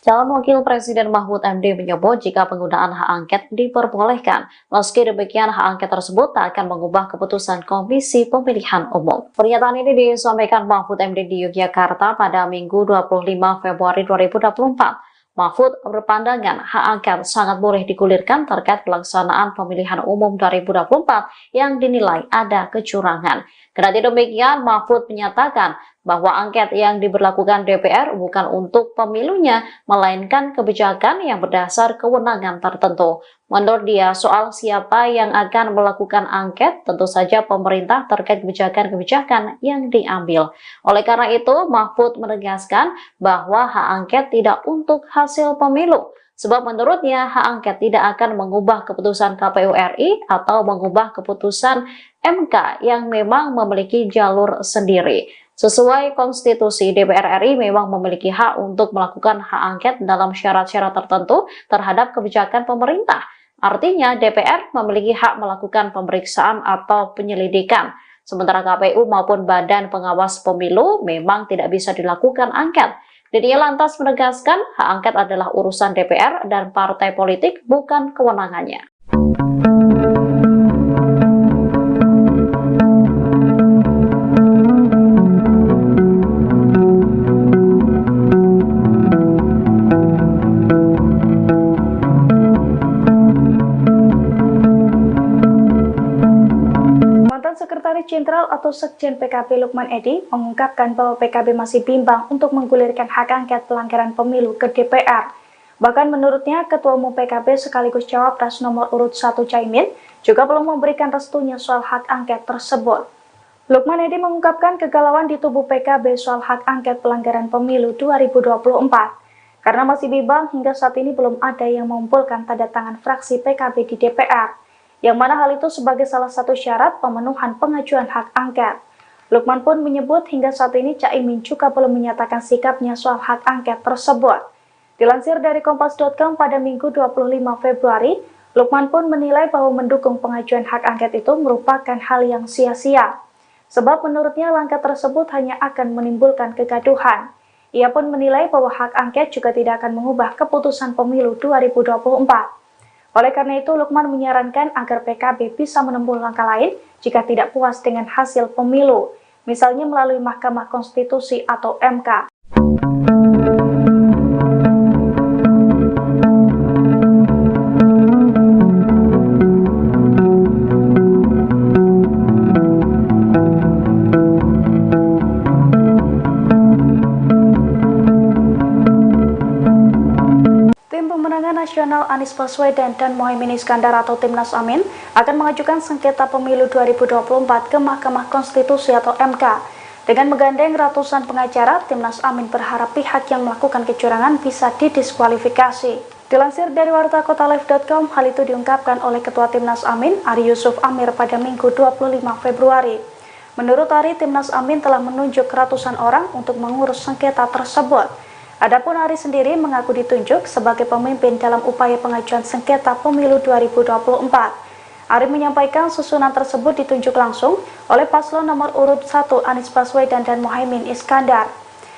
Calon Wakil Presiden Mahfud MD menyebut jika penggunaan hak angket diperbolehkan. Meski demikian, hak angket tersebut tak akan mengubah keputusan Komisi Pemilihan Umum. Pernyataan ini disampaikan Mahfud MD di Yogyakarta pada Minggu 25 Februari 2024. Mahfud berpandangan hak angket sangat boleh digulirkan terkait pelaksanaan pemilihan umum 2024 yang dinilai ada kecurangan. Kendati demikian, Mahfud menyatakan bahwa angket yang diberlakukan DPR bukan untuk pemilunya, melainkan kebijakan yang berdasar kewenangan tertentu. Menurut dia, soal siapa yang akan melakukan angket, tentu saja pemerintah terkait kebijakan-kebijakan yang diambil. Oleh karena itu, Mahfud menegaskan bahwa hak angket tidak untuk hasil pemilu. Sebab menurutnya, hak angket tidak akan mengubah keputusan KPU RI atau mengubah keputusan MK yang memang memiliki jalur sendiri. Sesuai konstitusi, DPR RI memang memiliki hak untuk melakukan hak angket dalam syarat-syarat tertentu terhadap kebijakan pemerintah. Artinya, DPR memiliki hak melakukan pemeriksaan atau penyelidikan. Sementara KPU maupun Badan Pengawas Pemilu memang tidak bisa dilakukan angket. Dirinya lantas menegaskan hak angket adalah urusan DPR dan partai politik, bukan kewenangannya. Sekretaris Jenderal atau Sekjen PKB Lukman Edy mengungkapkan bahwa PKB masih bimbang untuk menggulirkan hak angket pelanggaran pemilu ke DPR. Bahkan menurutnya, Ketua Umum PKB sekaligus Cawapres nomor urut 1 Caimin juga belum memberikan restunya soal hak angket tersebut. Lukman Edy mengungkapkan kegalauan di tubuh PKB soal hak angket pelanggaran pemilu 2024. Karena masih bimbang, hingga saat ini belum ada yang mengumpulkan tanda tangan fraksi PKB di DPR. Yang mana hal itu sebagai salah satu syarat pemenuhan pengajuan hak angket. Lukman pun menyebut hingga saat ini Caimin juga belum menyatakan sikapnya soal hak angket tersebut. Dilansir dari Kompas.com pada Minggu 25 Februari, Lukman pun menilai bahwa mendukung pengajuan hak angket itu merupakan hal yang sia-sia. Sebab menurutnya langkah tersebut hanya akan menimbulkan kegaduhan. Ia pun menilai bahwa hak angket juga tidak akan mengubah keputusan pemilu 2024. Oleh karena itu, Lukman menyarankan agar PKB bisa menempuh langkah lain jika tidak puas dengan hasil pemilu, misalnya melalui Mahkamah Konstitusi atau MK. Nasional Anies Baswedan dan Mohaimin Iskandar atau Timnas Amin akan mengajukan sengketa pemilu 2024 ke Mahkamah Konstitusi atau MK. Dengan menggandeng ratusan pengacara, Timnas Amin berharap pihak yang melakukan kecurangan bisa didiskualifikasi. Dilansir dari wartakotalive.com, hal itu diungkapkan oleh Ketua Timnas Amin, Ari Yusuf Amir pada Minggu 25 Februari. Menurut Ari, Timnas Amin telah menunjuk ratusan orang untuk mengurus sengketa tersebut. Adapun Ari sendiri mengaku ditunjuk sebagai pemimpin dalam upaya pengajuan sengketa pemilu 2024. Ari menyampaikan susunan tersebut ditunjuk langsung oleh paslon nomor urut 1 Anies Baswedan dan Mohaimin Iskandar.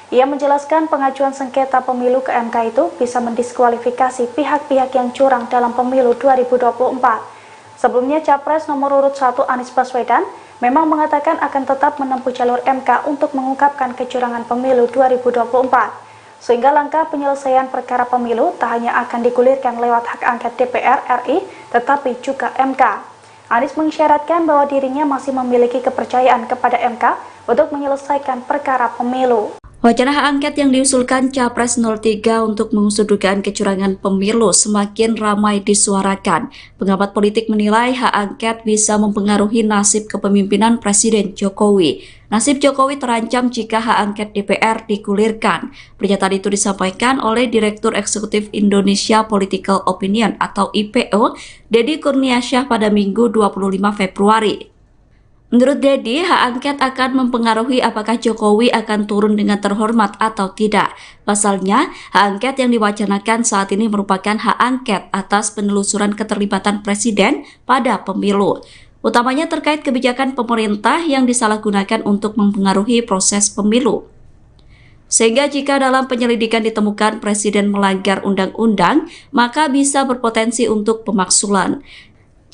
Ia menjelaskan pengajuan sengketa pemilu ke MK itu bisa mendiskualifikasi pihak-pihak yang curang dalam pemilu 2024. Sebelumnya, Capres nomor urut 1 Anies Baswedan memang mengatakan akan tetap menempuh jalur MK untuk mengungkapkan kecurangan pemilu 2024. Sehingga langkah penyelesaian perkara pemilu tak hanya akan digulirkan lewat hak angket DPR RI, tetapi juga MK. Anies mengisyaratkan bahwa dirinya masih memiliki kepercayaan kepada MK untuk menyelesaikan perkara pemilu. Wacana hak angket yang diusulkan Capres 03 untuk mengusut dugaan kecurangan pemilu semakin ramai disuarakan. Pengamat politik menilai hak angket bisa mempengaruhi nasib kepemimpinan Presiden Jokowi. Nasib Jokowi terancam jika hak angket DPR digulirkan. Pernyataan itu disampaikan oleh Direktur Eksekutif Indonesia Political Opinion atau IPO, Deddy Kurniasyah pada Minggu 25 Februari. Menurut Deddy, hak angket akan mempengaruhi apakah Jokowi akan turun dengan terhormat atau tidak. Pasalnya, hak angket yang diwacanakan saat ini merupakan hak angket atas penelusuran keterlibatan Presiden pada pemilu. Utamanya terkait kebijakan pemerintah yang disalahgunakan untuk mempengaruhi proses pemilu. Sehingga jika dalam penyelidikan ditemukan Presiden melanggar undang-undang, maka bisa berpotensi untuk pemaksulan.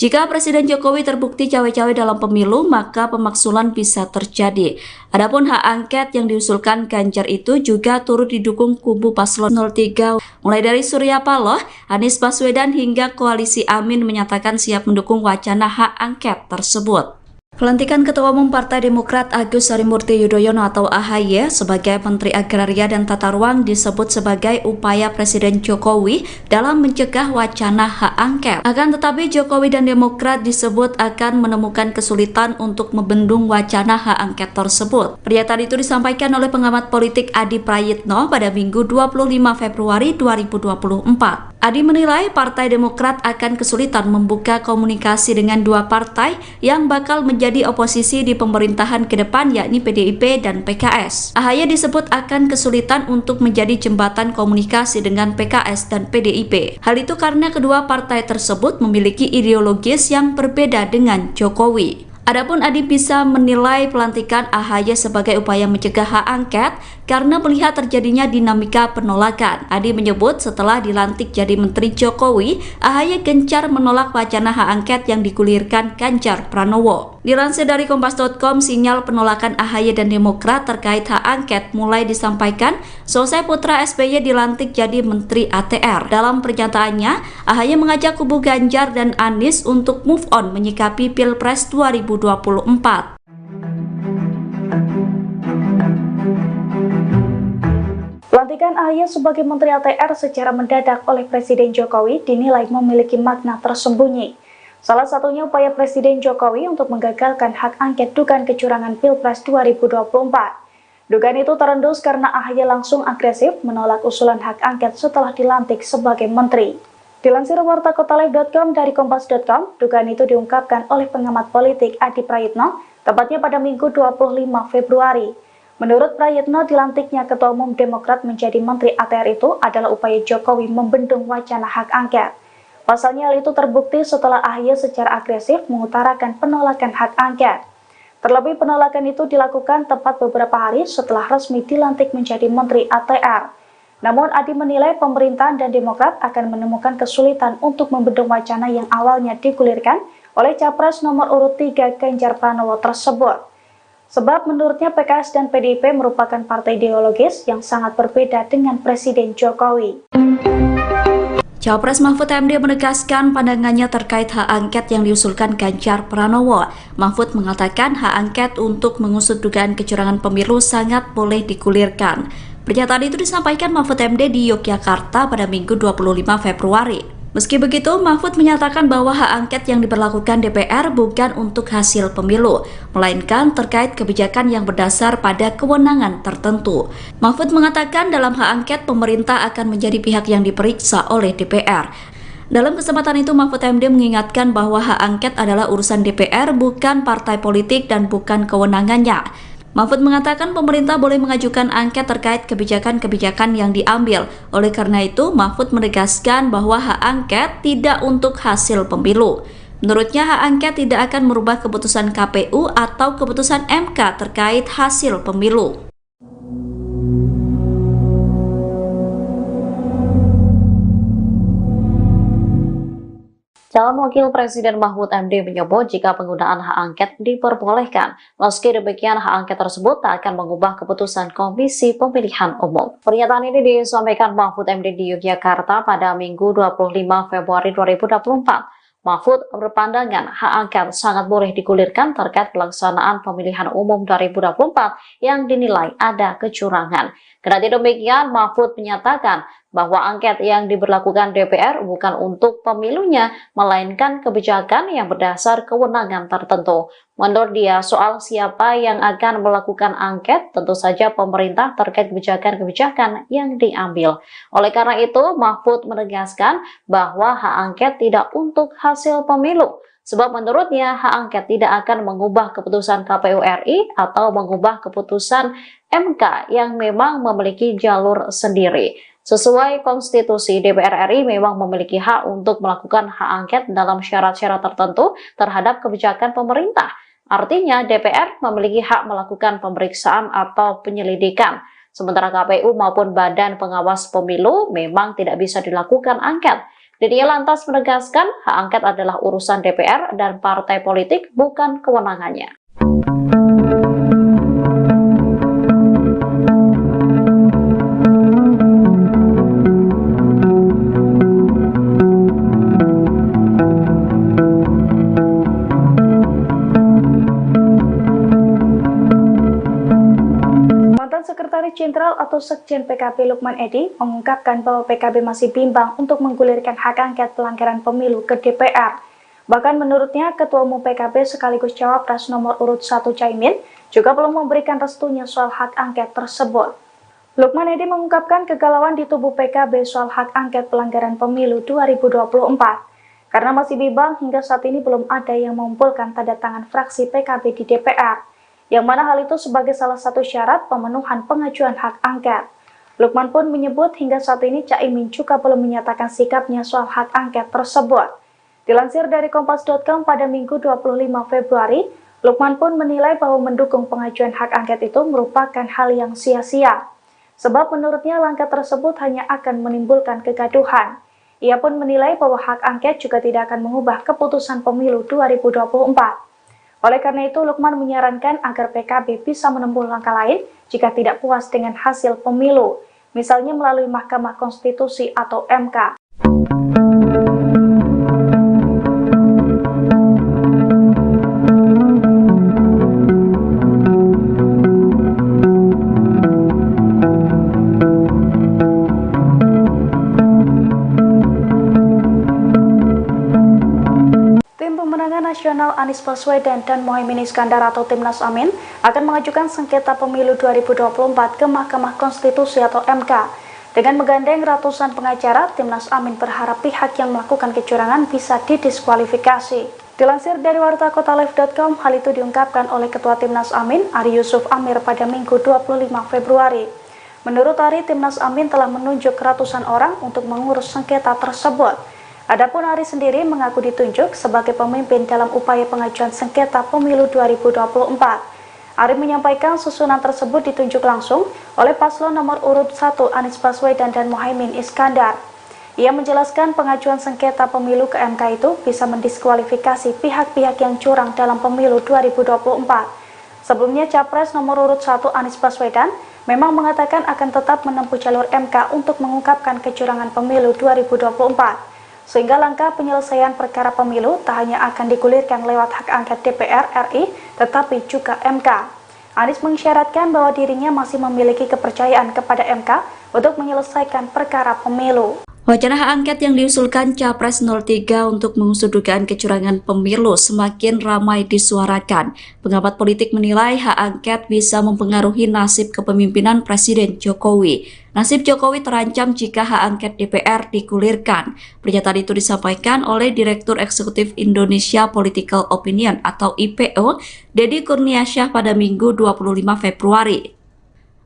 Jika Presiden Jokowi terbukti cawe-cawe dalam pemilu, maka pemaksulan bisa terjadi. Adapun hak angket yang diusulkan Ganjar itu juga turut didukung kubu paslon 03, mulai dari Surya Paloh, Anies Baswedan hingga Koalisi Amin menyatakan siap mendukung wacana hak angket tersebut. Pelantikan Ketua Umum Partai Demokrat Agus Harimurti Yudhoyono atau AHY sebagai Menteri Agraria dan Tata Ruang disebut sebagai upaya Presiden Jokowi dalam mencegah wacana hak angket. Akan tetapi Jokowi dan Demokrat disebut akan menemukan kesulitan untuk membendung wacana hak angket tersebut. Pernyataan itu disampaikan oleh pengamat politik Adi Prayitno pada Minggu 25 Februari 2024. Adi menilai Partai Demokrat akan kesulitan membuka komunikasi dengan dua partai yang bakal menjadi oposisi di pemerintahan ke depan, yakni PDIP dan PKS. AHY disebut akan kesulitan untuk menjadi jembatan komunikasi dengan PKS dan PDIP. Hal itu karena kedua partai tersebut memiliki ideologis yang berbeda dengan Jokowi. Adapun Adi bisa menilai pelantikan AHY sebagai upaya mencegah hak angket karena melihat terjadinya dinamika penolakan. Adi menyebut setelah dilantik jadi Menteri Jokowi, AHY gencar menolak wacana hak angket yang digulirkan Ganjar Pranowo. Dilansir dari Kompas.com, sinyal penolakan AHY dan Demokrat terkait hak angket mulai disampaikan selesai putra SBY dilantik jadi Menteri ATR. Dalam pernyataannya, AHY mengajak kubu Ganjar dan Anies untuk move on menyikapi Pilpres 2024. Pelantikan AHY sebagai Menteri ATR secara mendadak oleh Presiden Jokowi dinilai memiliki makna tersembunyi. Salah satunya upaya Presiden Jokowi untuk menggagalkan hak angket dugaan kecurangan Pilpres 2024. Dugaan itu terendus karena AHY langsung agresif menolak usulan hak angket setelah dilantik sebagai menteri. Dilansir wartakotalive.com dari kompas.com, dugaan itu diungkapkan oleh pengamat politik Adi Prayitno, tepatnya pada Minggu 25 Februari. Menurut Prayitno, dilantiknya Ketua Umum Demokrat menjadi Menteri ATR itu adalah upaya Jokowi membendung wacana hak angket. Pasalnya hal itu terbukti setelah AHY secara agresif mengutarakan penolakan hak angket. Terlebih penolakan itu dilakukan tepat beberapa hari setelah resmi dilantik menjadi Menteri ATR. Namun Adi menilai pemerintahan dan Demokrat akan menemukan kesulitan untuk membendung wacana yang awalnya digulirkan oleh Capres nomor urut 3 Ganjar Pranowo tersebut. Sebab menurutnya PKS dan PDIP merupakan partai ideologis yang sangat berbeda dengan Presiden Jokowi. Capres Mahfud MD menegaskan pandangannya terkait hak angket yang diusulkan Ganjar Pranowo. Mahfud mengatakan hak angket untuk mengusut dugaan kecurangan pemilu sangat boleh digulirkan. Pernyataan itu disampaikan Mahfud MD di Yogyakarta pada Minggu 25 Februari. Meski begitu, Mahfud menyatakan bahwa hak angket yang diberlakukan DPR bukan untuk hasil pemilu, melainkan terkait kebijakan yang berdasar pada kewenangan tertentu. Mahfud mengatakan dalam hak angket pemerintah akan menjadi pihak yang diperiksa oleh DPR. Dalam kesempatan itu, Mahfud MD mengingatkan bahwa hak angket adalah urusan DPR, bukan partai politik dan bukan kewenangannya. Mahfud mengatakan pemerintah boleh mengajukan angket terkait kebijakan-kebijakan yang diambil. Oleh karena itu, Mahfud menegaskan bahwa hak angket tidak untuk hasil pemilu. Menurutnya, hak angket tidak akan merubah keputusan KPU atau keputusan MK terkait hasil pemilu. Calon Wakil Presiden Mahfud MD menyebut jika penggunaan hak angket diperbolehkan. Meski demikian, hak angket tersebut tak akan mengubah keputusan Komisi Pemilihan Umum. Pernyataan ini disampaikan Mahfud MD di Yogyakarta pada Minggu 25 Februari 2024. Mahfud berpandangan hak angket sangat boleh digulirkan terkait pelaksanaan pemilihan umum 2024 yang dinilai ada kecurangan. Kendati demikian, Mahfud menyatakan bahwa angket yang diberlakukan DPR bukan untuk pemilunya, melainkan kebijakan yang berdasar kewenangan tertentu. Menurut dia, soal siapa yang akan melakukan angket, tentu saja pemerintah terkait kebijakan-kebijakan yang diambil. Oleh karena itu, Mahfud menegaskan bahwa hak angket tidak untuk hasil pemilu. Sebab menurutnya hak angket tidak akan mengubah keputusan KPU RI atau mengubah keputusan MK yang memang memiliki jalur sendiri. Sesuai konstitusi, DPR RI memang memiliki hak untuk melakukan hak angket dalam syarat-syarat tertentu terhadap kebijakan pemerintah. Artinya DPR memiliki hak melakukan pemeriksaan atau penyelidikan. Sementara KPU maupun Badan Pengawas Pemilu memang tidak bisa dilakukan angket. Dia lantas menegaskan hak angket adalah urusan DPR dan partai politik, bukan kewenangannya. Sekretaris Jenderal atau Sekjen PKB Lukman Edy mengungkapkan bahwa PKB masih bimbang untuk menggulirkan hak angket pelanggaran pemilu ke DPR. Bahkan menurutnya, Ketua Umum PKB sekaligus Cawapres nomor urut 1 Caimin juga belum memberikan restunya soal hak angket tersebut. Lukman Edy mengungkapkan kegalauan di tubuh PKB soal hak angket pelanggaran pemilu 2024. Karena masih bimbang, hingga saat ini belum ada yang mengumpulkan tanda tangan fraksi PKB di DPR. Yang mana hal itu sebagai salah satu syarat pemenuhan pengajuan hak angket. Lukman pun menyebut hingga saat ini Caimin juga belum menyatakan sikapnya soal hak angket tersebut. Dilansir dari Kompas.com pada Minggu 25 Februari, Lukman pun menilai bahwa mendukung pengajuan hak angket itu merupakan hal yang sia-sia. Sebab menurutnya langkah tersebut hanya akan menimbulkan kegaduhan. Ia pun menilai bahwa hak angket juga tidak akan mengubah keputusan pemilu 2024. Oleh karena itu, Lukman menyarankan agar PKB bisa menempuh langkah lain jika tidak puas dengan hasil pemilu, misalnya melalui Mahkamah Konstitusi atau MK. Nasional Anies Baswedan dan Mohaimin Iskandar atau Timnas Amin akan mengajukan sengketa pemilu 2024 ke Mahkamah Konstitusi atau MK. Dengan menggandeng ratusan pengacara, Timnas Amin berharap pihak yang melakukan kecurangan bisa didiskualifikasi. Dilansir dari wartakotalive.com, hal itu diungkapkan oleh Ketua Timnas Amin, Ari Yusuf Amir pada Minggu 25 Februari. Menurut Ari, Timnas Amin telah menunjuk ratusan orang untuk mengurus sengketa tersebut. Adapun Ari sendiri mengaku ditunjuk sebagai pemimpin dalam upaya pengajuan sengketa pemilu 2024. Ari menyampaikan susunan tersebut ditunjuk langsung oleh paslon nomor urut 1 Anies Baswedan dan Mohaimin Iskandar. Ia menjelaskan pengajuan sengketa pemilu ke MK itu bisa mendiskualifikasi pihak-pihak yang curang dalam pemilu 2024. Sebelumnya Capres nomor urut 1 Anies Baswedan memang mengatakan akan tetap menempuh jalur MK untuk mengungkapkan kecurangan pemilu 2024. Sehingga langkah penyelesaian perkara pemilu tak hanya akan digulirkan lewat hak angket DPR RI, tetapi juga MK. Anies mengisyaratkan bahwa dirinya masih memiliki kepercayaan kepada MK untuk menyelesaikan perkara pemilu. Wacana hak angket yang diusulkan Capres 03 untuk mengusut dugaan kecurangan pemilu semakin ramai disuarakan. Pengamat politik menilai hak angket bisa mempengaruhi nasib kepemimpinan Presiden Jokowi. Nasib Jokowi terancam jika hak angket DPR digulirkan. Pernyataan itu disampaikan oleh Direktur Eksekutif Indonesia Political Opinion atau IPO, Deddy Kurniasyah pada Minggu 25 Februari.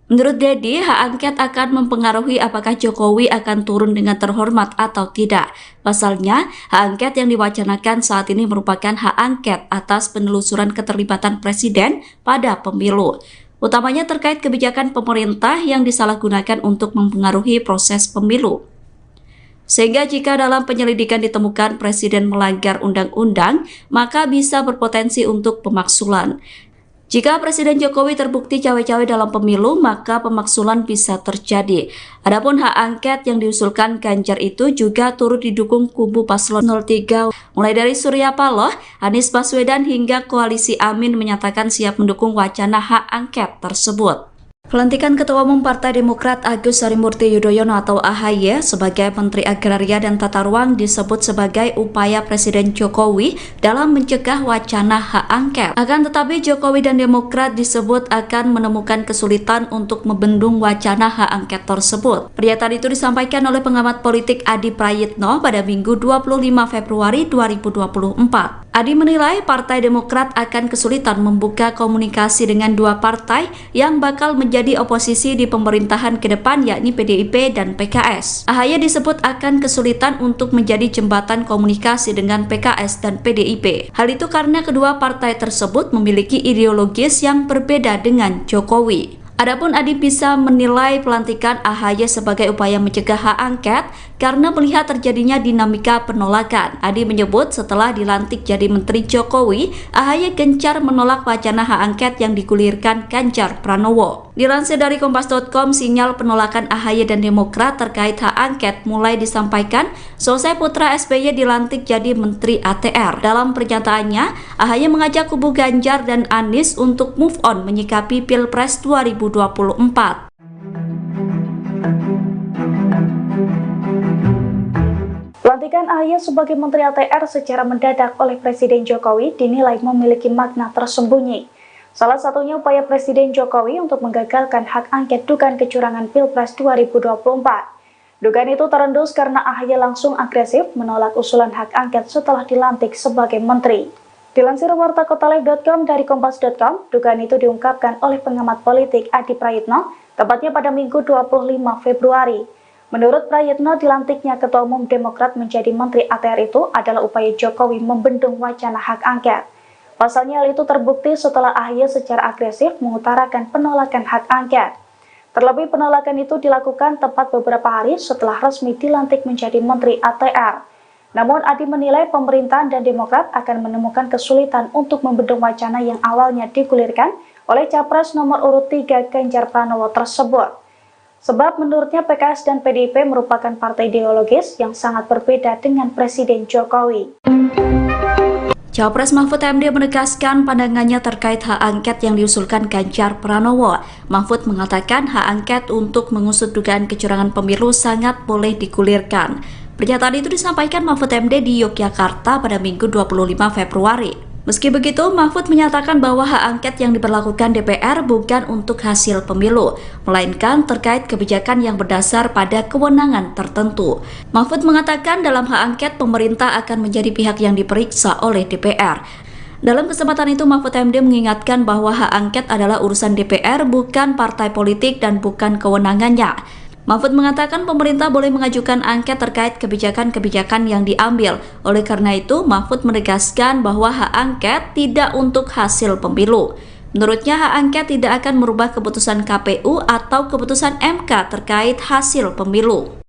Menurut Deddy, hak angket akan mempengaruhi apakah Jokowi akan turun dengan terhormat atau tidak. Pasalnya, hak angket yang diwacanakan saat ini merupakan hak angket atas penelusuran keterlibatan Presiden pada pemilu, utamanya terkait kebijakan pemerintah yang disalahgunakan untuk mempengaruhi proses pemilu. Sehingga jika dalam penyelidikan ditemukan Presiden melanggar undang-undang, maka bisa berpotensi untuk pemaksulan. Jika Presiden Jokowi terbukti cawe-cawe dalam pemilu, maka pemaksulan bisa terjadi. Adapun hak angket yang diusulkan Ganjar itu juga turut didukung kubu paslon 03, mulai dari Surya Paloh, Anies Baswedan hingga Koalisi Amin menyatakan siap mendukung wacana hak angket tersebut. Pelantikan Ketua Umum Partai Demokrat Agus Harimurti Yudhoyono atau AHY sebagai Menteri Agraria dan Tata Ruang disebut sebagai upaya Presiden Jokowi dalam mencegah wacana hak angket. Akan tetapi Jokowi dan Demokrat disebut akan menemukan kesulitan untuk membendung wacana hak angket tersebut. Pernyataan itu disampaikan oleh pengamat politik Adi Prayitno pada Minggu 25 Februari 2024. Adi menilai Partai Demokrat akan kesulitan membuka komunikasi dengan dua partai yang bakal menjadi oposisi di pemerintahan ke depan, yakni PDIP dan PKS. AHY disebut akan kesulitan untuk menjadi jembatan komunikasi dengan PKS dan PDIP. Hal itu karena kedua partai tersebut memiliki ideologis yang berbeda dengan Jokowi. Adapun Adi bisa menilai pelantikan AHY sebagai upaya mencegah hak angket karena melihat terjadinya dinamika penolakan. Adi menyebut setelah dilantik jadi Menteri Jokowi, AHY gencar menolak wacana hak angket yang digulirkan Ganjar Pranowo. Dilansir dari Kompas.com, sinyal penolakan AHY dan Demokrat terkait hak angket mulai disampaikan selesai putra SBY dilantik jadi Menteri ATR. Dalam pernyataannya, AHY mengajak kubu Ganjar dan Anies untuk move on menyikapi Pilpres 2024. Pelantikan AHY sebagai Menteri ATR secara mendadak oleh Presiden Jokowi dinilai memiliki makna tersembunyi. Salah satunya upaya Presiden Jokowi untuk menggagalkan hak angket dugaan kecurangan Pilpres 2024. Dugaan itu terendus karena AHY langsung agresif menolak usulan hak angket setelah dilantik sebagai menteri. Dilansir wartakotalive.com dari kompas.com, dugaan itu diungkapkan oleh pengamat politik Adi Prayitno, tepatnya pada Minggu 25 Februari. Menurut Prayitno, dilantiknya Ketua Umum Demokrat menjadi Menteri ATR itu adalah upaya Jokowi membendung wacana hak angket. Pasalnya hal itu terbukti setelah AHY secara agresif mengutarakan penolakan hak angket. Terlebih penolakan itu dilakukan tepat beberapa hari setelah resmi dilantik menjadi Menteri ATR. Namun Adi menilai pemerintahan dan Demokrat akan menemukan kesulitan untuk membendung wacana yang awalnya digulirkan oleh Capres nomor urut 3 Ganjar Pranowo tersebut. Sebab menurutnya PKS dan PDIP merupakan partai ideologis yang sangat berbeda dengan Presiden Jokowi. Cawapres Mahfud MD menegaskan pandangannya terkait hak angket yang diusulkan Ganjar Pranowo. Mahfud mengatakan hak angket untuk mengusut dugaan kecurangan pemilu sangat boleh digulirkan. Pernyataan itu disampaikan Mahfud MD di Yogyakarta pada Minggu 25 Februari. Meski begitu, Mahfud menyatakan bahwa hak angket yang diberlakukan DPR bukan untuk hasil pemilu, melainkan terkait kebijakan yang berdasar pada kewenangan tertentu. Mahfud mengatakan dalam hak angket pemerintah akan menjadi pihak yang diperiksa oleh DPR. Dalam kesempatan itu, Mahfud MD mengingatkan bahwa hak angket adalah urusan DPR, bukan partai politik dan bukan kewenangannya. Mahfud mengatakan pemerintah boleh mengajukan angket terkait kebijakan-kebijakan yang diambil. Oleh karena itu, Mahfud menegaskan bahwa hak angket tidak untuk hasil pemilu. Menurutnya, hak angket tidak akan merubah keputusan KPU atau keputusan MK terkait hasil pemilu.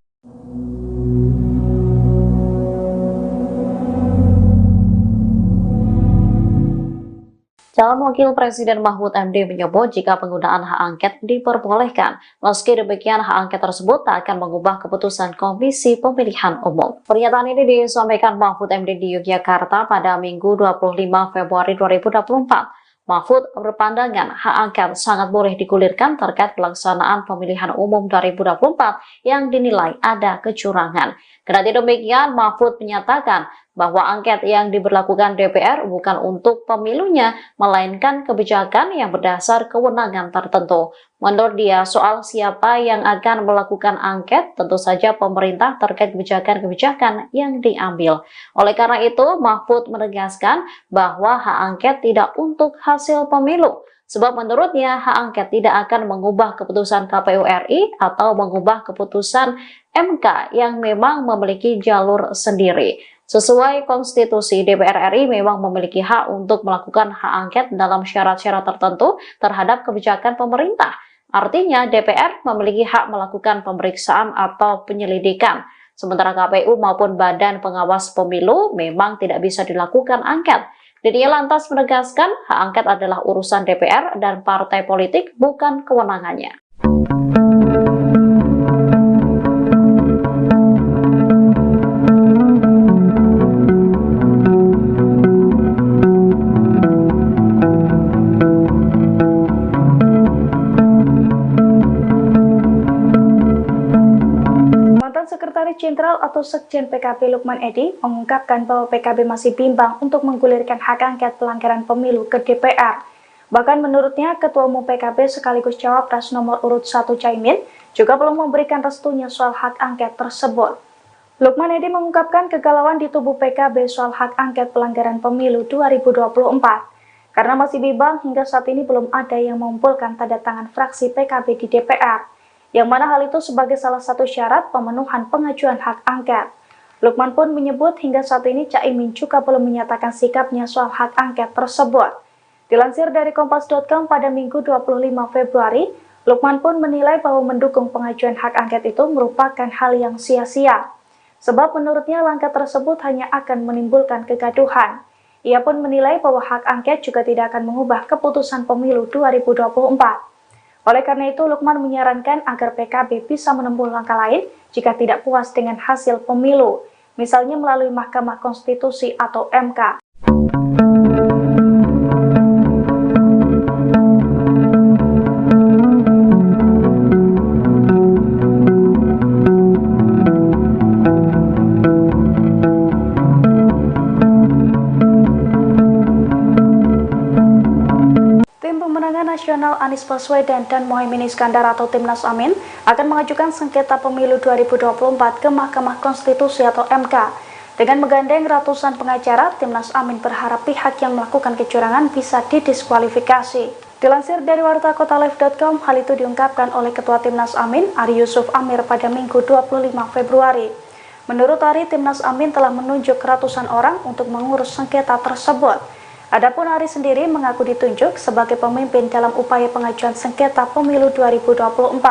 Calon Wakil Presiden Mahfud MD menyebut jika penggunaan hak angket diperbolehkan, meski demikian hak angket tersebut tak akan mengubah keputusan Komisi Pemilihan Umum. Pernyataan ini disampaikan Mahfud MD di Yogyakarta pada Minggu 25 Februari 2024. Mahfud berpandangan hak angket sangat boleh digulirkan terkait pelaksanaan pemilihan umum 2024 yang dinilai ada kecurangan. Kendati demikian, Mahfud menyatakan bahwa angket yang diberlakukan DPR bukan untuk pemilunya, melainkan kebijakan yang berdasar kewenangan tertentu. Menurut dia, soal siapa yang akan melakukan angket, tentu saja pemerintah terkait kebijakan-kebijakan yang diambil. Oleh karena itu, Mahfud menegaskan bahwa hak angket tidak untuk hasil pemilu. Sebab menurutnya hak angket tidak akan mengubah keputusan KPU RI atau mengubah keputusan MK yang memang memiliki jalur sendiri. Sesuai konstitusi, DPR RI memang memiliki hak untuk melakukan hak angket dalam syarat-syarat tertentu terhadap kebijakan pemerintah. Artinya DPR memiliki hak melakukan pemeriksaan atau penyelidikan. Sementara KPU maupun Badan Pengawas Pemilu memang tidak bisa dilakukan angket. Dirinya lantas menegaskan hak angket adalah urusan DPR dan partai politik, bukan kewenangannya. Sekretaris Jenderal atau Sekjen PKB Lukman Edy mengungkapkan bahwa PKB masih bimbang untuk menggulirkan hak angket pelanggaran pemilu ke DPR. Bahkan menurutnya, Ketua Umum PKB sekaligus Cawapres nomor urut 1 Caimin juga belum memberikan restunya soal hak angket tersebut. Lukman Edy mengungkapkan kegalauan di tubuh PKB soal hak angket pelanggaran pemilu 2024. Karena masih bimbang, hingga saat ini belum ada yang mengumpulkan tanda tangan fraksi PKB di DPR. Yang mana hal itu sebagai salah satu syarat pemenuhan pengajuan hak angket. Lukman pun menyebut hingga saat ini Caimin juga belum menyatakan sikapnya soal hak angket tersebut. Dilansir dari Kompas.com pada Minggu 25 Februari, Lukman pun menilai bahwa mendukung pengajuan hak angket itu merupakan hal yang sia-sia. Sebab menurutnya langkah tersebut hanya akan menimbulkan kegaduhan. Ia pun menilai bahwa hak angket juga tidak akan mengubah keputusan pemilu 2024. Oleh karena itu, Lukman menyarankan agar PKB bisa menempuh langkah lain jika tidak puas dengan hasil pemilu, misalnya melalui Mahkamah Konstitusi atau MK. Nasional Anies Baswedan dan Mohaimin Iskandar atau Timnas Amin akan mengajukan sengketa pemilu 2024 ke Mahkamah Konstitusi atau MK. Dengan menggandeng ratusan pengacara, Timnas Amin berharap pihak yang melakukan kecurangan bisa didiskualifikasi. Dilansir dari wartakotalive.com, hal itu diungkapkan oleh Ketua Timnas Amin, Ari Yusuf Amir pada Minggu 25 Februari. Menurut Ari, Timnas Amin telah menunjuk ratusan orang untuk mengurus sengketa tersebut. Adapun Ari sendiri mengaku ditunjuk sebagai pemimpin dalam upaya pengajuan sengketa pemilu 2024.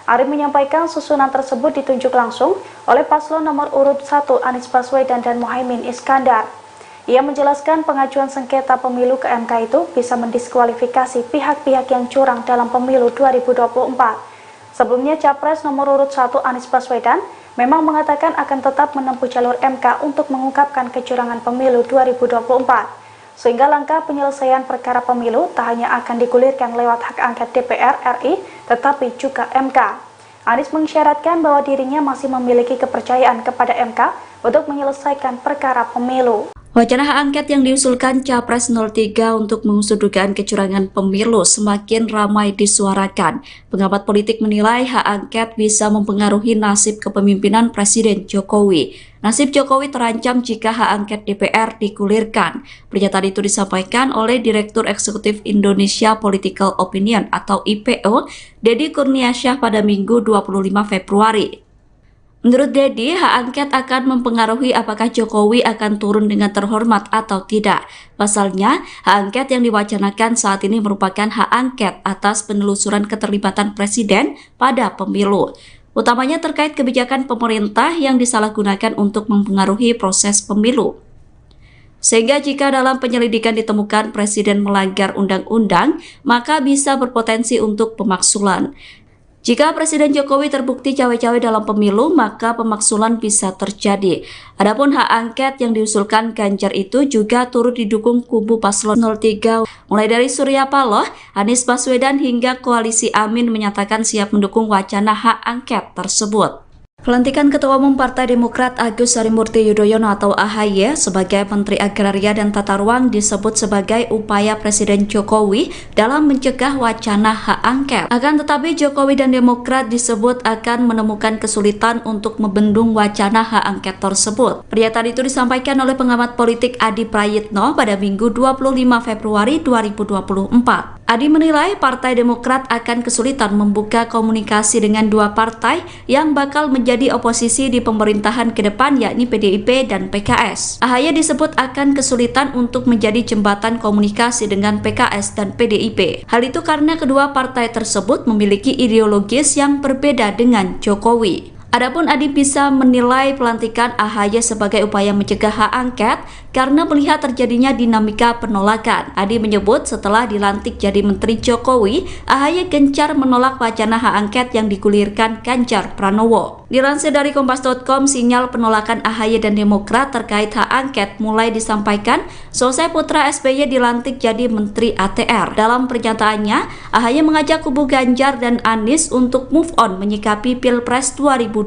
Ari menyampaikan susunan tersebut ditunjuk langsung oleh paslon nomor urut 1 Anies Baswedan dan Mohaimin Iskandar. Ia menjelaskan pengajuan sengketa pemilu ke MK itu bisa mendiskualifikasi pihak-pihak yang curang dalam pemilu 2024. Sebelumnya, Capres nomor urut 1 Anies Baswedan memang mengatakan akan tetap menempuh jalur MK untuk mengungkapkan kecurangan pemilu 2024. Sehingga langkah penyelesaian perkara pemilu tak hanya akan digulirkan lewat hak angket DPR RI, tetapi juga MK. Anies mengisyaratkan bahwa dirinya masih memiliki kepercayaan kepada MK untuk menyelesaikan perkara pemilu. Wacana hak angket yang diusulkan Capres 03 untuk mengusut dugaan kecurangan pemilu semakin ramai disuarakan. Pengamat politik menilai hak angket bisa mempengaruhi nasib kepemimpinan Presiden Jokowi. Nasib Jokowi terancam jika hak angket DPR digulirkan. Pernyataan itu disampaikan oleh Direktur Eksekutif Indonesia Political Opinion atau IPO, Deddy Kurniasyah pada Minggu 25 Februari. Menurut Deddy, hak angket akan mempengaruhi apakah Jokowi akan turun dengan terhormat atau tidak. Pasalnya, hak angket yang diwacanakan saat ini merupakan hak angket atas penelusuran keterlibatan Presiden pada pemilu. Utamanya terkait kebijakan pemerintah yang disalahgunakan untuk mempengaruhi proses pemilu. Sehingga jika dalam penyelidikan ditemukan Presiden melanggar undang-undang, maka bisa berpotensi untuk pemaksulan. Jika Presiden Jokowi terbukti cawe-cawe dalam pemilu, maka pemaksulan bisa terjadi. Adapun hak angket yang diusulkan Ganjar itu juga turut didukung kubu paslon 03, mulai dari Surya Paloh, Anies Baswedan hingga Koalisi Amin menyatakan siap mendukung wacana hak angket tersebut. Pelantikan Ketua Umum Partai Demokrat Agus Harimurti Yudhoyono atau AHY sebagai Menteri Agraria dan Tata Ruang disebut sebagai upaya Presiden Jokowi dalam mencegah wacana hak angket. Akan tetapi Jokowi dan Demokrat disebut akan menemukan kesulitan untuk membendung wacana hak angket tersebut. Pernyataan itu disampaikan oleh pengamat politik Adi Prayitno pada Minggu 25 Februari 2024. Adi menilai Partai Demokrat akan kesulitan membuka komunikasi dengan dua partai yang bakal menjadi oposisi di pemerintahan ke depan, yakni PDIP dan PKS. AHY disebut akan kesulitan untuk menjadi jembatan komunikasi dengan PKS dan PDIP. Hal itu karena kedua partai tersebut memiliki ideologis yang berbeda dengan Jokowi. Adapun Adi bisa menilai pelantikan AHY sebagai upaya mencegah hak angket karena melihat terjadinya dinamika penolakan. Adi menyebut setelah dilantik jadi Menteri Jokowi, AHY gencar menolak wacana hak angket yang digulirkan Ganjar Pranowo. Dilansir dari Kompas.com, sinyal penolakan AHY dan Demokrat terkait hak angket mulai disampaikan selesai putra SBY dilantik jadi Menteri ATR. Dalam pernyataannya, AHY mengajak kubu Ganjar dan Anies untuk move on menyikapi Pilpres 2024.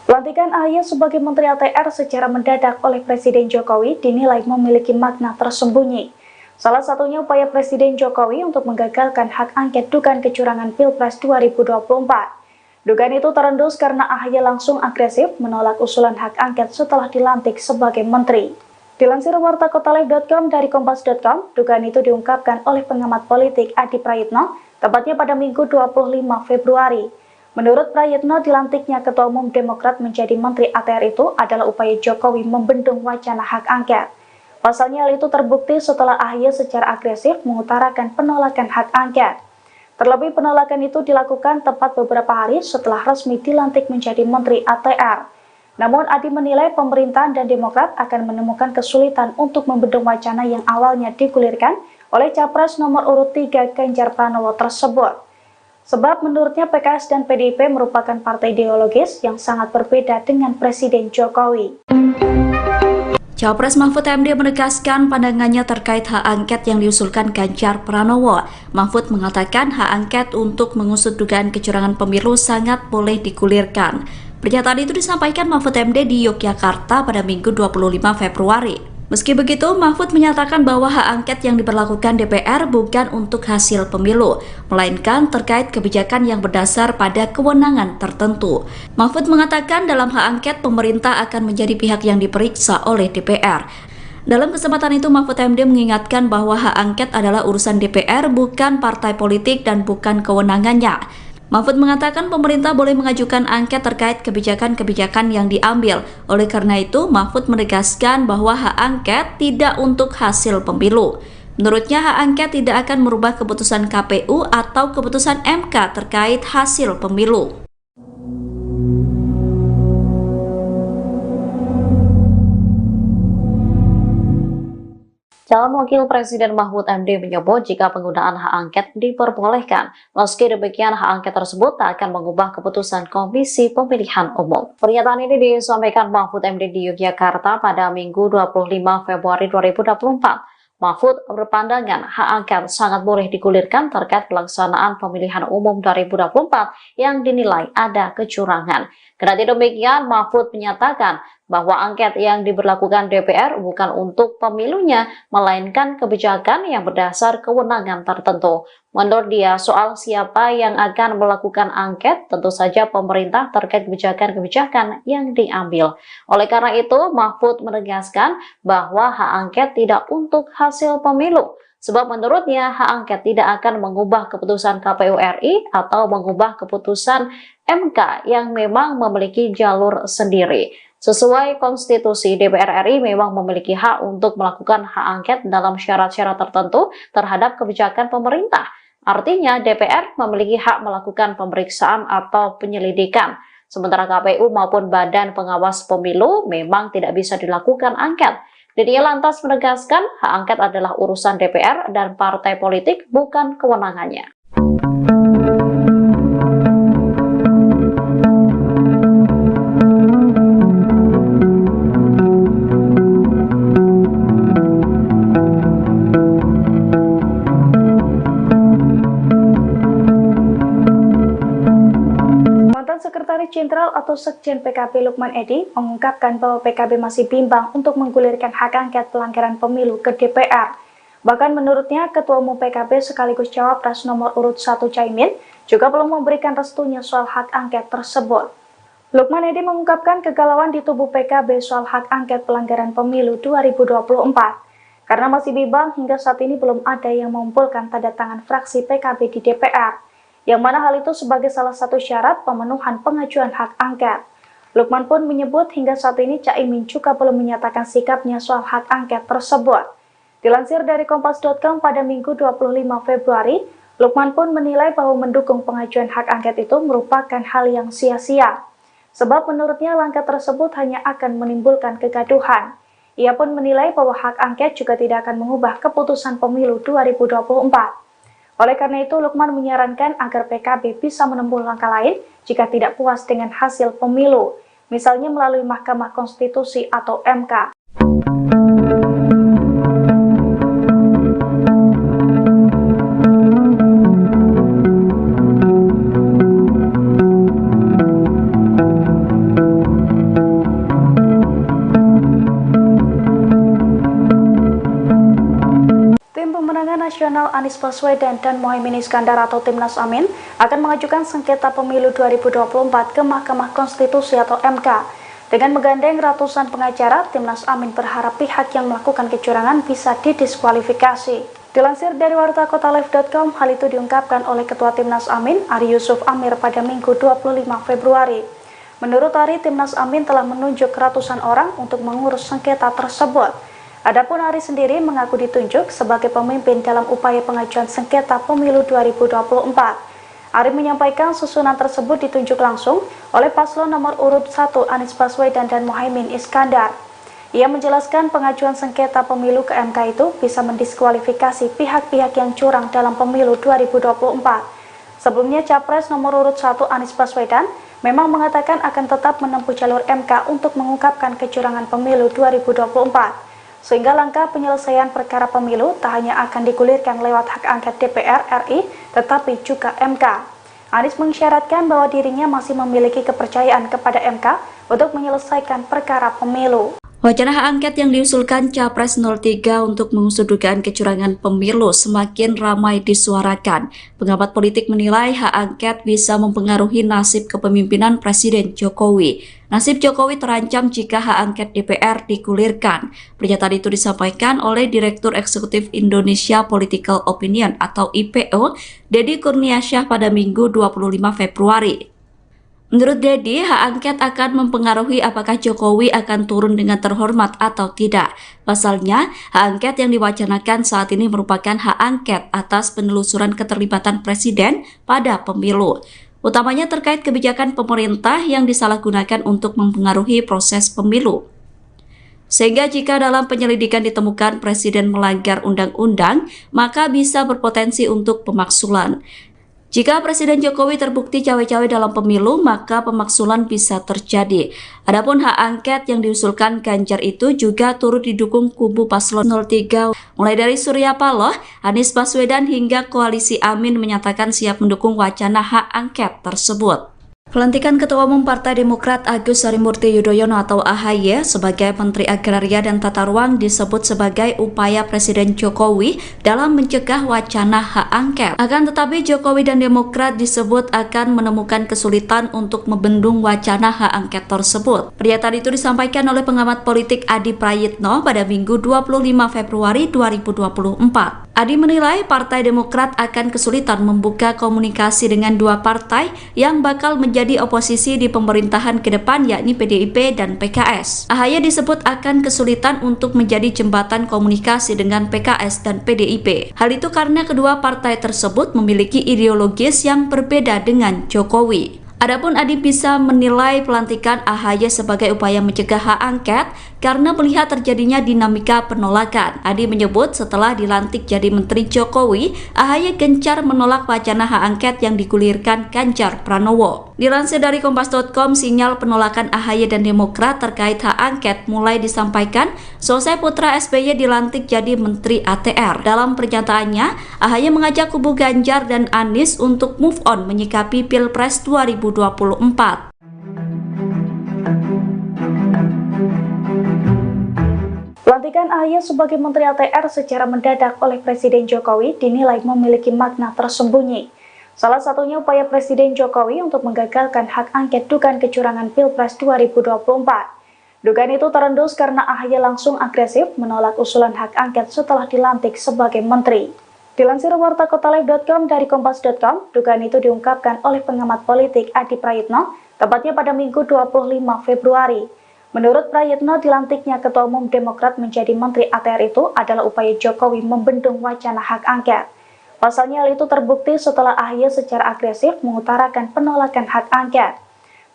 Pelantikan AHY sebagai Menteri ATR secara mendadak oleh Presiden Jokowi dinilai memiliki makna tersembunyi. Salah satunya upaya Presiden Jokowi untuk menggagalkan hak angket dugaan kecurangan Pilpres 2024. Dugaan itu terendus karena AHY langsung agresif menolak usulan hak angket setelah dilantik sebagai menteri. Dilansir wartakotalib.com dari kompas.com, dugaan itu diungkapkan oleh pengamat politik Adi Prayitno, tepatnya pada Minggu 25 Februari. Menurut Prayitno, dilantiknya Ketua Umum Demokrat menjadi Menteri ATR itu adalah upaya Jokowi membendung wacana hak angket. Pasalnya hal itu terbukti setelah AHY secara agresif mengutarakan penolakan hak angket. Terlebih penolakan itu dilakukan tepat beberapa hari setelah resmi dilantik menjadi Menteri ATR. Namun Adi menilai pemerintahan dan Demokrat akan menemukan kesulitan untuk membendung wacana yang awalnya digulirkan oleh Capres nomor urut 3 Ganjar Pranowo tersebut. Sebab menurutnya PKS dan PDIP merupakan partai ideologis yang sangat berbeda dengan Presiden Jokowi. Cawapres Mahfud MD menegaskan pandangannya terkait hak angket yang diusulkan Ganjar Pranowo. Mahfud mengatakan hak angket untuk mengusut dugaan kecurangan pemilu sangat boleh digulirkan. Pernyataan itu disampaikan Mahfud MD di Yogyakarta pada Minggu 25 Februari. Meski begitu, Mahfud menyatakan bahwa hak angket yang diberlakukan DPR bukan untuk hasil pemilu, melainkan terkait kebijakan yang berdasar pada kewenangan tertentu. Mahfud mengatakan dalam hak angket pemerintah akan menjadi pihak yang diperiksa oleh DPR. Dalam kesempatan itu, Mahfud MD mengingatkan bahwa hak angket adalah urusan DPR, bukan partai politik dan bukan kewenangannya. Mahfud mengatakan pemerintah boleh mengajukan angket terkait kebijakan-kebijakan yang diambil. Oleh karena itu, Mahfud menegaskan bahwa hak angket tidak untuk hasil pemilu. Menurutnya, hak angket tidak akan merubah keputusan KPU atau keputusan MK terkait hasil pemilu. Calon Wakil Presiden Mahfud MD menyebut jika penggunaan hak angket diperbolehkan, meski demikian hak angket tersebut tak akan mengubah keputusan Komisi Pemilihan Umum. Pernyataan ini disampaikan Mahfud MD di Yogyakarta pada Minggu 25 Februari 2024. Mahfud berpandangan hak angket sangat boleh digulirkan terkait pelaksanaan pemilihan umum 2024 yang dinilai ada kecurangan. Kendati demikian, Mahfud menyatakan bahwa angket yang diberlakukan DPR bukan untuk pemilunya, melainkan kebijakan yang berdasar kewenangan tertentu. Menurut dia, soal siapa yang akan melakukan angket, tentu saja pemerintah terkait kebijakan-kebijakan yang diambil. Oleh karena itu, Mahfud menegaskan bahwa hak angket tidak untuk hasil pemilu. Sebab menurutnya hak angket tidak akan mengubah keputusan KPU RI atau mengubah keputusan MK yang memang memiliki jalur sendiri. Sesuai konstitusi, DPR RI memang memiliki hak untuk melakukan hak angket dalam syarat-syarat tertentu terhadap kebijakan pemerintah. Artinya DPR memiliki hak melakukan pemeriksaan atau penyelidikan. Sementara KPU maupun Badan Pengawas Pemilu memang tidak bisa dilakukan angket. Dia lantas menegaskan hak angket adalah urusan DPR dan partai politik, bukan kewenangannya. Sekretaris Jenderal atau Sekjen PKB Lukman Edy mengungkapkan bahwa PKB masih bimbang untuk menggulirkan hak angket pelanggaran pemilu ke DPR. Bahkan menurutnya, Ketua Umum PKB sekaligus Cawapres nomor urut 1 Caimin juga belum memberikan restunya soal hak angket tersebut. Lukman Edy mengungkapkan kegalauan di tubuh PKB soal hak angket pelanggaran pemilu 2024. Karena masih bimbang, hingga saat ini belum ada yang mengumpulkan tanda tangan fraksi PKB di DPR. Yang mana hal itu sebagai salah satu syarat pemenuhan pengajuan hak angket. Lukman pun menyebut hingga saat ini Caimin juga belum menyatakan sikapnya soal hak angket tersebut. Dilansir dari Kompas.com pada Minggu 25 Februari, Lukman pun menilai bahwa mendukung pengajuan hak angket itu merupakan hal yang sia-sia. Sebab menurutnya langkah tersebut hanya akan menimbulkan kegaduhan. Ia pun menilai bahwa hak angket juga tidak akan mengubah keputusan pemilu 2024. Oleh karena itu, Lukman menyarankan agar PKB bisa menempuh langkah lain jika tidak puas dengan hasil pemilu, misalnya melalui Mahkamah Konstitusi atau MK. Nasional Anies Baswedan dan Mohaimin Iskandar atau Timnas Amin akan mengajukan sengketa pemilu 2024 ke Mahkamah Konstitusi atau MK. Dengan menggandeng ratusan pengacara, Timnas Amin berharap pihak yang melakukan kecurangan bisa didiskualifikasi. Dilansir dari wartakotalive.com, hal itu diungkapkan oleh Ketua Timnas Amin, Ari Yusuf Amir pada Minggu 25 Februari. Menurut Ari, Timnas Amin telah menunjuk ratusan orang untuk mengurus sengketa tersebut. Adapun Ari sendiri mengaku ditunjuk sebagai pemimpin dalam upaya pengajuan sengketa pemilu 2024. Ari menyampaikan susunan tersebut ditunjuk langsung oleh paslon nomor urut 1 Anies Baswedan dan Mohaimin Iskandar. Ia menjelaskan pengajuan sengketa pemilu ke MK itu bisa mendiskualifikasi pihak-pihak yang curang dalam pemilu 2024. Sebelumnya Capres nomor urut 1 Anies Baswedan memang mengatakan akan tetap menempuh jalur MK untuk mengungkapkan kecurangan pemilu 2024. Sehingga langkah penyelesaian perkara pemilu tak hanya akan digulirkan lewat hak angket DPR RI, tetapi juga MK. Anies mengisyaratkan bahwa dirinya masih memiliki kepercayaan kepada MK untuk menyelesaikan perkara pemilu. Wacana hak angket yang diusulkan Capres 03 untuk mengusut dugaan kecurangan pemilu semakin ramai disuarakan. Pengamat politik menilai hak angket bisa mempengaruhi nasib kepemimpinan Presiden Jokowi. Nasib Jokowi terancam jika hak angket DPR digulirkan. Pernyataan itu disampaikan oleh Direktur Eksekutif Indonesia Political Opinion atau IPO, Deddy Kurniasyah pada Minggu 25 Februari. Menurut Deddy, hak angket akan mempengaruhi apakah Jokowi akan turun dengan terhormat atau tidak. Pasalnya, hak angket yang diwacanakan saat ini merupakan hak angket atas penelusuran keterlibatan Presiden pada pemilu. Utamanya terkait kebijakan pemerintah yang disalahgunakan untuk mempengaruhi proses pemilu. Sehingga jika dalam penyelidikan ditemukan Presiden melanggar undang-undang, maka bisa berpotensi untuk pemaksulan. Jika Presiden Jokowi terbukti cawe-cawe dalam pemilu, maka pemaksulan bisa terjadi. Adapun hak angket yang diusulkan Ganjar itu juga turut didukung kubu paslon 03, mulai dari Surya Paloh, Anies Baswedan hingga Koalisi Amin menyatakan siap mendukung wacana hak angket tersebut. Pelantikan Ketua Umum Partai Demokrat Agus Harimurti Yudhoyono atau AHY sebagai Menteri Agraria dan Tata Ruang disebut sebagai upaya Presiden Jokowi dalam mencegah wacana hak angket. Akan tetapi Jokowi dan Demokrat disebut akan menemukan kesulitan untuk membendung wacana hak angket tersebut. Pernyataan itu disampaikan oleh pengamat politik Adi Prayitno pada Minggu 25 Februari 2024. Adi menilai Partai Demokrat akan kesulitan membuka komunikasi dengan dua partai yang bakal menjadi oposisi di pemerintahan ke depan, yakni PDIP dan PKS. AHY disebut akan kesulitan untuk menjadi jembatan komunikasi dengan PKS dan PDIP. Hal itu karena kedua partai tersebut memiliki ideologis yang berbeda dengan Jokowi. Adapun Adi bisa menilai pelantikan AHY sebagai upaya mencegah hak angket karena melihat terjadinya dinamika penolakan. Adi menyebut setelah dilantik jadi Menteri Jokowi, AHY gencar menolak wacana hak angket yang digulirkan Ganjar Pranowo. Dilansir dari Kompas.com, sinyal penolakan AHY dan Demokrat terkait hak angket mulai disampaikan selesai putra SBY dilantik jadi Menteri ATR. Dalam pernyataannya, AHY mengajak kubu Ganjar dan Anies untuk move on menyikapi Pilpres 2024. Pelantikan AHY sebagai Menteri ATR secara mendadak oleh Presiden Jokowi dinilai memiliki makna tersembunyi. Salah satunya upaya Presiden Jokowi untuk menggagalkan hak angket dugaan kecurangan Pilpres 2024. Dugaan itu terendus karena AHY langsung agresif menolak usulan hak angket setelah dilantik sebagai menteri. Dilansir wartakotalive.com dari kompas.com, dugaan itu diungkapkan oleh pengamat politik Adi Prayitno, tepatnya pada Minggu 25 Februari. Menurut Prayitno, dilantiknya Ketua Umum Demokrat menjadi Menteri ATR itu adalah upaya Jokowi membendung wacana hak angket. Pasalnya hal itu terbukti setelah AHY secara agresif mengutarakan penolakan hak angket.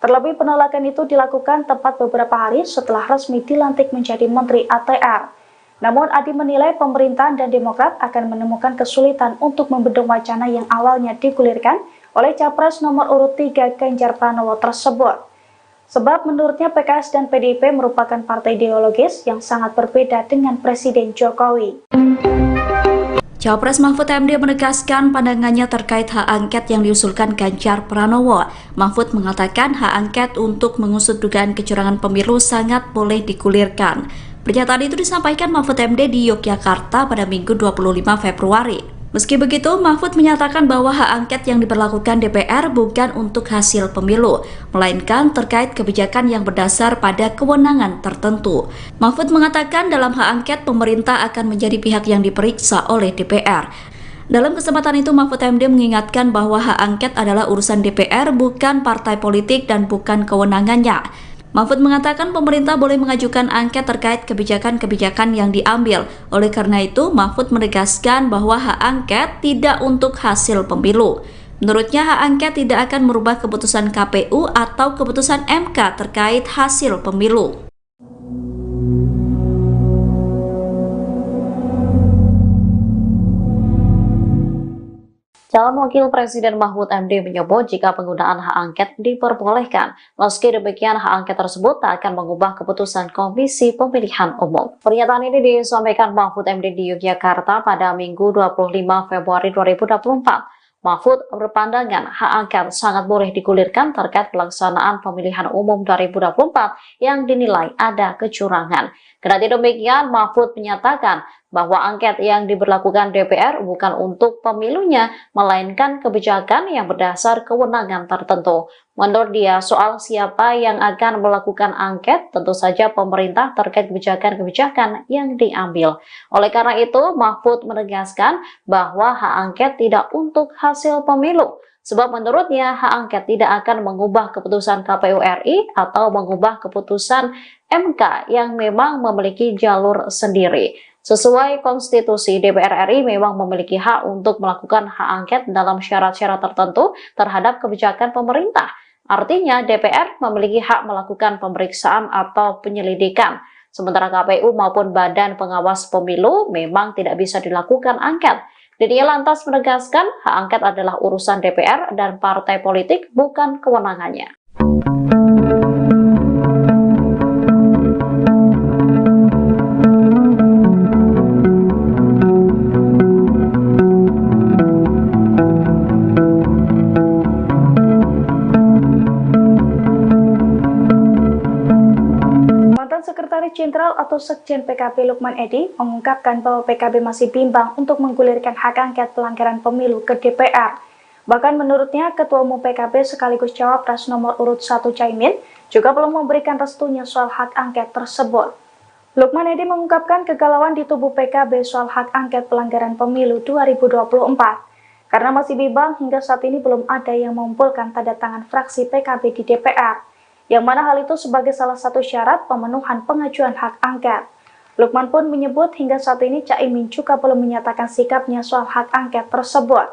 Terlebih penolakan itu dilakukan tepat beberapa hari setelah resmi dilantik menjadi Menteri ATR. Namun Adi menilai pemerintahan dan Demokrat akan menemukan kesulitan untuk membendung wacana yang awalnya digulirkan oleh Capres nomor urut 3 Ganjar Pranowo tersebut. Sebab menurutnya PKS dan PDIP merupakan partai ideologis yang sangat berbeda dengan Presiden Jokowi. Cawapres Mahfud MD menegaskan pandangannya terkait hak angket yang diusulkan Ganjar Pranowo. Mahfud mengatakan hak angket untuk mengusut dugaan kecurangan pemilu sangat boleh digulirkan. Pernyataan itu disampaikan Mahfud MD di Yogyakarta pada Minggu 25 Februari. Meski begitu, Mahfud menyatakan bahwa hak angket yang diberlakukan DPR bukan untuk hasil pemilu, melainkan terkait kebijakan yang berdasar pada kewenangan tertentu. Mahfud mengatakan dalam hak angket pemerintah akan menjadi pihak yang diperiksa oleh DPR. Dalam kesempatan itu, Mahfud MD mengingatkan bahwa hak angket adalah urusan DPR, bukan partai politik dan bukan kewenangannya. Mahfud mengatakan pemerintah boleh mengajukan angket terkait kebijakan-kebijakan yang diambil. Oleh karena itu, Mahfud menegaskan bahwa hak angket tidak untuk hasil pemilu. Menurutnya, hak angket tidak akan merubah keputusan KPU atau keputusan MK terkait hasil pemilu. Calon Wakil Presiden Mahfud MD menyebut jika penggunaan hak angket diperbolehkan, meski demikian hak angket tersebut tak akan mengubah keputusan Komisi Pemilihan Umum. Pernyataan ini disampaikan Mahfud MD di Yogyakarta pada Minggu 25 Februari 2024. Mahfud berpandangan hak angket sangat boleh digulirkan terkait pelaksanaan pemilihan umum 2024 yang dinilai ada kecurangan. Kendati demikian, Mahfud menyatakan bahwa angket yang diberlakukan DPR bukan untuk pemilunya, melainkan kebijakan yang berdasar kewenangan tertentu. Menurut dia, soal siapa yang akan melakukan angket, tentu saja pemerintah terkait kebijakan-kebijakan yang diambil. Oleh karena itu, Mahfud menegaskan bahwa hak angket tidak untuk hasil pemilu. Sebab menurutnya hak angket tidak akan mengubah keputusan KPU RI atau mengubah keputusan MK yang memang memiliki jalur sendiri. Sesuai konstitusi, DPR RI memang memiliki hak untuk melakukan hak angket dalam syarat-syarat tertentu terhadap kebijakan pemerintah. Artinya DPR memiliki hak melakukan pemeriksaan atau penyelidikan. Sementara KPU maupun Badan Pengawas Pemilu memang tidak bisa dilakukan angket. Dan ia lantas menegaskan hak angket adalah urusan DPR dan partai politik, bukan kewenangannya. Sekretaris Jenderal atau Sekjen PKB Lukman Edy mengungkapkan bahwa PKB masih bimbang untuk menggulirkan hak angket pelanggaran pemilu ke DPR. Bahkan menurutnya, Ketua Umum PKB sekaligus Cawapres nomor urut 1 Caimin juga belum memberikan restunya soal hak angket tersebut. Lukman Edy mengungkapkan kegalauan di tubuh PKB soal hak angket pelanggaran pemilu 2024. Karena masih bimbang, hingga saat ini belum ada yang mengumpulkan tanda tangan fraksi PKB di DPR. Yang mana hal itu sebagai salah satu syarat pemenuhan pengajuan hak angket. Lukman pun menyebut hingga saat ini Caimin juga belum menyatakan sikapnya soal hak angket tersebut.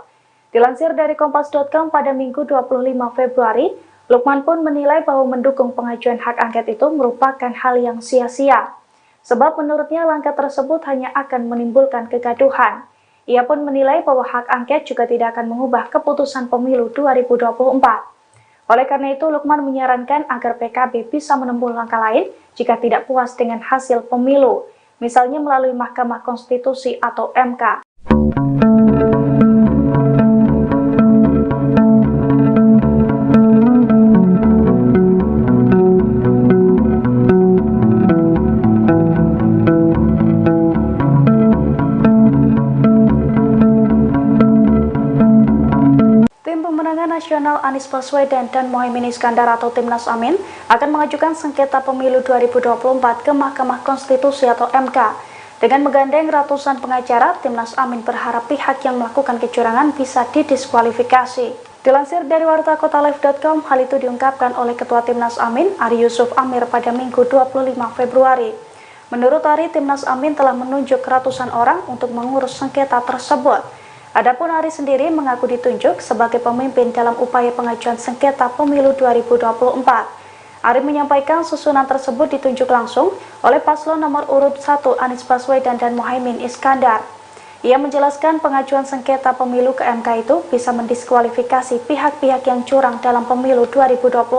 Dilansir dari Kompas.com pada Minggu 25 Februari, Lukman pun menilai bahwa mendukung pengajuan hak angket itu merupakan hal yang sia-sia. Sebab menurutnya langkah tersebut hanya akan menimbulkan kegaduhan. Ia pun menilai bahwa hak angket juga tidak akan mengubah keputusan pemilu 2024. Oleh karena itu, Lukman menyarankan agar PKB bisa menempuh langkah lain jika tidak puas dengan hasil pemilu, misalnya melalui Mahkamah Konstitusi atau MK. Nasional Anies Baswedan dan Mohaimin Iskandar atau Timnas Amin akan mengajukan sengketa pemilu 2024 ke Mahkamah Konstitusi atau MK. Dengan menggandeng ratusan pengacara, Timnas Amin berharap pihak yang melakukan kecurangan bisa didiskualifikasi. Dilansir dari wartakotalive.com, hal itu diungkapkan oleh Ketua Timnas Amin, Ari Yusuf Amir pada Minggu 25 Februari. Menurut Ari, Timnas Amin telah menunjuk ratusan orang untuk mengurus sengketa tersebut. Adapun Ari sendiri mengaku ditunjuk sebagai pemimpin dalam upaya pengajuan sengketa pemilu 2024. Ari menyampaikan susunan tersebut ditunjuk langsung oleh paslon nomor urut 1 Anies Baswedan dan Muhaimin Iskandar. Ia menjelaskan pengajuan sengketa pemilu ke MK itu bisa mendiskualifikasi pihak-pihak yang curang dalam pemilu 2024.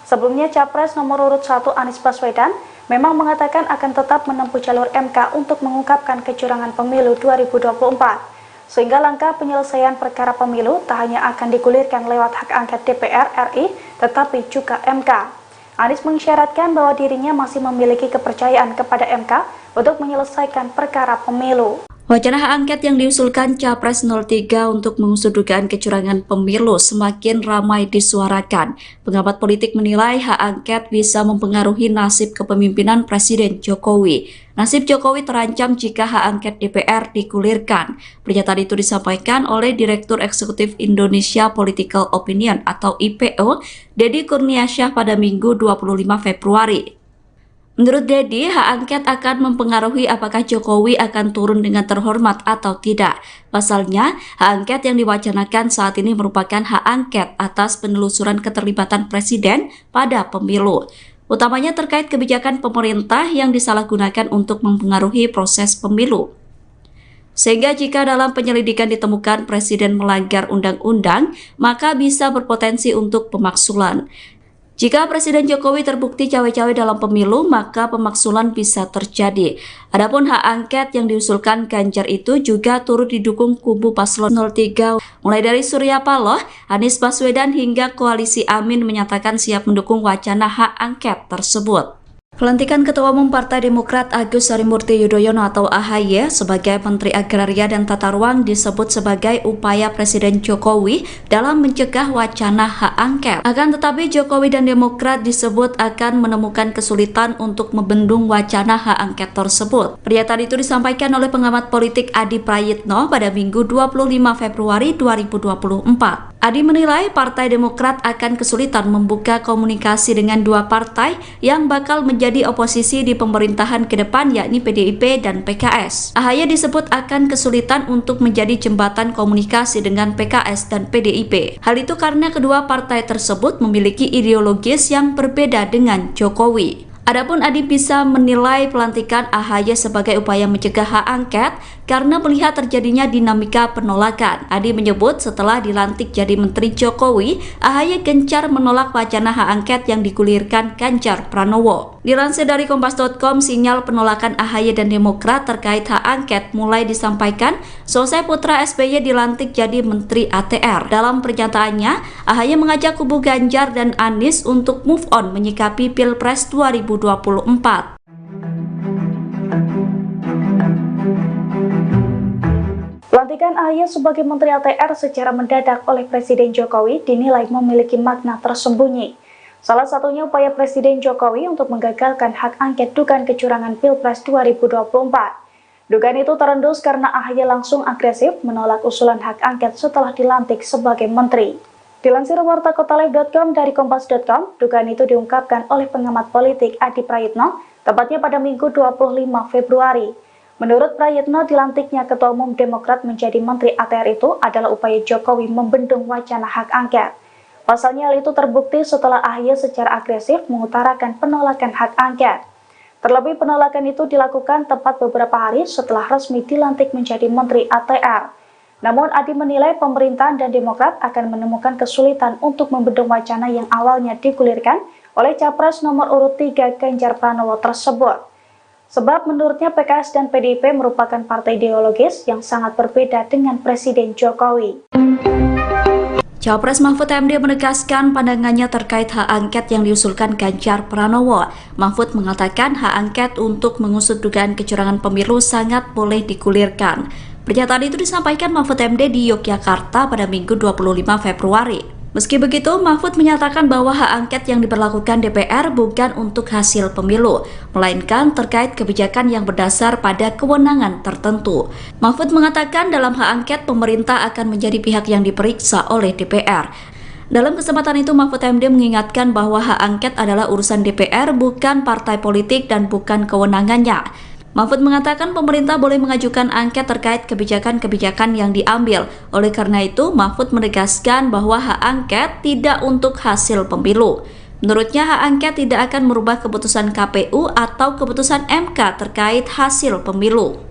Sebelumnya Capres nomor urut 1 Anies Baswedan memang mengatakan akan tetap menempuh jalur MK untuk mengungkapkan kecurangan pemilu 2024. Sehingga langkah penyelesaian perkara pemilu tak hanya akan digulirkan lewat hak angket DPR RI, tetapi juga MK. Anies mengisyaratkan bahwa dirinya masih memiliki kepercayaan kepada MK untuk menyelesaikan perkara pemilu. Wacana hak angket yang diusulkan Capres 03 untuk mengusut dugaan kecurangan pemilu semakin ramai disuarakan. Pengamat politik menilai hak angket bisa mempengaruhi nasib kepemimpinan Presiden Jokowi. Nasib Jokowi terancam jika hak angket DPR digulirkan. Pernyataan itu disampaikan oleh Direktur Eksekutif Indonesia Political Opinion atau IPO, Deddy Kurniasyah pada Minggu 25 Februari. Menurut Deddy, hak angket akan mempengaruhi apakah Jokowi akan turun dengan terhormat atau tidak. Pasalnya, hak angket yang diwacanakan saat ini merupakan hak angket atas penelusuran keterlibatan Presiden pada pemilu. Utamanya terkait kebijakan pemerintah yang disalahgunakan untuk mempengaruhi proses pemilu. Sehingga jika dalam penyelidikan ditemukan Presiden melanggar undang-undang, maka bisa berpotensi untuk pemaksulan. Jika Presiden Jokowi terbukti cawe-cawe dalam pemilu, maka pemaksulan bisa terjadi. Adapun hak angket yang diusulkan Ganjar itu juga turut didukung kubu paslon 03, mulai dari Surya Paloh, Anies Baswedan hingga Koalisi Amin menyatakan siap mendukung wacana hak angket tersebut. Pelantikan Ketua Umum Partai Demokrat Agus Harimurti Yudhoyono atau AHY sebagai Menteri Agraria dan Tata Ruang disebut sebagai upaya Presiden Jokowi dalam mencegah wacana hak angket. Akan tetapi Jokowi dan Demokrat disebut akan menemukan kesulitan untuk membendung wacana hak angket tersebut. Pernyataan itu disampaikan oleh pengamat politik Adi Prayitno pada Minggu 25 Februari 2024. Adi menilai Partai Demokrat akan kesulitan membuka komunikasi dengan dua partai yang bakal menjadi oposisi di pemerintahan ke depan, yakni PDIP dan PKS. AHY disebut akan kesulitan untuk menjadi jembatan komunikasi dengan PKS dan PDIP. Hal itu karena kedua partai tersebut memiliki ideologis yang berbeda dengan Jokowi. Adapun Adi bisa menilai pelantikan AHY sebagai upaya mencegah hak angket karena melihat terjadinya dinamika penolakan. Adi menyebut setelah dilantik jadi Menteri Jokowi, AHY gencar menolak wacana hak angket yang digulirkan Ganjar Pranowo. Dilansir dari Kompas.com, sinyal penolakan AHY dan Demokrat terkait hak angket mulai disampaikan selesai putra SBY dilantik jadi Menteri ATR. Dalam pernyataannya, AHY mengajak kubu Ganjar dan Anies untuk move on menyikapi Pilpres 2024. Pelantikan AHY sebagai Menteri ATR secara mendadak oleh Presiden Jokowi dinilai memiliki makna tersembunyi. Salah satunya upaya Presiden Jokowi untuk menggagalkan hak angket dugaan kecurangan Pilpres 2024. Dugaan itu terendus karena AHY langsung agresif menolak usulan hak angket setelah dilantik sebagai menteri. Dilansir wartakotalive.com dari kompas.com, dugaan itu diungkapkan oleh pengamat politik Adi Prayitno, tepatnya pada Minggu 25 Februari. Menurut Prayitno, dilantiknya Ketua Umum Demokrat menjadi Menteri ATR itu adalah upaya Jokowi membendung wacana hak angket. Pasalnya hal itu terbukti setelah AHY secara agresif mengutarakan penolakan hak angket. Terlebih penolakan itu dilakukan tepat beberapa hari setelah resmi dilantik menjadi Menteri ATR. Namun Adi menilai pemerintahan dan Demokrat akan menemukan kesulitan untuk membendung wacana yang awalnya digulirkan oleh Capres nomor urut 3 Ganjar Pranowo tersebut. Sebab menurutnya PKS dan PDIP merupakan partai ideologis yang sangat berbeda dengan Presiden Jokowi. Capres Mahfud MD menegaskan pandangannya terkait hak angket yang diusulkan Ganjar Pranowo. Mahfud mengatakan hak angket untuk mengusut dugaan kecurangan pemilu sangat boleh digulirkan. Pernyataan itu disampaikan Mahfud MD di Yogyakarta pada Minggu 25 Februari. Meski begitu, Mahfud menyatakan bahwa hak angket yang diberlakukan DPR bukan untuk hasil pemilu, melainkan terkait kebijakan yang berdasar pada kewenangan tertentu. Mahfud mengatakan dalam hak angket pemerintah akan menjadi pihak yang diperiksa oleh DPR. Dalam kesempatan itu, Mahfud MD mengingatkan bahwa hak angket adalah urusan DPR, bukan partai politik dan bukan kewenangannya. Mahfud mengatakan pemerintah boleh mengajukan angket terkait kebijakan-kebijakan yang diambil. Oleh karena itu, Mahfud menegaskan bahwa hak angket tidak untuk hasil pemilu. Menurutnya, hak angket tidak akan merubah keputusan KPU atau keputusan MK terkait hasil pemilu.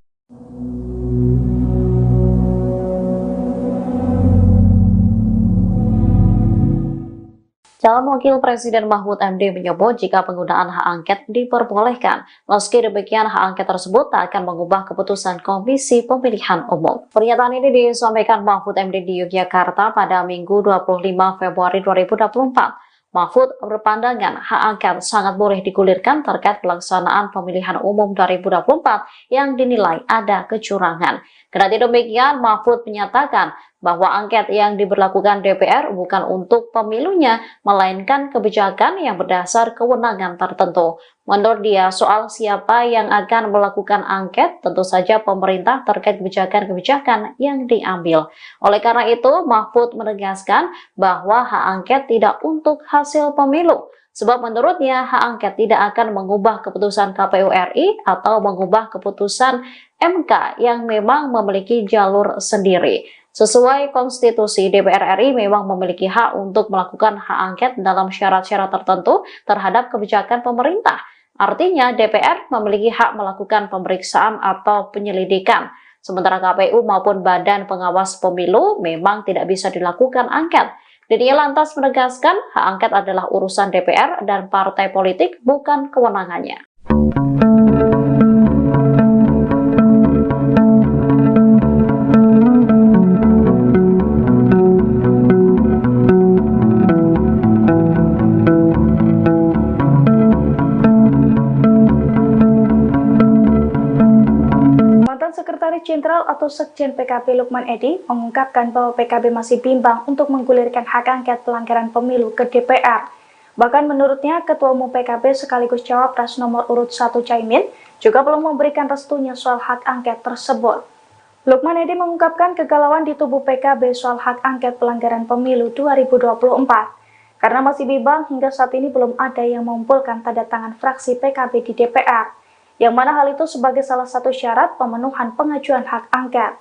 Calon Wakil Presiden Mahfud MD menyebut jika penggunaan hak angket diperbolehkan. Meski demikian, hak angket tersebut tak akan mengubah keputusan Komisi Pemilihan Umum. Pernyataan ini disampaikan Mahfud MD di Yogyakarta pada Minggu 25 Februari 2024. Mahfud berpandangan hak angket sangat boleh digulirkan terkait pelaksanaan pemilihan umum 2024 yang dinilai ada kecurangan. Kendati demikian, Mahfud menyatakan bahwa angket yang diberlakukan DPR bukan untuk pemilunya, melainkan kebijakan yang berdasar kewenangan tertentu. Menurut dia, soal siapa yang akan melakukan angket, tentu saja pemerintah terkait kebijakan-kebijakan yang diambil. Oleh karena itu, Mahfud menegaskan bahwa hak angket tidak untuk hasil pemilu. Sebab menurutnya hak angket tidak akan mengubah keputusan KPU RI atau mengubah keputusan MK yang memang memiliki jalur sendiri. Sesuai konstitusi, DPR RI memang memiliki hak untuk melakukan hak angket dalam syarat-syarat tertentu terhadap kebijakan pemerintah. Artinya DPR memiliki hak melakukan pemeriksaan atau penyelidikan. Sementara KPU maupun Badan Pengawas Pemilu memang tidak bisa dilakukan angket. Dirinya lantas menegaskan hak angket adalah urusan DPR dan partai politik, bukan kewenangannya. Sekretaris Jenderal atau Sekjen PKB Lukman Edy mengungkapkan bahwa PKB masih bimbang untuk menggulirkan hak angket pelanggaran pemilu ke DPR. Bahkan menurutnya, Ketua Umum PKB sekaligus Cawapres nomor urut 1 Caimin juga belum memberikan restunya soal hak angket tersebut. Lukman Edy mengungkapkan kegalauan di tubuh PKB soal hak angket pelanggaran pemilu 2024. Karena masih bimbang, hingga saat ini belum ada yang mengumpulkan tanda tangan fraksi PKB di DPR. Yang mana hal itu sebagai salah satu syarat pemenuhan pengajuan hak angket.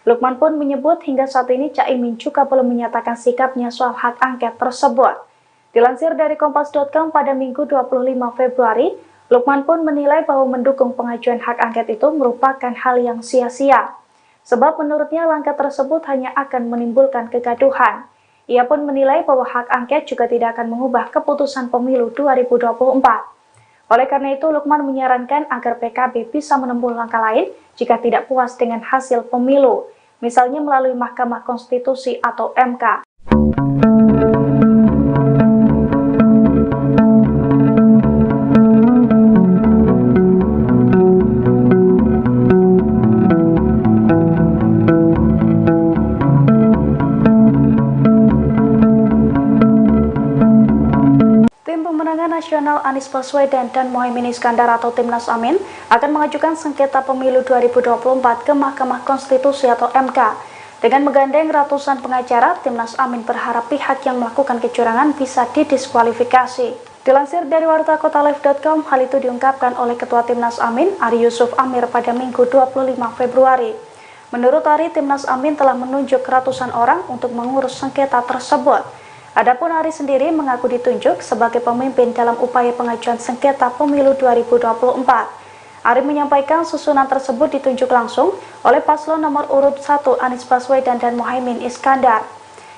Lukman pun menyebut hingga saat ini Caimin juga belum menyatakan sikapnya soal hak angket tersebut. Dilansir dari Kompas.com pada Minggu 25 Februari, Lukman pun menilai bahwa mendukung pengajuan hak angket itu merupakan hal yang sia-sia. Sebab menurutnya langkah tersebut hanya akan menimbulkan kegaduhan. Ia pun menilai bahwa hak angket juga tidak akan mengubah keputusan pemilu 2024. Oleh karena itu, Lukman menyarankan agar PKB bisa menempuh langkah lain jika tidak puas dengan hasil pemilu, misalnya melalui Mahkamah Konstitusi atau MK. Nasional Anies Baswedan dan Mohaimin Iskandar atau Timnas Amin akan mengajukan sengketa pemilu 2024 ke Mahkamah Konstitusi atau MK. Dengan menggandeng ratusan pengacara, Timnas Amin berharap pihak yang melakukan kecurangan bisa didiskualifikasi. Dilansir dari wartakotalive.com, hal itu diungkapkan oleh Ketua Timnas Amin, Ari Yusuf Amir pada Minggu 25 Februari. Menurut Ari, Timnas Amin telah menunjuk ratusan orang untuk mengurus sengketa tersebut. Adapun Ari sendiri mengaku ditunjuk sebagai pemimpin dalam upaya pengajuan sengketa pemilu 2024. Ari menyampaikan susunan tersebut ditunjuk langsung oleh paslon nomor urut 1 Anies Baswedan dan Mohaimin Iskandar.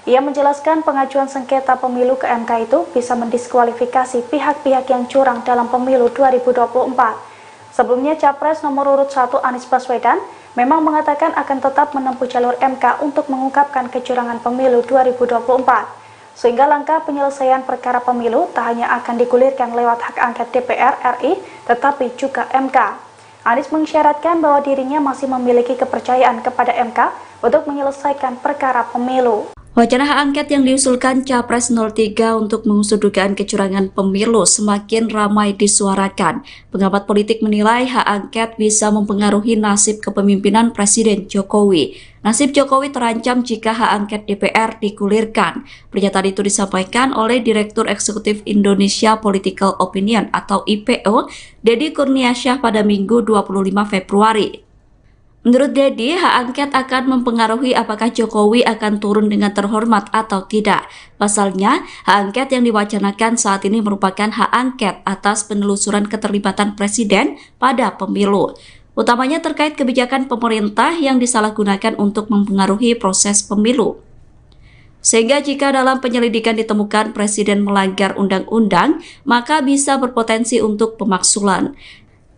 Ia menjelaskan pengajuan sengketa pemilu ke MK itu bisa mendiskualifikasi pihak-pihak yang curang dalam pemilu 2024. Sebelumnya Capres nomor urut 1 Anies Baswedan memang mengatakan akan tetap menempuh jalur MK untuk mengungkapkan kecurangan pemilu 2024. Sehingga langkah penyelesaian perkara pemilu tak hanya akan digulirkan lewat hak angket DPR RI, tetapi juga MK. Anies mengisyaratkan bahwa dirinya masih memiliki kepercayaan kepada MK untuk menyelesaikan perkara pemilu. Wacana hak angket yang diusulkan Capres 03 untuk mengusut dugaan kecurangan pemilu semakin ramai disuarakan. Pengamat politik menilai hak angket bisa mempengaruhi nasib kepemimpinan Presiden Jokowi. Nasib Jokowi terancam jika hak angket DPR digulirkan. Pernyataan itu disampaikan oleh Direktur Eksekutif Indonesia Political Opinion atau IPO, Deddy Kurniasyah pada Minggu 25 Februari. Menurut Deddy, hak angket akan mempengaruhi apakah Jokowi akan turun dengan terhormat atau tidak. Pasalnya, hak angket yang diwacanakan saat ini merupakan hak angket atas penelusuran keterlibatan Presiden pada pemilu, utamanya terkait kebijakan pemerintah yang disalahgunakan untuk mempengaruhi proses pemilu. Sehingga jika dalam penyelidikan ditemukan Presiden melanggar undang-undang, maka bisa berpotensi untuk pemaksulan.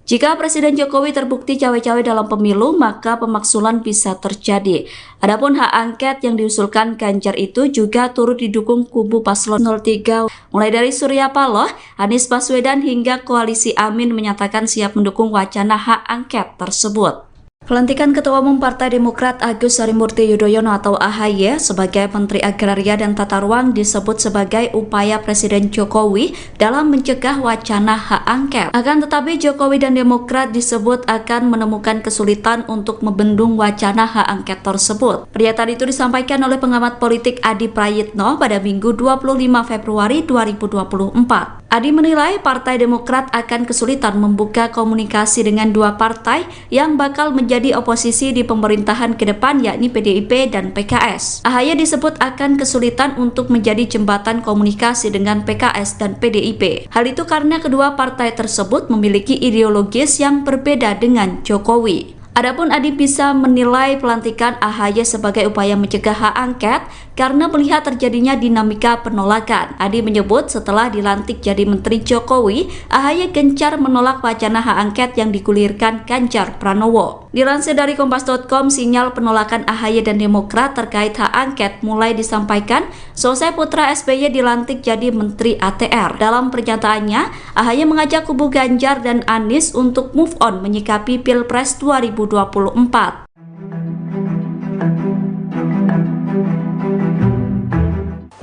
Jika Presiden Jokowi terbukti cawe-cawe dalam pemilu, maka pemaksulan bisa terjadi. Adapun hak angket yang diusulkan Ganjar itu juga turut didukung kubu paslon 03, mulai dari Surya Paloh, Anies Baswedan hingga Koalisi Amin menyatakan siap mendukung wacana hak angket tersebut. Pelantikan Ketua Umum Partai Demokrat Agus Harimurti Yudhoyono atau AHY sebagai Menteri Agraria dan Tata Ruang disebut sebagai upaya Presiden Jokowi dalam mencegah wacana hak angket. Akan tetapi Jokowi dan Demokrat disebut akan menemukan kesulitan untuk membendung wacana hak angket tersebut. Pernyataan itu disampaikan oleh pengamat politik Adi Prayitno pada Minggu 25 Februari 2024. Adi menilai Partai Demokrat akan kesulitan membuka komunikasi dengan dua partai yang bakal menjadi oposisi di pemerintahan ke depan, yakni PDIP dan PKS. AHY disebut akan kesulitan untuk menjadi jembatan komunikasi dengan PKS dan PDIP. Hal itu karena kedua partai tersebut memiliki ideologis yang berbeda dengan Jokowi. Adapun Adi bisa menilai pelantikan AHY sebagai upaya mencegah hak angket karena melihat terjadinya dinamika penolakan. Adi menyebut setelah dilantik jadi Menteri Jokowi, AHY gencar menolak wacana hak angket yang digulirkan Ganjar Pranowo. Dilansir dari Kompas.com, sinyal penolakan AHY dan Demokrat terkait hak angket mulai disampaikan selesai putra SBY dilantik jadi Menteri ATR. Dalam pernyataannya, AHY mengajak kubu Ganjar dan Anies untuk move on menyikapi Pilpres 2024.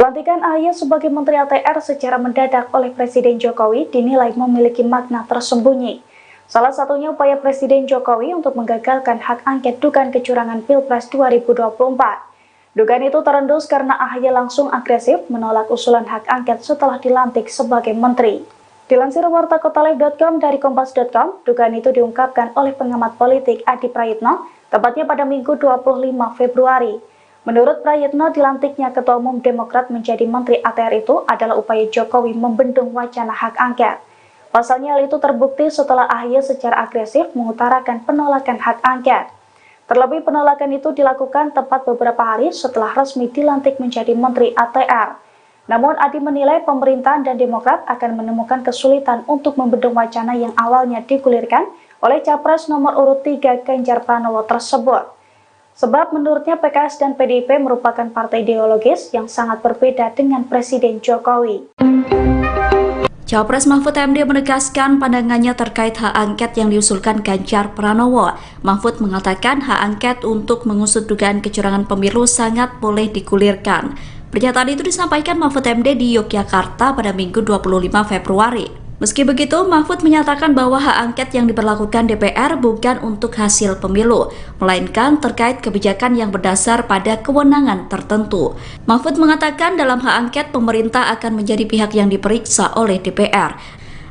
Pelantikan AHY sebagai Menteri ATR secara mendadak oleh Presiden Jokowi dinilai memiliki makna tersembunyi. Salah satunya upaya Presiden Jokowi untuk menggagalkan hak angket dugaan kecurangan Pilpres 2024. Dugaan itu terendus karena AHY langsung agresif menolak usulan hak angket setelah dilantik sebagai menteri. Dilansir wartakotalive.com dari kompas.com, dugaan itu diungkapkan oleh pengamat politik Adi Prayitno, tepatnya pada Minggu 25 Februari. Menurut Prayitno, dilantiknya Ketua Umum Demokrat menjadi Menteri ATR itu adalah upaya Jokowi membendung wacana hak angket. Pasalnya hal itu terbukti setelah AHY secara agresif mengutarakan penolakan hak angket. Terlebih penolakan itu dilakukan tepat beberapa hari setelah resmi dilantik menjadi Menteri ATR. Namun Adi menilai pemerintahan dan Demokrat akan menemukan kesulitan untuk membendung wacana yang awalnya digulirkan oleh Capres nomor urut 3 Ganjar Pranowo tersebut. Sebab menurutnya PKS dan PDIP merupakan partai ideologis yang sangat berbeda dengan Presiden Jokowi. Capres Mahfud MD menegaskan pandangannya terkait hak angket yang diusulkan Ganjar Pranowo. Mahfud mengatakan hak angket untuk mengusut dugaan kecurangan pemilu sangat boleh digulirkan. Pernyataan itu disampaikan Mahfud MD di Yogyakarta pada Minggu 25 Februari. Meski begitu, Mahfud menyatakan bahwa hak angket yang diberlakukan DPR bukan untuk hasil pemilu, melainkan terkait kebijakan yang berdasar pada kewenangan tertentu. Mahfud mengatakan dalam hak angket pemerintah akan menjadi pihak yang diperiksa oleh DPR.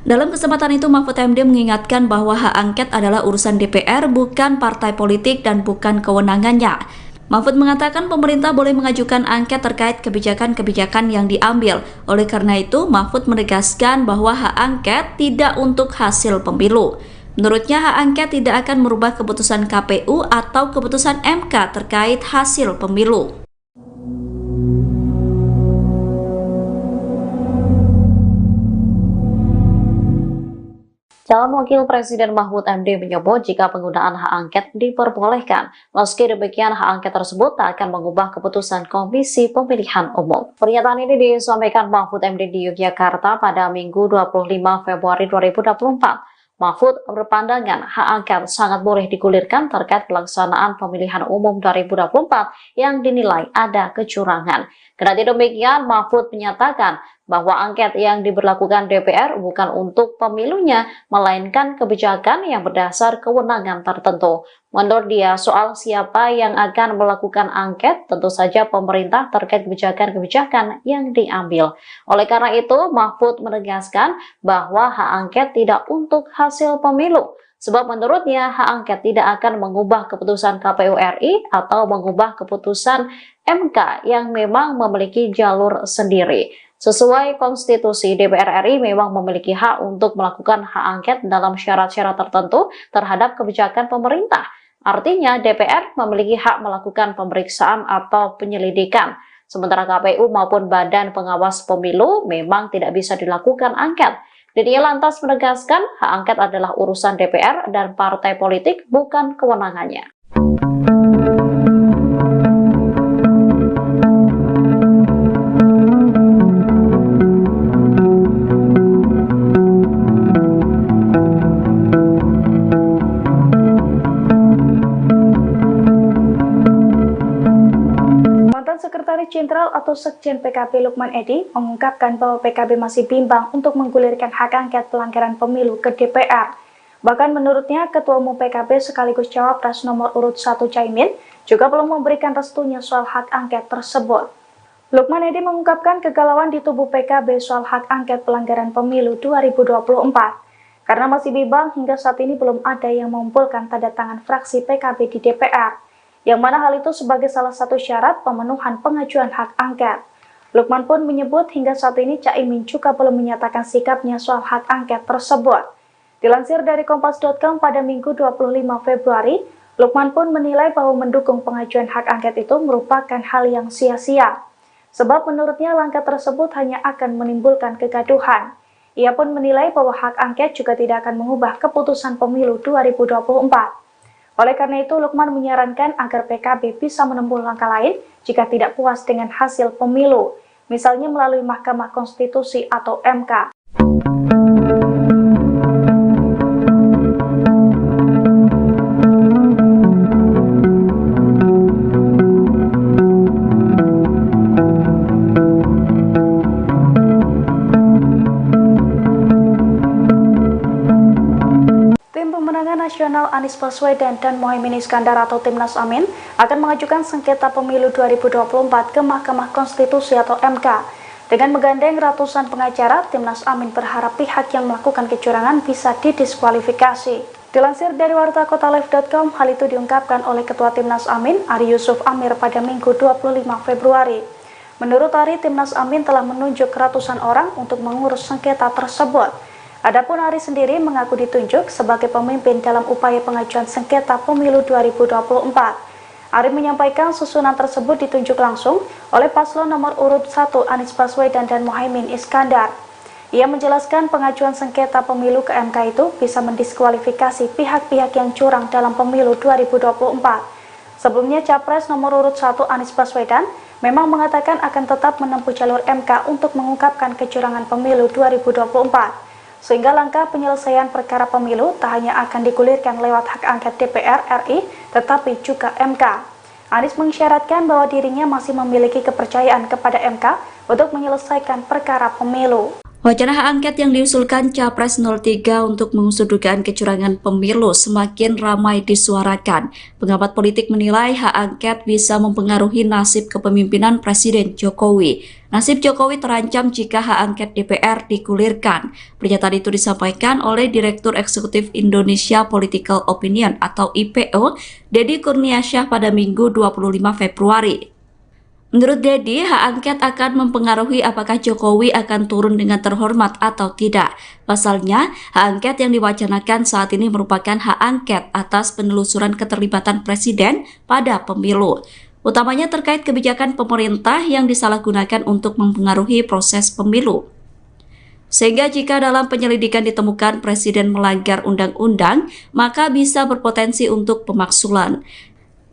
Dalam kesempatan itu, Mahfud MD mengingatkan bahwa hak angket adalah urusan DPR, bukan partai politik dan bukan kewenangannya. Mahfud mengatakan pemerintah boleh mengajukan angket terkait kebijakan-kebijakan yang diambil. Oleh karena itu, Mahfud menegaskan bahwa hak angket tidak untuk hasil pemilu. Menurutnya, hak angket tidak akan merubah keputusan KPU atau keputusan MK terkait hasil pemilu. Calon Wakil Presiden Mahfud MD menyebut jika penggunaan hak angket diperbolehkan, meski demikian hak angket tersebut tak akan mengubah keputusan Komisi Pemilihan Umum. Pernyataan ini disampaikan Mahfud MD di Yogyakarta pada Minggu 25 Februari 2024. Mahfud berpandangan hak angket sangat boleh digulirkan terkait pelaksanaan pemilihan umum 2024 yang dinilai ada kecurangan. Kendati demikian, Mahfud menyatakan bahwa angket yang diberlakukan DPR bukan untuk pemilunya, melainkan kebijakan yang berdasar kewenangan tertentu. Menurut dia, soal siapa yang akan melakukan angket, tentu saja pemerintah terkait kebijakan-kebijakan yang diambil. Oleh karena itu, Mahfud menegaskan bahwa hak angket tidak untuk hasil pemilu. Sebab menurutnya hak angket tidak akan mengubah keputusan KPU RI atau mengubah keputusan MK yang memang memiliki jalur sendiri. Sesuai konstitusi, DPR RI memang memiliki hak untuk melakukan hak angket dalam syarat-syarat tertentu terhadap kebijakan pemerintah. Artinya DPR memiliki hak melakukan pemeriksaan atau penyelidikan. Sementara KPU maupun Badan Pengawas Pemilu memang tidak bisa dilakukan angket. Dia lantas menegaskan hak angket adalah urusan DPR dan partai politik, bukan kewenangannya. Sekretaris Jenderal atau Sekjen PKB Lukman Edy mengungkapkan bahwa PKB masih bimbang untuk menggulirkan hak angket pelanggaran pemilu ke DPR. Bahkan menurutnya, Ketua Umum PKB sekaligus Cawapres nomor urut 1 Caimin juga belum memberikan restunya soal hak angket tersebut. Lukman Edy mengungkapkan kegalauan di tubuh PKB soal hak angket pelanggaran pemilu 2024. Karena masih bimbang, hingga saat ini belum ada yang mengumpulkan tanda tangan fraksi PKB di DPR. Yang mana hal itu sebagai salah satu syarat pemenuhan pengajuan hak angket. Lukman pun menyebut hingga saat ini Caimin juga belum menyatakan sikapnya soal hak angket tersebut. Dilansir dari Kompas.com pada Minggu 25 Februari, Lukman pun menilai bahwa mendukung pengajuan hak angket itu merupakan hal yang sia-sia. Sebab menurutnya langkah tersebut hanya akan menimbulkan kegaduhan. Ia pun menilai bahwa hak angket juga tidak akan mengubah keputusan pemilu 2024. Oleh karena itu, Lukman menyarankan agar PKB bisa menempuh langkah lain jika tidak puas dengan hasil pemilu, misalnya melalui Mahkamah Konstitusi atau MK. Nasional Anies Baswedan dan Mohaimin Iskandar atau Timnas Amin akan mengajukan sengketa pemilu 2024 ke Mahkamah Konstitusi atau MK. Dengan menggandeng ratusan pengacara, Timnas Amin berharap pihak yang melakukan kecurangan bisa didiskualifikasi. Dilansir dari wartakotalive.com, hal itu diungkapkan oleh Ketua Timnas Amin, Ari Yusuf Amir pada Minggu 25 Februari. Menurut Ari, Timnas Amin telah menunjuk ratusan orang untuk mengurus sengketa tersebut. Adapun Ari sendiri mengaku ditunjuk sebagai pemimpin dalam upaya pengajuan sengketa pemilu 2024. Ari menyampaikan susunan tersebut ditunjuk langsung oleh paslon nomor urut 1 Anies Baswedan dan Mohaimin Iskandar. Ia menjelaskan pengajuan sengketa pemilu ke MK itu bisa mendiskualifikasi pihak-pihak yang curang dalam pemilu 2024. Sebelumnya, Capres nomor urut 1 Anies Baswedan memang mengatakan akan tetap menempuh jalur MK untuk mengungkapkan kecurangan pemilu 2024. Sehingga langkah penyelesaian perkara pemilu tak hanya akan digulirkan lewat hak angket DPR RI, tetapi juga MK. Anies mengisyaratkan bahwa dirinya masih memiliki kepercayaan kepada MK untuk menyelesaikan perkara pemilu. Wacana hak angket yang diusulkan Capres 03 untuk mengusut dugaan kecurangan pemilu semakin ramai disuarakan. Pengamat politik menilai hak angket bisa mempengaruhi nasib kepemimpinan Presiden Jokowi. Nasib Jokowi terancam jika hak angket DPR digulirkan. Pernyataan itu disampaikan oleh Direktur Eksekutif Indonesia Political Opinion atau IPO, Deddy Kurniasyah pada Minggu 25 Februari. Menurut Deddy, hak angket akan mempengaruhi apakah Jokowi akan turun dengan terhormat atau tidak. Pasalnya, hak angket yang diwacanakan saat ini merupakan hak angket atas penelusuran keterlibatan Presiden pada pemilu, utamanya terkait kebijakan pemerintah yang disalahgunakan untuk mempengaruhi proses pemilu. Sehingga jika dalam penyelidikan ditemukan Presiden melanggar undang-undang, maka bisa berpotensi untuk pemaksulan.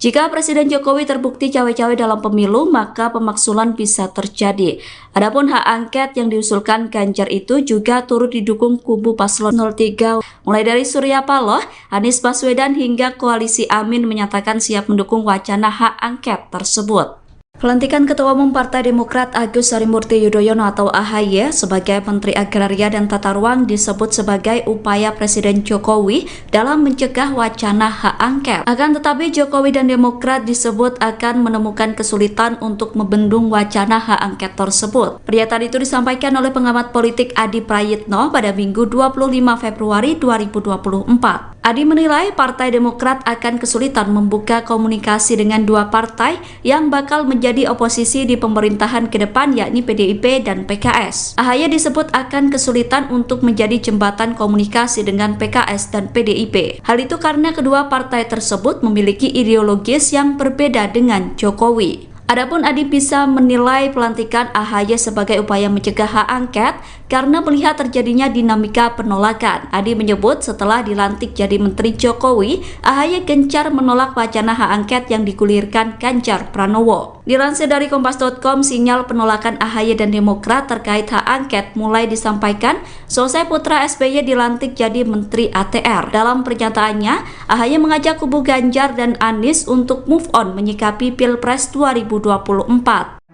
Jika Presiden Jokowi terbukti cawe-cawe dalam pemilu, maka pemaksulan bisa terjadi. Adapun hak angket yang diusulkan Ganjar itu juga turut didukung kubu paslon 03, mulai dari Surya Paloh, Anies Baswedan hingga Koalisi Amin menyatakan siap mendukung wacana hak angket tersebut. Pelantikan Ketua Umum Partai Demokrat Agus Harimurti Yudhoyono atau AHY sebagai Menteri Agraria dan Tata Ruang disebut sebagai upaya Presiden Jokowi dalam mencegah wacana hak angket. Akan tetapi Jokowi dan Demokrat disebut akan menemukan kesulitan untuk membendung wacana hak angket tersebut. Pernyataan itu disampaikan oleh pengamat politik Adi Prayitno pada Minggu 25 Februari 2024. Adi menilai Partai Demokrat akan kesulitan membuka komunikasi dengan dua partai yang bakal menjadi oposisi di pemerintahan ke depan, yakni PDIP dan PKS. AHY disebut akan kesulitan untuk menjadi jembatan komunikasi dengan PKS dan PDIP. Hal itu karena kedua partai tersebut memiliki ideologis yang berbeda dengan Jokowi. Adapun Adi bisa menilai pelantikan AHY sebagai upaya mencegah hak angket karena melihat terjadinya dinamika penolakan. Adi menyebut setelah dilantik jadi Menteri Jokowi, AHY gencar menolak wacana hak angket yang digulirkan Ganjar Pranowo. Dilansir dari Kompas.com, sinyal penolakan AHY dan Demokrat terkait hak angket mulai disampaikan selesai putra SBY dilantik jadi Menteri ATR. Dalam pernyataannya, AHY mengajak kubu Ganjar dan Anies untuk move on menyikapi Pilpres 2024.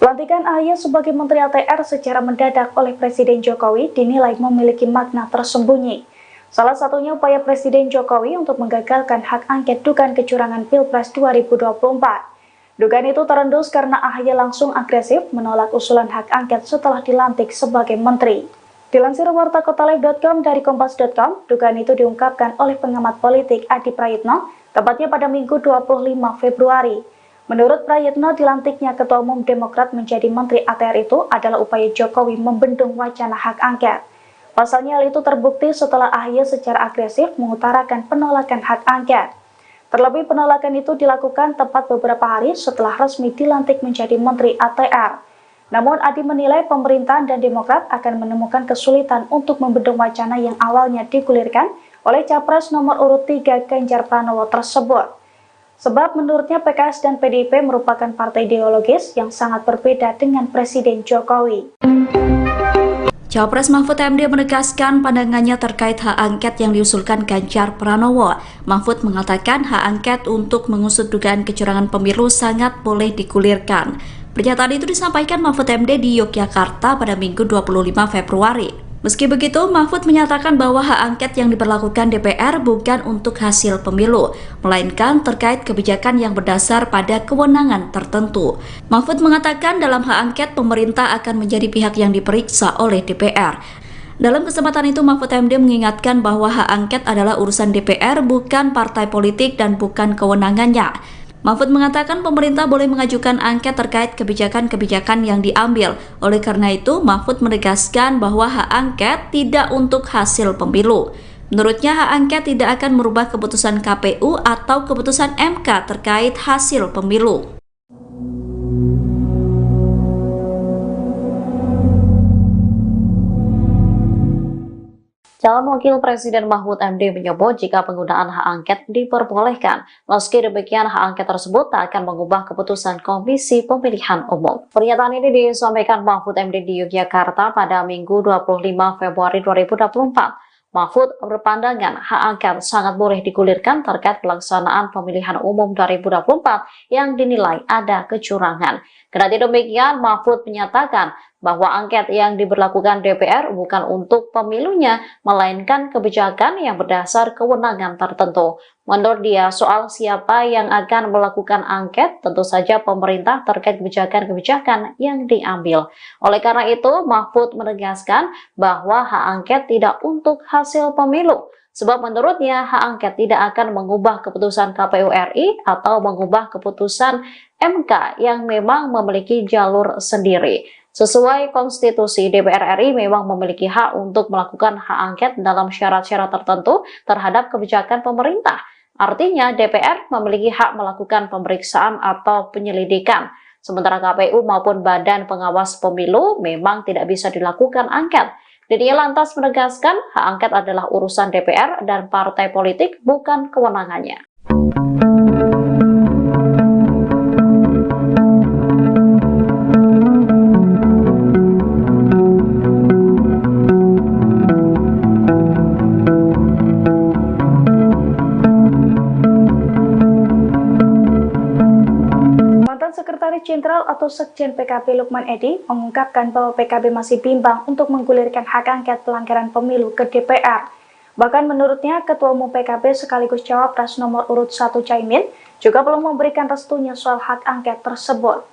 Pelantikan AHY sebagai Menteri ATR secara mendadak oleh Presiden Jokowi dinilai memiliki makna tersembunyi. Salah satunya upaya Presiden Jokowi untuk menggagalkan hak angket dugaan kecurangan Pilpres 2024. Dugaan itu terendus karena AHY langsung agresif menolak usulan hak angket setelah dilantik sebagai menteri. Dilansir wartakotalive.com dari kompas.com, dugaan itu diungkapkan oleh pengamat politik Adi Prayitno, tepatnya pada Minggu 25 Februari. Menurut Prayitno, dilantiknya Ketua Umum Demokrat menjadi Menteri ATR itu adalah upaya Jokowi membendung wacana hak angket. Pasalnya hal itu terbukti setelah AHY secara agresif mengutarakan penolakan hak angket. Terlebih penolakan itu dilakukan tepat beberapa hari setelah resmi dilantik menjadi Menteri ATR. Namun Adi menilai pemerintahan dan Demokrat akan menemukan kesulitan untuk membendung wacana yang awalnya digulirkan oleh Capres nomor urut 3 Ganjar Pranowo tersebut. Sebab menurutnya PKS dan PDIP merupakan partai ideologis yang sangat berbeda dengan Presiden Jokowi. Cawapres Mahfud MD menegaskan pandangannya terkait hak angket yang diusulkan Ganjar Pranowo. Mahfud mengatakan hak angket untuk mengusut dugaan kecurangan pemilu sangat boleh digulirkan. Pernyataan itu disampaikan Mahfud MD di Yogyakarta pada Minggu 25 Februari. Meski begitu, Mahfud menyatakan bahwa hak angket yang diberlakukan DPR bukan untuk hasil pemilu, melainkan terkait kebijakan yang berdasar pada kewenangan tertentu. Mahfud mengatakan dalam hak angket pemerintah akan menjadi pihak yang diperiksa oleh DPR. Dalam kesempatan itu, Mahfud MD mengingatkan bahwa hak angket adalah urusan DPR, bukan partai politik dan bukan kewenangannya. Mahfud mengatakan pemerintah boleh mengajukan angket terkait kebijakan-kebijakan yang diambil. Oleh karena itu, Mahfud menegaskan bahwa hak angket tidak untuk hasil pemilu. Menurutnya, hak angket tidak akan merubah keputusan KPU atau keputusan MK terkait hasil pemilu. Calon Wakil Presiden Mahfud MD menyebut jika penggunaan hak angket diperbolehkan, meski demikian hak angket tersebut tak akan mengubah keputusan Komisi Pemilihan Umum. Pernyataan ini disampaikan Mahfud MD di Yogyakarta pada Minggu 25 Februari 2024. Mahfud berpandangan hak angket sangat boleh digulirkan terkait pelaksanaan pemilihan umum 2024 yang dinilai ada kecurangan. Kendati demikian, Mahfud menyatakan bahwa angket yang diberlakukan DPR bukan untuk pemilunya, melainkan kebijakan yang berdasar kewenangan tertentu. Menurut dia, soal siapa yang akan melakukan angket, tentu saja pemerintah terkait kebijakan-kebijakan yang diambil. Oleh karena itu, Mahfud menegaskan bahwa hak angket tidak untuk hasil pemilu. Sebab menurutnya hak angket tidak akan mengubah keputusan KPU RI atau mengubah keputusan MK yang memang memiliki jalur sendiri. Sesuai konstitusi, DPR RI memang memiliki hak untuk melakukan hak angket dalam syarat-syarat tertentu terhadap kebijakan pemerintah. Artinya DPR memiliki hak melakukan pemeriksaan atau penyelidikan. Sementara KPU maupun Badan Pengawas Pemilu memang tidak bisa dilakukan angket. Dirinya lantas menegaskan hak angket adalah urusan DPR dan partai politik, bukan kewenangannya. Sekretaris Jenderal atau Sekjen PKB Lukman Edy mengungkapkan bahwa PKB masih bimbang untuk menggulirkan hak angket pelanggaran pemilu ke DPR. Bahkan menurutnya, Ketua Umum PKB sekaligus Cawapres nomor urut 1 Caimin juga belum memberikan restunya soal hak angket tersebut.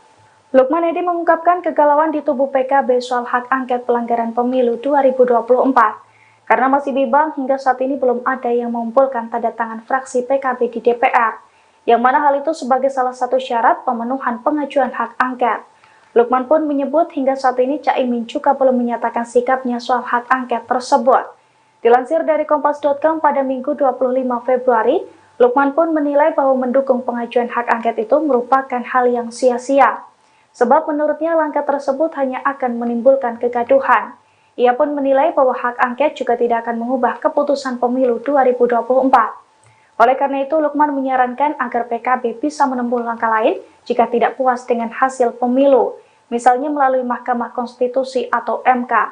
Lukman Edy mengungkapkan kegalauan di tubuh PKB soal hak angket pelanggaran pemilu 2024. Karena masih bimbang, hingga saat ini belum ada yang mengumpulkan tanda tangan fraksi PKB di DPR. Yang mana hal itu sebagai salah satu syarat pemenuhan pengajuan hak angket. Lukman pun menyebut hingga saat ini Caimin juga belum menyatakan sikapnya soal hak angket tersebut. Dilansir dari Kompas.com pada Minggu 25 Februari, Lukman pun menilai bahwa mendukung pengajuan hak angket itu merupakan hal yang sia-sia. Sebab menurutnya langkah tersebut hanya akan menimbulkan kegaduhan. Ia pun menilai bahwa hak angket juga tidak akan mengubah keputusan pemilu 2024. Oleh karena itu, Lukman menyarankan agar PKB bisa menempuh langkah lain jika tidak puas dengan hasil pemilu, misalnya melalui Mahkamah Konstitusi atau MK.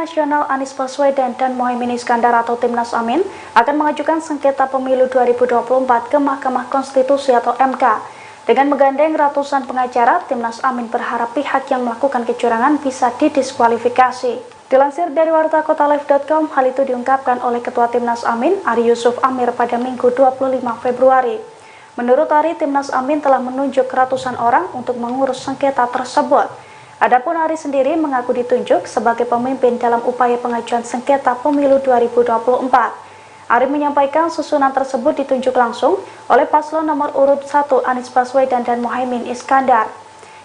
Nasional Anies Baswedan dan Mohaimin Iskandar atau Timnas Amin akan mengajukan sengketa pemilu 2024 ke Mahkamah Konstitusi atau MK. Dengan menggandeng ratusan pengacara, Timnas Amin berharap pihak yang melakukan kecurangan bisa didiskualifikasi. Dilansir dari wartakotalive.com, hal itu diungkapkan oleh Ketua Timnas Amin, Ari Yusuf Amir pada Minggu 25 Februari. Menurut Ari, Timnas Amin telah menunjuk ratusan orang untuk mengurus sengketa tersebut. Adapun Ari sendiri mengaku ditunjuk sebagai pemimpin dalam upaya pengajuan sengketa pemilu 2024. Ari menyampaikan susunan tersebut ditunjuk langsung oleh paslon nomor urut 1 Anies Baswedan dan Mohaimin Iskandar.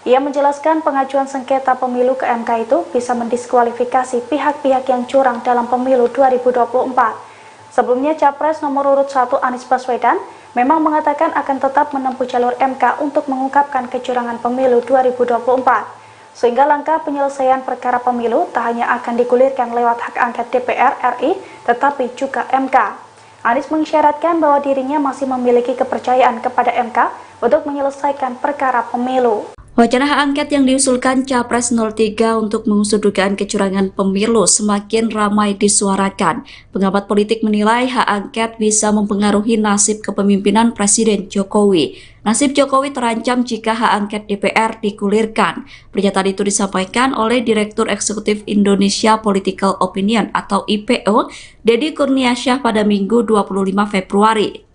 Ia menjelaskan pengajuan sengketa pemilu ke MK itu bisa mendiskualifikasi pihak-pihak yang curang dalam pemilu 2024. Sebelumnya, Capres nomor urut 1 Anies Baswedan memang mengatakan akan tetap menempuh jalur MK untuk mengungkapkan kecurangan pemilu 2024. Sehingga langkah penyelesaian perkara pemilu tak hanya akan digulirkan lewat hak angket DPR RI, tetapi juga MK. Anies mengisyaratkan bahwa dirinya masih memiliki kepercayaan kepada MK untuk menyelesaikan perkara pemilu. Wacana hak angket yang diusulkan Capres 03 untuk mengusut dugaan kecurangan pemilu semakin ramai disuarakan. Pengamat politik menilai hak angket bisa mempengaruhi nasib kepemimpinan Presiden Jokowi. Nasib Jokowi terancam jika hak angket DPR digulirkan. Pernyataan itu disampaikan oleh Direktur Eksekutif Indonesia Political Opinion atau IPO, Deddy Kurniasyah pada Minggu 25 Februari.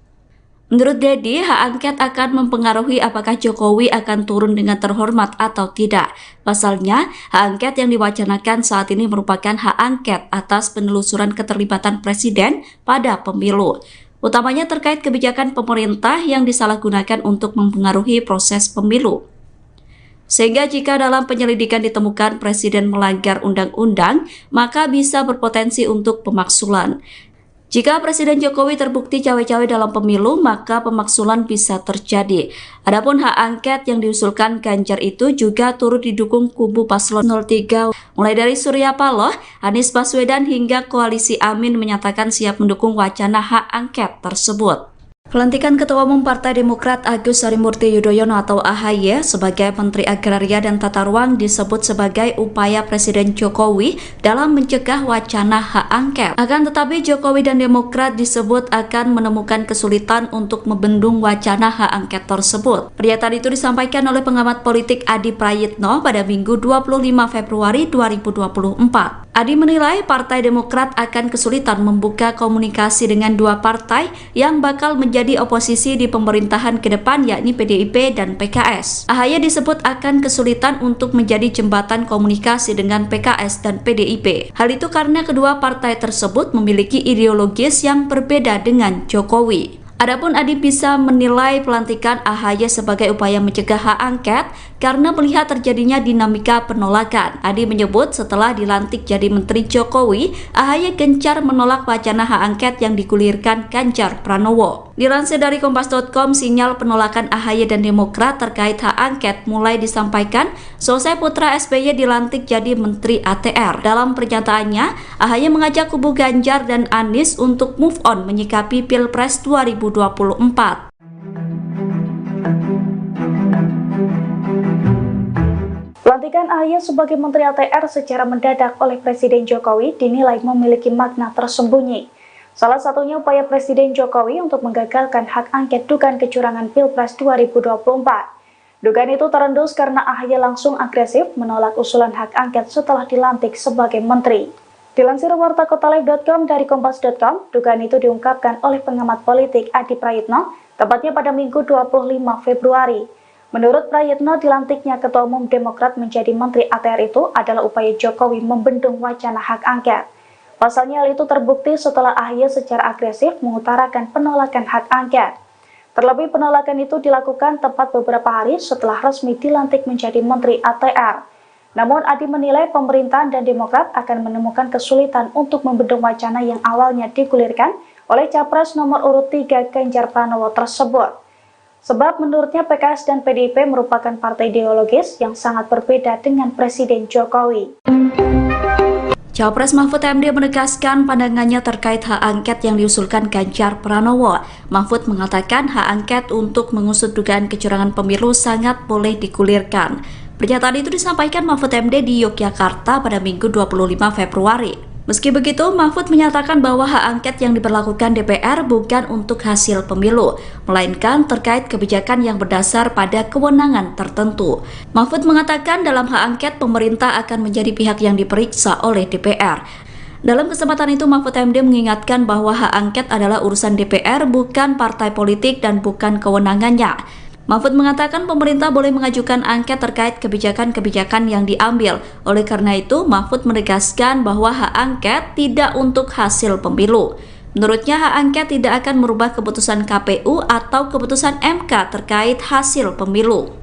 Menurut Deddy, hak angket akan mempengaruhi apakah Jokowi akan turun dengan terhormat atau tidak. Pasalnya, hak angket yang diwacanakan saat ini merupakan hak angket atas penelusuran keterlibatan Presiden pada pemilu. Utamanya terkait kebijakan pemerintah yang disalahgunakan untuk mempengaruhi proses pemilu. Sehingga jika dalam penyelidikan ditemukan Presiden melanggar undang-undang, maka bisa berpotensi untuk pemaksulan. Jika Presiden Jokowi terbukti cawe-cawe dalam pemilu, maka pemaksulan bisa terjadi. Adapun hak angket yang diusulkan Ganjar itu juga turut didukung kubu paslon 03. Mulai dari Surya Paloh, Anies Baswedan hingga koalisi Amin menyatakan siap mendukung wacana hak angket tersebut. Pelantikan Ketua Umum Partai Demokrat Agus Harimurti Yudhoyono atau AHY sebagai Menteri Agraria dan Tata Ruang disebut sebagai upaya Presiden Jokowi dalam mencegah wacana hak angket. Akan tetapi Jokowi dan Demokrat disebut akan menemukan kesulitan untuk membendung wacana hak angket tersebut. Pernyataan itu disampaikan oleh pengamat politik Adi Prayitno pada Minggu 25 Februari 2024. Adi menilai Partai Demokrat akan kesulitan membuka komunikasi dengan dua partai yang bakal menjadi oposisi di pemerintahan ke depan, yakni PDIP dan PKS. AHY disebut akan kesulitan untuk menjadi jembatan komunikasi dengan PKS dan PDIP. Hal itu karena kedua partai tersebut memiliki ideologis yang berbeda dengan Jokowi. Adapun Adi bisa menilai pelantikan AHY sebagai upaya mencegah hak angket karena melihat terjadinya dinamika penolakan. Adi menyebut setelah dilantik jadi Menteri Jokowi, AHY gencar menolak wacana hak angket yang digulirkan Ganjar Pranowo. Dilansir dari Kompas.com, sinyal penolakan AHY dan Demokrat terkait hak angket mulai disampaikan selesai putra SBY dilantik jadi Menteri ATR. Dalam pernyataannya, AHY mengajak kubu Ganjar dan Anies untuk move on menyikapi Pilpres 2024. Pelantikan AHY sebagai Menteri ATR secara mendadak oleh Presiden Jokowi dinilai memiliki makna tersembunyi. Salah satunya upaya Presiden Jokowi untuk menggagalkan hak angket dugaan kecurangan Pilpres 2024. Dugaan itu terendus karena AHY langsung agresif menolak usulan hak angket setelah dilantik sebagai menteri. Dilansir wartakotalive.com dari kompas.com, dugaan itu diungkapkan oleh pengamat politik Adi Prayitno, tepatnya pada Minggu 25 Februari. Menurut Prayitno, dilantiknya Ketua Umum Demokrat menjadi Menteri ATR itu adalah upaya Jokowi membendung wacana hak angket. Pasalnya hal itu terbukti setelah AHY secara agresif mengutarakan penolakan hak angket. Terlebih penolakan itu dilakukan tepat beberapa hari setelah resmi dilantik menjadi Menteri ATR. Namun Adi menilai pemerintahan dan Demokrat akan menemukan kesulitan untuk membendung wacana yang awalnya digulirkan oleh Capres nomor urut 3 Ganjar Pranowo tersebut. Sebab menurutnya PKS dan PDIP merupakan partai ideologis yang sangat berbeda dengan Presiden Jokowi. Cawapres Mahfud MD menegaskan pandangannya terkait hak angket yang diusulkan Ganjar Pranowo. Mahfud mengatakan hak angket untuk mengusut dugaan kecurangan pemilu sangat boleh digulirkan. Pernyataan itu disampaikan Mahfud MD di Yogyakarta pada Minggu 25 Februari. Meski begitu, Mahfud menyatakan bahwa hak angket yang diberlakukan DPR bukan untuk hasil pemilu, melainkan terkait kebijakan yang berdasar pada kewenangan tertentu. Mahfud mengatakan dalam hak angket pemerintah akan menjadi pihak yang diperiksa oleh DPR. Dalam kesempatan itu, Mahfud MD mengingatkan bahwa hak angket adalah urusan DPR, bukan partai politik dan bukan kewenangannya. Mahfud mengatakan pemerintah boleh mengajukan angket terkait kebijakan-kebijakan yang diambil. Oleh karena itu, Mahfud menegaskan bahwa hak angket tidak untuk hasil pemilu. Menurutnya, hak angket tidak akan merubah keputusan KPU atau keputusan MK terkait hasil pemilu.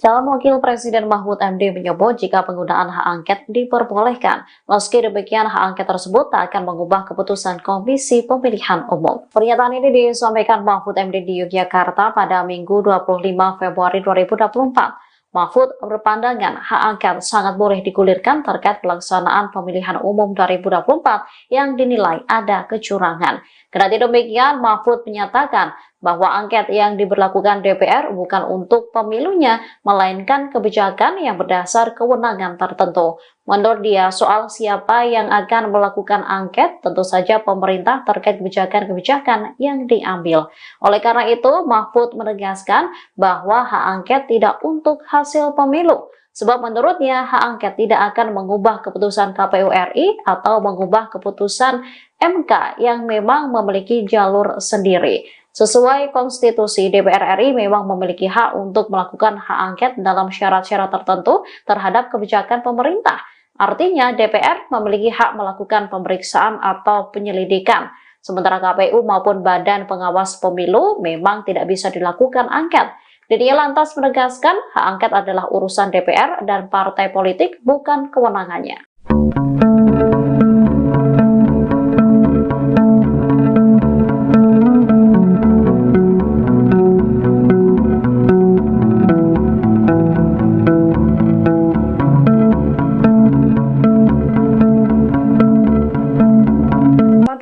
Calon Wakil Presiden Mahfud MD menyebut jika penggunaan hak angket diperbolehkan, meski demikian hak angket tersebut tak akan mengubah keputusan Komisi Pemilihan Umum. Pernyataan ini disampaikan Mahfud MD di Yogyakarta pada Minggu 25 Februari 2024. Mahfud berpandangan hak angket sangat boleh digulirkan terkait pelaksanaan pemilihan umum 2024 yang dinilai ada kecurangan. Kendati demikian, Mahfud menyatakan bahwa angket yang diberlakukan DPR bukan untuk pemilunya, melainkan kebijakan yang berdasar kewenangan tertentu. Menurut dia, soal siapa yang akan melakukan angket, tentu saja pemerintah terkait kebijakan-kebijakan yang diambil. Oleh karena itu, Mahfud menegaskan bahwa hak angket tidak untuk hasil pemilu. Sebab menurutnya hak angket tidak akan mengubah keputusan KPU RI atau mengubah keputusan MK yang memang memiliki jalur sendiri. Sesuai konstitusi, DPR RI memang memiliki hak untuk melakukan hak angket dalam syarat-syarat tertentu terhadap kebijakan pemerintah. Artinya DPR memiliki hak melakukan pemeriksaan atau penyelidikan. Sementara KPU maupun Badan Pengawas Pemilu memang tidak bisa dilakukan angket. Dia lantas menegaskan hak angket adalah urusan DPR dan partai politik, bukan kewenangannya.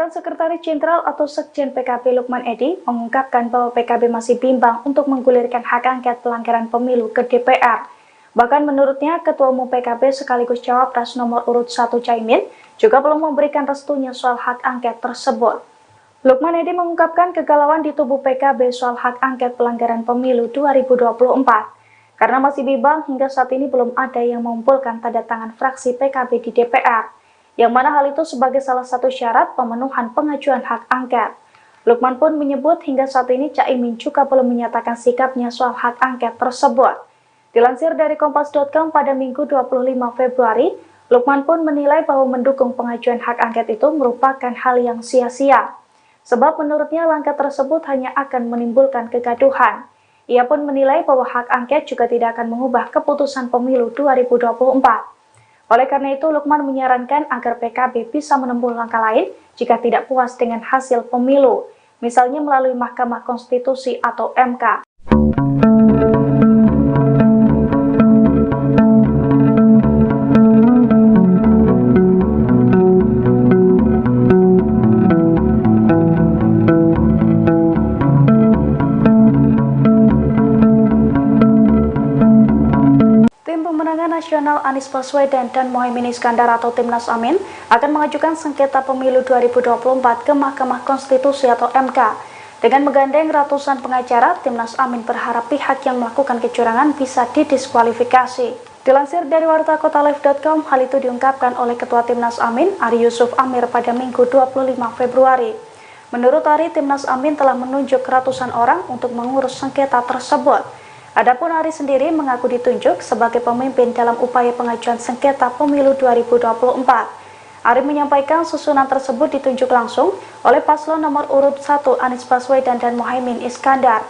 Sekretaris Jenderal atau Sekjen PKB Lukman Edy mengungkapkan bahwa PKB masih bimbang untuk menggulirkan hak angket pelanggaran pemilu ke DPR. Bahkan menurutnya, Ketua Umum PKB sekaligus Cawapres nomor urut 1 Caimin juga belum memberikan restunya soal hak angket tersebut. Lukman Edy mengungkapkan kegalauan di tubuh PKB soal hak angket pelanggaran pemilu 2024. Karena masih bimbang, hingga saat ini belum ada yang mengumpulkan tanda tangan fraksi PKB di DPR. Yang mana hal itu sebagai salah satu syarat pemenuhan pengajuan hak angket. Lukman pun menyebut hingga saat ini Caimin juga belum menyatakan sikapnya soal hak angket tersebut. Dilansir dari Kompas.com pada Minggu 25 Februari, Lukman pun menilai bahwa mendukung pengajuan hak angket itu merupakan hal yang sia-sia. sebab menurutnya langkah tersebut hanya akan menimbulkan kegaduhan. Ia pun menilai bahwa hak angket juga tidak akan mengubah keputusan pemilu 2024. Oleh karena itu, Lukman menyarankan agar PKB bisa menempuh langkah lain jika tidak puas dengan hasil pemilu, misalnya melalui Mahkamah Konstitusi atau MK. Tim Pemenangan Nasional Anies Baswedan dan Mohaimin Iskandar atau Timnas Amin akan mengajukan sengketa pemilu 2024 ke Mahkamah Konstitusi atau MK. Dengan menggandeng ratusan pengacara, Timnas Amin berharap pihak yang melakukan kecurangan bisa didiskualifikasi. Dilansir dari wartakotalive.com, hal itu diungkapkan oleh Ketua Timnas Amin, Ari Yusuf Amir pada Minggu 25 Februari. Menurut Ari, Timnas Amin telah menunjuk ratusan orang untuk mengurus sengketa tersebut. Adapun Ari sendiri mengaku ditunjuk sebagai pemimpin dalam upaya pengajuan sengketa pemilu 2024. Ari menyampaikan susunan tersebut ditunjuk langsung oleh paslon nomor urut 1 Anies Baswedan dan Mohaimin Iskandar.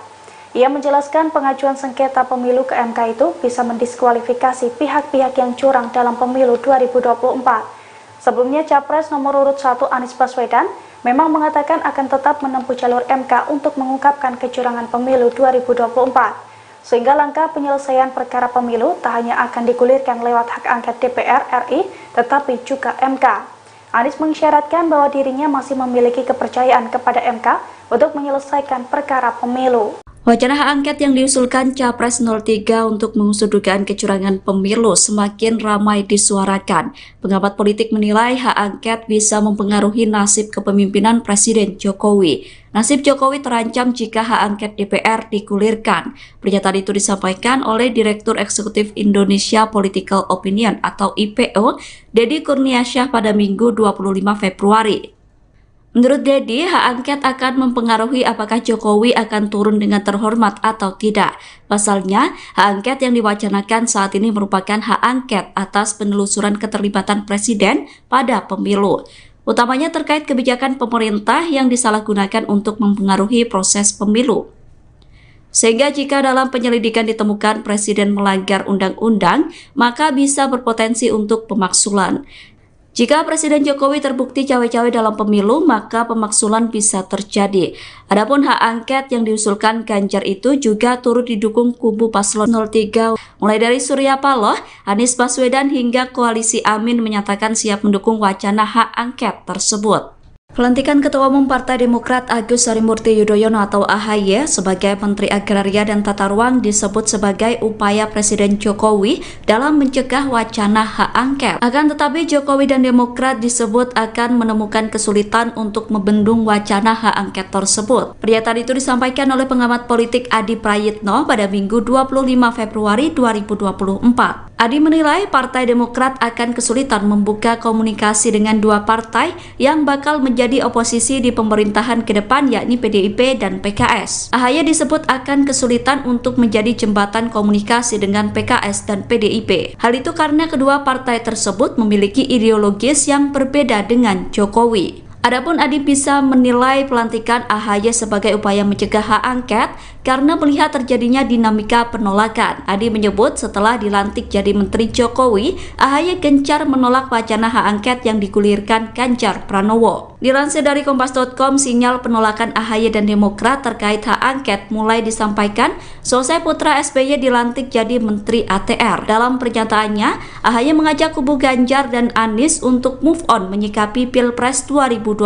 Ia menjelaskan pengajuan sengketa pemilu ke MK itu bisa mendiskualifikasi pihak-pihak yang curang dalam pemilu 2024. Sebelumnya Capres nomor urut 1 Anies Baswedan memang mengatakan akan tetap menempuh jalur MK untuk mengungkapkan kecurangan pemilu 2024. Sehingga langkah penyelesaian perkara pemilu tak hanya akan digulirkan lewat hak angket DPR RI, tetapi juga MK. Anies mengisyaratkan bahwa dirinya masih memiliki kepercayaan kepada MK untuk menyelesaikan perkara pemilu. Wacana hak angket yang diusulkan Capres 03 untuk mengusut dugaan kecurangan pemilu semakin ramai disuarakan. Pengamat politik menilai hak angket bisa mempengaruhi nasib kepemimpinan Presiden Jokowi. Nasib Jokowi terancam jika hak angket DPR digulirkan. Pernyataan itu disampaikan oleh Direktur Eksekutif Indonesia Political Opinion atau IPO, Deddy Kurniasyah pada Minggu 25 Februari. Menurut Deddy, hak angket akan mempengaruhi apakah Jokowi akan turun dengan terhormat atau tidak. Pasalnya, hak angket yang diwacanakan saat ini merupakan hak angket atas penelusuran keterlibatan Presiden pada pemilu. Utamanya terkait kebijakan pemerintah yang disalahgunakan untuk mempengaruhi proses pemilu. Sehingga jika dalam penyelidikan ditemukan Presiden melanggar undang-undang, maka bisa berpotensi untuk pemaksulan. Jika Presiden Jokowi terbukti cawe-cawe dalam pemilu, maka pemaksulan bisa terjadi. Adapun hak angket yang diusulkan Ganjar itu juga turut didukung kubu paslon 03. Mulai dari Surya Paloh, Anies Baswedan hingga koalisi Amin menyatakan siap mendukung wacana hak angket tersebut. Pelantikan Ketua Umum Partai Demokrat Agus Harimurti Yudhoyono atau AHY sebagai Menteri Agraria dan Tata Ruang disebut sebagai upaya Presiden Jokowi dalam mencegah wacana hak angket. Akan tetapi Jokowi dan Demokrat disebut akan menemukan kesulitan untuk membendung wacana hak angket tersebut. Pernyataan itu disampaikan oleh pengamat politik Adi Prayitno pada Minggu 25 Februari 2024. Adi menilai Partai Demokrat akan kesulitan membuka komunikasi dengan dua partai yang bakal menjadi oposisi di pemerintahan ke depan, yakni PDIP dan PKS. AHY disebut akan kesulitan untuk menjadi jembatan komunikasi dengan PKS dan PDIP. Hal itu karena kedua partai tersebut memiliki ideologis yang berbeda dengan Jokowi. Adapun Adi bisa menilai pelantikan AHY sebagai upaya mencegah hak angket karena melihat terjadinya dinamika penolakan. Adi menyebut setelah dilantik jadi Menteri Jokowi, AHY gencar menolak wacana hak angket yang digulirkan Ganjar Pranowo. Dilansir dari Kompas.com, sinyal penolakan AHY dan Demokrat terkait hak angket mulai disampaikan selesai putra SBY dilantik jadi Menteri ATR. Dalam pernyataannya, AHY mengajak kubu Ganjar dan Anies untuk move on menyikapi Pilpres 2024.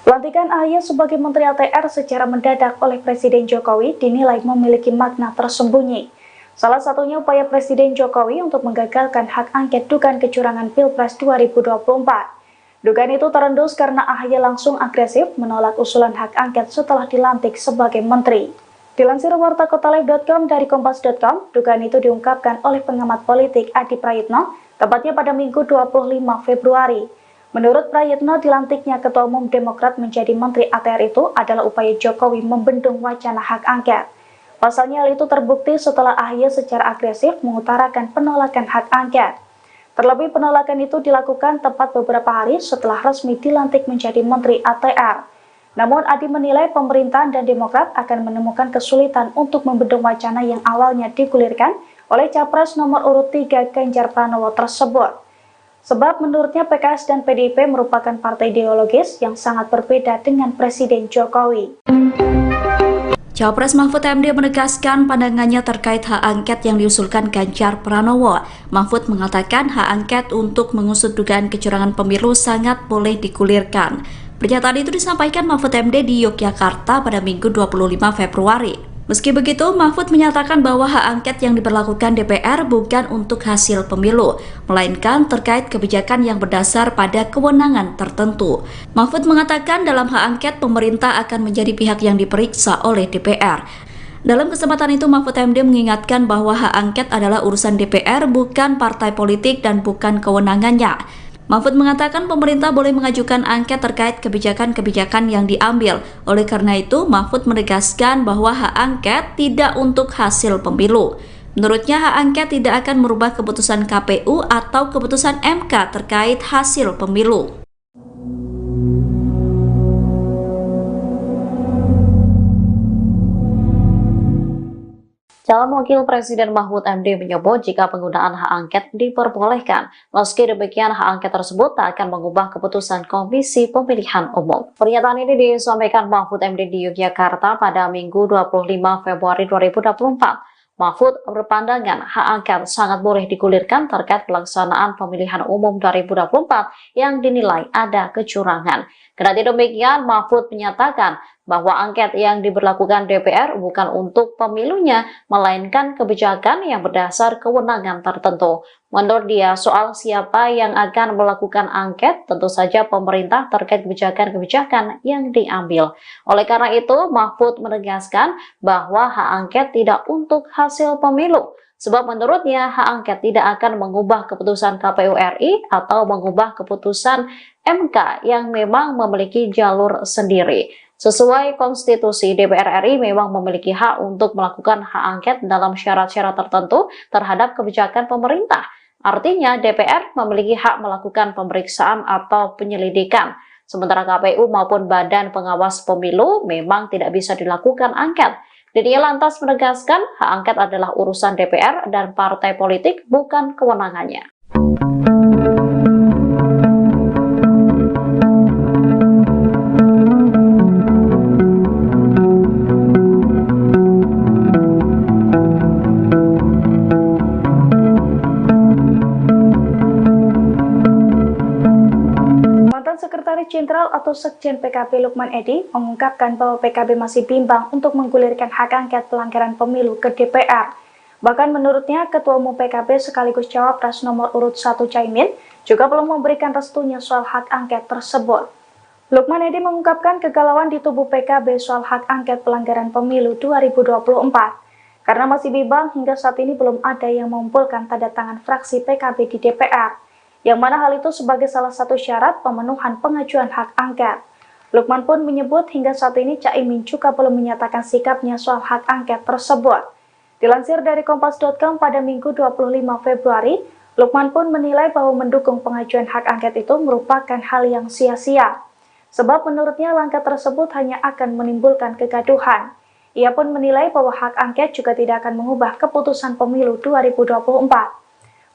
Pelantikan AHY sebagai Menteri ATR secara mendadak oleh Presiden Jokowi dinilai memiliki makna tersembunyi. Salah satunya upaya Presiden Jokowi untuk menggagalkan hak angket dugaan kecurangan Pilpres 2024. Dugaan itu terendus karena AHY langsung agresif menolak usulan hak angket setelah dilantik sebagai menteri. Dilansir wartakotalive.com dari kompas.com, dugaan itu diungkapkan oleh pengamat politik Adi Prayitno, tepatnya pada Minggu 25 Februari. Menurut Prayitno, dilantiknya Ketua Umum Demokrat menjadi Menteri ATR itu adalah upaya Jokowi membendung wacana hak angket. Pasalnya hal itu terbukti setelah AHY secara agresif mengutarakan penolakan hak angket. Terlebih penolakan itu dilakukan tepat beberapa hari setelah resmi dilantik menjadi Menteri ATR. Namun Adi menilai pemerintahan dan Demokrat akan menemukan kesulitan untuk membendung wacana yang awalnya digulirkan oleh Capres nomor urut 3 Ganjar Pranowo tersebut. Sebab menurutnya PKS dan PDIP merupakan partai ideologis yang sangat berbeda dengan Presiden Jokowi. Cawapres Mahfud MD menegaskan pandangannya terkait hak angket yang diusulkan Ganjar Pranowo. Mahfud mengatakan hak angket untuk mengusut dugaan kecurangan pemilu sangat boleh digulirkan. Pernyataan itu disampaikan Mahfud MD di Yogyakarta pada Minggu 25 Februari. Meski begitu, Mahfud menyatakan bahwa hak angket yang diberlakukan DPR bukan untuk hasil pemilu, melainkan terkait kebijakan yang berdasar pada kewenangan tertentu. Mahfud mengatakan dalam hak angket pemerintah akan menjadi pihak yang diperiksa oleh DPR. Dalam kesempatan itu, Mahfud MD mengingatkan bahwa hak angket adalah urusan DPR, bukan partai politik dan bukan kewenangannya. Mahfud mengatakan pemerintah boleh mengajukan angket terkait kebijakan-kebijakan yang diambil. Oleh karena itu, Mahfud menegaskan bahwa hak angket tidak untuk hasil pemilu. Menurutnya, hak angket tidak akan merubah keputusan KPU atau keputusan MK terkait hasil pemilu. Calon Wakil Presiden Mahfud MD menyebut jika penggunaan hak angket diperbolehkan. Meski demikian, hak angket tersebut tak akan mengubah keputusan Komisi Pemilihan Umum. Pernyataan ini disampaikan Mahfud MD di Yogyakarta pada Minggu 25 Februari 2024. Mahfud berpandangan hak angket sangat boleh digulirkan terkait pelaksanaan pemilihan umum 2024 yang dinilai ada kecurangan. Kendati demikian, Mahfud menyatakan bahwa angket yang diberlakukan DPR bukan untuk pemilunya, melainkan kebijakan yang berdasar kewenangan tertentu. Menurut dia, soal siapa yang akan melakukan angket, tentu saja pemerintah terkait kebijakan-kebijakan yang diambil. Oleh karena itu, Mahfud menegaskan bahwa hak angket tidak untuk hasil pemilu. Sebab menurutnya hak angket tidak akan mengubah keputusan KPU RI atau mengubah keputusan MK yang memang memiliki jalur sendiri. Sesuai konstitusi, DPR RI memang memiliki hak untuk melakukan hak angket dalam syarat-syarat tertentu terhadap kebijakan pemerintah. Artinya DPR memiliki hak melakukan pemeriksaan atau penyelidikan. Sementara KPU maupun Badan Pengawas Pemilu memang tidak bisa dilakukan angket. Dia lantas menegaskan hak angket adalah urusan DPR dan partai politik, bukan kewenangannya. Sekretaris Jenderal atau Sekjen PKB Lukman Edy mengungkapkan bahwa PKB masih bimbang untuk menggulirkan hak angket pelanggaran pemilu ke DPR. Bahkan menurutnya, Ketua Umum PKB sekaligus Cawapres nomor urut 1 Caimin juga belum memberikan restunya soal hak angket tersebut. Lukman Edy mengungkapkan kegalauan di tubuh PKB soal hak angket pelanggaran pemilu 2024. Karena masih bimbang, hingga saat ini belum ada yang mengumpulkan tanda tangan fraksi PKB di DPR. Yang mana hal itu sebagai salah satu syarat pemenuhan pengajuan hak angket. Lukman pun menyebut hingga saat ini Caimin juga belum menyatakan sikapnya soal hak angket tersebut. Dilansir dari Kompas.com pada Minggu 25 Februari, Lukman pun menilai bahwa mendukung pengajuan hak angket itu merupakan hal yang sia-sia. Sebab menurutnya langkah tersebut hanya akan menimbulkan kegaduhan. Ia pun menilai bahwa hak angket juga tidak akan mengubah keputusan pemilu 2024.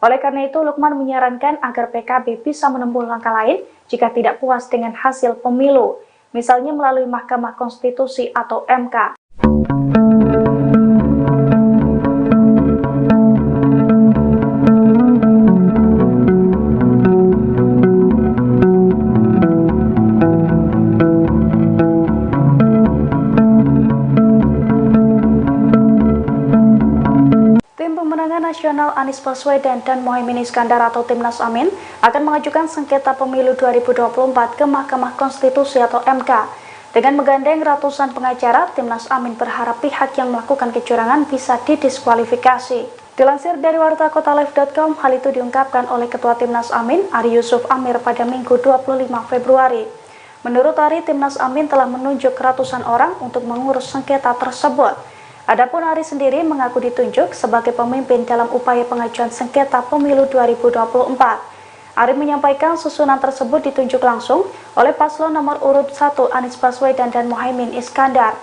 Oleh karena itu, Lukman menyarankan agar PKB bisa menempuh langkah lain jika tidak puas dengan hasil pemilu, misalnya melalui Mahkamah Konstitusi atau MK. Nasional Anies Baswedan dan Mohaimin Iskandar atau Timnas Amin akan mengajukan sengketa pemilu 2024 ke Mahkamah Konstitusi atau MK. Dengan menggandeng ratusan pengacara, Timnas Amin berharap pihak yang melakukan kecurangan bisa didiskualifikasi. Dilansir dari wartakotalive.com, hal itu diungkapkan oleh Ketua Timnas Amin, Ari Yusuf Amir pada Minggu 25 Februari. Menurut Ari, Timnas Amin telah menunjuk ratusan orang untuk mengurus sengketa tersebut. Adapun Ari sendiri mengaku ditunjuk sebagai pemimpin dalam upaya pengajuan sengketa pemilu 2024. Ari menyampaikan susunan tersebut ditunjuk langsung oleh paslon nomor urut 1 Anies Baswedan dan Muhaimin Iskandar.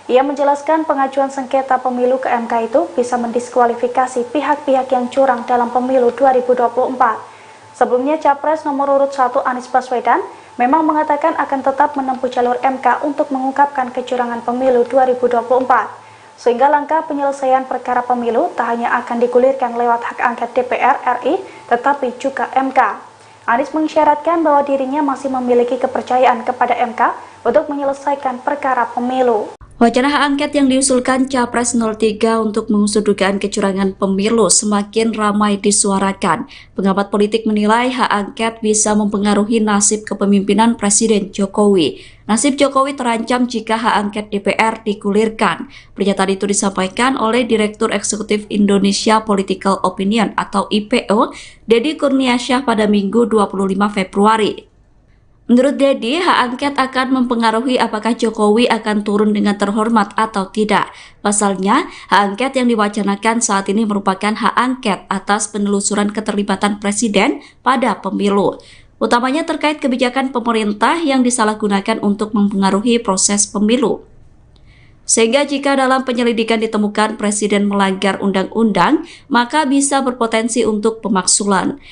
Ia menjelaskan pengajuan sengketa pemilu ke MK itu bisa mendiskualifikasi pihak-pihak yang curang dalam pemilu 2024. Sebelumnya Capres nomor urut 1 Anies Baswedan memang mengatakan akan tetap menempuh jalur MK untuk mengungkapkan kecurangan pemilu 2024. Sehingga langkah penyelesaian perkara pemilu tak hanya akan digulirkan lewat hak angket DPR RI, tetapi juga MK. Anies mengisyaratkan bahwa dirinya masih memiliki kepercayaan kepada MK untuk menyelesaikan perkara pemilu. Wacana hak angket yang diusulkan Capres 03 untuk mengusut dugaan kecurangan pemilu semakin ramai disuarakan. Pengamat politik menilai hak angket bisa mempengaruhi nasib kepemimpinan Presiden Jokowi. Nasib Jokowi terancam jika hak angket DPR digulirkan. Pernyataan itu disampaikan oleh Direktur Eksekutif Indonesia Political Opinion atau IPO, Deddy Kurniasyah pada Minggu 25 Februari. Menurut Deddy, hak angket akan mempengaruhi apakah Jokowi akan turun dengan terhormat atau tidak. Pasalnya, hak angket yang diwacanakan saat ini merupakan hak angket atas penelusuran keterlibatan Presiden pada pemilu. Utamanya terkait kebijakan pemerintah yang disalahgunakan untuk mempengaruhi proses pemilu. Sehingga jika dalam penyelidikan ditemukan Presiden melanggar undang-undang, maka bisa berpotensi untuk pemaksulan.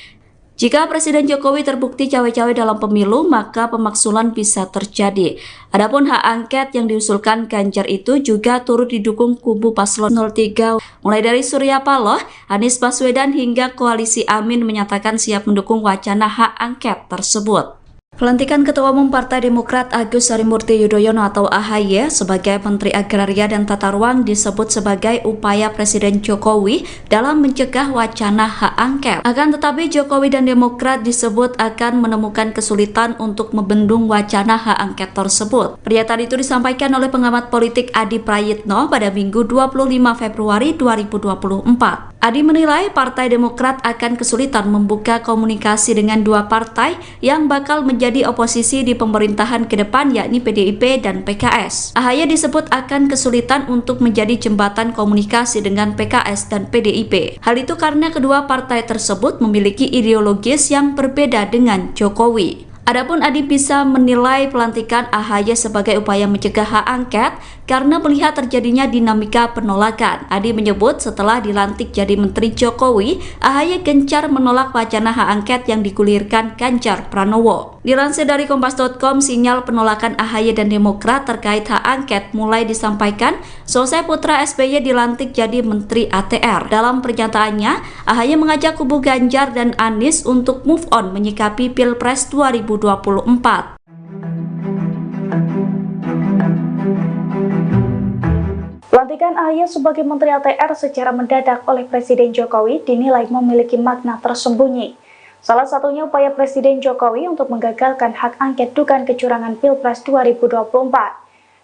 Jika Presiden Jokowi terbukti cawe-cawe dalam pemilu, maka pemaksulan bisa terjadi. Adapun hak angket yang diusulkan Ganjar itu juga turut didukung kubu paslon 03, mulai dari Surya Paloh, Anies Baswedan hingga Koalisi Amin menyatakan siap mendukung wacana hak angket tersebut. Pelantikan Ketua Umum Partai Demokrat Agus Harimurti Yudhoyono atau AHY sebagai Menteri Agraria dan Tata Ruang disebut sebagai upaya Presiden Jokowi dalam mencegah wacana hak angket. Akan tetapi Jokowi dan Demokrat disebut akan menemukan kesulitan untuk membendung wacana hak angket tersebut. Pernyataan itu disampaikan oleh pengamat politik Adi Prayitno pada Minggu 25 Februari 2024. Adi menilai Partai Demokrat akan kesulitan membuka komunikasi dengan dua partai yang bakal menjadi oposisi di pemerintahan ke depan, yakni PDIP dan PKS. AHY disebut akan kesulitan untuk menjadi jembatan komunikasi dengan PKS dan PDIP. Hal itu karena kedua partai tersebut memiliki ideologis yang berbeda dengan Jokowi. Adapun Adi bisa menilai pelantikan AHY sebagai upaya mencegah hak angket karena melihat terjadinya dinamika penolakan. Adi menyebut setelah dilantik jadi Menteri Jokowi, AHY gencar menolak wacana hak angket yang digulirkan Ganjar Pranowo. Dilansir dari Kompas.com, sinyal penolakan AHY dan Demokrat terkait hak angket mulai disampaikan selesai putra SBY dilantik jadi Menteri ATR. Dalam pernyataannya, AHY mengajak kubu Ganjar dan Anies untuk move on menyikapi Pilpres 2024. Pelantikan AHY sebagai Menteri ATR secara mendadak oleh Presiden Jokowi dinilai memiliki makna tersembunyi. Salah satunya upaya Presiden Jokowi untuk menggagalkan hak angket dugaan kecurangan Pilpres 2024.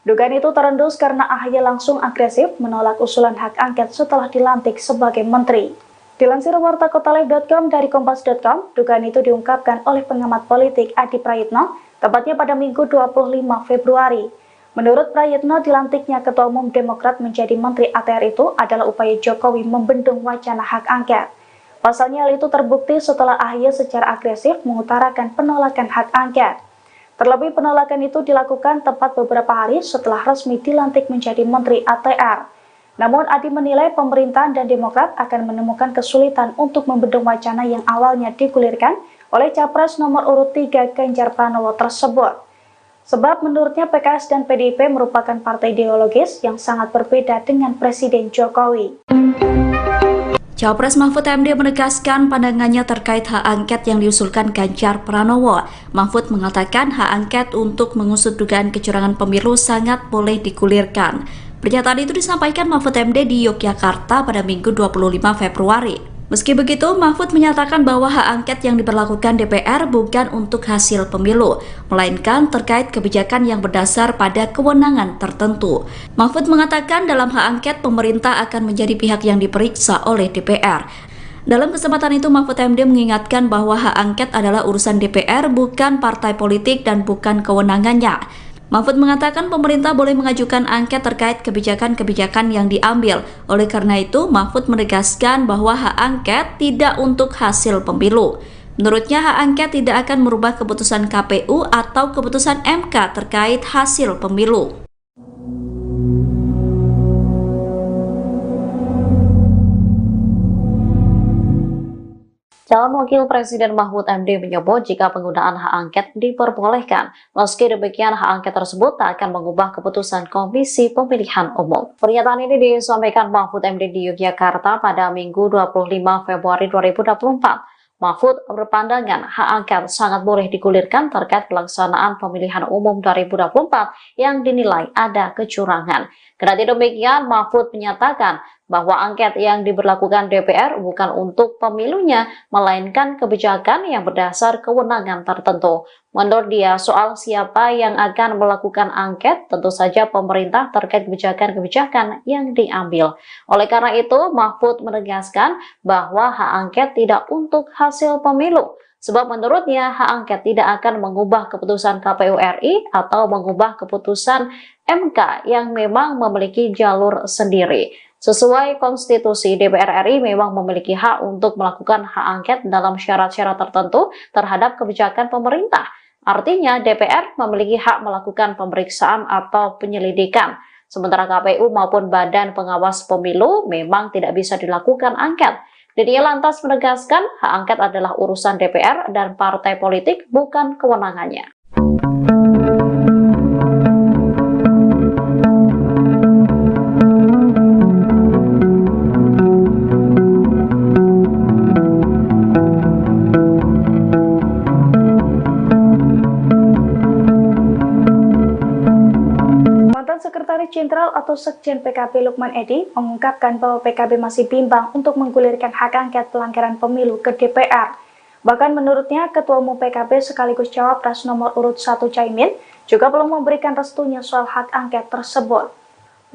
Dugaan itu terendus karena AHY langsung agresif menolak usulan hak angket setelah dilantik sebagai menteri. Dilansir wartakotalive.com dari kompas.com, dugaan itu diungkapkan oleh pengamat politik Adi Prayitno, tepatnya pada Minggu 25 Februari. Menurut Prayitno, dilantiknya Ketua Umum Demokrat menjadi Menteri ATR itu adalah upaya Jokowi membendung wacana hak angket. Pasalnya hal itu terbukti setelah AHY secara agresif mengutarakan penolakan hak angket. Terlebih penolakan itu dilakukan tepat beberapa hari setelah resmi dilantik menjadi Menteri ATR. Namun Adi menilai pemerintahan dan Demokrat akan menemukan kesulitan untuk membendung wacana yang awalnya digulirkan oleh Capres nomor urut 3 Ganjar Pranowo tersebut. Sebab menurutnya PKS dan PDIP merupakan partai ideologis yang sangat berbeda dengan Presiden Jokowi. Cawapres Mahfud MD menegaskan pandangannya terkait hak angket yang diusulkan Ganjar Pranowo. Mahfud mengatakan hak angket untuk mengusut dugaan kecurangan pemilu sangat boleh digulirkan. Pernyataan itu disampaikan Mahfud MD di Yogyakarta pada Minggu 25 Februari. Meski begitu, Mahfud menyatakan bahwa hak angket yang diberlakukan DPR bukan untuk hasil pemilu, melainkan terkait kebijakan yang berdasar pada kewenangan tertentu. Mahfud mengatakan dalam hak angket pemerintah akan menjadi pihak yang diperiksa oleh DPR. Dalam kesempatan itu, Mahfud MD mengingatkan bahwa hak angket adalah urusan DPR, bukan partai politik dan bukan kewenangannya. Mahfud mengatakan pemerintah boleh mengajukan angket terkait kebijakan-kebijakan yang diambil. Oleh karena itu, Mahfud menegaskan bahwa hak angket tidak untuk hasil pemilu. Menurutnya, hak angket tidak akan merubah keputusan KPU atau keputusan MK terkait hasil pemilu. Calon Wakil Presiden Mahfud MD menyebut jika penggunaan hak angket diperbolehkan. Meski demikian, hak angket tersebut tak akan mengubah keputusan Komisi Pemilihan Umum. Pernyataan ini disampaikan Mahfud MD di Yogyakarta pada Minggu 25 Februari 2024. Mahfud berpandangan hak angket sangat boleh digulirkan terkait pelaksanaan pemilihan umum 2024 yang dinilai ada kecurangan. Kendati demikian, Mahfud menyatakan bahwa angket yang diberlakukan DPR bukan untuk pemilunya, melainkan kebijakan yang berdasar kewenangan tertentu. Menurut dia, soal siapa yang akan melakukan angket, tentu saja pemerintah terkait kebijakan-kebijakan yang diambil. Oleh karena itu, Mahfud menegaskan bahwa hak angket tidak untuk hasil pemilu. Sebab menurutnya hak angket tidak akan mengubah keputusan KPU RI atau mengubah keputusan MK yang memang memiliki jalur sendiri. Sesuai konstitusi, DPR RI memang memiliki hak untuk melakukan hak angket dalam syarat-syarat tertentu terhadap kebijakan pemerintah. Artinya DPR memiliki hak melakukan pemeriksaan atau penyelidikan. Sementara KPU maupun Badan Pengawas Pemilu memang tidak bisa dilakukan angket. Dia lantas menegaskan hak angket adalah urusan DPR dan partai politik, bukan kewenangannya. Sekretaris Jenderal atau Sekjen PKB Lukman Edy mengungkapkan bahwa PKB masih bimbang untuk menggulirkan hak angket pelanggaran pemilu ke DPR. Bahkan menurutnya, Ketua Umum PKB sekaligus Cawapres nomor urut 1 Caimin juga belum memberikan restunya soal hak angket tersebut.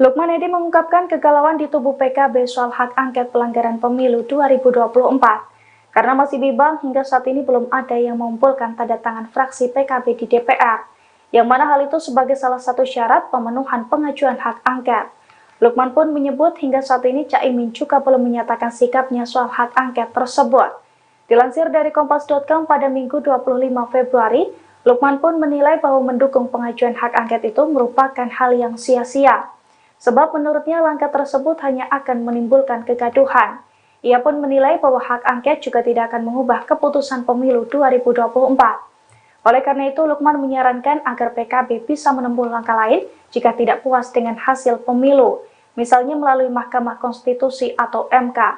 Lukman Edy mengungkapkan kegalauan di tubuh PKB soal hak angket pelanggaran pemilu 2024. Karena masih bimbang, hingga saat ini belum ada yang mengumpulkan tanda tangan fraksi PKB di DPR. Yang mana hal itu sebagai salah satu syarat pemenuhan pengajuan hak angket. Lukman pun menyebut hingga saat ini Caimin juga belum menyatakan sikapnya soal hak angket tersebut. Dilansir dari Kompas.com pada Minggu 25 Februari, Lukman pun menilai bahwa mendukung pengajuan hak angket itu merupakan hal yang sia-sia. Sebab menurutnya langkah tersebut hanya akan menimbulkan kegaduhan. Ia pun menilai bahwa hak angket juga tidak akan mengubah keputusan pemilu 2024. Oleh karena itu, Lukman menyarankan agar PKB bisa menempuh langkah lain jika tidak puas dengan hasil pemilu, misalnya melalui Mahkamah Konstitusi atau MK.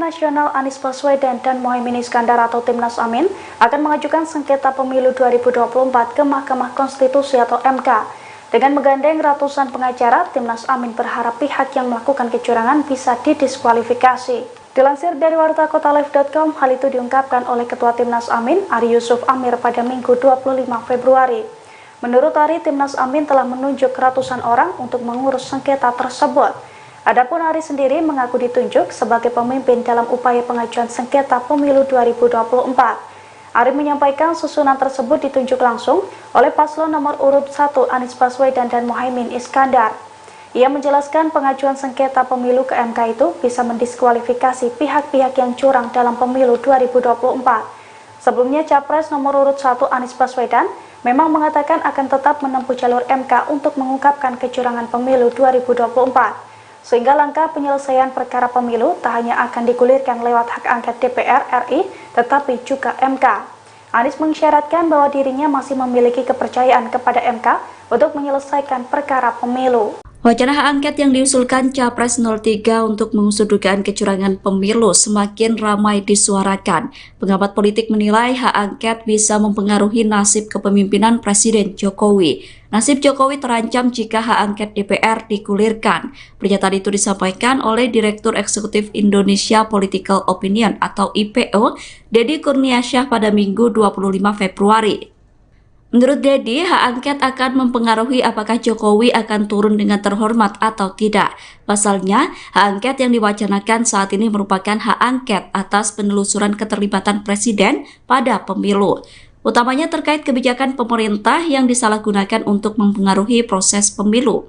Nasional Anies Baswedan dan Mohaimin Iskandar atau Timnas Amin akan mengajukan sengketa pemilu 2024 ke Mahkamah Konstitusi atau MK. Dengan menggandeng ratusan pengacara, Timnas Amin berharap pihak yang melakukan kecurangan bisa didiskualifikasi. Dilansir dari wartakotalive.com, hal itu diungkapkan oleh Ketua Timnas Amin, Ari Yusuf Amir pada Minggu 25 Februari. Menurut Ari, Timnas Amin telah menunjuk ratusan orang untuk mengurus sengketa tersebut. Adapun Ari sendiri mengaku ditunjuk sebagai pemimpin dalam upaya pengajuan sengketa pemilu 2024. Ari menyampaikan susunan tersebut ditunjuk langsung oleh paslon nomor urut 1 Anies Baswedan dan Mohaimin Iskandar. Ia menjelaskan pengajuan sengketa pemilu ke MK itu bisa mendiskualifikasi pihak-pihak yang curang dalam pemilu 2024. Sebelumnya, Capres nomor urut 1 Anies Baswedan memang mengatakan akan tetap menempuh jalur MK untuk mengungkapkan kecurangan pemilu 2024. Sehingga langkah penyelesaian perkara pemilu tak hanya akan digulirkan lewat hak angket DPR RI, tetapi juga MK. Anies mengisyaratkan bahwa dirinya masih memiliki kepercayaan kepada MK untuk menyelesaikan perkara pemilu. Wacana hak angket yang diusulkan Capres 03 untuk mengusut dugaan kecurangan pemilu semakin ramai disuarakan. Pengamat politik menilai hak angket bisa mempengaruhi nasib kepemimpinan Presiden Jokowi. Nasib Jokowi terancam jika hak angket DPR digulirkan. Pernyataan itu disampaikan oleh Direktur Eksekutif Indonesia Political Opinion atau IPO, Deddy Kurniasyah pada Minggu 25 Februari. Menurut Deddy, hak angket akan mempengaruhi apakah Jokowi akan turun dengan terhormat atau tidak. Pasalnya, hak angket yang diwacanakan saat ini merupakan hak angket atas penelusuran keterlibatan Presiden pada pemilu, utamanya terkait kebijakan pemerintah yang disalahgunakan untuk mempengaruhi proses pemilu.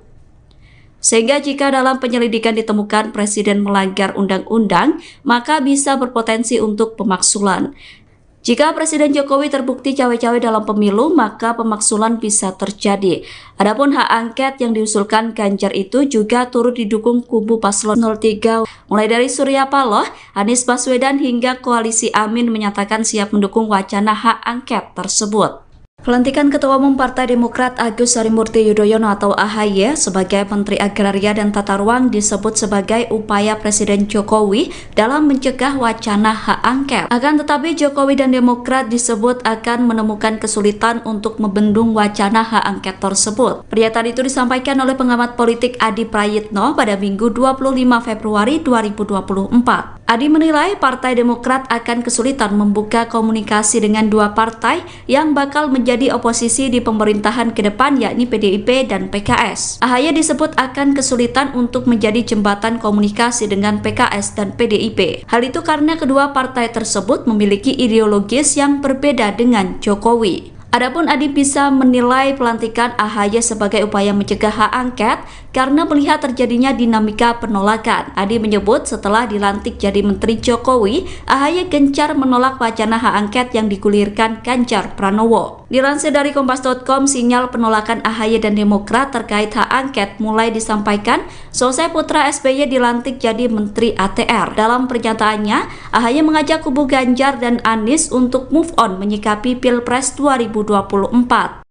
Sehingga jika dalam penyelidikan ditemukan Presiden melanggar undang-undang, maka bisa berpotensi untuk pemaksulan. Jika Presiden Jokowi terbukti cawe-cawe dalam pemilu, maka pemaksulan bisa terjadi. Adapun hak angket yang diusulkan Ganjar itu juga turut didukung kubu paslon 03, mulai dari Surya Paloh, Anies Baswedan hingga Koalisi Amin menyatakan siap mendukung wacana hak angket tersebut. Pelantikan Ketua Umum Partai Demokrat Agus Harimurti Yudhoyono atau AHY sebagai Menteri Agraria dan Tata Ruang disebut sebagai upaya Presiden Jokowi dalam mencegah wacana hak angket. Akan tetapi Jokowi dan Demokrat disebut akan menemukan kesulitan untuk membendung wacana hak angket tersebut. Pernyataan itu disampaikan oleh pengamat politik Adi Prayitno pada Minggu 25 Februari 2024. Adi menilai Partai Demokrat akan kesulitan membuka komunikasi dengan dua partai yang bakal menjadi oposisi di pemerintahan ke depan, yakni PDIP dan PKS. AHY disebut akan kesulitan untuk menjadi jembatan komunikasi dengan PKS dan PDIP. Hal itu karena kedua partai tersebut memiliki ideologis yang berbeda dengan Jokowi. Adapun Adi bisa menilai pelantikan AHY sebagai upaya mencegah hak angket karena melihat terjadinya dinamika penolakan. Adi menyebut setelah dilantik jadi Menteri Jokowi, AHY gencar menolak wacana hak angket yang digulirkan Ganjar Pranowo. Dilansir dari Kompas.com, sinyal penolakan AHY dan Demokrat terkait hak angket mulai disampaikan selesai putra SBY dilantik jadi Menteri ATR. Dalam pernyataannya, AHY mengajak kubu Ganjar dan Anies untuk move on menyikapi Pilpres 2024.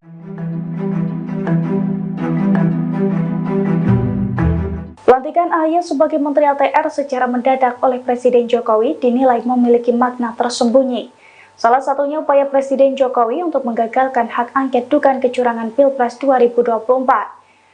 Pelantikan AHY sebagai Menteri ATR secara mendadak oleh Presiden Jokowi dinilai memiliki makna tersembunyi. Salah satunya upaya Presiden Jokowi untuk menggagalkan hak angket dugaan kecurangan Pilpres 2024.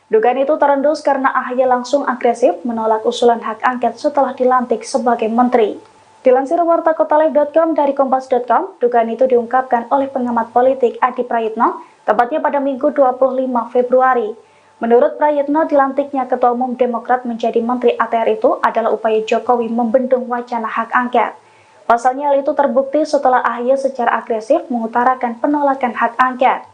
Dugaan itu terendus karena AHY langsung agresif menolak usulan hak angket setelah dilantik sebagai menteri. Dilansir wartakotalive.com dari kompas.com, dugaan itu diungkapkan oleh pengamat politik Adi Prayitno, tepatnya pada Minggu 25 Februari. Menurut Prayitno, dilantiknya Ketua Umum Demokrat menjadi Menteri ATR itu adalah upaya Jokowi membendung wacana hak angket. Pasalnya hal itu terbukti setelah AHY secara agresif mengutarakan penolakan hak angket.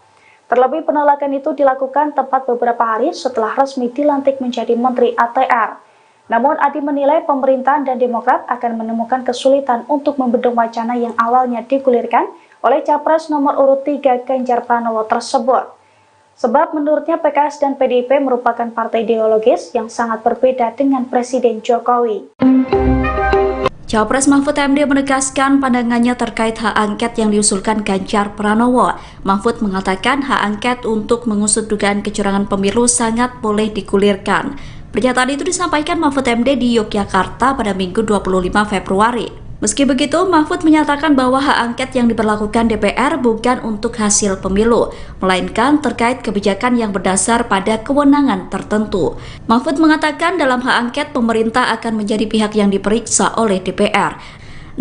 Terlebih penolakan itu dilakukan tepat beberapa hari setelah resmi dilantik menjadi Menteri ATR. Namun Adi menilai pemerintahan dan Demokrat akan menemukan kesulitan untuk membendung wacana yang awalnya digulirkan oleh Capres nomor urut 3 Ganjar Pranowo tersebut. Sebab menurutnya PKS dan PDIP merupakan partai ideologis yang sangat berbeda dengan Presiden Jokowi. Capres Mahfud MD menegaskan pandangannya terkait hak angket yang diusulkan Ganjar Pranowo. Mahfud mengatakan hak angket untuk mengusut dugaan kecurangan pemilu sangat boleh digulirkan. Pernyataan itu disampaikan Mahfud MD di Yogyakarta pada Minggu 25 Februari. Meski begitu, Mahfud menyatakan bahwa hak angket yang diberlakukan DPR bukan untuk hasil pemilu, melainkan terkait kebijakan yang berdasar pada kewenangan tertentu. Mahfud mengatakan dalam hak angket pemerintah akan menjadi pihak yang diperiksa oleh DPR.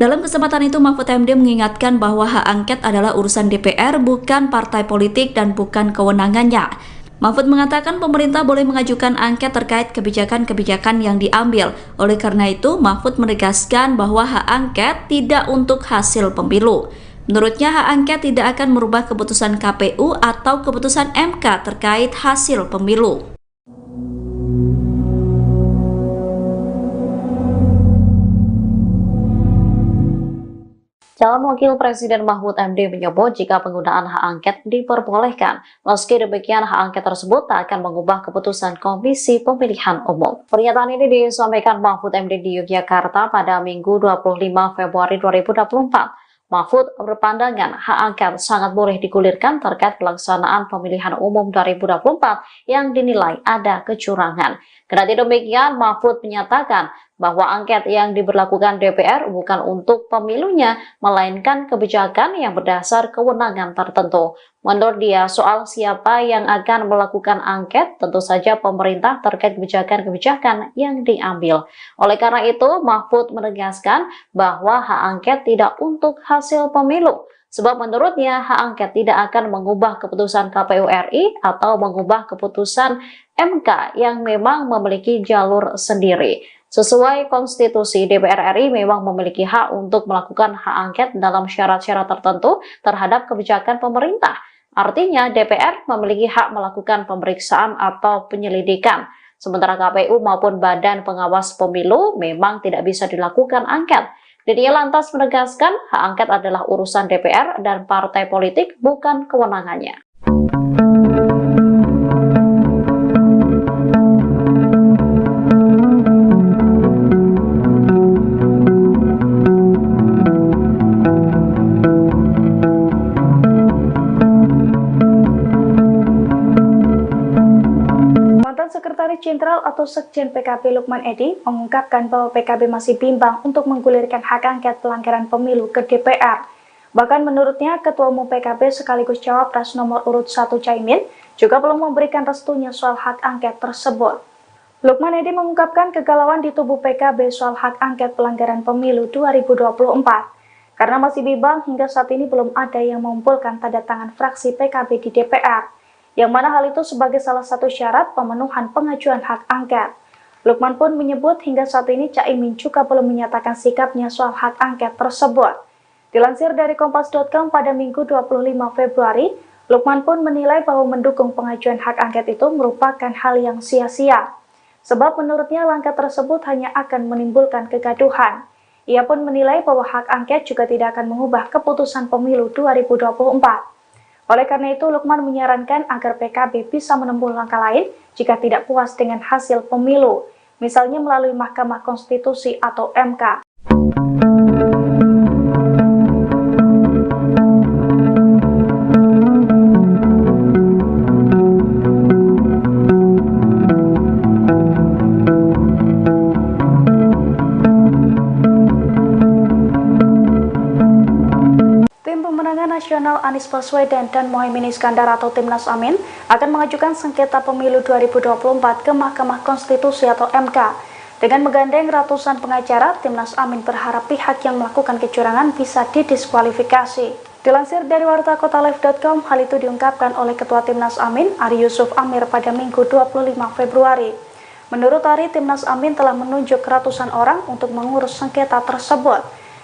Dalam kesempatan itu, Mahfud MD mengingatkan bahwa hak angket adalah urusan DPR, bukan partai politik dan bukan kewenangannya. Mahfud mengatakan pemerintah boleh mengajukan angket terkait kebijakan-kebijakan yang diambil. Oleh karena itu, Mahfud menegaskan bahwa hak angket tidak untuk hasil pemilu. Menurutnya, hak angket tidak akan merubah keputusan KPU atau keputusan MK terkait hasil pemilu. Calon Wakil Presiden Mahfud MD menyebut jika penggunaan hak angket diperbolehkan, meski demikian hak angket tersebut tak akan mengubah keputusan Komisi Pemilihan Umum. Pernyataan ini disampaikan Mahfud MD di Yogyakarta pada Minggu 25 Februari 2024. Mahfud berpandangan hak angket sangat boleh digulirkan terkait pelaksanaan pemilihan umum 2024 yang dinilai ada kecurangan. Kendati demikian, Mahfud menyatakan bahwa angket yang diberlakukan DPR bukan untuk pemilunya, melainkan kebijakan yang berdasar kewenangan tertentu. Menurut dia, soal siapa yang akan melakukan angket, tentu saja pemerintah terkait kebijakan-kebijakan yang diambil. Oleh karena itu, Mahfud menegaskan bahwa hak angket tidak untuk hasil pemilu. Sebab menurutnya hak angket tidak akan mengubah keputusan KPU RI atau mengubah keputusan MK yang memang memiliki jalur sendiri. Sesuai konstitusi, DPR RI memang memiliki hak untuk melakukan hak angket dalam syarat-syarat tertentu terhadap kebijakan pemerintah. Artinya DPR memiliki hak melakukan pemeriksaan atau penyelidikan. Sementara KPU maupun Badan Pengawas Pemilu memang tidak bisa dilakukan angket. Dia lantas menegaskan hak angket adalah urusan DPR dan partai politik, bukan kewenangannya. Sekretaris Jenderal atau Sekjen PKB Lukman Edy mengungkapkan bahwa PKB masih bimbang untuk menggulirkan hak angket pelanggaran pemilu ke DPR. Bahkan menurutnya, Ketua Umum PKB sekaligus Cawapres nomor urut 1 Caimin juga belum memberikan restunya soal hak angket tersebut. Lukman Edy mengungkapkan kegalauan di tubuh PKB soal hak angket pelanggaran pemilu 2024. Karena masih bimbang, hingga saat ini belum ada yang mengumpulkan tanda tangan fraksi PKB di DPR. Yang mana hal itu sebagai salah satu syarat pemenuhan pengajuan hak angket. Lukman pun menyebut hingga saat ini Caimin juga belum menyatakan sikapnya soal hak angket tersebut. Dilansir dari Kompas.com pada Minggu 25 Februari, Lukman pun menilai bahwa mendukung pengajuan hak angket itu merupakan hal yang sia-sia. Sebab menurutnya langkah tersebut hanya akan menimbulkan kegaduhan. Ia pun menilai bahwa hak angket juga tidak akan mengubah keputusan pemilu 2024. Oleh karena itu, Lukman menyarankan agar PKB bisa menempuh langkah lain jika tidak puas dengan hasil pemilu, misalnya melalui Mahkamah Konstitusi atau MK. Nasional Anies Baswedan dan Mohaimin Iskandar atau Timnas Amin akan mengajukan sengketa pemilu 2024 ke Mahkamah Konstitusi atau MK. Dengan menggandeng ratusan pengacara, Timnas Amin berharap pihak yang melakukan kecurangan bisa didiskualifikasi. Dilansir dari wartakotalive.com, hal itu diungkapkan oleh Ketua Timnas Amin, Ari Yusuf Amir pada Minggu 25 Februari. Menurut Ari, Timnas Amin telah menunjuk ratusan orang untuk mengurus sengketa tersebut.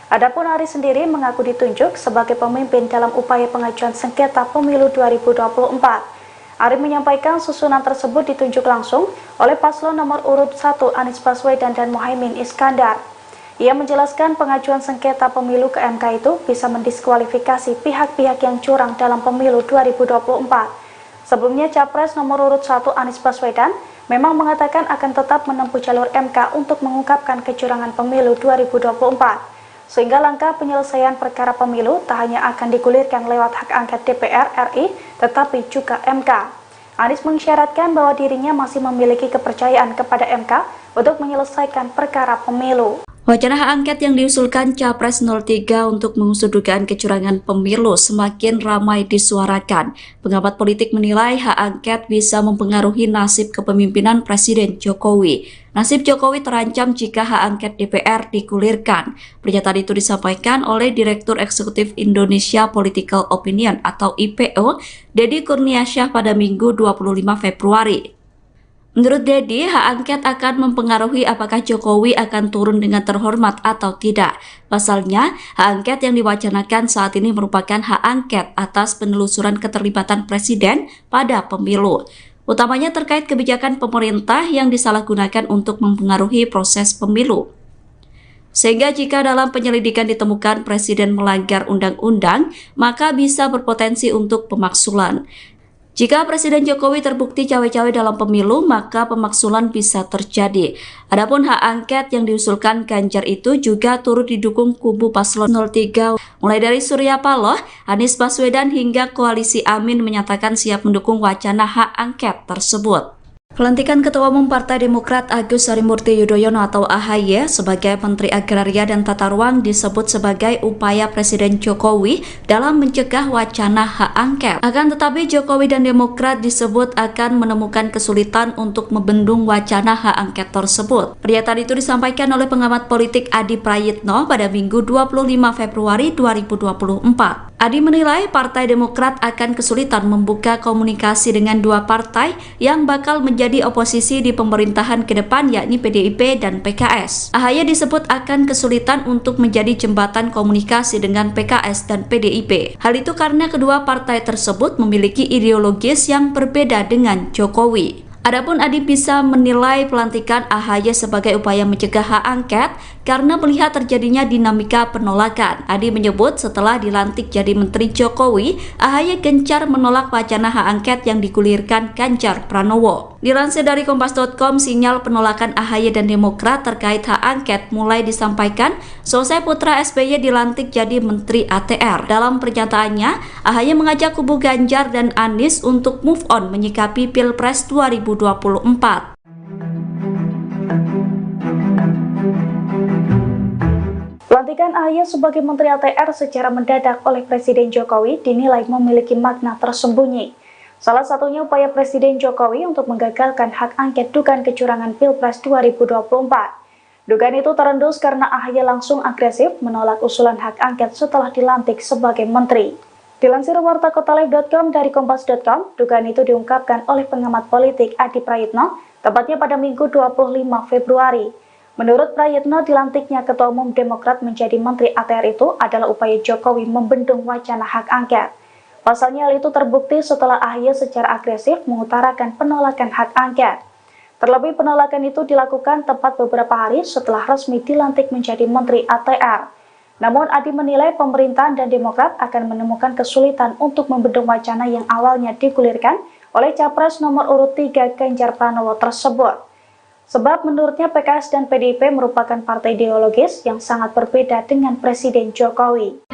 Adapun Ari sendiri mengaku ditunjuk sebagai pemimpin dalam upaya pengajuan sengketa pemilu 2024. Ari menyampaikan susunan tersebut ditunjuk langsung oleh paslon nomor urut 1 Anies Baswedan dan Mohaimin Iskandar. Ia menjelaskan pengajuan sengketa pemilu ke MK itu bisa mendiskualifikasi pihak-pihak yang curang dalam pemilu 2024. Sebelumnya Capres nomor urut 1 Anies Baswedan memang mengatakan akan tetap menempuh jalur MK untuk mengungkapkan kecurangan pemilu 2024. Sehingga langkah penyelesaian perkara pemilu tak hanya akan digulirkan lewat hak angket DPR RI, tetapi juga MK. Anies mengisyaratkan bahwa dirinya masih memiliki kepercayaan kepada MK untuk menyelesaikan perkara pemilu. Wacana hak angket yang diusulkan Capres 03 untuk mengusut dugaan kecurangan pemilu semakin ramai disuarakan. Pengamat politik menilai hak angket bisa mempengaruhi nasib kepemimpinan Presiden Jokowi. Nasib Jokowi terancam jika hak angket DPR digulirkan. Pernyataan itu disampaikan oleh Direktur Eksekutif Indonesia Political Opinion atau IPO, Deddy Kurniasyah pada Minggu 25 Februari. Menurut Deddy, hak angket akan mempengaruhi apakah Jokowi akan turun dengan terhormat atau tidak. Pasalnya, hak angket yang diwacanakan saat ini merupakan hak angket atas penelusuran keterlibatan Presiden pada pemilu. Utamanya terkait kebijakan pemerintah yang disalahgunakan untuk mempengaruhi proses pemilu. Sehingga jika dalam penyelidikan ditemukan Presiden melanggar undang-undang, maka bisa berpotensi untuk pemaksulan. Jika Presiden Jokowi terbukti cawe-cawe dalam pemilu, maka pemaksulan bisa terjadi. Adapun hak angket yang diusulkan Ganjar itu juga turut didukung kubu paslon 03, mulai dari Surya Paloh, Anies Baswedan hingga Koalisi Amin menyatakan siap mendukung wacana hak angket tersebut. Pelantikan Ketua Umum Partai Demokrat Agus Harimurti Yudhoyono atau AHY sebagai Menteri Agraria dan Tata Ruang disebut sebagai upaya Presiden Jokowi dalam mencegah wacana hak angket. Akan tetapi Jokowi dan Demokrat disebut akan menemukan kesulitan untuk membendung wacana hak angket tersebut. Pernyataan itu disampaikan oleh pengamat politik Adi Prayitno pada Minggu 25 Februari 2024. Adi menilai Partai Demokrat akan kesulitan membuka komunikasi dengan dua partai yang bakal menjadi oposisi di pemerintahan ke depan, yakni PDIP dan PKS. AHY disebut akan kesulitan untuk menjadi jembatan komunikasi dengan PKS dan PDIP. Hal itu karena kedua partai tersebut memiliki ideologis yang berbeda dengan Jokowi. Adapun Adi bisa menilai pelantikan AHY sebagai upaya mencegah hak angket karena melihat terjadinya dinamika penolakan. Adi menyebut setelah dilantik jadi Menteri Jokowi, AHY gencar menolak wacana hak angket yang digulirkan Ganjar Pranowo. Dilansir dari Kompas.com, sinyal penolakan AHY dan Demokrat terkait hak angket mulai disampaikan selesai putra SBY dilantik jadi Menteri ATR. Dalam pernyataannya, AHY mengajak kubu Ganjar dan Anies untuk move on menyikapi Pilpres 2024. Pelantikan AHY sebagai Menteri ATR secara mendadak oleh Presiden Jokowi dinilai memiliki makna tersembunyi. Salah satunya upaya Presiden Jokowi untuk menggagalkan hak angket dugaan kecurangan Pilpres 2024. Dugaan itu terendus karena AHY langsung agresif menolak usulan hak angket setelah dilantik sebagai menteri. Dilansir wartakotalive.com dari kompas.com, dugaan itu diungkapkan oleh pengamat politik Adi Prayitno, tepatnya pada Minggu 25 Februari. Menurut Prayitno, dilantiknya Ketua Umum Demokrat menjadi Menteri ATR itu adalah upaya Jokowi membendung wacana hak angket. Pasalnya hal itu terbukti setelah AHY secara agresif mengutarakan penolakan hak angket. Terlebih penolakan itu dilakukan tepat beberapa hari setelah resmi dilantik menjadi Menteri ATR. Namun Adi menilai pemerintahan dan Demokrat akan menemukan kesulitan untuk membendung wacana yang awalnya digulirkan oleh Capres nomor urut 3 Ganjar Pranowo tersebut. Sebab menurutnya PKS dan PDIP merupakan partai ideologis yang sangat berbeda dengan Presiden Jokowi.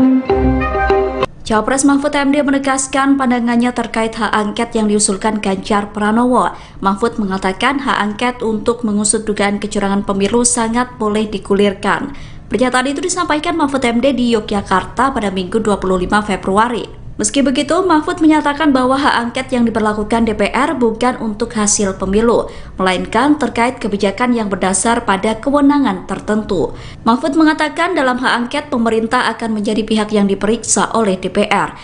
Cawapres Mahfud MD menegaskan pandangannya terkait hak angket yang diusulkan Ganjar Pranowo. Mahfud mengatakan hak angket untuk mengusut dugaan kecurangan pemilu sangat boleh digulirkan. Pernyataan itu disampaikan Mahfud MD di Yogyakarta pada Minggu 25 Februari. Meski begitu, Mahfud menyatakan bahwa hak angket yang diberlakukan DPR bukan untuk hasil pemilu, melainkan terkait kebijakan yang berdasar pada kewenangan tertentu. Mahfud mengatakan dalam hak angket pemerintah akan menjadi pihak yang diperiksa oleh DPR.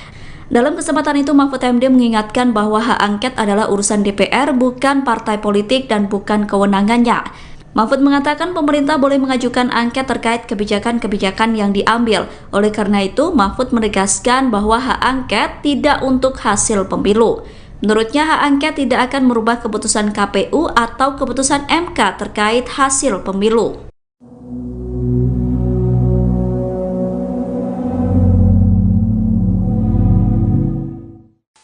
Dalam kesempatan itu, Mahfud MD mengingatkan bahwa hak angket adalah urusan DPR, bukan partai politik dan bukan kewenangannya. Mahfud mengatakan pemerintah boleh mengajukan angket terkait kebijakan-kebijakan yang diambil. Oleh karena itu, Mahfud menegaskan bahwa hak angket tidak untuk hasil pemilu. Menurutnya, hak angket tidak akan merubah keputusan KPU atau keputusan MK terkait hasil pemilu.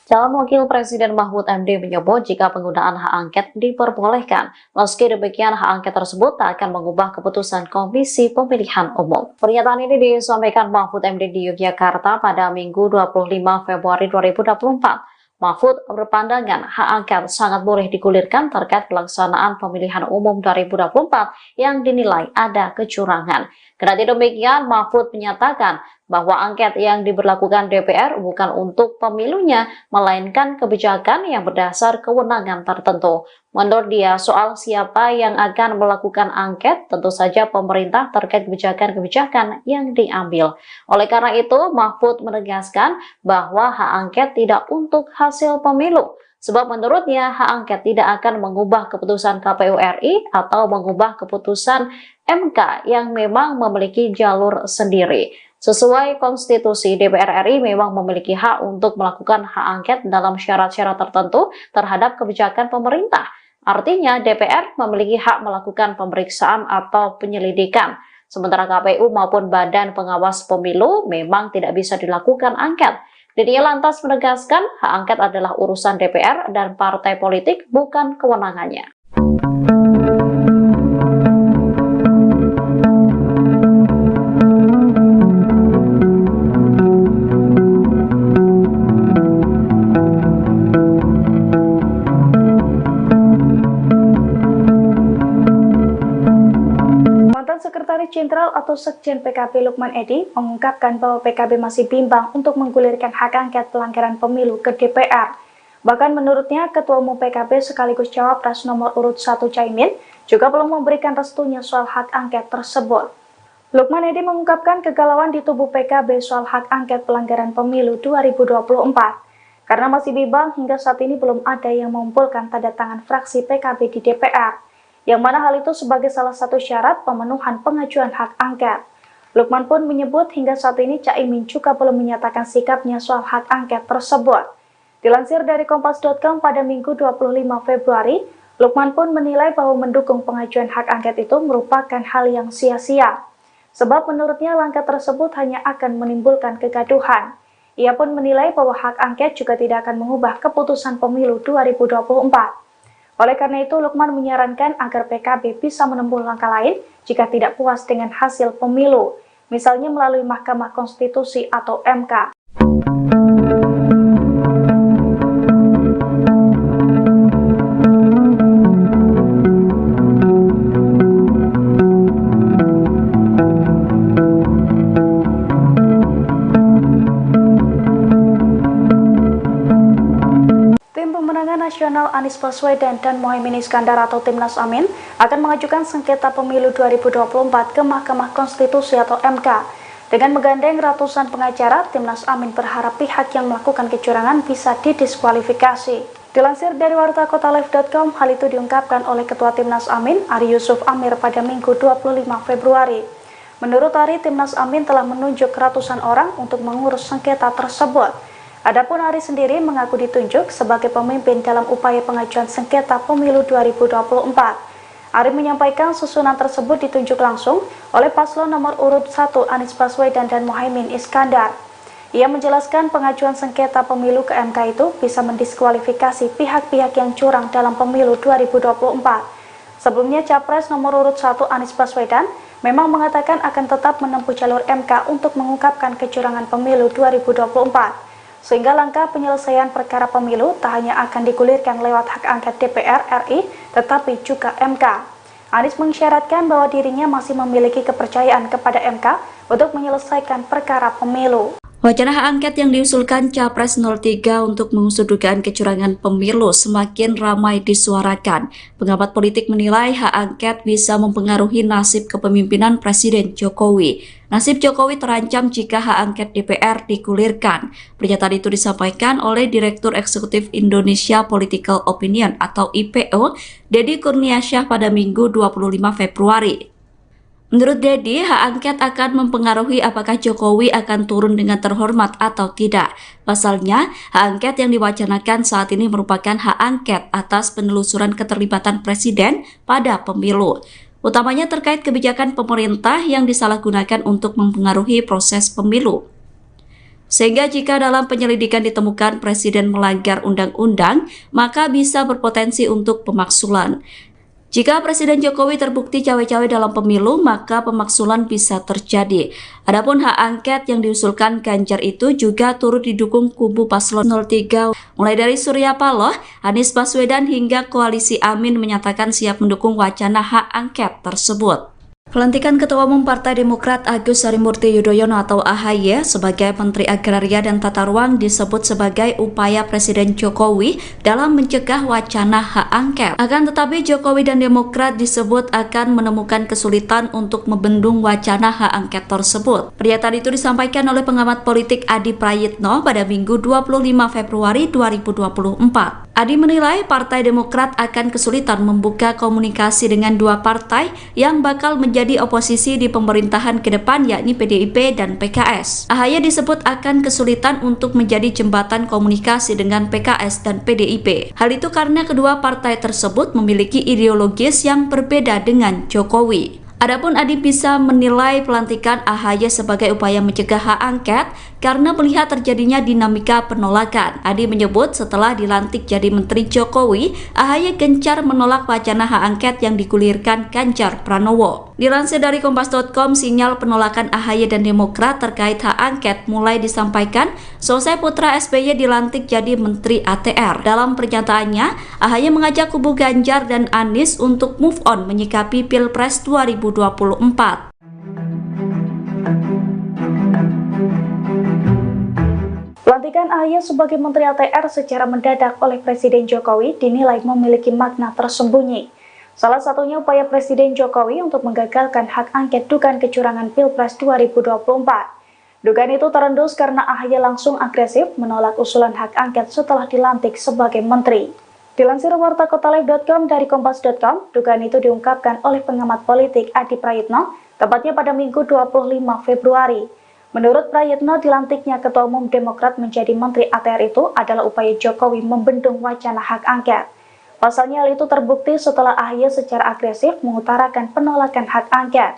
Calon Wakil Presiden Mahfud MD menyebut jika penggunaan hak angket diperbolehkan, meski demikian hak angket tersebut tak akan mengubah keputusan Komisi Pemilihan Umum. Pernyataan ini disampaikan Mahfud MD di Yogyakarta pada Minggu 25 Februari 2024. Mahfud berpandangan hak angket sangat boleh digulirkan terkait pelaksanaan pemilihan umum 2024 yang dinilai ada kecurangan. Kendati demikian, Mahfud menyatakan bahwa angket yang diberlakukan DPR bukan untuk pemilunya, melainkan kebijakan yang berdasar kewenangan tertentu. Menurut dia, soal siapa yang akan melakukan angket, tentu saja pemerintah terkait kebijakan-kebijakan yang diambil. Oleh karena itu, Mahfud menegaskan bahwa hak angket tidak untuk hasil pemilu. Sebab menurutnya hak angket tidak akan mengubah keputusan KPU RI atau mengubah keputusan MK yang memang memiliki jalur sendiri. Sesuai konstitusi, DPR RI memang memiliki hak untuk melakukan hak angket dalam syarat-syarat tertentu terhadap kebijakan pemerintah. Artinya DPR memiliki hak melakukan pemeriksaan atau penyelidikan. Sementara KPU maupun Badan Pengawas Pemilu memang tidak bisa dilakukan angket. Dirinya lantas menegaskan hak angket adalah urusan DPR dan partai politik, bukan kewenangannya. Sekretaris Jenderal atau Sekjen PKB Lukman Edy mengungkapkan bahwa PKB masih bimbang untuk menggulirkan hak angket pelanggaran pemilu ke DPR. Bahkan menurutnya, Ketua Umum PKB sekaligus Cawapres nomor urut 1 Caimin juga belum memberikan restunya soal hak angket tersebut. Lukman Edy mengungkapkan kegalauan di tubuh PKB soal hak angket pelanggaran pemilu 2024. Karena masih bimbang, hingga saat ini belum ada yang mengumpulkan tanda tangan fraksi PKB di DPR. Yang mana hal itu sebagai salah satu syarat pemenuhan pengajuan hak angket. Lukman pun menyebut hingga saat ini Caimin juga belum menyatakan sikapnya soal hak angket tersebut. Dilansir dari Kompas.com pada Minggu 25 Februari, Lukman pun menilai bahwa mendukung pengajuan hak angket itu merupakan hal yang sia-sia. Sebab menurutnya langkah tersebut hanya akan menimbulkan kegaduhan. Ia pun menilai bahwa hak angket juga tidak akan mengubah keputusan pemilu 2024. Oleh karena itu, Lukman menyarankan agar PKB bisa menempuh langkah lain jika tidak puas dengan hasil pemilu, misalnya melalui Mahkamah Konstitusi atau MK. Nasional Anies Baswedan dan Mohaimin Iskandar atau Timnas Amin akan mengajukan sengketa pemilu 2024 ke Mahkamah Konstitusi atau MK. Dengan menggandeng ratusan pengacara, Timnas Amin berharap pihak yang melakukan kecurangan bisa didiskualifikasi. Dilansir dari wartakotalive.com, hal itu diungkapkan oleh Ketua Timnas Amin, Ari Yusuf Amir pada Minggu 25 Februari. Menurut Ari, Timnas Amin telah menunjuk ratusan orang untuk mengurus sengketa tersebut. Adapun Ari sendiri mengaku ditunjuk sebagai pemimpin dalam upaya pengajuan sengketa pemilu 2024. Ari menyampaikan susunan tersebut ditunjuk langsung oleh paslon nomor urut 1 Anies Baswedan dan Mohaimin Iskandar. Ia menjelaskan pengajuan sengketa pemilu ke MK itu bisa mendiskualifikasi pihak-pihak yang curang dalam pemilu 2024. Sebelumnya Capres nomor urut 1 Anies Baswedan memang mengatakan akan tetap menempuh jalur MK untuk mengungkapkan kecurangan pemilu 2024. Sehingga langkah penyelesaian perkara pemilu tak hanya akan digulirkan lewat hak angket DPR RI, tetapi juga MK. Anies mengisyaratkan bahwa dirinya masih memiliki kepercayaan kepada MK untuk menyelesaikan perkara pemilu. Wacana hak angket yang diusulkan Capres 03 untuk mengusut dugaan kecurangan pemilu semakin ramai disuarakan. Pengamat politik menilai hak angket bisa mempengaruhi nasib kepemimpinan Presiden Jokowi. Nasib Jokowi terancam jika hak angket DPR digulirkan. Pernyataan itu disampaikan oleh Direktur Eksekutif Indonesia Political Opinion atau IPO, Deddy Kurniasyah pada Minggu 25 Februari. Menurut Deddy, hak angket akan mempengaruhi apakah Jokowi akan turun dengan terhormat atau tidak. Pasalnya, hak angket yang diwacanakan saat ini merupakan hak angket atas penelusuran keterlibatan Presiden pada pemilu. Utamanya terkait kebijakan pemerintah yang disalahgunakan untuk mempengaruhi proses pemilu. Sehingga jika dalam penyelidikan ditemukan Presiden melanggar undang-undang, maka bisa berpotensi untuk pemaksulan. Jika Presiden Jokowi terbukti cawe-cawe dalam pemilu, maka pemaksulan bisa terjadi. Adapun hak angket yang diusulkan Ganjar itu juga turut didukung kubu paslon 03. Mulai dari Surya Paloh, Anies Baswedan hingga koalisi Amin menyatakan siap mendukung wacana hak angket tersebut. Pelantikan Ketua Umum Partai Demokrat Agus Harimurti Yudhoyono atau AHY sebagai Menteri Agraria dan Tata Ruang disebut sebagai upaya Presiden Jokowi dalam mencegah wacana hak angket. Akan tetapi Jokowi dan Demokrat disebut akan menemukan kesulitan untuk membendung wacana hak angket tersebut. Pernyataan itu disampaikan oleh pengamat politik Adi Prayitno pada Minggu 25 Februari 2024. Adi menilai Partai Demokrat akan kesulitan membuka komunikasi dengan dua partai yang bakal menjadi oposisi di pemerintahan ke depan, yakni PDIP dan PKS. AHY disebut akan kesulitan untuk menjadi jembatan komunikasi dengan PKS dan PDIP. Hal itu karena kedua partai tersebut memiliki ideologis yang berbeda dengan Jokowi. Adapun Adi bisa menilai pelantikan AHY sebagai upaya mencegah hak angket karena melihat terjadinya dinamika penolakan. Adi menyebut setelah dilantik jadi Menteri Jokowi, AHY gencar menolak wacana hak angket yang digulirkan Ganjar Pranowo. Dilansir dari Kompas.com, sinyal penolakan AHY dan Demokrat terkait hak angket mulai disampaikan selesai putra SBY dilantik jadi Menteri ATR. Dalam pernyataannya, AHY mengajak kubu Ganjar dan Anies untuk move on menyikapi Pilpres 2024. Pelantikan AHY sebagai Menteri ATR secara mendadak oleh Presiden Jokowi dinilai memiliki makna tersembunyi. Salah satunya upaya Presiden Jokowi untuk menggagalkan hak angket dugaan kecurangan Pilpres 2024. Dugaan itu terendus karena AHY langsung agresif menolak usulan hak angket setelah dilantik sebagai menteri. Dilansir wartakotalive.com dari kompas.com, dugaan itu diungkapkan oleh pengamat politik Adi Prayitno, tepatnya pada Minggu 25 Februari. Menurut Prayitno, dilantiknya Ketua Umum Demokrat menjadi Menteri ATR itu adalah upaya Jokowi membendung wacana hak angket. Pasalnya hal itu terbukti setelah AHY secara agresif mengutarakan penolakan hak angket.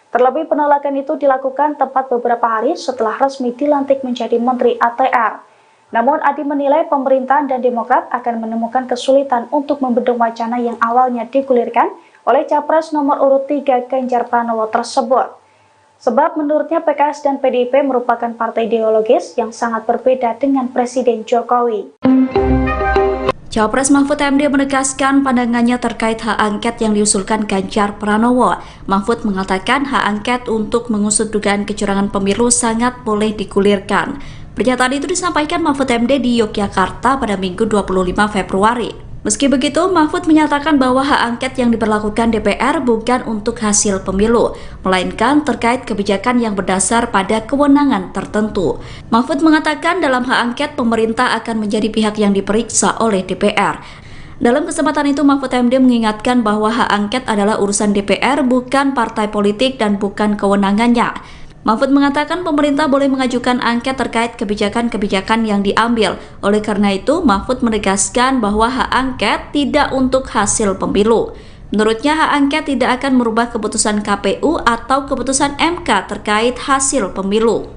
Terlebih penolakan itu dilakukan tepat beberapa hari setelah resmi dilantik menjadi Menteri ATR. Namun Adi menilai pemerintahan dan Demokrat akan menemukan kesulitan untuk membendung wacana yang awalnya digulirkan oleh Capres nomor urut 3 Ganjar Pranowo tersebut. Sebab menurutnya PKS dan PDIP merupakan partai ideologis yang sangat berbeda dengan Presiden Jokowi. Cawapres Mahfud MD menegaskan pandangannya terkait hak angket yang diusulkan Ganjar Pranowo. Mahfud mengatakan hak angket untuk mengusut dugaan kecurangan pemilu sangat boleh digulirkan. Pernyataan itu disampaikan Mahfud MD di Yogyakarta pada Minggu 25 Februari. Meski begitu, Mahfud menyatakan bahwa hak angket yang diberlakukan DPR bukan untuk hasil pemilu, melainkan terkait kebijakan yang berdasar pada kewenangan tertentu. Mahfud mengatakan dalam hak angket pemerintah akan menjadi pihak yang diperiksa oleh DPR. Dalam kesempatan itu, Mahfud MD mengingatkan bahwa hak angket adalah urusan DPR, bukan partai politik dan bukan kewenangannya. Mahfud mengatakan pemerintah boleh mengajukan angket terkait kebijakan-kebijakan yang diambil. Oleh karena itu, Mahfud menegaskan bahwa hak angket tidak untuk hasil pemilu. Menurutnya, hak angket tidak akan merubah keputusan KPU atau keputusan MK terkait hasil pemilu.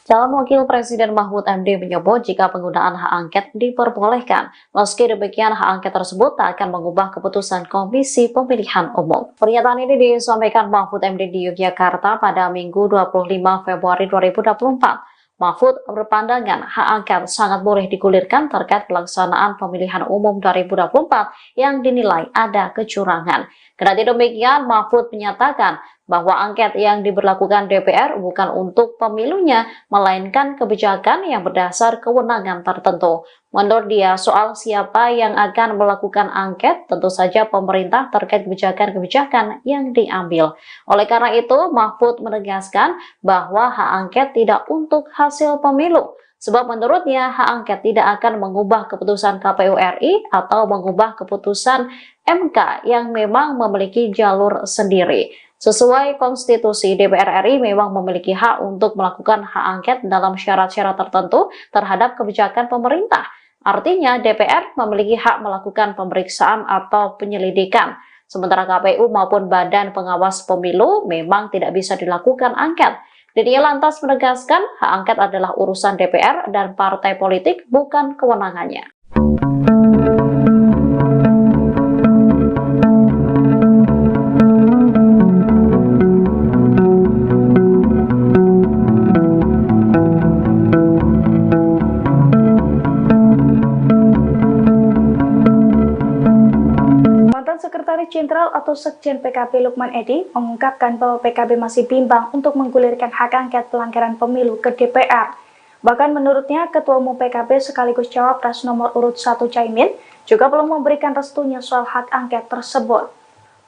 Calon Wakil Presiden Mahfud MD menyebut jika penggunaan hak angket diperbolehkan, meski demikian hak angket tersebut tak akan mengubah keputusan Komisi Pemilihan Umum. Pernyataan ini disampaikan Mahfud MD di Yogyakarta pada Minggu 25 Februari 2024. Mahfud berpandangan hak angket sangat boleh digulirkan terkait pelaksanaan pemilihan umum 2024 yang dinilai ada kecurangan. Kendati demikian, Mahfud menyatakan bahwa angket yang diberlakukan DPR bukan untuk pemilunya, melainkan kebijakan yang berdasar kewenangan tertentu. Menurut dia, soal siapa yang akan melakukan angket, tentu saja pemerintah terkait kebijakan-kebijakan yang diambil. Oleh karena itu, Mahfud menegaskan bahwa hak angket tidak untuk hasil pemilu. Sebab menurutnya hak angket tidak akan mengubah keputusan KPU RI atau mengubah keputusan MK yang memang memiliki jalur sendiri. Sesuai konstitusi, DPR RI memang memiliki hak untuk melakukan hak angket dalam syarat-syarat tertentu terhadap kebijakan pemerintah. Artinya DPR memiliki hak melakukan pemeriksaan atau penyelidikan. Sementara KPU maupun Badan Pengawas Pemilu memang tidak bisa dilakukan angket. Dia lantas menegaskan hak angket adalah urusan DPR dan partai politik, bukan kewenangannya. Sekretaris Jenderal atau Sekjen PKB Lukman Edy mengungkapkan bahwa PKB masih bimbang untuk menggulirkan hak angket pelanggaran pemilu ke DPR. Bahkan menurutnya, Ketua Umum PKB sekaligus Cawapres nomor urut 1 Caimin juga belum memberikan restunya soal hak angket tersebut.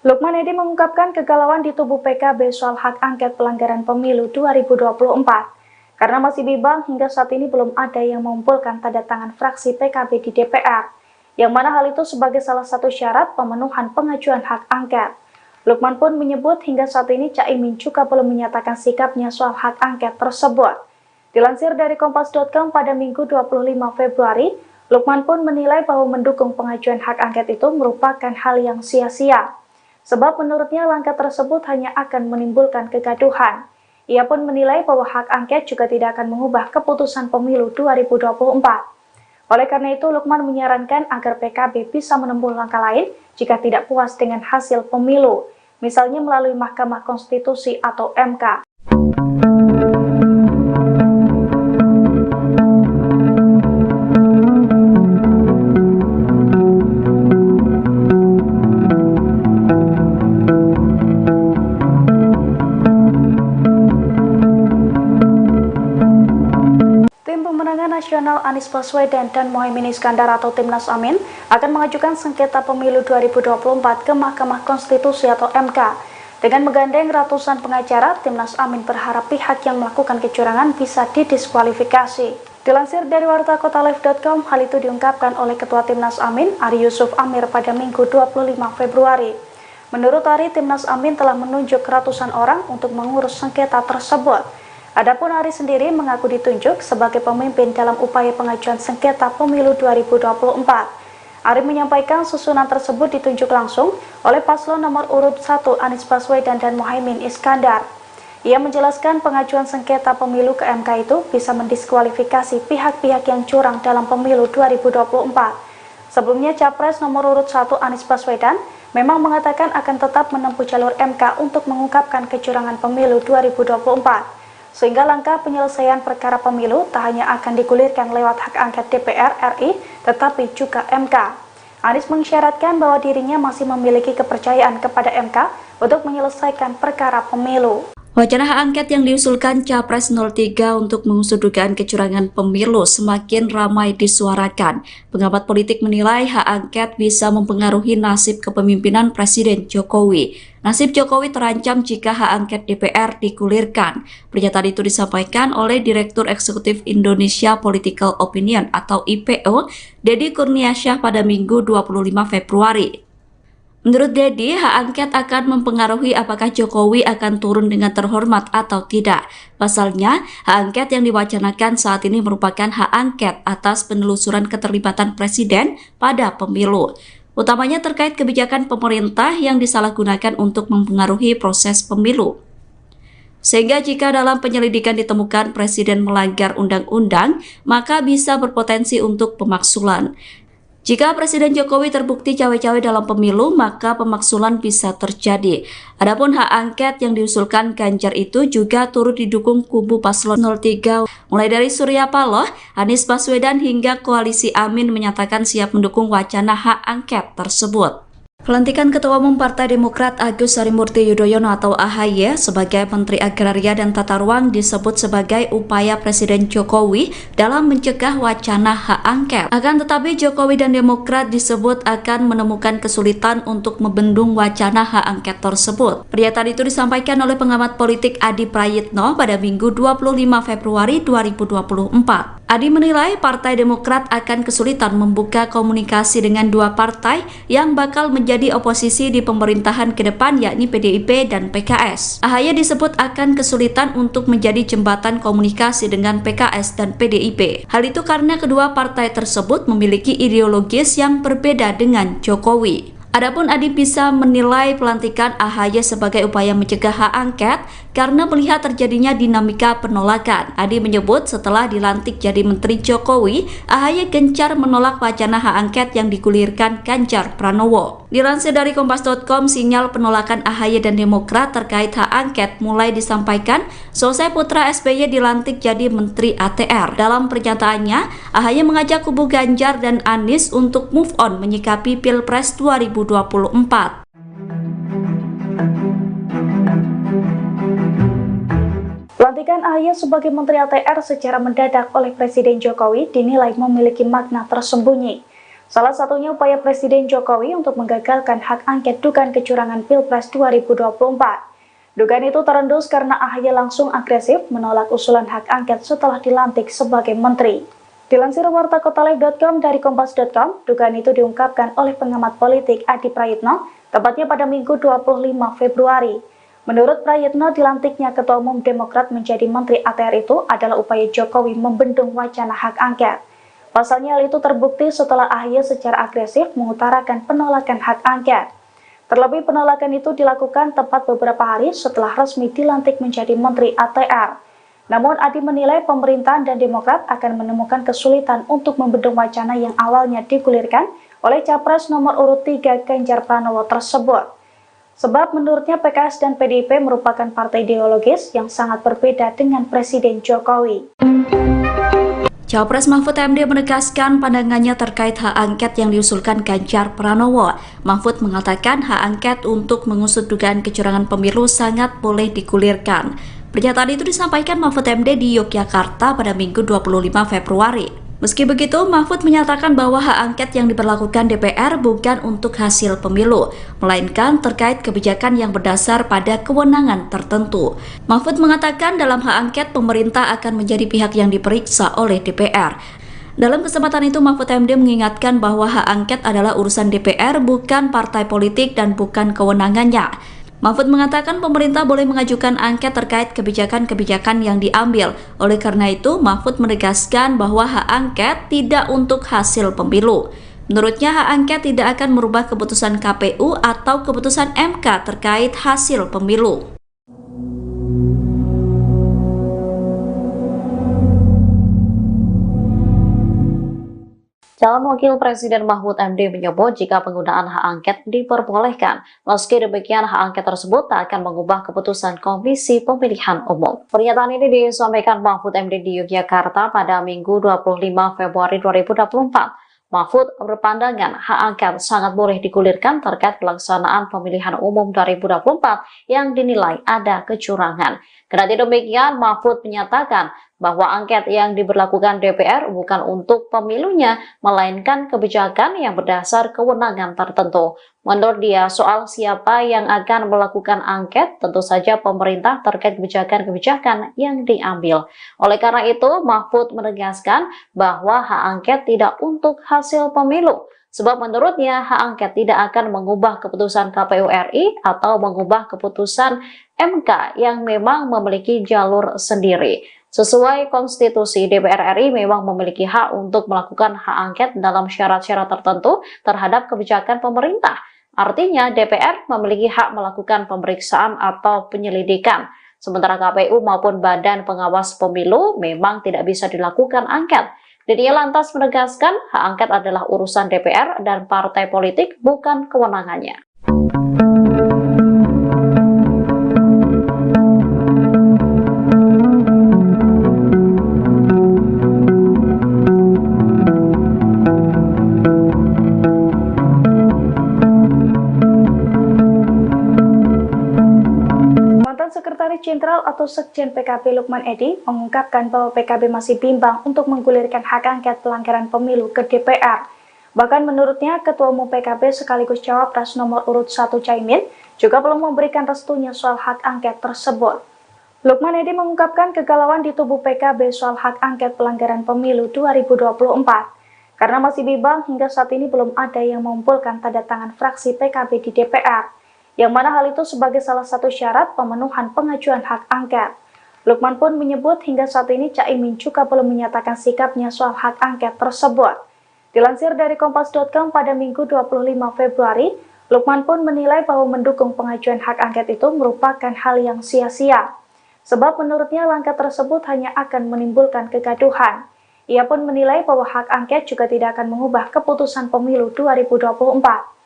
Lukman Edy mengungkapkan kegalauan di tubuh PKB soal hak angket pelanggaran pemilu 2024. Karena masih bimbang, hingga saat ini belum ada yang mengumpulkan tanda tangan fraksi PKB di DPR. Yang mana hal itu sebagai salah satu syarat pemenuhan pengajuan hak angket. Lukman pun menyebut hingga saat ini Caimin juga belum menyatakan sikapnya soal hak angket tersebut. Dilansir dari Kompas.com pada Minggu 25 Februari, Lukman pun menilai bahwa mendukung pengajuan hak angket itu merupakan hal yang sia-sia. Sebab menurutnya langkah tersebut hanya akan menimbulkan kegaduhan. Ia pun menilai bahwa hak angket juga tidak akan mengubah keputusan pemilu 2024. Oleh karena itu, Lukman menyarankan agar PKB bisa menempuh langkah lain jika tidak puas dengan hasil pemilu, misalnya melalui Mahkamah Konstitusi atau MK. Tim Pemenangan Nasional Anies Baswedan dan Mohaimin Iskandar atau Timnas Amin akan mengajukan sengketa pemilu 2024 ke Mahkamah Konstitusi atau MK. Dengan menggandeng ratusan pengacara, Timnas Amin berharap pihak yang melakukan kecurangan bisa didiskualifikasi. Dilansir dari wartakotalive.com, hal itu diungkapkan oleh Ketua Timnas Amin, Ari Yusuf Amir pada Minggu 25 Februari. Menurut Ari, Timnas Amin telah menunjuk ratusan orang untuk mengurus sengketa tersebut. Adapun Ari sendiri mengaku ditunjuk sebagai pemimpin dalam upaya pengajuan sengketa pemilu 2024. Ari menyampaikan susunan tersebut ditunjuk langsung oleh paslon nomor urut 1 Anies Baswedan dan Mohaimin Iskandar. Ia menjelaskan pengajuan sengketa pemilu ke MK itu bisa mendiskualifikasi pihak-pihak yang curang dalam pemilu 2024. Sebelumnya Capres nomor urut 1 Anies Baswedan memang mengatakan akan tetap menempuh jalur MK untuk mengungkapkan kecurangan pemilu 2024. Sehingga langkah penyelesaian perkara pemilu tak hanya akan digulirkan lewat hak angket DPR RI, tetapi juga MK. Anies mengisyaratkan bahwa dirinya masih memiliki kepercayaan kepada MK untuk menyelesaikan perkara pemilu. Wacana hak angket yang diusulkan Capres 03 untuk mengusut dugaan kecurangan pemilu semakin ramai disuarakan. Pengamat politik menilai hak angket bisa mempengaruhi nasib kepemimpinan Presiden Jokowi. Nasib Jokowi terancam jika hak angket DPR digulirkan. Pernyataan itu disampaikan oleh Direktur Eksekutif Indonesia Political Opinion atau IPO, Deddy Kurniasyah pada Minggu 25 Februari. Menurut Deddy, hak angket akan mempengaruhi apakah Jokowi akan turun dengan terhormat atau tidak. Pasalnya, hak angket yang diwacanakan saat ini merupakan hak angket atas penelusuran keterlibatan Presiden pada pemilu. Utamanya terkait kebijakan pemerintah yang disalahgunakan untuk mempengaruhi proses pemilu. Sehingga jika dalam penyelidikan ditemukan Presiden melanggar undang-undang, maka bisa berpotensi untuk pemaksulan. Jika Presiden Jokowi terbukti cawe-cawe dalam pemilu, maka pemaksulan bisa terjadi. Adapun hak angket yang diusulkan Ganjar itu juga turut didukung kubu paslon 03, mulai dari Surya Paloh, Anies Baswedan hingga koalisi Amin menyatakan siap mendukung wacana hak angket tersebut. Pelantikan Ketua Umum Partai Demokrat Agus Harimurti Yudhoyono atau AHY sebagai Menteri Agraria dan Tata Ruang disebut sebagai upaya Presiden Jokowi dalam mencegah wacana hak angket. Akan tetapi Jokowi dan Demokrat disebut akan menemukan kesulitan untuk membendung wacana hak angket tersebut. Pernyataan itu disampaikan oleh pengamat politik Adi Prayitno pada Minggu 25 Februari 2024. Adi menilai Partai Demokrat akan kesulitan membuka komunikasi dengan dua partai yang bakal menjadi oposisi di pemerintahan ke depan, yakni PDIP dan PKS. AHY disebut akan kesulitan untuk menjadi jembatan komunikasi dengan PKS dan PDIP. Hal itu karena kedua partai tersebut memiliki ideologis yang berbeda dengan Jokowi. Adapun Adi bisa menilai pelantikan AHY sebagai upaya mencegah hak angket karena melihat terjadinya dinamika penolakan. Adi menyebut setelah dilantik jadi Menteri Jokowi, AHY gencar menolak wacana hak angket yang digulirkan Ganjar Pranowo. Dilansir dari Kompas.com, sinyal penolakan AHY dan Demokrat terkait hak angket mulai disampaikan selesai putra SBY dilantik jadi Menteri ATR. Dalam pernyataannya, AHY mengajak kubu Ganjar dan Anies untuk move on menyikapi Pilpres 2024. Pelantikan AHY sebagai Menteri ATR secara mendadak oleh Presiden Jokowi dinilai memiliki makna tersembunyi. Salah satunya upaya Presiden Jokowi untuk menggagalkan hak angket dugaan kecurangan Pilpres 2024. Dugaan itu terendus karena AHY langsung agresif menolak usulan hak angket setelah dilantik sebagai menteri. Dilansir wartakotalive.com dari kompas.com, dugaan itu diungkapkan oleh pengamat politik Adi Prayitno, tepatnya pada Minggu 25 Februari. Menurut Prayitno, dilantiknya Ketua Umum Demokrat menjadi Menteri ATR itu adalah upaya Jokowi membendung wacana hak angket. Pasalnya hal itu terbukti setelah AHY secara agresif mengutarakan penolakan hak angket. Terlebih penolakan itu dilakukan tepat beberapa hari setelah resmi dilantik menjadi Menteri ATR. Namun Adi menilai pemerintahan dan Demokrat akan menemukan kesulitan untuk membendung wacana yang awalnya digulirkan oleh Capres nomor urut 3 Ganjar Pranowo tersebut. Sebab menurutnya PKS dan PDIP merupakan partai ideologis yang sangat berbeda dengan Presiden Jokowi. Cawapres Mahfud MD menegaskan pandangannya terkait hak angket yang diusulkan Ganjar Pranowo. Mahfud mengatakan hak angket untuk mengusut dugaan kecurangan pemilu sangat boleh digulirkan. Pernyataan itu disampaikan Mahfud MD di Yogyakarta pada Minggu 25 Februari. Meski begitu, Mahfud menyatakan bahwa hak angket yang diberlakukan DPR bukan untuk hasil pemilu, melainkan terkait kebijakan yang berdasar pada kewenangan tertentu. Mahfud mengatakan dalam hak angket pemerintah akan menjadi pihak yang diperiksa oleh DPR. Dalam kesempatan itu, Mahfud MD mengingatkan bahwa hak angket adalah urusan DPR, bukan partai politik dan bukan kewenangannya. Mahfud mengatakan pemerintah boleh mengajukan angket terkait kebijakan-kebijakan yang diambil. Oleh karena itu, Mahfud menegaskan bahwa hak angket tidak untuk hasil pemilu. Menurutnya, hak angket tidak akan merubah keputusan KPU atau keputusan MK terkait hasil pemilu. Calon Wakil Presiden Mahfud MD menyebut jika penggunaan hak angket diperbolehkan. Meski demikian, hak angket tersebut tak akan mengubah keputusan Komisi Pemilihan Umum. Pernyataan ini disampaikan Mahfud MD di Yogyakarta pada Minggu 25 Februari 2024. Mahfud berpandangan hak angket sangat boleh digulirkan terkait pelaksanaan pemilihan umum 2024 yang dinilai ada kecurangan. Kendati demikian, Mahfud menyatakan bahwa angket yang diberlakukan DPR bukan untuk pemilunya, melainkan kebijakan yang berdasar kewenangan tertentu. Menurut dia, soal siapa yang akan melakukan angket, tentu saja pemerintah terkait kebijakan-kebijakan yang diambil. Oleh karena itu, Mahfud menegaskan bahwa hak angket tidak untuk hasil pemilu. Sebab menurutnya, hak angket tidak akan mengubah keputusan KPU RI atau mengubah keputusan MK yang memang memiliki jalur sendiri. Sesuai konstitusi, DPR RI memang memiliki hak untuk melakukan hak angket dalam syarat-syarat tertentu terhadap kebijakan pemerintah. Artinya, DPR memiliki hak melakukan pemeriksaan atau penyelidikan. Sementara KPU maupun Badan Pengawas Pemilu memang tidak bisa dilakukan angket. Dia lantas menegaskan hak angket adalah urusan DPR dan partai politik, bukan kewenangannya. Sekretaris Jenderal atau Sekjen PKB Lukman Edy mengungkapkan bahwa PKB masih bimbang untuk menggulirkan hak angket pelanggaran pemilu ke DPR. Bahkan menurutnya, Ketua Umum PKB sekaligus Cawapres nomor urut 1 Caimin juga belum memberikan restunya soal hak angket tersebut. Lukman Edy mengungkapkan kegalauan di tubuh PKB soal hak angket pelanggaran pemilu 2024. Karena masih bimbang, hingga saat ini belum ada yang mengumpulkan tanda tangan fraksi PKB di DPR. Yang mana hal itu sebagai salah satu syarat pemenuhan pengajuan hak angket. Lukman pun menyebut hingga saat ini Caimin juga belum menyatakan sikapnya soal hak angket tersebut. Dilansir dari Kompas.com pada Minggu 25 Februari, Lukman pun menilai bahwa mendukung pengajuan hak angket itu merupakan hal yang sia-sia. Sebab menurutnya langkah tersebut hanya akan menimbulkan kegaduhan. Ia pun menilai bahwa hak angket juga tidak akan mengubah keputusan pemilu 2024.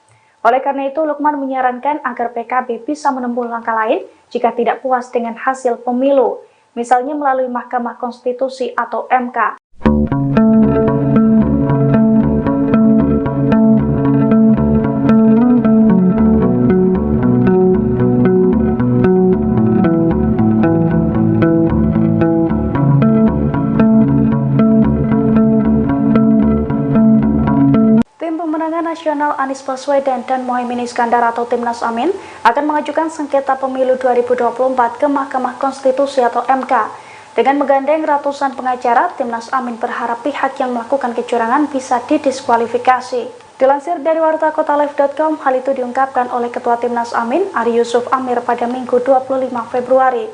Oleh karena itu, Lukman menyarankan agar PKB bisa menempuh langkah lain jika tidak puas dengan hasil pemilu, misalnya melalui Mahkamah Konstitusi atau MK. Nasional Anies Baswedan dan Mohaimin Iskandar atau Timnas Amin akan mengajukan sengketa pemilu 2024 ke Mahkamah Konstitusi atau MK. Dengan menggandeng ratusan pengacara, Timnas Amin berharap pihak yang melakukan kecurangan bisa didiskualifikasi. Dilansir dari wartakotalive.com, hal itu diungkapkan oleh Ketua Timnas Amin, Ari Yusuf Amir pada Minggu 25 Februari.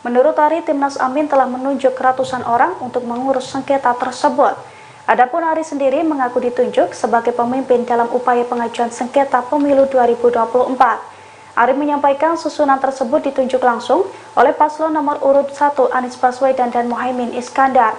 Menurut Ari, Timnas Amin telah menunjuk ratusan orang untuk mengurus sengketa tersebut. Adapun Aris sendiri mengaku ditunjuk sebagai pemimpin dalam upaya pengajuan sengketa pemilu 2024. Ari menyampaikan susunan tersebut ditunjuk langsung oleh paslon nomor urut 1 Anies Baswedan dan Muhaimin Iskandar.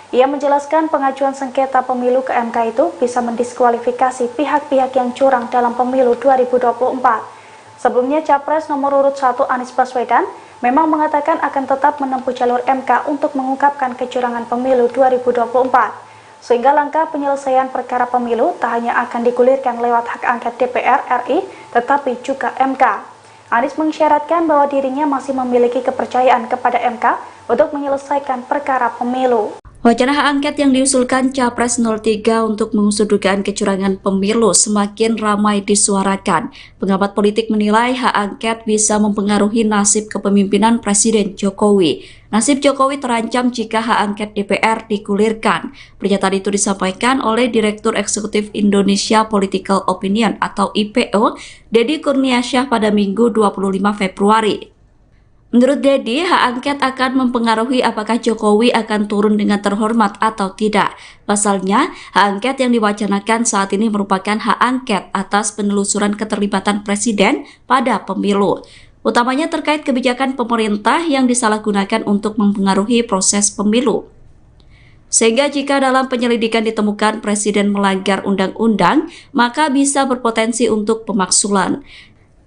Ia menjelaskan pengajuan sengketa pemilu ke MK itu bisa mendiskualifikasi pihak-pihak yang curang dalam pemilu 2024. Sebelumnya Capres nomor urut 1 Anies Baswedan memang mengatakan akan tetap menempuh jalur MK untuk mengungkapkan kecurangan pemilu 2024. Sehingga langkah penyelesaian perkara pemilu tak hanya akan digulirkan lewat hak angket DPR RI, tetapi juga MK. Anies mengisyaratkan bahwa dirinya masih memiliki kepercayaan kepada MK untuk menyelesaikan perkara pemilu. Wacana hak angket yang diusulkan Capres 03 untuk mengusut dugaan kecurangan pemilu semakin ramai disuarakan. Pengamat politik menilai hak angket bisa mempengaruhi nasib kepemimpinan Presiden Jokowi. Nasib Jokowi terancam jika hak angket DPR digulirkan. Pernyataan itu disampaikan oleh Direktur Eksekutif Indonesia Political Opinion atau IPO, Deddy Kurniasyah pada Minggu 25 Februari. Menurut Deddy, hak angket akan mempengaruhi apakah Jokowi akan turun dengan terhormat atau tidak. Pasalnya, hak angket yang diwacanakan saat ini merupakan hak angket atas penelusuran keterlibatan Presiden pada pemilu. Utamanya terkait kebijakan pemerintah yang disalahgunakan untuk mempengaruhi proses pemilu. Sehingga jika dalam penyelidikan ditemukan Presiden melanggar undang-undang, maka bisa berpotensi untuk pemaksulan.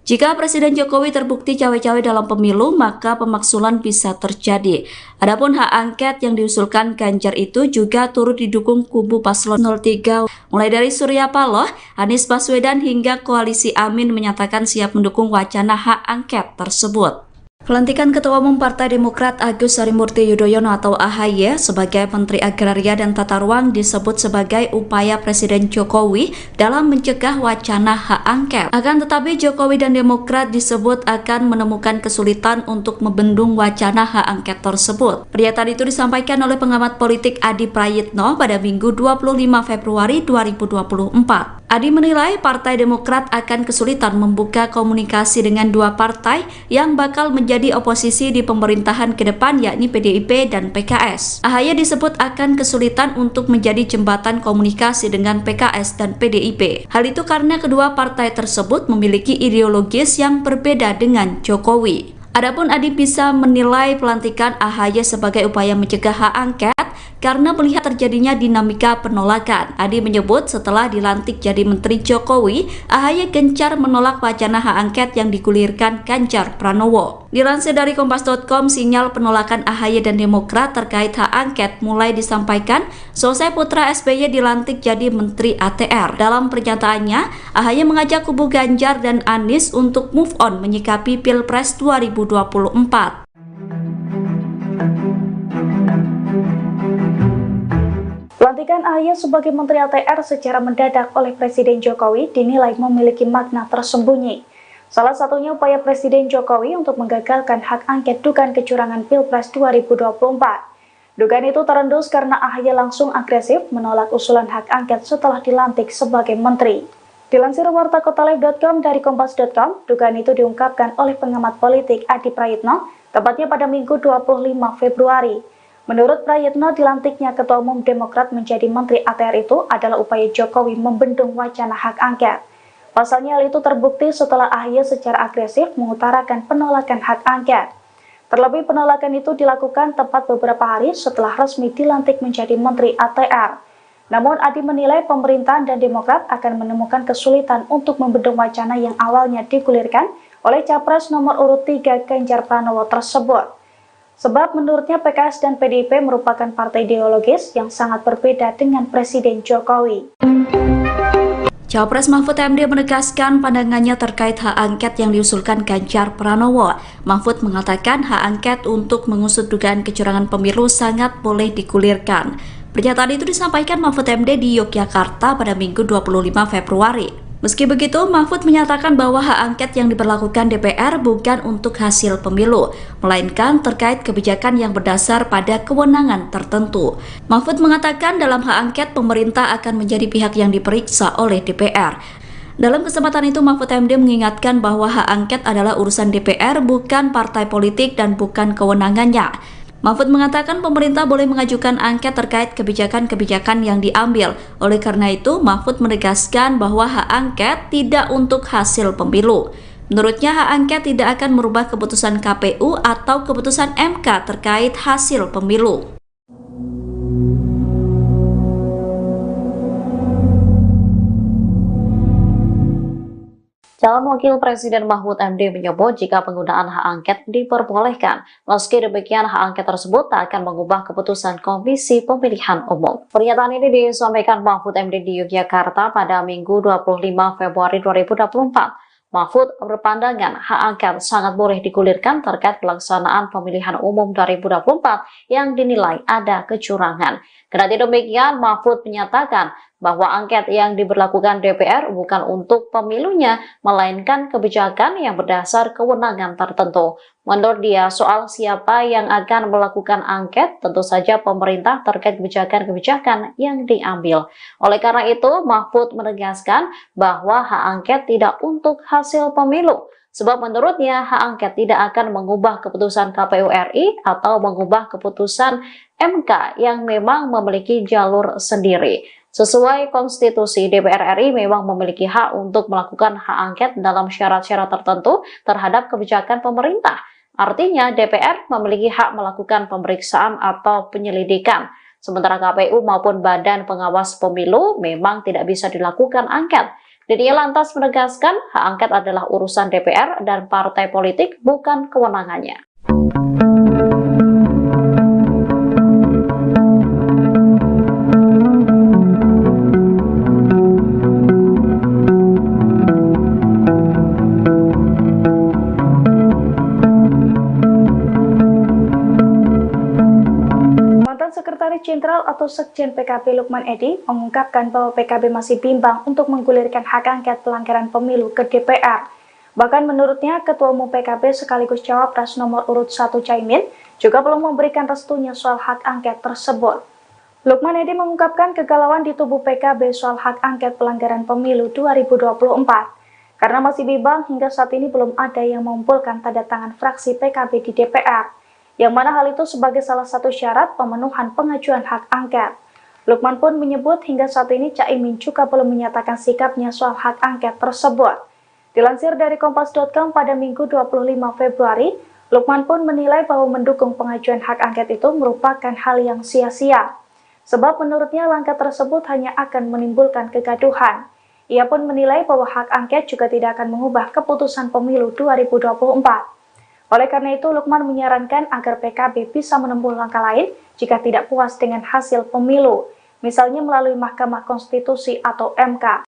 Jika Presiden Jokowi terbukti cawe-cawe dalam pemilu, maka pemaksulan bisa terjadi. Adapun hak angket yang diusulkan Ganjar itu juga turut didukung kubu paslon 03, mulai dari Surya Paloh, Anies Baswedan hingga Koalisi Amin menyatakan siap mendukung wacana hak angket tersebut. Pelantikan Ketua Umum Partai Demokrat Agus Harimurti Yudhoyono atau AHY sebagai Menteri Agraria dan Tata Ruang disebut sebagai upaya Presiden Jokowi dalam mencegah wacana hak angket. Akan tetapi Jokowi dan Demokrat disebut akan menemukan kesulitan untuk membendung wacana hak angket tersebut. Pernyataan itu disampaikan oleh pengamat politik Adi Prayitno pada Minggu 25 Februari 2024. Adi menilai Partai Demokrat akan kesulitan membuka komunikasi dengan dua partai yang bakal menjadi oposisi di pemerintahan ke depan, yakni PDIP dan PKS. AHY disebut akan kesulitan untuk menjadi jembatan komunikasi dengan PKS dan PDIP. Hal itu karena kedua partai tersebut memiliki ideologis yang berbeda dengan Jokowi. Adapun Adi bisa menilai pelantikan AHY sebagai upaya mencegah hak angket karena melihat terjadinya dinamika penolakan. Adi menyebut setelah dilantik jadi Menteri Jokowi, AHY gencar menolak wacana hak angket yang digulirkan Ganjar Pranowo. Dilansir dari Kompas.com, sinyal penolakan AHY dan Demokrat terkait hak angket mulai disampaikan selesai putra SBY dilantik jadi Menteri ATR. Dalam pernyataannya, AHY mengajak kubu Ganjar dan Anies untuk move on menyikapi Pilpres 2024. Pelantikan AHY sebagai Menteri ATR secara mendadak oleh Presiden Jokowi dinilai memiliki makna tersembunyi. Salah satunya upaya Presiden Jokowi untuk menggagalkan hak angket dugaan kecurangan Pilpres 2024. Dugaan itu terendus karena AHY langsung agresif menolak usulan hak angket setelah dilantik sebagai menteri. Dilansir wartakotalive.com dari kompas.com, dugaan itu diungkapkan oleh pengamat politik Adi Prayitno, tepatnya pada Minggu 25 Februari. Menurut Prayitno, dilantiknya Ketua Umum Demokrat menjadi Menteri ATR itu adalah upaya Jokowi membendung wacana hak angket. Pasalnya hal itu terbukti setelah AHY secara agresif mengutarakan penolakan hak angket. Terlebih penolakan itu dilakukan tepat beberapa hari setelah resmi dilantik menjadi Menteri ATR. Namun Adi menilai pemerintahan dan Demokrat akan menemukan kesulitan untuk membendung wacana yang awalnya digulirkan oleh Capres nomor urut 3 Ganjar Pranowo tersebut. Sebab menurutnya PKS dan PDIP merupakan partai ideologis yang sangat berbeda dengan Presiden Jokowi. Cawapres Mahfud MD menegaskan pandangannya terkait hak angket yang diusulkan Ganjar Pranowo. Mahfud mengatakan hak angket untuk mengusut dugaan kecurangan pemilu sangat boleh digulirkan. Pernyataan itu disampaikan Mahfud MD di Yogyakarta pada Minggu 25 Februari. Meski begitu, Mahfud menyatakan bahwa hak angket yang diberlakukan DPR bukan untuk hasil pemilu, melainkan terkait kebijakan yang berdasar pada kewenangan tertentu. Mahfud mengatakan dalam hak angket pemerintah akan menjadi pihak yang diperiksa oleh DPR. Dalam kesempatan itu, Mahfud MD mengingatkan bahwa hak angket adalah urusan DPR, bukan partai politik dan bukan kewenangannya. Mahfud mengatakan pemerintah boleh mengajukan angket terkait kebijakan-kebijakan yang diambil. Oleh karena itu, Mahfud menegaskan bahwa hak angket tidak untuk hasil pemilu. Menurutnya, hak angket tidak akan merubah keputusan KPU atau keputusan MK terkait hasil pemilu. Calon Wakil Presiden Mahfud MD menyebut jika penggunaan hak angket diperbolehkan. Meski demikian, hak angket tersebut tak akan mengubah keputusan Komisi Pemilihan Umum. Pernyataan ini disampaikan Mahfud MD di Yogyakarta pada Minggu 25 Februari 2024. Mahfud berpandangan hak angket sangat boleh digulirkan terkait pelaksanaan pemilihan umum 2024 yang dinilai ada kecurangan. Kendati demikian, Mahfud menyatakan bahwa angket yang diberlakukan DPR bukan untuk pemilunya, melainkan kebijakan yang berdasar kewenangan tertentu. Menurut dia, soal siapa yang akan melakukan angket, tentu saja pemerintah terkait kebijakan-kebijakan yang diambil. Oleh karena itu, Mahfud menegaskan bahwa hak angket tidak untuk hasil pemilu. Sebab menurutnya, hak angket tidak akan mengubah keputusan KPU RI atau mengubah keputusan MK yang memang memiliki jalur sendiri. Sesuai konstitusi, DPR RI memang memiliki hak untuk melakukan hak angket dalam syarat-syarat tertentu terhadap kebijakan pemerintah. Artinya, DPR memiliki hak melakukan pemeriksaan atau penyelidikan. Sementara KPU maupun Badan Pengawas Pemilu memang tidak bisa dilakukan angket. Dia lantas menegaskan hak angket adalah urusan DPR dan partai politik, bukan kewenangannya. Sekretaris Jenderal atau Sekjen PKB Lukman Edy mengungkapkan bahwa PKB masih bimbang untuk menggulirkan hak angket pelanggaran pemilu ke DPR. Bahkan menurutnya, Ketua Umum PKB sekaligus Cawapres nomor urut 1 Caimin juga belum memberikan restunya soal hak angket tersebut. Lukman Edy mengungkapkan kegalauan di tubuh PKB soal hak angket pelanggaran pemilu 2024. Karena masih bimbang, hingga saat ini belum ada yang mengumpulkan tanda tangan fraksi PKB di DPR. Yang mana hal itu sebagai salah satu syarat pemenuhan pengajuan hak angket. Lukman pun menyebut hingga saat ini Caimin juga belum menyatakan sikapnya soal hak angket tersebut. Dilansir dari Kompas.com pada Minggu 25 Februari, Lukman pun menilai bahwa mendukung pengajuan hak angket itu merupakan hal yang sia-sia. Sebab menurutnya langkah tersebut hanya akan menimbulkan kegaduhan. Ia pun menilai bahwa hak angket juga tidak akan mengubah keputusan pemilu 2024. Oleh karena itu, Lukman menyarankan agar PKB bisa menempuh langkah lain jika tidak puas dengan hasil pemilu, misalnya melalui Mahkamah Konstitusi atau MK.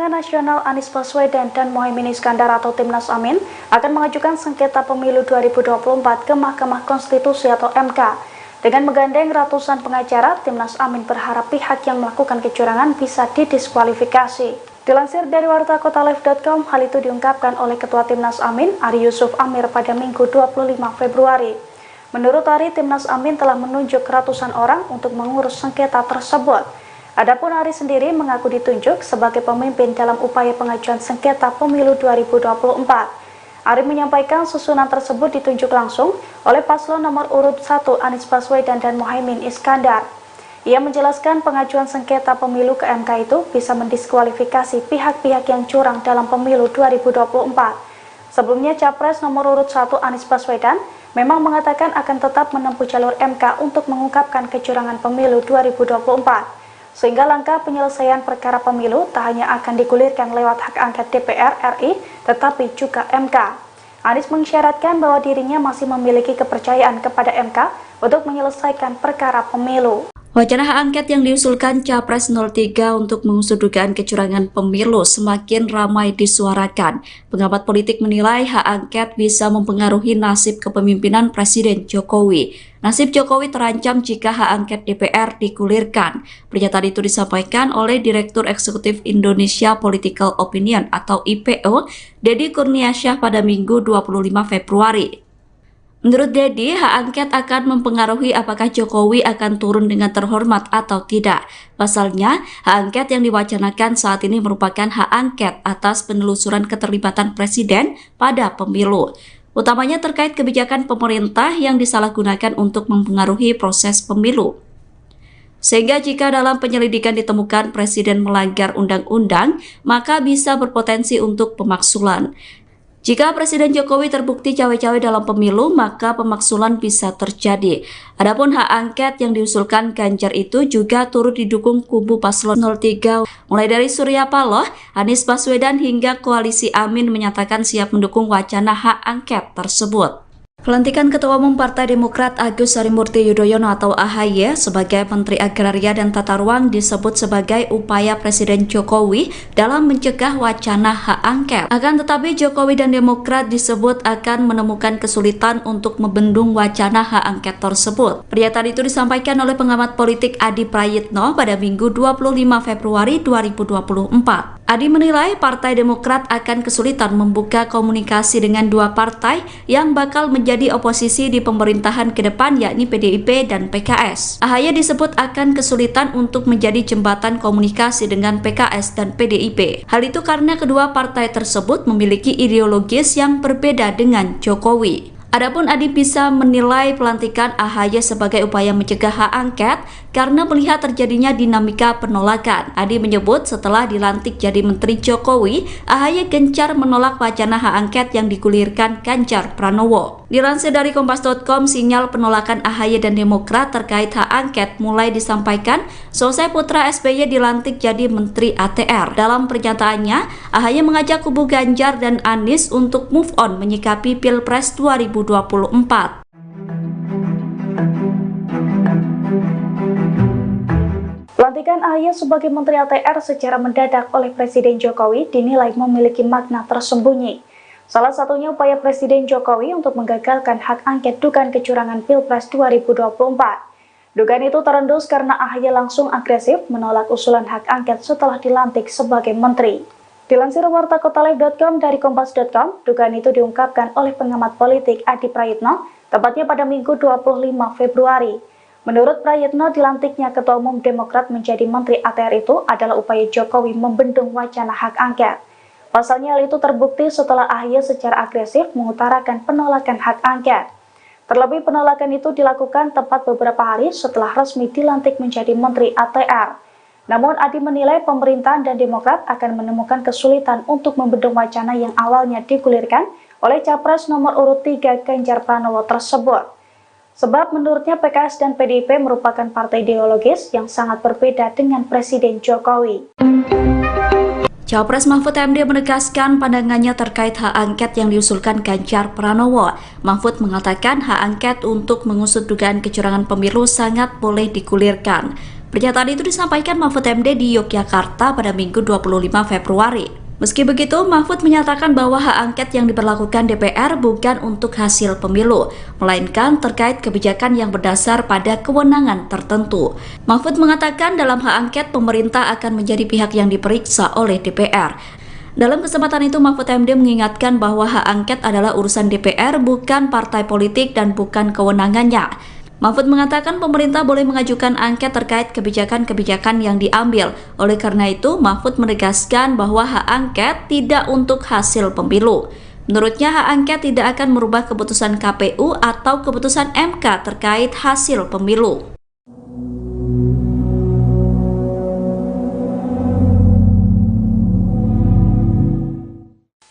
Nasional Anies Baswedan dan Mohaimin Iskandar atau Timnas Amin akan mengajukan sengketa pemilu 2024 ke Mahkamah Konstitusi atau MK. Dengan menggandeng ratusan pengacara, Timnas Amin berharap pihak yang melakukan kecurangan bisa didiskualifikasi. Dilansir dari wartakotalive.com, hal itu diungkapkan oleh Ketua Timnas Amin, Ari Yusuf Amir pada Minggu 25 Februari. Menurut Ari, Timnas Amin telah menunjuk ratusan orang untuk mengurus sengketa tersebut. Adapun Ari sendiri mengaku ditunjuk sebagai pemimpin dalam upaya pengajuan sengketa pemilu 2024. Ari menyampaikan susunan tersebut ditunjuk langsung oleh paslon nomor urut 1 Anies Baswedan dan Mohaimin Iskandar. Ia menjelaskan pengajuan sengketa pemilu ke MK itu bisa mendiskualifikasi pihak-pihak yang curang dalam pemilu 2024. Sebelumnya, Capres nomor urut 1 Anies Baswedan memang mengatakan akan tetap menempuh jalur MK untuk mengungkapkan kecurangan pemilu 2024. Sehingga langkah penyelesaian perkara pemilu tak hanya akan digulirkan lewat hak angket DPR RI, tetapi juga MK. Anies mengisyaratkan bahwa dirinya masih memiliki kepercayaan kepada MK untuk menyelesaikan perkara pemilu. Wacana hak angket yang diusulkan Capres 03 untuk mengusut dugaan kecurangan pemilu semakin ramai disuarakan. Pengamat politik menilai hak angket bisa mempengaruhi nasib kepemimpinan Presiden Jokowi. Nasib Jokowi terancam jika hak angket DPR digulirkan. Pernyataan itu disampaikan oleh Direktur Eksekutif Indonesia Political Opinion atau IPO, Deddy Kurniasyah pada Minggu 25 Februari. Menurut Deddy, hak angket akan mempengaruhi apakah Jokowi akan turun dengan terhormat atau tidak. Pasalnya, hak angket yang diwacanakan saat ini merupakan hak angket atas penelusuran keterlibatan Presiden pada pemilu. Utamanya terkait kebijakan pemerintah yang disalahgunakan untuk mempengaruhi proses pemilu. Sehingga jika dalam penyelidikan ditemukan Presiden melanggar undang-undang, maka bisa berpotensi untuk pemaksulan. Jika Presiden Jokowi terbukti cawe-cawe dalam pemilu, maka pemaksulan bisa terjadi. Adapun hak angket yang diusulkan Ganjar itu juga turut didukung kubu paslon 03, mulai dari Surya Paloh, Anies Baswedan hingga Koalisi Amin menyatakan siap mendukung wacana hak angket tersebut. Pelantikan Ketua Umum Partai Demokrat Agus Harimurti Yudhoyono atau AHY sebagai Menteri Agraria dan Tata Ruang disebut sebagai upaya Presiden Jokowi dalam mencegah wacana hak angket. Akan tetapi Jokowi dan Demokrat disebut akan menemukan kesulitan untuk membendung wacana hak angket tersebut. Pernyataan itu disampaikan oleh pengamat politik Adi Prayitno pada Minggu 25 Februari 2024. Adi menilai Partai Demokrat akan kesulitan membuka komunikasi dengan dua partai yang bakal menjadi oposisi di pemerintahan ke depan, yakni PDIP dan PKS. AHY disebut akan kesulitan untuk menjadi jembatan komunikasi dengan PKS dan PDIP. Hal itu karena kedua partai tersebut memiliki ideologis yang berbeda dengan Jokowi. Adapun Adi bisa menilai pelantikan AHY sebagai upaya mencegah hak angket karena melihat terjadinya dinamika penolakan. Adi menyebut setelah dilantik jadi Menteri Jokowi, AHY gencar menolak wacana hak angket yang digulirkan Ganjar Pranowo. Dilansir dari Kompas.com, sinyal penolakan AHY dan Demokrat terkait hak angket mulai disampaikan selesai putra SBY dilantik jadi Menteri ATR. Dalam pernyataannya, AHY mengajak kubu Ganjar dan Anies untuk move on menyikapi Pilpres 2024. Pelantikan AHY sebagai Menteri ATR secara mendadak oleh Presiden Jokowi dinilai memiliki makna tersembunyi. Salah satunya upaya Presiden Jokowi untuk menggagalkan hak angket dugaan kecurangan Pilpres 2024. Dugaan itu terendus karena AHY langsung agresif menolak usulan hak angket setelah dilantik sebagai menteri. Dilansir wartakotalive.com dari kompas.com, dugaan itu diungkapkan oleh pengamat politik Adi Prayitno, tepatnya pada Minggu 25 Februari. Menurut Prayitno, dilantiknya Ketua Umum Demokrat menjadi Menteri ATR itu adalah upaya Jokowi membendung wacana hak angket. Pasalnya hal itu terbukti setelah AHY secara agresif mengutarakan penolakan hak angket. Terlebih penolakan itu dilakukan tepat beberapa hari setelah resmi dilantik menjadi Menteri ATR. Namun Adi menilai pemerintahan dan Demokrat akan menemukan kesulitan untuk membendung wacana yang awalnya digulirkan oleh Capres nomor urut 3 Ganjar Pranowo tersebut. Sebab menurutnya PKS dan PDIP merupakan partai ideologis yang sangat berbeda dengan Presiden Jokowi. Capres Mahfud MD menegaskan pandangannya terkait hak angket yang diusulkan Ganjar Pranowo. Mahfud mengatakan hak angket untuk mengusut dugaan kecurangan pemilu sangat boleh digulirkan. Pernyataan itu disampaikan Mahfud MD di Yogyakarta pada Minggu 25 Februari. Meski begitu, Mahfud menyatakan bahwa hak angket yang diberlakukan DPR bukan untuk hasil pemilu, melainkan terkait kebijakan yang berdasar pada kewenangan tertentu. Mahfud mengatakan dalam hak angket pemerintah akan menjadi pihak yang diperiksa oleh DPR. Dalam kesempatan itu, Mahfud MD mengingatkan bahwa hak angket adalah urusan DPR, bukan partai politik dan bukan kewenangannya. Mahfud mengatakan pemerintah boleh mengajukan angket terkait kebijakan-kebijakan yang diambil. Oleh karena itu, Mahfud menegaskan bahwa hak angket tidak untuk hasil pemilu. Menurutnya, hak angket tidak akan merubah keputusan KPU atau keputusan MK terkait hasil pemilu.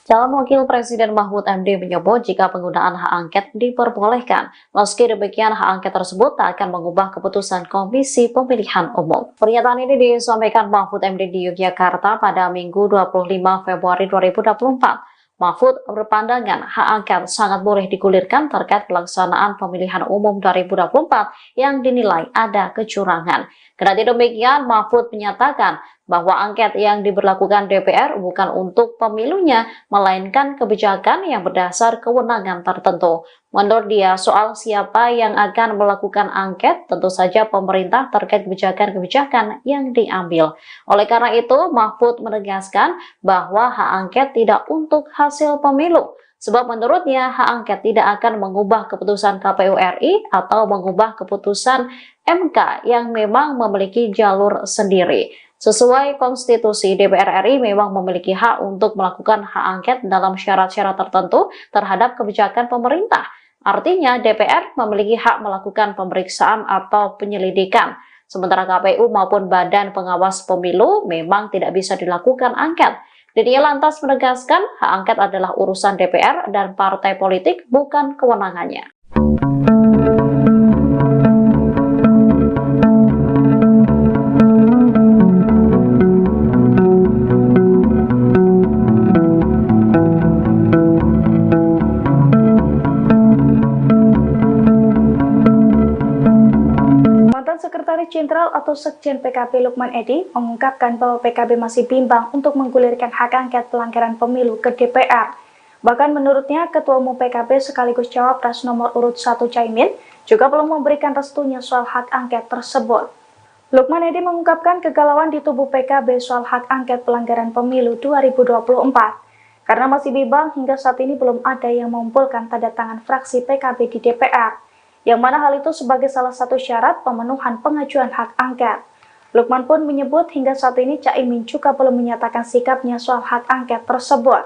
Calon Wakil Presiden Mahfud MD menyebut jika penggunaan hak angket diperbolehkan, meski demikian hak angket tersebut tak akan mengubah keputusan Komisi Pemilihan Umum. Pernyataan ini disampaikan Mahfud MD di Yogyakarta pada Minggu 25 Februari 2024. Mahfud berpandangan hak angket sangat boleh digulirkan terkait pelaksanaan pemilihan umum 2024 yang dinilai ada kecurangan. Kendati demikian, Mahfud menyatakan bahwa angket yang diberlakukan DPR bukan untuk pemilunya, melainkan kebijakan yang berdasar kewenangan tertentu. Menurut dia, soal siapa yang akan melakukan angket, tentu saja pemerintah terkait kebijakan-kebijakan yang diambil. Oleh karena itu, Mahfud menegaskan bahwa hak angket tidak untuk hasil pemilu. Sebab menurutnya hak angket tidak akan mengubah keputusan KPU RI atau mengubah keputusan MK yang memang memiliki jalur sendiri. Sesuai konstitusi, DPR RI memang memiliki hak untuk melakukan hak angket dalam syarat-syarat tertentu terhadap kebijakan pemerintah. Artinya DPR memiliki hak melakukan pemeriksaan atau penyelidikan. Sementara KPU maupun Badan Pengawas Pemilu memang tidak bisa dilakukan angket. Dan ia lantas menegaskan hak angket adalah urusan DPR dan partai politik, bukan kewenangannya. Sekretaris Jenderal atau Sekjen PKB Lukman Edy mengungkapkan bahwa PKB masih bimbang untuk menggulirkan hak angket pelanggaran pemilu ke DPR. Bahkan menurutnya, Ketua Umum PKB sekaligus Cawapres nomor urut 1 Caimin juga belum memberikan restunya soal hak angket tersebut. Lukman Edy mengungkapkan kegalauan di tubuh PKB soal hak angket pelanggaran pemilu 2024. Karena masih bimbang, hingga saat ini belum ada yang mengumpulkan tanda tangan fraksi PKB di DPR. Yang mana hal itu sebagai salah satu syarat pemenuhan pengajuan hak angket. Lukman pun menyebut hingga saat ini Caimin juga belum menyatakan sikapnya soal hak angket tersebut.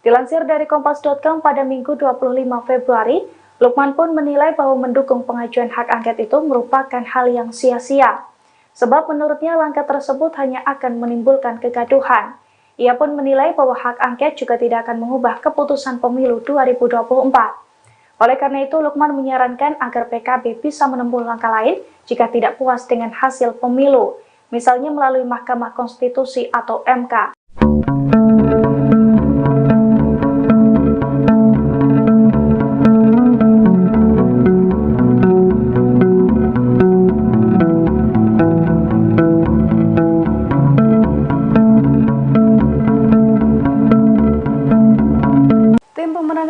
Dilansir dari Kompas.com pada Minggu 25 Februari, Lukman pun menilai bahwa mendukung pengajuan hak angket itu merupakan hal yang sia-sia. Sebab menurutnya langkah tersebut hanya akan menimbulkan kegaduhan. Ia pun menilai bahwa hak angket juga tidak akan mengubah keputusan pemilu 2024. Oleh karena itu, Lukman menyarankan agar PKB bisa menempuh langkah lain jika tidak puas dengan hasil pemilu, misalnya melalui Mahkamah Konstitusi atau MK.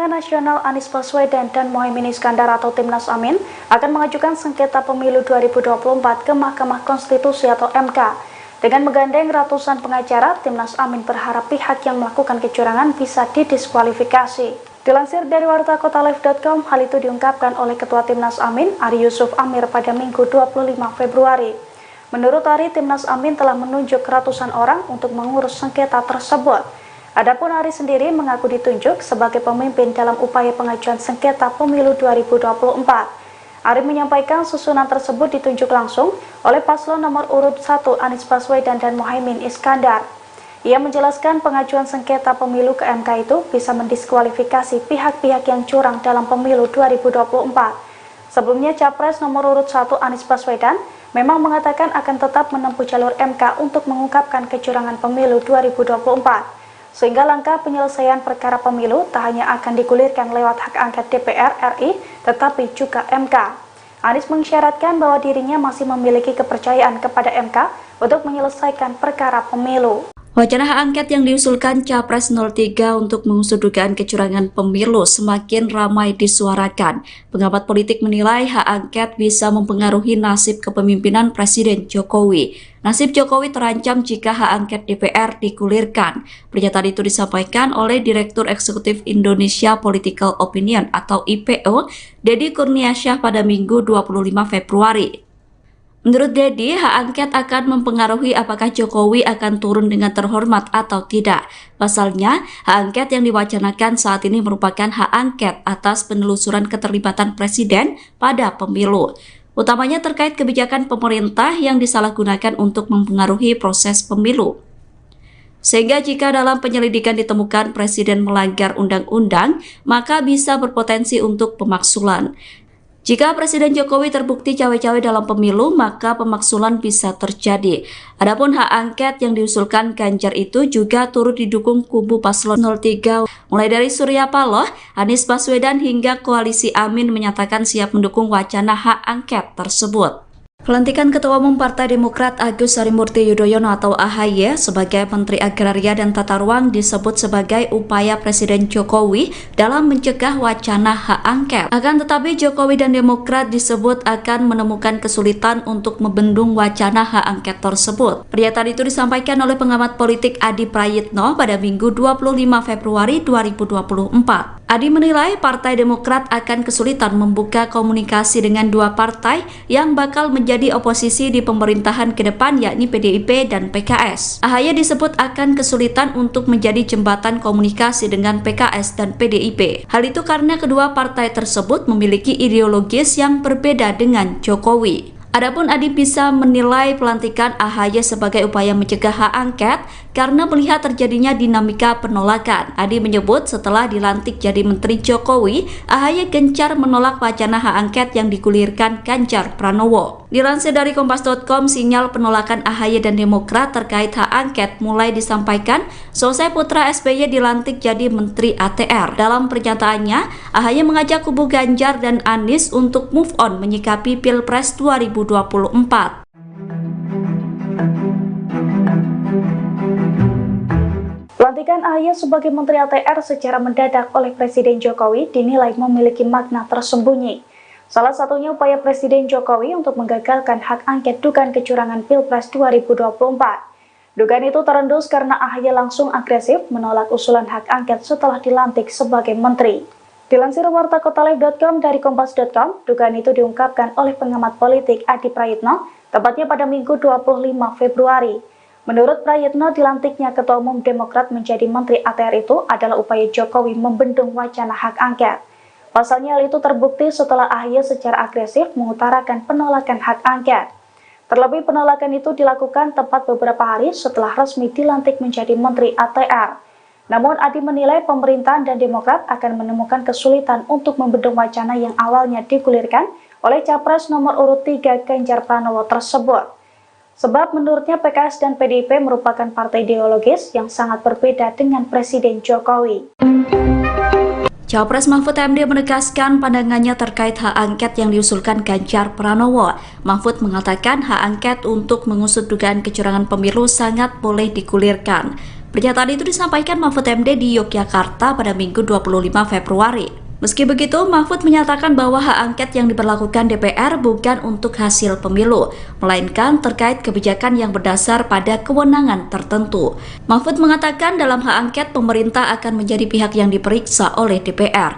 Nasional Anies Baswedan dan Mohaimin Iskandar atau Timnas Amin akan mengajukan sengketa pemilu 2024 ke Mahkamah Konstitusi atau MK. Dengan menggandeng ratusan pengacara, Timnas Amin berharap pihak yang melakukan kecurangan bisa didiskualifikasi. Dilansir dari wartakotalive.com, hal itu diungkapkan oleh Ketua Timnas Amin, Ari Yusuf Amir pada Minggu 25 Februari. Menurut Ari, Timnas Amin telah menunjuk ratusan orang untuk mengurus sengketa tersebut. Adapun Ari sendiri mengaku ditunjuk sebagai pemimpin dalam upaya pengajuan sengketa pemilu 2024. Ari menyampaikan susunan tersebut ditunjuk langsung oleh paslon nomor urut 1 Anies Baswedan dan Mohaimin Iskandar. Ia menjelaskan pengajuan sengketa pemilu ke MK itu bisa mendiskualifikasi pihak-pihak yang curang dalam pemilu 2024. Sebelumnya Capres nomor urut 1 Anies Baswedan memang mengatakan akan tetap menempuh jalur MK untuk mengungkapkan kecurangan pemilu 2024. Sehingga langkah penyelesaian perkara pemilu tak hanya akan digulirkan lewat hak angket DPR RI, tetapi juga MK. Anies mengisyaratkan bahwa dirinya masih memiliki kepercayaan kepada MK untuk menyelesaikan perkara pemilu. Wacana hak angket yang diusulkan Capres 03 untuk mengusut dugaan kecurangan pemilu semakin ramai disuarakan. Pengamat politik menilai hak angket bisa mempengaruhi nasib kepemimpinan Presiden Jokowi. Nasib Jokowi terancam jika hak angket DPR digulirkan. Pernyataan itu disampaikan oleh Direktur Eksekutif Indonesia Political Opinion atau IPO, Deddy Kurniasyah pada Minggu 25 Februari. Menurut Deddy, hak angket akan mempengaruhi apakah Jokowi akan turun dengan terhormat atau tidak. Pasalnya, hak angket yang diwacanakan saat ini merupakan hak angket atas penelusuran keterlibatan Presiden pada pemilu, utamanya terkait kebijakan pemerintah yang disalahgunakan untuk mempengaruhi proses pemilu. Sehingga jika dalam penyelidikan ditemukan Presiden melanggar undang-undang, maka bisa berpotensi untuk pemaksulan. Jika Presiden Jokowi terbukti cawe-cawe dalam pemilu, maka pemaksulan bisa terjadi. Adapun hak angket yang diusulkan Ganjar itu juga turut didukung kubu paslon 03, mulai dari Surya Paloh, Anies Baswedan hingga Koalisi Amin menyatakan siap mendukung wacana hak angket tersebut. Pelantikan Ketua Umum Partai Demokrat Agus Harimurti Yudhoyono atau AHY sebagai Menteri Agraria dan Tata Ruang disebut sebagai upaya Presiden Jokowi dalam mencegah wacana hak angket. Akan tetapi Jokowi dan Demokrat disebut akan menemukan kesulitan untuk membendung wacana hak angket tersebut. Pernyataan itu disampaikan oleh pengamat politik Adi Prayitno pada Minggu 25 Februari 2024. Adi menilai Partai Demokrat akan kesulitan membuka komunikasi dengan dua partai yang bakal menjadi oposisi di pemerintahan ke depan, yakni PDIP dan PKS. AHY disebut akan kesulitan untuk menjadi jembatan komunikasi dengan PKS dan PDIP. Hal itu karena kedua partai tersebut memiliki ideologis yang berbeda dengan Jokowi. Adapun Adi bisa menilai pelantikan AHY sebagai upaya mencegah hak angket karena melihat terjadinya dinamika penolakan. Adi menyebut setelah dilantik jadi Menteri Jokowi, AHY gencar menolak wacana hak angket yang digulirkan Ganjar Pranowo. Dilansir dari Kompas.com, sinyal penolakan AHY dan Demokrat terkait hak angket mulai disampaikan selesai putra SBY dilantik jadi Menteri ATR. Dalam pernyataannya, AHY mengajak kubu Ganjar dan Anies untuk move on menyikapi Pilpres 2024. Pelantikan AHY sebagai Menteri ATR secara mendadak oleh Presiden Jokowi dinilai memiliki makna tersembunyi. Salah satunya upaya Presiden Jokowi untuk menggagalkan hak angket dugaan kecurangan Pilpres 2024. Dugaan itu terendus karena AHY langsung agresif menolak usulan hak angket setelah dilantik sebagai menteri. Dilansir wartakotalive.com dari kompas.com, dugaan itu diungkapkan oleh pengamat politik Adi Prayitno, tepatnya pada Minggu 25 Februari. Menurut Prayitno, dilantiknya Ketua Umum Demokrat menjadi Menteri ATR itu adalah upaya Jokowi membendung wacana hak angket. Pasalnya hal itu terbukti setelah AHY secara agresif mengutarakan penolakan hak angket. Terlebih penolakan itu dilakukan tepat beberapa hari setelah resmi dilantik menjadi Menteri ATR. Namun Adi menilai pemerintahan dan Demokrat akan menemukan kesulitan untuk membendung wacana yang awalnya digulirkan oleh Capres nomor urut 3 Ganjar Pranowo tersebut. Sebab menurutnya PKS dan PDIP merupakan partai ideologis yang sangat berbeda dengan Presiden Jokowi. Cawapres Mahfud MD menegaskan pandangannya terkait hak angket yang diusulkan Ganjar Pranowo. Mahfud mengatakan hak angket untuk mengusut dugaan kecurangan pemilu sangat boleh digulirkan. Pernyataan itu disampaikan Mahfud MD di Yogyakarta pada Minggu 25 Februari. Meski begitu, Mahfud menyatakan bahwa hak angket yang diberlakukan DPR bukan untuk hasil pemilu, melainkan terkait kebijakan yang berdasar pada kewenangan tertentu. Mahfud mengatakan dalam hak angket pemerintah akan menjadi pihak yang diperiksa oleh DPR.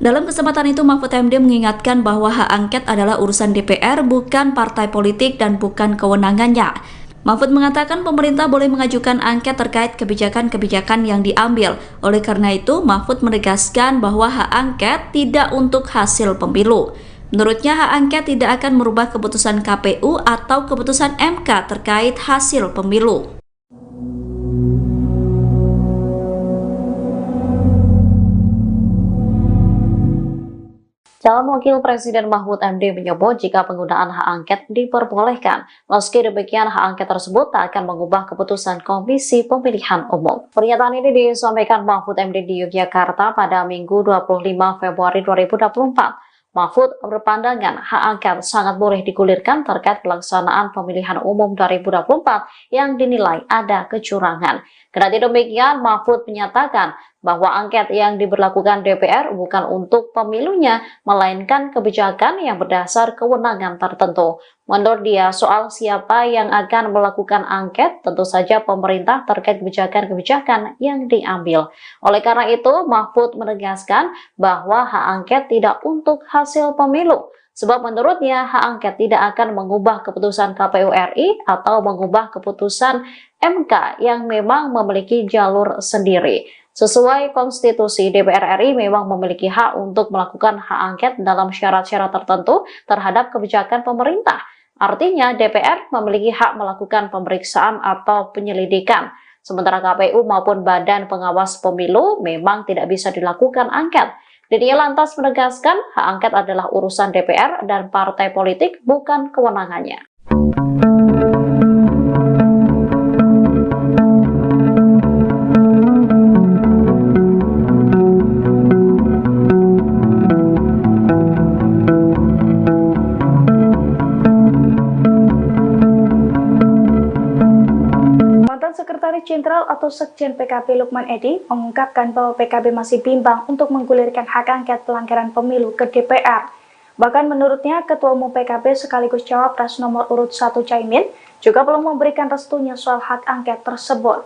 Dalam kesempatan itu, Mahfud MD mengingatkan bahwa hak angket adalah urusan DPR, bukan partai politik dan bukan kewenangannya. Mahfud mengatakan pemerintah boleh mengajukan angket terkait kebijakan-kebijakan yang diambil. Oleh karena itu, Mahfud menegaskan bahwa hak angket tidak untuk hasil pemilu. Menurutnya, hak angket tidak akan merubah keputusan KPU atau keputusan MK terkait hasil pemilu. Calon Wakil Presiden Mahfud MD menyebut jika penggunaan hak angket diperbolehkan, meski demikian hak angket tersebut tak akan mengubah keputusan Komisi Pemilihan Umum. Pernyataan ini disampaikan Mahfud MD di Yogyakarta pada Minggu 25 Februari 2024. Mahfud berpandangan hak angket sangat boleh digulirkan terkait pelaksanaan pemilihan umum 2024 yang dinilai ada kecurangan. Kendati demikian, Mahfud menyatakan bahwa angket yang diberlakukan DPR bukan untuk pemilunya, melainkan kebijakan yang berdasar kewenangan tertentu. Menurut dia, soal siapa yang akan melakukan angket, tentu saja pemerintah terkait kebijakan-kebijakan yang diambil. Oleh karena itu, Mahfud menegaskan bahwa hak angket tidak untuk hasil pemilu. Sebab menurutnya hak angket tidak akan mengubah keputusan KPU RI atau mengubah keputusan MK yang memang memiliki jalur sendiri. Sesuai konstitusi, DPR RI memang memiliki hak untuk melakukan hak angket dalam syarat-syarat tertentu terhadap kebijakan pemerintah. Artinya DPR memiliki hak melakukan pemeriksaan atau penyelidikan. Sementara KPU maupun Badan Pengawas Pemilu memang tidak bisa dilakukan angket. Dirinya lantas menegaskan hak angket adalah urusan DPR dan partai politik, bukan kewenangannya. Sekretaris Jenderal atau Sekjen PKB Lukman Edy mengungkapkan bahwa PKB masih bimbang untuk menggulirkan hak angket pelanggaran pemilu ke DPR. Bahkan menurutnya, Ketua Umum PKB sekaligus Cawapres nomor urut 1 Caimin juga belum memberikan restunya soal hak angket tersebut.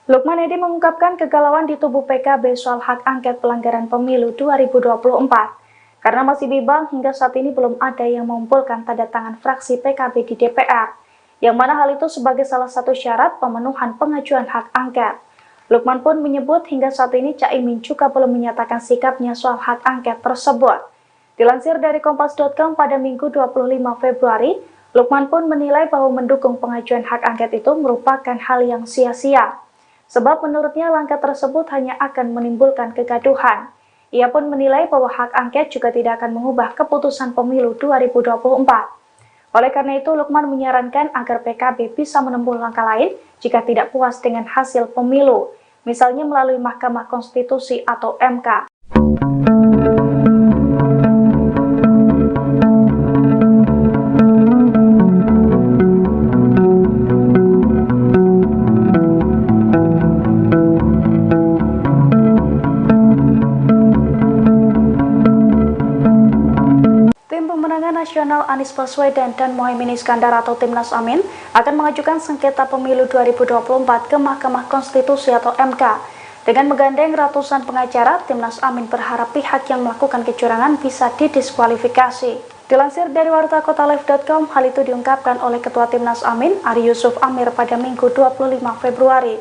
Lukman Edy mengungkapkan kegalauan di tubuh PKB soal hak angket pelanggaran pemilu 2024. Karena masih bimbang, hingga saat ini belum ada yang mengumpulkan tanda tangan fraksi PKB di DPR. Yang mana hal itu sebagai salah satu syarat pemenuhan pengajuan hak angket. Lukman pun menyebut hingga saat ini Caimin juga belum menyatakan sikapnya soal hak angket tersebut. Dilansir dari Kompas.com pada Minggu 25 Februari, Lukman pun menilai bahwa mendukung pengajuan hak angket itu merupakan hal yang sia-sia. Sebab menurutnya langkah tersebut hanya akan menimbulkan kegaduhan. Ia pun menilai bahwa hak angket juga tidak akan mengubah keputusan pemilu 2024. Oleh karena itu, Lukman menyarankan agar PKB bisa menempuh langkah lain jika tidak puas dengan hasil pemilu, misalnya melalui Mahkamah Konstitusi atau MK. Nasional Anies Baswedan dan Mohaimin Iskandar atau Timnas Amin akan mengajukan sengketa pemilu 2024 ke Mahkamah Konstitusi atau MK. Dengan menggandeng ratusan pengacara, Timnas Amin berharap pihak yang melakukan kecurangan bisa didiskualifikasi. Dilansir dari wartakotalive.com, hal itu diungkapkan oleh Ketua Timnas Amin, Ari Yusuf Amir pada Minggu 25 Februari.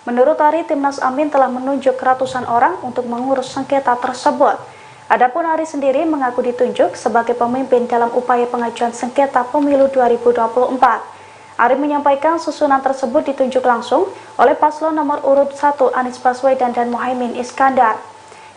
Menurut Ari, Timnas Amin telah menunjuk ratusan orang untuk mengurus sengketa tersebut. Adapun Ari sendiri mengaku ditunjuk sebagai pemimpin dalam upaya pengajuan sengketa pemilu 2024. Ari menyampaikan susunan tersebut ditunjuk langsung oleh paslon nomor urut 1 Anies Baswedan dan Mohaimin Iskandar.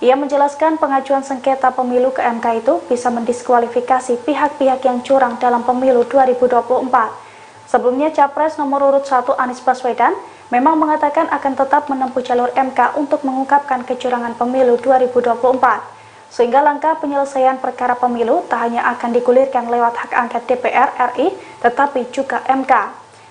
Ia menjelaskan pengajuan sengketa pemilu ke MK itu bisa mendiskualifikasi pihak-pihak yang curang dalam pemilu 2024. Sebelumnya, Capres nomor urut 1 Anies Baswedan memang mengatakan akan tetap menempuh jalur MK untuk mengungkapkan kecurangan pemilu 2024. Sehingga langkah penyelesaian perkara pemilu tak hanya akan digulirkan lewat hak angket DPR RI, tetapi juga MK.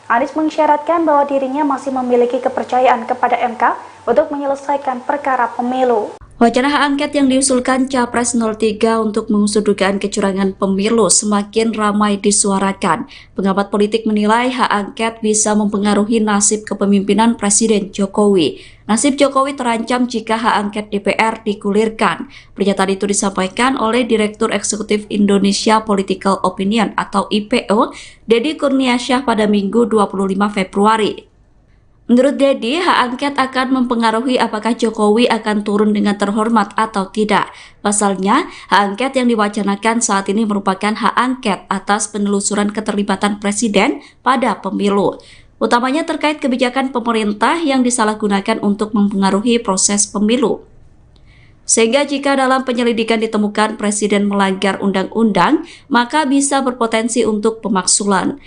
Anies mengisyaratkan bahwa dirinya masih memiliki kepercayaan kepada MK untuk menyelesaikan perkara pemilu. Wacana hak angket yang diusulkan Capres 03 untuk mengusut dugaan kecurangan pemilu semakin ramai disuarakan. Pengamat politik menilai hak angket bisa mempengaruhi nasib kepemimpinan Presiden Jokowi. Nasib Jokowi terancam jika hak angket DPR digulirkan. Pernyataan itu disampaikan oleh Direktur Eksekutif Indonesia Political Opinion atau IPO, Deddy Kurniasyah pada Minggu 25 Februari. Menurut Deddy, hak angket akan mempengaruhi apakah Jokowi akan turun dengan terhormat atau tidak. Pasalnya, hak angket yang diwacanakan saat ini merupakan hak angket atas penelusuran keterlibatan Presiden pada pemilu. Utamanya terkait kebijakan pemerintah yang disalahgunakan untuk mempengaruhi proses pemilu. Sehingga jika dalam penyelidikan ditemukan Presiden melanggar undang-undang, maka bisa berpotensi untuk pemaksulan.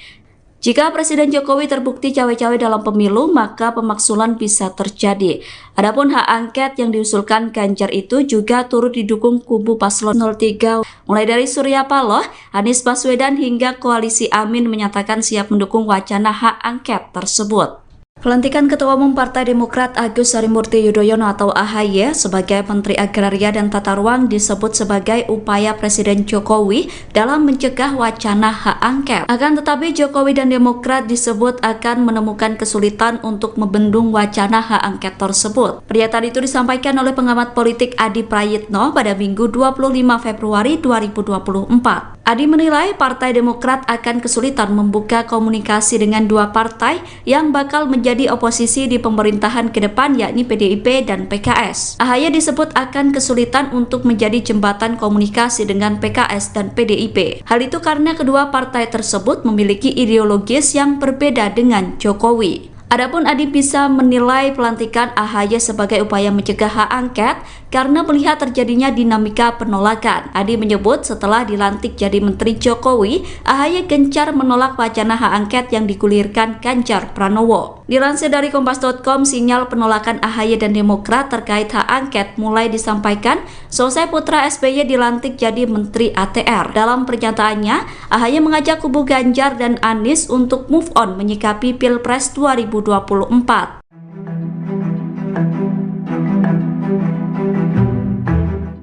Jika Presiden Jokowi terbukti cawe-cawe dalam pemilu, maka pemaksulan bisa terjadi. Adapun hak angket yang diusulkan Ganjar itu juga turut didukung kubu paslon 03, mulai dari Surya Paloh, Anies Baswedan hingga koalisi Amin menyatakan siap mendukung wacana hak angket tersebut. Pelantikan Ketua Umum Partai Demokrat Agus Harimurti Yudhoyono atau AHY sebagai Menteri Agraria dan Tata Ruang disebut sebagai upaya Presiden Jokowi dalam mencegah wacana hak angket. Akan tetapi Jokowi dan Demokrat disebut akan menemukan kesulitan untuk membendung wacana hak angket tersebut. Pernyataan itu disampaikan oleh pengamat politik Adi Prayitno pada Minggu 25 Februari 2024. Adi menilai Partai Demokrat akan kesulitan membuka komunikasi dengan dua partai yang bakal menjadi oposisi di pemerintahan ke depan, yakni PDIP dan PKS. AHY disebut akan kesulitan untuk menjadi jembatan komunikasi dengan PKS dan PDIP. Hal itu karena kedua partai tersebut memiliki ideologis yang berbeda dengan Jokowi. Adapun Adi bisa menilai pelantikan AHY sebagai upaya mencegah hak angket karena melihat terjadinya dinamika penolakan. Adi menyebut setelah dilantik jadi Menteri Jokowi, AHY gencar menolak wacana hak angket yang digulirkan Ganjar Pranowo. Dilansir dari Kompas.com, sinyal penolakan AHY dan Demokrat terkait hak angket mulai disampaikan selesai putra SBY dilantik jadi Menteri ATR. Dalam pernyataannya, AHY mengajak kubu Ganjar dan Anies untuk move on menyikapi Pilpres 2024.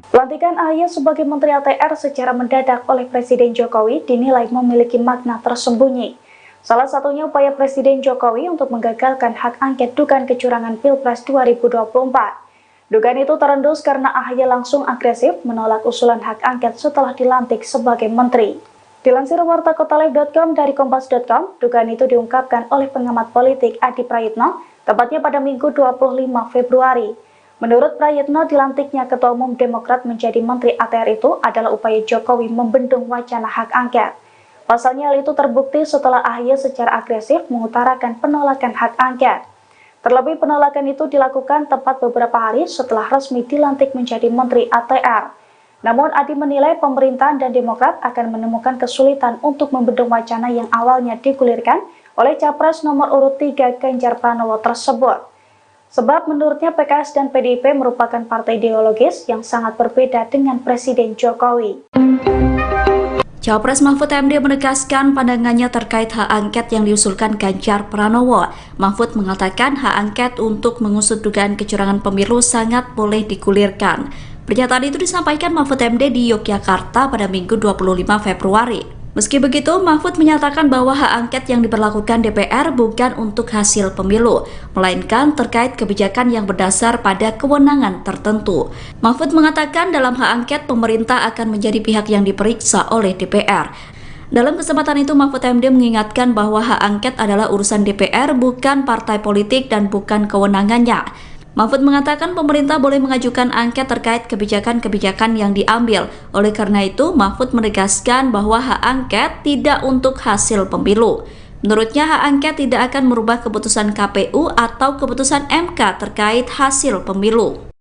Pelantikan AHY sebagai Menteri ATR secara mendadak oleh Presiden Jokowi dinilai memiliki makna tersembunyi. Salah satunya upaya Presiden Jokowi untuk menggagalkan hak angket dugaan kecurangan Pilpres 2024. Dugaan itu terendus karena AHY langsung agresif menolak usulan hak angket setelah dilantik sebagai menteri. Dilansir wartakotalive.com dari kompas.com, dugaan itu diungkapkan oleh pengamat politik Adi Prayitno, tepatnya pada Minggu 25 Februari. Menurut Prayitno, dilantiknya Ketua Umum Demokrat menjadi Menteri ATR itu adalah upaya Jokowi membendung wacana hak angket. Pasalnya hal itu terbukti setelah AHY secara agresif mengutarakan penolakan hak angket. Terlebih penolakan itu dilakukan tepat beberapa hari setelah resmi dilantik menjadi Menteri ATR. Namun Adi menilai pemerintahan dan Demokrat akan menemukan kesulitan untuk membendung wacana yang awalnya digulirkan oleh Capres nomor urut 3 Ganjar Pranowo tersebut. Sebab menurutnya PKS dan PDIP merupakan partai ideologis yang sangat berbeda dengan Presiden Jokowi. Cawapres Mahfud MD menegaskan pandangannya terkait hak angket yang diusulkan Ganjar Pranowo. Mahfud mengatakan hak angket untuk mengusut dugaan kecurangan pemilu sangat boleh digulirkan. Pernyataan itu disampaikan Mahfud MD di Yogyakarta pada Minggu 25 Februari. Meski begitu, Mahfud menyatakan bahwa hak angket yang diberlakukan DPR bukan untuk hasil pemilu, melainkan terkait kebijakan yang berdasar pada kewenangan tertentu. Mahfud mengatakan dalam hak angket pemerintah akan menjadi pihak yang diperiksa oleh DPR. Dalam kesempatan itu, Mahfud MD mengingatkan bahwa hak angket adalah urusan DPR, bukan partai politik dan bukan kewenangannya. Mahfud mengatakan pemerintah boleh mengajukan angket terkait kebijakan-kebijakan yang diambil. Oleh karena itu, Mahfud menegaskan bahwa hak angket tidak untuk hasil pemilu. Menurutnya, hak angket tidak akan merubah keputusan KPU atau keputusan MK terkait hasil pemilu.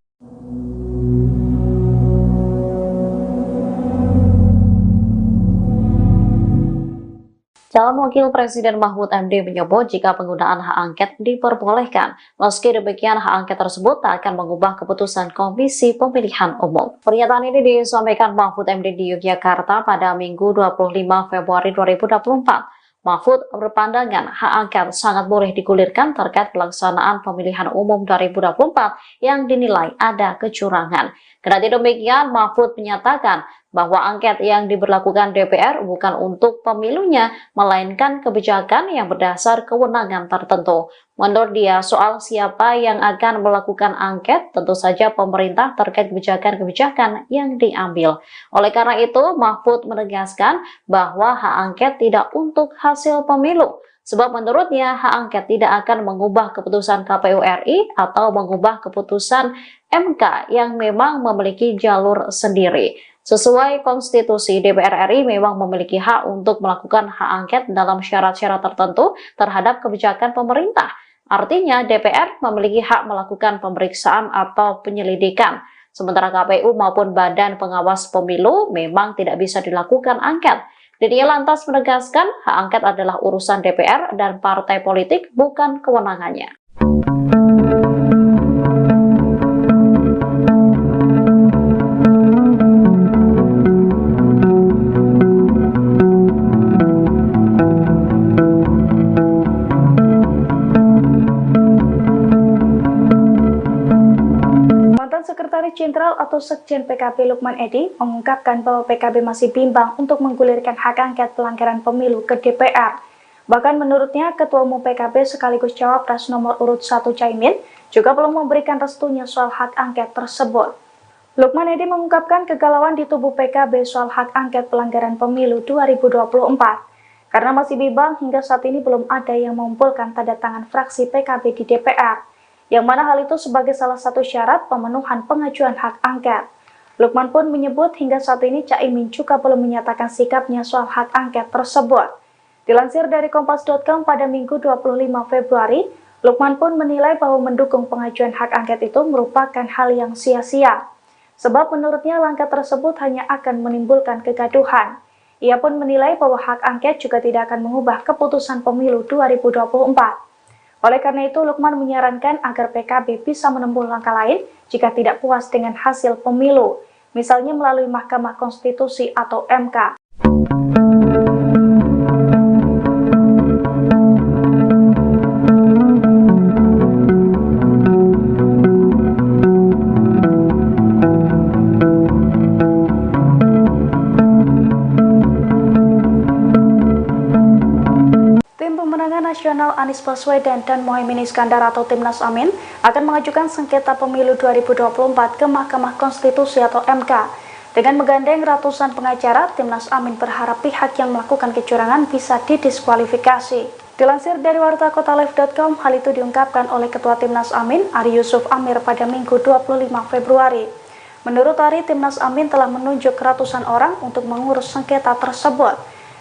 Calon Wakil Presiden Mahfud MD menyebut jika penggunaan hak angket diperbolehkan, meski demikian hak angket tersebut tak akan mengubah keputusan Komisi Pemilihan Umum. Pernyataan ini disampaikan Mahfud MD di Yogyakarta pada Minggu 25 Februari 2024. Mahfud berpandangan hak angket sangat boleh digulirkan terkait pelaksanaan pemilihan umum 2024 yang dinilai ada kecurangan. Kendati demikian, Mahfud menyatakan bahwa angket yang diberlakukan DPR bukan untuk pemilunya, melainkan kebijakan yang berdasar kewenangan tertentu. Menurut dia, soal siapa yang akan melakukan angket, tentu saja pemerintah terkait kebijakan-kebijakan yang diambil. Oleh karena itu, Mahfud menegaskan bahwa hak angket tidak untuk hasil pemilu. Sebab menurutnya hak angket tidak akan mengubah keputusan KPU RI atau mengubah keputusan MK yang memang memiliki jalur sendiri. Sesuai konstitusi, DPR RI memang memiliki hak untuk melakukan hak angket dalam syarat-syarat tertentu terhadap kebijakan pemerintah. Artinya DPR memiliki hak melakukan pemeriksaan atau penyelidikan. Sementara KPU maupun Badan Pengawas Pemilu memang tidak bisa dilakukan angket. Dia lantas menegaskan hak angket adalah urusan DPR dan partai politik, bukan kewenangannya. Sekretaris Jenderal atau Sekjen PKB Lukman Edy mengungkapkan bahwa PKB masih bimbang untuk menggulirkan hak angket pelanggaran pemilu ke DPR. Bahkan menurutnya, Ketua Umum PKB sekaligus Cawapres nomor urut 1 Caimin juga belum memberikan restunya soal hak angket tersebut. Lukman Edy mengungkapkan kegalauan di tubuh PKB soal hak angket pelanggaran pemilu 2024. Karena masih bimbang, hingga saat ini belum ada yang mengumpulkan tanda tangan fraksi PKB di DPR. Yang mana hal itu sebagai salah satu syarat pemenuhan pengajuan hak angket. Lukman pun menyebut hingga saat ini Caimin juga belum menyatakan sikapnya soal hak angket tersebut. Dilansir dari Kompas.com pada Minggu 25 Februari, Lukman pun menilai bahwa mendukung pengajuan hak angket itu merupakan hal yang sia-sia. Sebab menurutnya langkah tersebut hanya akan menimbulkan kegaduhan. Ia pun menilai bahwa hak angket juga tidak akan mengubah keputusan pemilu 2024. Oleh karena itu, Lukman menyarankan agar PKB bisa menempuh langkah lain jika tidak puas dengan hasil pemilu, misalnya melalui Mahkamah Konstitusi atau MK. Nasional Anies Baswedan dan Mohaimin Iskandar atau Timnas Amin akan mengajukan sengketa pemilu 2024 ke Mahkamah Konstitusi atau MK. Dengan menggandeng ratusan pengacara, Timnas Amin berharap pihak yang melakukan kecurangan bisa didiskualifikasi. Dilansir dari wartakotalive.com, hal itu diungkapkan oleh Ketua Timnas Amin, Ari Yusuf Amir pada Minggu 25 Februari. Menurut Ari, Timnas Amin telah menunjuk ratusan orang untuk mengurus sengketa tersebut.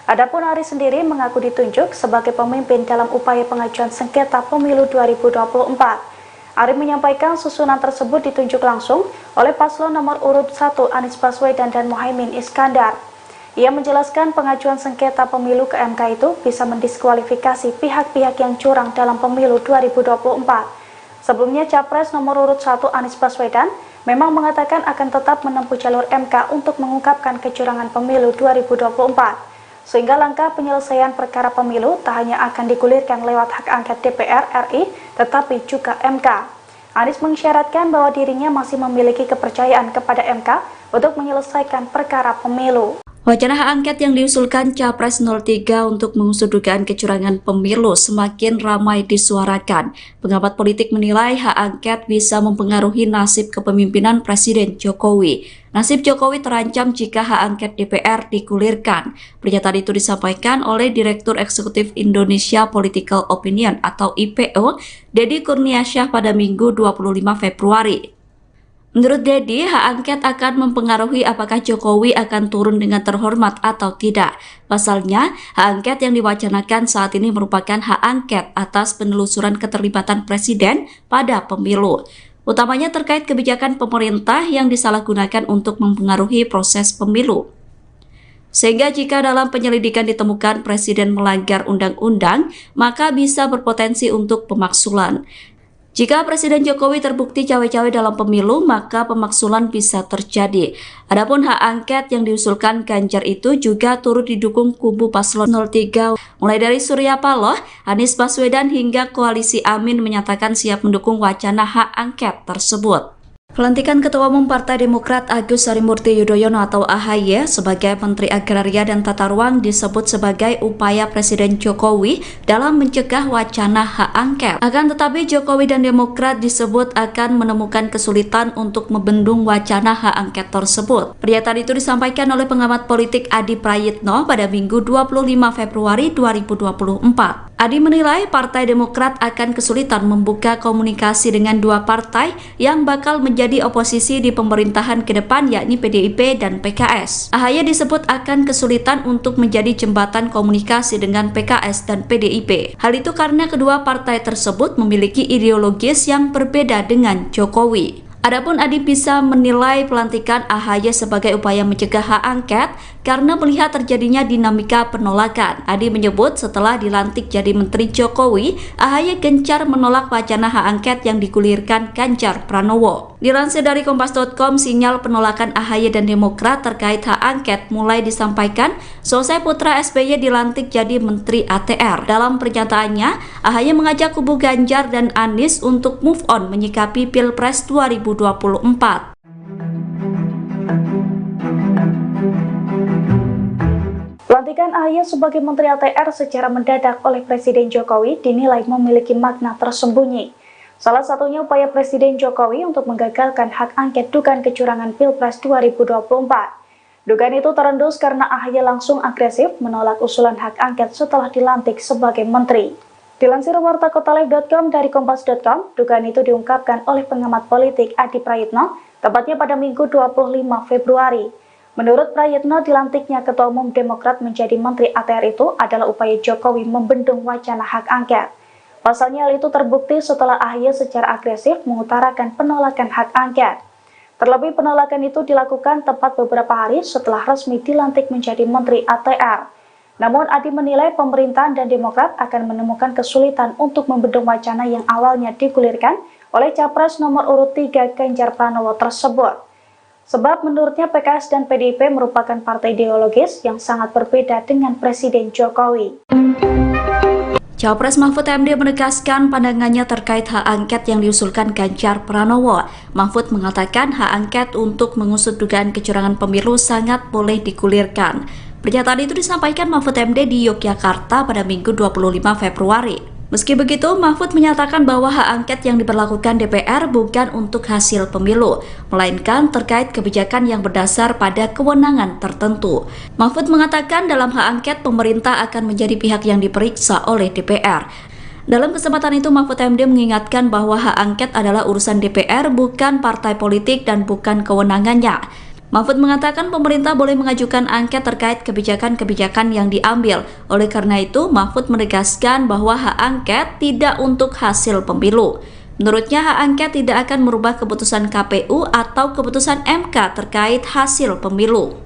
Adapun Ari sendiri mengaku ditunjuk sebagai pemimpin dalam upaya pengajuan sengketa pemilu 2024. Ari menyampaikan susunan tersebut ditunjuk langsung oleh paslon nomor urut 1 Anies Baswedan dan Mohaimin Iskandar. Ia menjelaskan pengajuan sengketa pemilu ke MK itu bisa mendiskualifikasi pihak-pihak yang curang dalam pemilu 2024. Sebelumnya Capres nomor urut 1 Anies Baswedan memang mengatakan akan tetap menempuh jalur MK untuk mengungkapkan kecurangan pemilu 2024. Sehingga langkah penyelesaian perkara pemilu tak hanya akan digulirkan lewat hak angket DPR RI, tetapi juga MK. Anies mengisyaratkan bahwa dirinya masih memiliki kepercayaan kepada MK untuk menyelesaikan perkara pemilu. Wacana hak angket yang diusulkan Capres 03 untuk mengusut dugaan kecurangan pemilu semakin ramai disuarakan. Pengamat politik menilai hak angket bisa mempengaruhi nasib kepemimpinan Presiden Jokowi. Nasib Jokowi terancam jika hak angket DPR digulirkan. Pernyataan itu disampaikan oleh Direktur Eksekutif Indonesia Political Opinion atau IPO, Deddy Kurniasyah pada Minggu 25 Februari. Menurut Deddy, hak angket akan mempengaruhi apakah Jokowi akan turun dengan terhormat atau tidak. Pasalnya, hak angket yang diwacanakan saat ini merupakan hak angket atas penelusuran keterlibatan Presiden pada pemilu. Utamanya terkait kebijakan pemerintah yang disalahgunakan untuk mempengaruhi proses pemilu. Sehingga jika dalam penyelidikan ditemukan Presiden melanggar undang-undang, maka bisa berpotensi untuk pemaksulan. Jika Presiden Jokowi terbukti cawe-cawe dalam pemilu, maka pemaksulan bisa terjadi. Adapun hak angket yang diusulkan Ganjar itu juga turut didukung kubu paslon 03, mulai dari Surya Paloh, Anies Baswedan hingga Koalisi Amin menyatakan siap mendukung wacana hak angket tersebut. Pelantikan Ketua Umum Partai Demokrat Agus Harimurti Yudhoyono atau AHY sebagai Menteri Agraria dan Tata Ruang disebut sebagai upaya Presiden Jokowi dalam mencegah wacana hak angket. Akan tetapi Jokowi dan Demokrat disebut akan menemukan kesulitan untuk membendung wacana hak angket tersebut. Pernyataan itu disampaikan oleh pengamat politik Adi Prayitno pada Minggu 25 Februari 2024. Adi menilai Partai Demokrat akan kesulitan membuka komunikasi dengan dua partai yang bakal menjadi oposisi di pemerintahan ke depan, yakni PDIP dan PKS. AHY disebut akan kesulitan untuk menjadi jembatan komunikasi dengan PKS dan PDIP. Hal itu karena kedua partai tersebut memiliki ideologis yang berbeda dengan Jokowi. Adapun Adi bisa menilai pelantikan AHY sebagai upaya mencegah hak angket karena melihat terjadinya dinamika penolakan. Adi menyebut setelah dilantik jadi Menteri Jokowi, AHY gencar menolak wacana hak angket yang digulirkan Ganjar Pranowo. Dilansir dari Kompas.com, sinyal penolakan AHY dan Demokrat terkait hak angket mulai disampaikan selesai putra SBY dilantik jadi Menteri ATR. Dalam pernyataannya, AHY mengajak kubu Ganjar dan Anies untuk move on menyikapi Pilpres 2024. Pelantikan AHY sebagai Menteri ATR secara mendadak oleh Presiden Jokowi dinilai memiliki makna tersembunyi. Salah satunya upaya Presiden Jokowi untuk menggagalkan hak angket dugaan kecurangan Pilpres 2024. Dugaan itu terendus karena AHY langsung agresif menolak usulan hak angket setelah dilantik sebagai menteri. Dilansir wartakotalive.com dari kompas.com, dugaan itu diungkapkan oleh pengamat politik Adi Prayitno, tepatnya pada Minggu 25 Februari. Menurut Prayitno, dilantiknya Ketua Umum Demokrat menjadi Menteri ATR itu adalah upaya Jokowi membendung wacana hak angket. Pasalnya hal itu terbukti setelah AHY secara agresif mengutarakan penolakan hak angket. Terlebih penolakan itu dilakukan tepat beberapa hari setelah resmi dilantik menjadi Menteri ATR. Namun Adi menilai pemerintahan dan Demokrat akan menemukan kesulitan untuk membendung wacana yang awalnya digulirkan oleh Capres nomor urut 3 Ganjar Pranowo tersebut. Sebab menurutnya PKS dan PDIP merupakan partai ideologis yang sangat berbeda dengan Presiden Jokowi. Cawapres Mahfud MD menegaskan pandangannya terkait hak angket yang diusulkan Ganjar Pranowo. Mahfud mengatakan hak angket untuk mengusut dugaan kecurangan pemilu sangat boleh digulirkan. Pernyataan itu disampaikan Mahfud MD di Yogyakarta pada Minggu 25 Februari. Meski begitu, Mahfud menyatakan bahwa hak angket yang diberlakukan DPR bukan untuk hasil pemilu, melainkan terkait kebijakan yang berdasar pada kewenangan tertentu. Mahfud mengatakan dalam hak angket pemerintah akan menjadi pihak yang diperiksa oleh DPR. Dalam kesempatan itu, Mahfud MD mengingatkan bahwa hak angket adalah urusan DPR, bukan partai politik dan bukan kewenangannya. Mahfud mengatakan pemerintah boleh mengajukan angket terkait kebijakan-kebijakan yang diambil. Oleh karena itu, Mahfud menegaskan bahwa hak angket tidak untuk hasil pemilu. Menurutnya, hak angket tidak akan merubah keputusan KPU atau keputusan MK terkait hasil pemilu.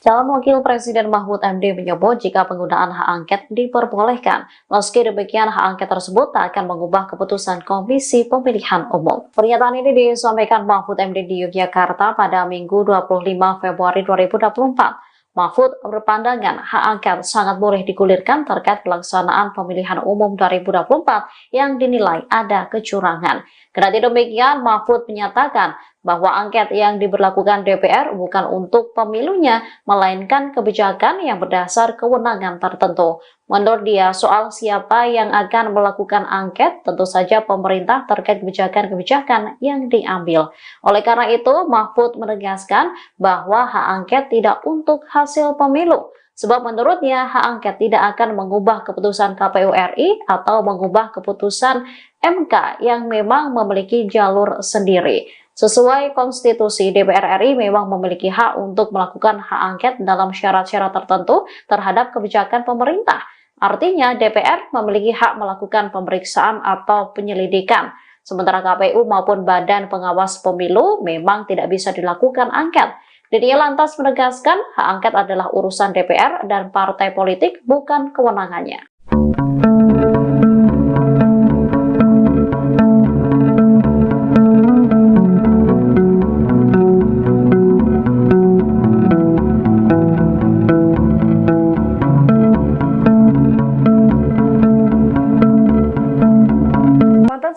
Calon Wakil Presiden Mahfud MD menyebut jika penggunaan hak angket diperbolehkan, meski demikian hak angket tersebut tak akan mengubah keputusan Komisi Pemilihan Umum. Pernyataan ini disampaikan Mahfud MD di Yogyakarta pada Minggu 25 Februari 2024. Mahfud berpandangan hak angket sangat boleh digulirkan terkait pelaksanaan pemilihan umum 2024 yang dinilai ada kecurangan. Kendati demikian, Mahfud menyatakan bahwa angket yang diberlakukan DPR bukan untuk pemilunya, melainkan kebijakan yang berdasar kewenangan tertentu. Menurut dia, soal siapa yang akan melakukan angket, tentu saja pemerintah terkait kebijakan-kebijakan yang diambil. Oleh karena itu, Mahfud menegaskan bahwa hak angket tidak untuk hasil pemilu. Sebab menurutnya, hak angket tidak akan mengubah keputusan KPU RI atau mengubah keputusan MK yang memang memiliki jalur sendiri. Sesuai konstitusi, DPR RI memang memiliki hak untuk melakukan hak angket dalam syarat-syarat tertentu terhadap kebijakan pemerintah. Artinya, DPR memiliki hak melakukan pemeriksaan atau penyelidikan. Sementara KPU maupun Badan Pengawas Pemilu memang tidak bisa dilakukan angket. Dirinya lantas menegaskan hak angket adalah urusan DPR dan partai politik, bukan kewenangannya.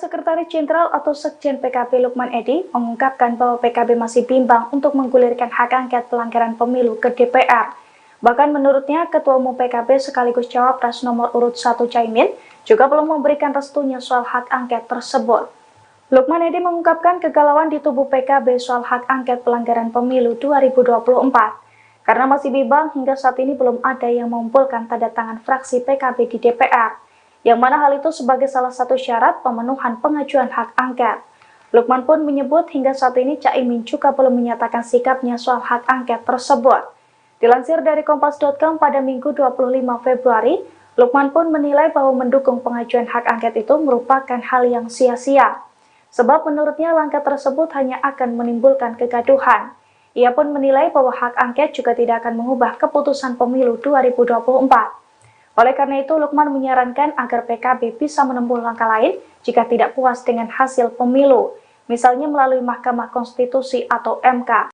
Sekretaris Jenderal atau Sekjen PKB Lukman Edy mengungkapkan bahwa PKB masih bimbang untuk menggulirkan hak angket pelanggaran pemilu ke DPR. Bahkan menurutnya, Ketua Umum PKB sekaligus Cawapres nomor urut 1 Caimin juga belum memberikan restunya soal hak angket tersebut. Lukman Edy mengungkapkan kegalauan di tubuh PKB soal hak angket pelanggaran pemilu 2024. Karena masih bimbang, hingga saat ini belum ada yang mengumpulkan tanda tangan fraksi PKB di DPR. Yang mana hal itu sebagai salah satu syarat pemenuhan pengajuan hak angket. Lukman pun menyebut hingga saat ini Caimin juga belum menyatakan sikapnya soal hak angket tersebut. Dilansir dari Kompas.com pada Minggu 25 Februari, Lukman pun menilai bahwa mendukung pengajuan hak angket itu merupakan hal yang sia-sia. Sebab menurutnya langkah tersebut hanya akan menimbulkan kegaduhan. Ia pun menilai bahwa hak angket juga tidak akan mengubah keputusan pemilu 2024. Oleh karena itu, Lukman menyarankan agar PKB bisa menempuh langkah lain jika tidak puas dengan hasil pemilu, misalnya melalui Mahkamah Konstitusi atau MK.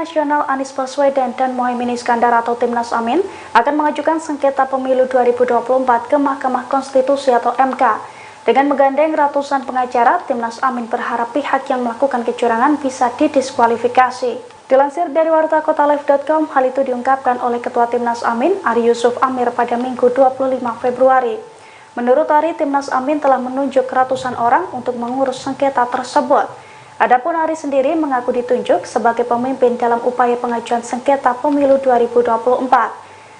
Nasional Anies Baswedan dan Mohaimin Iskandar atau Timnas Amin akan mengajukan sengketa pemilu 2024 ke Mahkamah Konstitusi atau MK. Dengan menggandeng ratusan pengacara, Timnas Amin berharap pihak yang melakukan kecurangan bisa didiskualifikasi. Dilansir dari wartakotalive.com, hal itu diungkapkan oleh Ketua Timnas Amin, Ari Yusuf Amir pada Minggu 25 Februari. Menurut Ari, Timnas Amin telah menunjuk ratusan orang untuk mengurus sengketa tersebut. Adapun Ari sendiri mengaku ditunjuk sebagai pemimpin dalam upaya pengajuan sengketa pemilu 2024.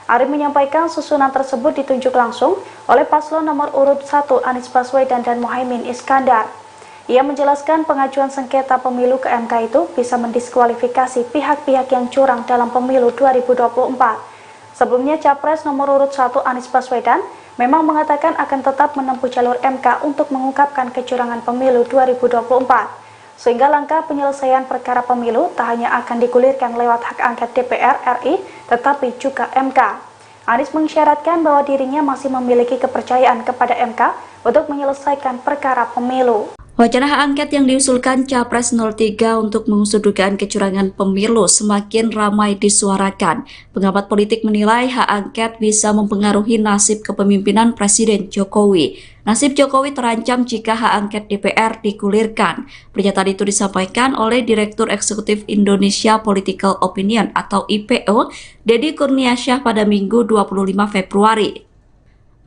Ari menyampaikan susunan tersebut ditunjuk langsung oleh paslon nomor urut 1 Anies Baswedan dan Muhaimin Iskandar. Ia menjelaskan pengajuan sengketa pemilu ke MK itu bisa mendiskualifikasi pihak-pihak yang curang dalam pemilu 2024. Sebelumnya Capres nomor urut 1 Anies Baswedan memang mengatakan akan tetap menempuh jalur MK untuk mengungkapkan kecurangan pemilu 2024. Sehingga langkah penyelesaian perkara pemilu tak hanya akan digulirkan lewat hak angket DPR RI, tetapi juga MK. Anies mengisyaratkan bahwa dirinya masih memiliki kepercayaan kepada MK untuk menyelesaikan perkara pemilu. Wacana hak angket yang diusulkan Capres 03 untuk mengusut dugaan kecurangan pemilu semakin ramai disuarakan. Pengamat politik menilai hak angket bisa mempengaruhi nasib kepemimpinan Presiden Jokowi. Nasib Jokowi terancam jika hak angket DPR digulirkan. Pernyataan itu disampaikan oleh Direktur Eksekutif Indonesia Political Opinion atau IPO, Deddy Kurniasyah pada Minggu 25 Februari.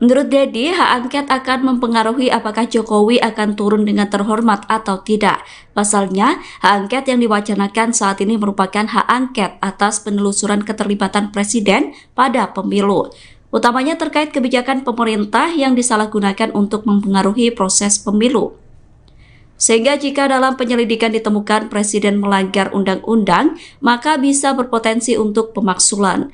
Menurut Deddy, hak angket akan mempengaruhi apakah Jokowi akan turun dengan terhormat atau tidak. Pasalnya, hak angket yang diwacanakan saat ini merupakan hak angket atas penelusuran keterlibatan Presiden pada pemilu. Utamanya terkait kebijakan pemerintah yang disalahgunakan untuk mempengaruhi proses pemilu. Sehingga jika dalam penyelidikan ditemukan Presiden melanggar undang-undang, maka bisa berpotensi untuk pemaksulan.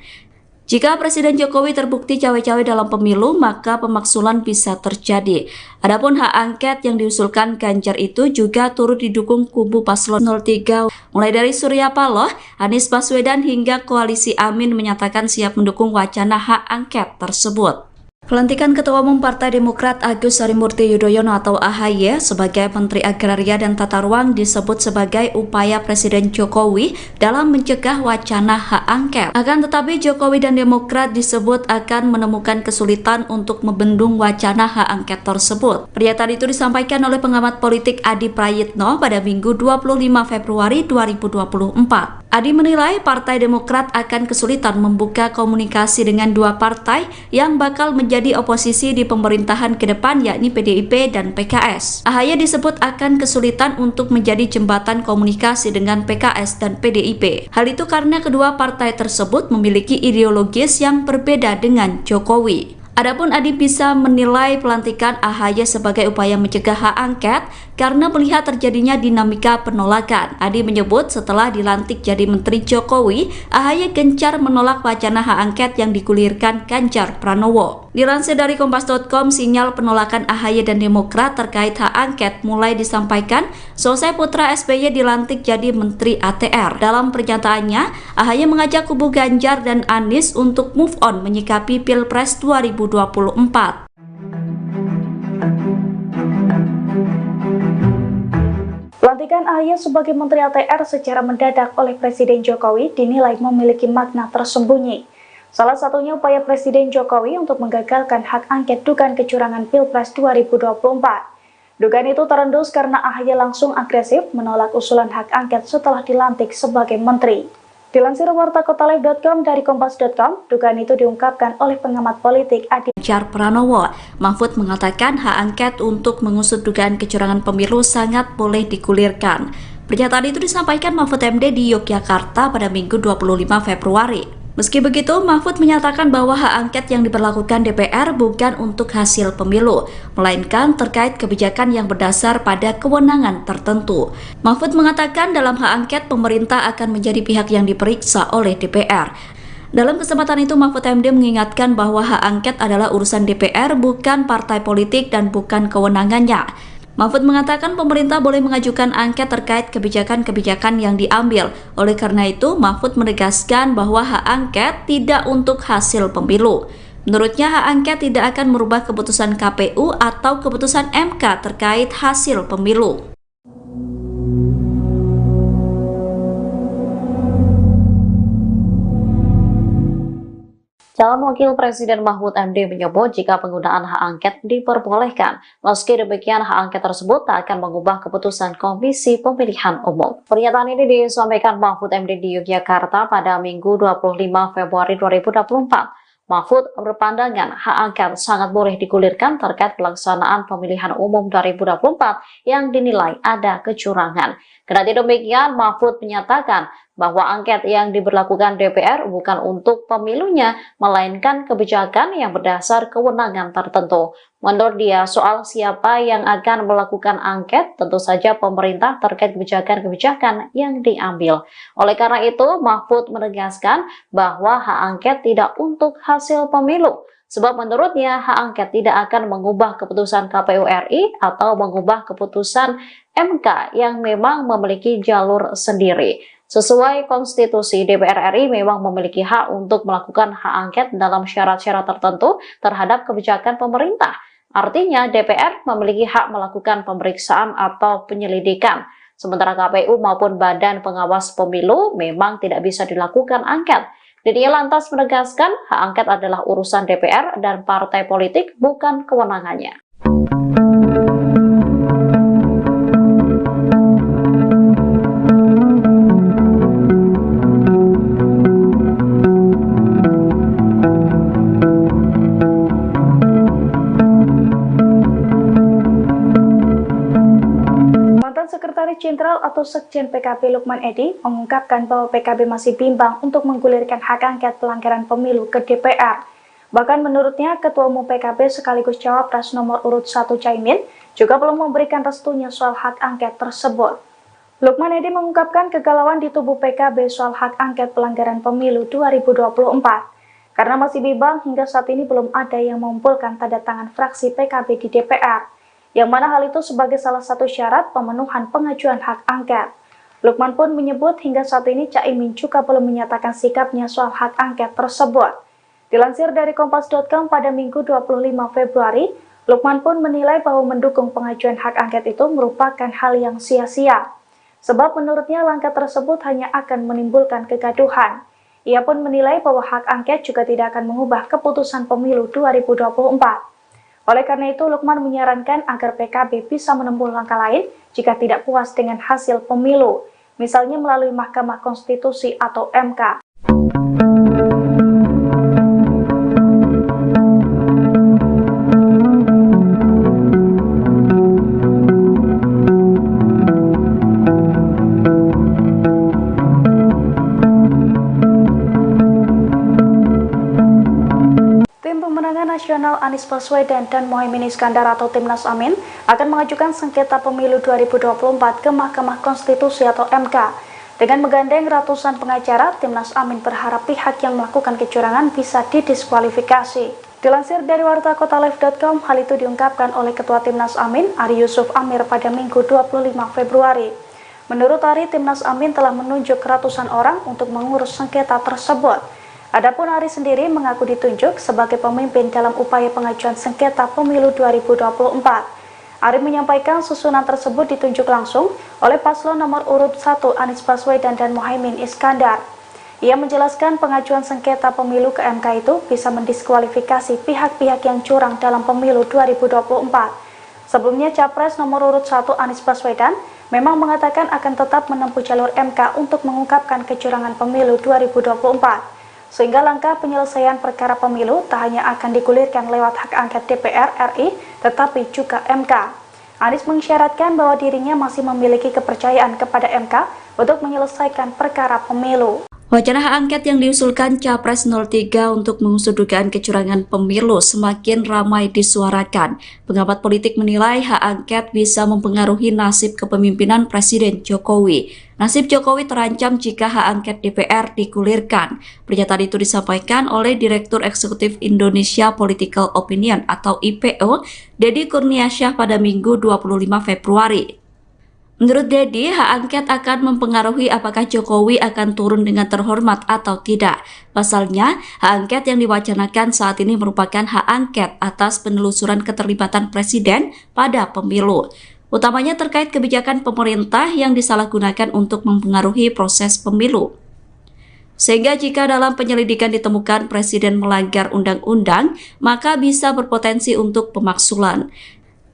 Jika Presiden Jokowi terbukti cawe-cawe dalam pemilu, maka pemaksulan bisa terjadi. Adapun hak angket yang diusulkan Ganjar itu juga turut didukung kubu paslon 03, mulai dari Surya Paloh, Anies Baswedan hingga Koalisi Amin menyatakan siap mendukung wacana hak angket tersebut. Pelantikan Ketua Umum Partai Demokrat Agus Harimurti Yudhoyono atau AHY sebagai Menteri Agraria dan Tata Ruang disebut sebagai upaya Presiden Jokowi dalam mencegah wacana hak angket. Akan tetapi Jokowi dan Demokrat disebut akan menemukan kesulitan untuk membendung wacana hak angket tersebut. Pernyataan itu disampaikan oleh pengamat politik Adi Prayitno pada Minggu 25 Februari 2024. Adi menilai Partai Demokrat akan kesulitan membuka komunikasi dengan dua partai yang bakal menjadi oposisi di pemerintahan ke depan, yakni PDIP dan PKS. AHY disebut akan kesulitan untuk menjadi jembatan komunikasi dengan PKS dan PDIP. Hal itu karena kedua partai tersebut memiliki ideologis yang berbeda dengan Jokowi. Adapun Adi bisa menilai pelantikan AHY sebagai upaya mencegah hak angket karena melihat terjadinya dinamika penolakan. Adi menyebut setelah dilantik jadi Menteri Jokowi, AHY gencar menolak wacana hak angket yang digulirkan Ganjar Pranowo. Dilansir dari Kompas.com, sinyal penolakan AHY dan Demokrat terkait hak angket mulai disampaikan selesai putra SBY dilantik jadi Menteri ATR. Dalam pernyataannya, AHY mengajak kubu Ganjar dan Anies untuk move on menyikapi Pilpres 2024. Pelantikan AHY sebagai Menteri ATR secara mendadak oleh Presiden Jokowi dinilai memiliki makna tersembunyi. Salah satunya upaya Presiden Jokowi untuk menggagalkan hak angket dugaan kecurangan Pilpres 2024. Dugaan itu terendus karena AHY langsung agresif menolak usulan hak angket setelah dilantik sebagai menteri. Dilansir wartakotalive.com dari kompas.com, dugaan itu diungkapkan oleh pengamat politik Adi Pranowo. Mahfud mengatakan hak angket untuk mengusut dugaan kecurangan pemilu sangat boleh digulirkan. Pernyataan itu disampaikan Mahfud MD di Yogyakarta pada Minggu 25 Februari. Meski begitu, Mahfud menyatakan bahwa hak angket yang diberlakukan DPR bukan untuk hasil pemilu, melainkan terkait kebijakan yang berdasar pada kewenangan tertentu. Mahfud mengatakan dalam hak angket pemerintah akan menjadi pihak yang diperiksa oleh DPR. Dalam kesempatan itu, Mahfud MD mengingatkan bahwa hak angket adalah urusan DPR, bukan partai politik dan bukan kewenangannya. Mahfud mengatakan pemerintah boleh mengajukan angket terkait kebijakan-kebijakan yang diambil. Oleh karena itu, Mahfud menegaskan bahwa hak angket tidak untuk hasil pemilu. Menurutnya, hak angket tidak akan merubah keputusan KPU atau keputusan MK terkait hasil pemilu. Calon Wakil Presiden Mahfud MD menyebut jika penggunaan hak angket diperbolehkan, meski demikian hak angket tersebut tak akan mengubah keputusan Komisi Pemilihan Umum. Pernyataan ini disampaikan Mahfud MD di Yogyakarta pada Minggu 25 Februari 2024. Mahfud berpandangan hak angket sangat boleh digulirkan terkait pelaksanaan pemilihan umum 2024 yang dinilai ada kecurangan. Kendati demikian, Mahfud menyatakan bahwa angket yang diberlakukan DPR bukan untuk pemilunya, melainkan kebijakan yang berdasar kewenangan tertentu. Menurut dia, soal siapa yang akan melakukan angket, tentu saja pemerintah terkait kebijakan-kebijakan yang diambil. Oleh karena itu, Mahfud menegaskan bahwa hak angket tidak untuk hasil pemilu. Sebab menurutnya hak angket tidak akan mengubah keputusan KPU RI atau mengubah keputusan MK yang memang memiliki jalur sendiri. Sesuai konstitusi, DPR RI memang memiliki hak untuk melakukan hak angket dalam syarat-syarat tertentu terhadap kebijakan pemerintah. Artinya DPR memiliki hak melakukan pemeriksaan atau penyelidikan. Sementara KPU maupun Badan Pengawas Pemilu memang tidak bisa dilakukan angket. Dia lantas menegaskan hak angket adalah urusan DPR dan partai politik, bukan kewenangannya. Sekretaris Jenderal atau Sekjen PKB Lukman Edy mengungkapkan bahwa PKB masih bimbang untuk menggulirkan hak angket pelanggaran pemilu ke DPR. Bahkan menurutnya, Ketua Umum PKB sekaligus Cawapres nomor urut 1 Caimin juga belum memberikan restunya soal hak angket tersebut. Lukman Edy mengungkapkan kegalauan di tubuh PKB soal hak angket pelanggaran pemilu 2024. Karena masih bimbang, hingga saat ini belum ada yang mengumpulkan tanda tangan fraksi PKB di DPR. Yang mana hal itu sebagai salah satu syarat pemenuhan pengajuan hak angket. Lukman pun menyebut hingga saat ini Caimin juga belum menyatakan sikapnya soal hak angket tersebut. Dilansir dari Kompas.com pada Minggu 25 Februari, Lukman pun menilai bahwa mendukung pengajuan hak angket itu merupakan hal yang sia-sia. Sebab menurutnya langkah tersebut hanya akan menimbulkan kegaduhan. Ia pun menilai bahwa hak angket juga tidak akan mengubah keputusan pemilu 2024. Oleh karena itu, Lukman menyarankan agar PKB bisa menempuh langkah lain jika tidak puas dengan hasil pemilu, misalnya melalui Mahkamah Konstitusi atau MK. Nasional Anies Baswedan dan Mohaimin Iskandar atau Timnas Amin akan mengajukan sengketa pemilu 2024 ke Mahkamah Konstitusi atau MK. Dengan menggandeng ratusan pengacara, Timnas Amin berharap pihak yang melakukan kecurangan bisa didiskualifikasi. Dilansir dari wartakotalive.com, hal itu diungkapkan oleh Ketua Timnas Amin, Ari Yusuf Amir pada Minggu 25 Februari. Menurut Ari, Timnas Amin telah menunjuk ratusan orang untuk mengurus sengketa tersebut. Adapun Ari sendiri mengaku ditunjuk sebagai pemimpin dalam upaya pengajuan sengketa pemilu 2024. Ari menyampaikan susunan tersebut ditunjuk langsung oleh paslon nomor urut 1 Anies Baswedan dan Mohaimin Iskandar. Ia menjelaskan pengajuan sengketa pemilu ke MK itu bisa mendiskualifikasi pihak-pihak yang curang dalam pemilu 2024. Sebelumnya Capres nomor urut 1 Anies Baswedan memang mengatakan akan tetap menempuh jalur MK untuk mengungkapkan kecurangan pemilu 2024. Sehingga langkah penyelesaian perkara pemilu tak hanya akan digulirkan lewat hak angket DPR RI, tetapi juga MK. Anies mengisyaratkan bahwa dirinya masih memiliki kepercayaan kepada MK untuk menyelesaikan perkara pemilu. Wacana hak angket yang diusulkan Capres 03 untuk mengusut dugaan kecurangan pemilu semakin ramai disuarakan. Pengamat politik menilai hak angket bisa mempengaruhi nasib kepemimpinan Presiden Jokowi. Nasib Jokowi terancam jika hak angket DPR digulirkan. Pernyataan itu disampaikan oleh Direktur Eksekutif Indonesia Political Opinion atau IPO, Deddy Kurniasyah pada Minggu 25 Februari. Menurut Deddy, hak angket akan mempengaruhi apakah Jokowi akan turun dengan terhormat atau tidak. Pasalnya, hak angket yang diwacanakan saat ini merupakan hak angket atas penelusuran keterlibatan Presiden pada pemilu. Utamanya terkait kebijakan pemerintah yang disalahgunakan untuk mempengaruhi proses pemilu. Sehingga jika dalam penyelidikan ditemukan Presiden melanggar undang-undang, maka bisa berpotensi untuk pemaksulan.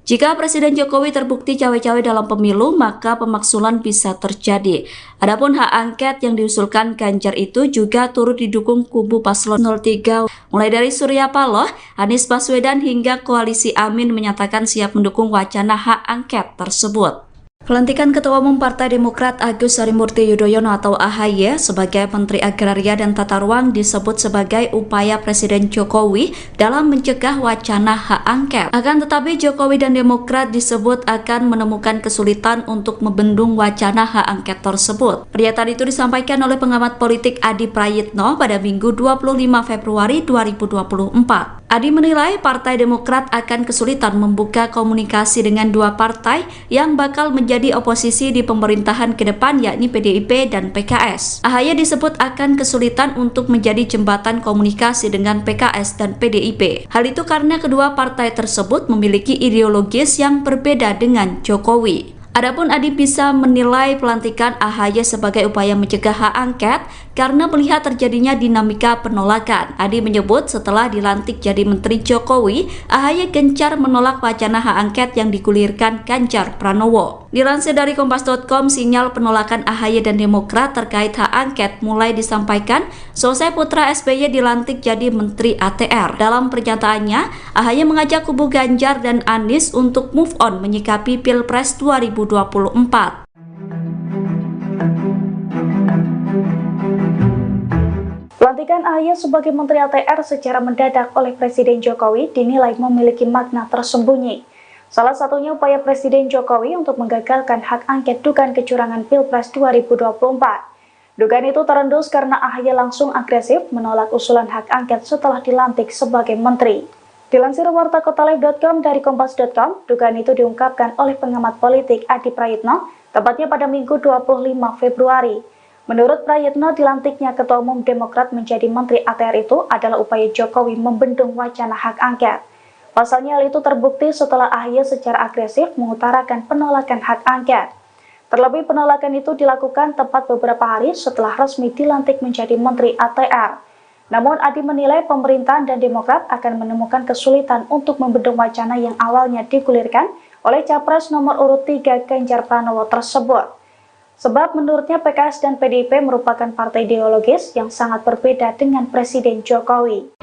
Jika Presiden Jokowi terbukti cawe-cawe dalam pemilu, maka pemaksulan bisa terjadi. Adapun hak angket yang diusulkan Ganjar itu juga turut didukung kubu paslon 03, mulai dari Surya Paloh, Anies Baswedan hingga Koalisi Amin menyatakan siap mendukung wacana hak angket tersebut. Pelantikan Ketua Umum Partai Demokrat Agus Harimurti Yudhoyono atau AHY sebagai Menteri Agraria dan Tata Ruang disebut sebagai upaya Presiden Jokowi dalam mencegah wacana hak angket. Akan tetapi Jokowi dan Demokrat disebut akan menemukan kesulitan untuk membendung wacana hak angket tersebut. Pernyataan itu disampaikan oleh pengamat politik Adi Prayitno pada Minggu 25 Februari 2024. Adi menilai Partai Demokrat akan kesulitan membuka komunikasi dengan dua partai yang bakal menjadi oposisi di pemerintahan ke depan, yakni PDIP dan PKS. AHY disebut akan kesulitan untuk menjadi jembatan komunikasi dengan PKS dan PDIP. Hal itu karena kedua partai tersebut memiliki ideologis yang berbeda dengan Jokowi. Adapun Adi bisa menilai pelantikan AHY sebagai upaya mencegah hak angket karena melihat terjadinya dinamika penolakan. Adi menyebut setelah dilantik jadi Menteri Jokowi, AHY gencar menolak wacana hak angket yang digulirkan Ganjar Pranowo. Dilansir dari Kompas.com, sinyal penolakan AHY dan Demokrat terkait hak angket mulai disampaikan selesai putra SBY dilantik jadi Menteri ATR. Dalam pernyataannya, AHY mengajak kubu Ganjar dan Anies untuk move on menyikapi Pilpres 2024. Pelantikan AHY sebagai Menteri ATR secara mendadak oleh Presiden Jokowi dinilai memiliki makna tersembunyi. Salah satunya upaya Presiden Jokowi untuk menggagalkan hak angket dugaan kecurangan Pilpres 2024. Dugaan itu terendus karena AHY langsung agresif menolak usulan hak angket setelah dilantik sebagai menteri. Dilansir wartakotalive.com dari kompas.com, dugaan itu diungkapkan oleh pengamat politik Adi Prayitno, tepatnya pada Minggu 25 Februari. Menurut Prayitno, dilantiknya Ketua Umum Demokrat menjadi Menteri ATR itu adalah upaya Jokowi membendung wacana hak angket. Pasalnya hal itu terbukti setelah AHY secara agresif mengutarakan penolakan hak angket. Terlebih penolakan itu dilakukan tepat beberapa hari setelah resmi dilantik menjadi Menteri ATR. Namun Adi menilai pemerintahan dan Demokrat akan menemukan kesulitan untuk membendung wacana yang awalnya digulirkan oleh Capres nomor urut 3 Ganjar Pranowo tersebut. Sebab menurutnya PKS dan PDIP merupakan partai ideologis yang sangat berbeda dengan Presiden Jokowi.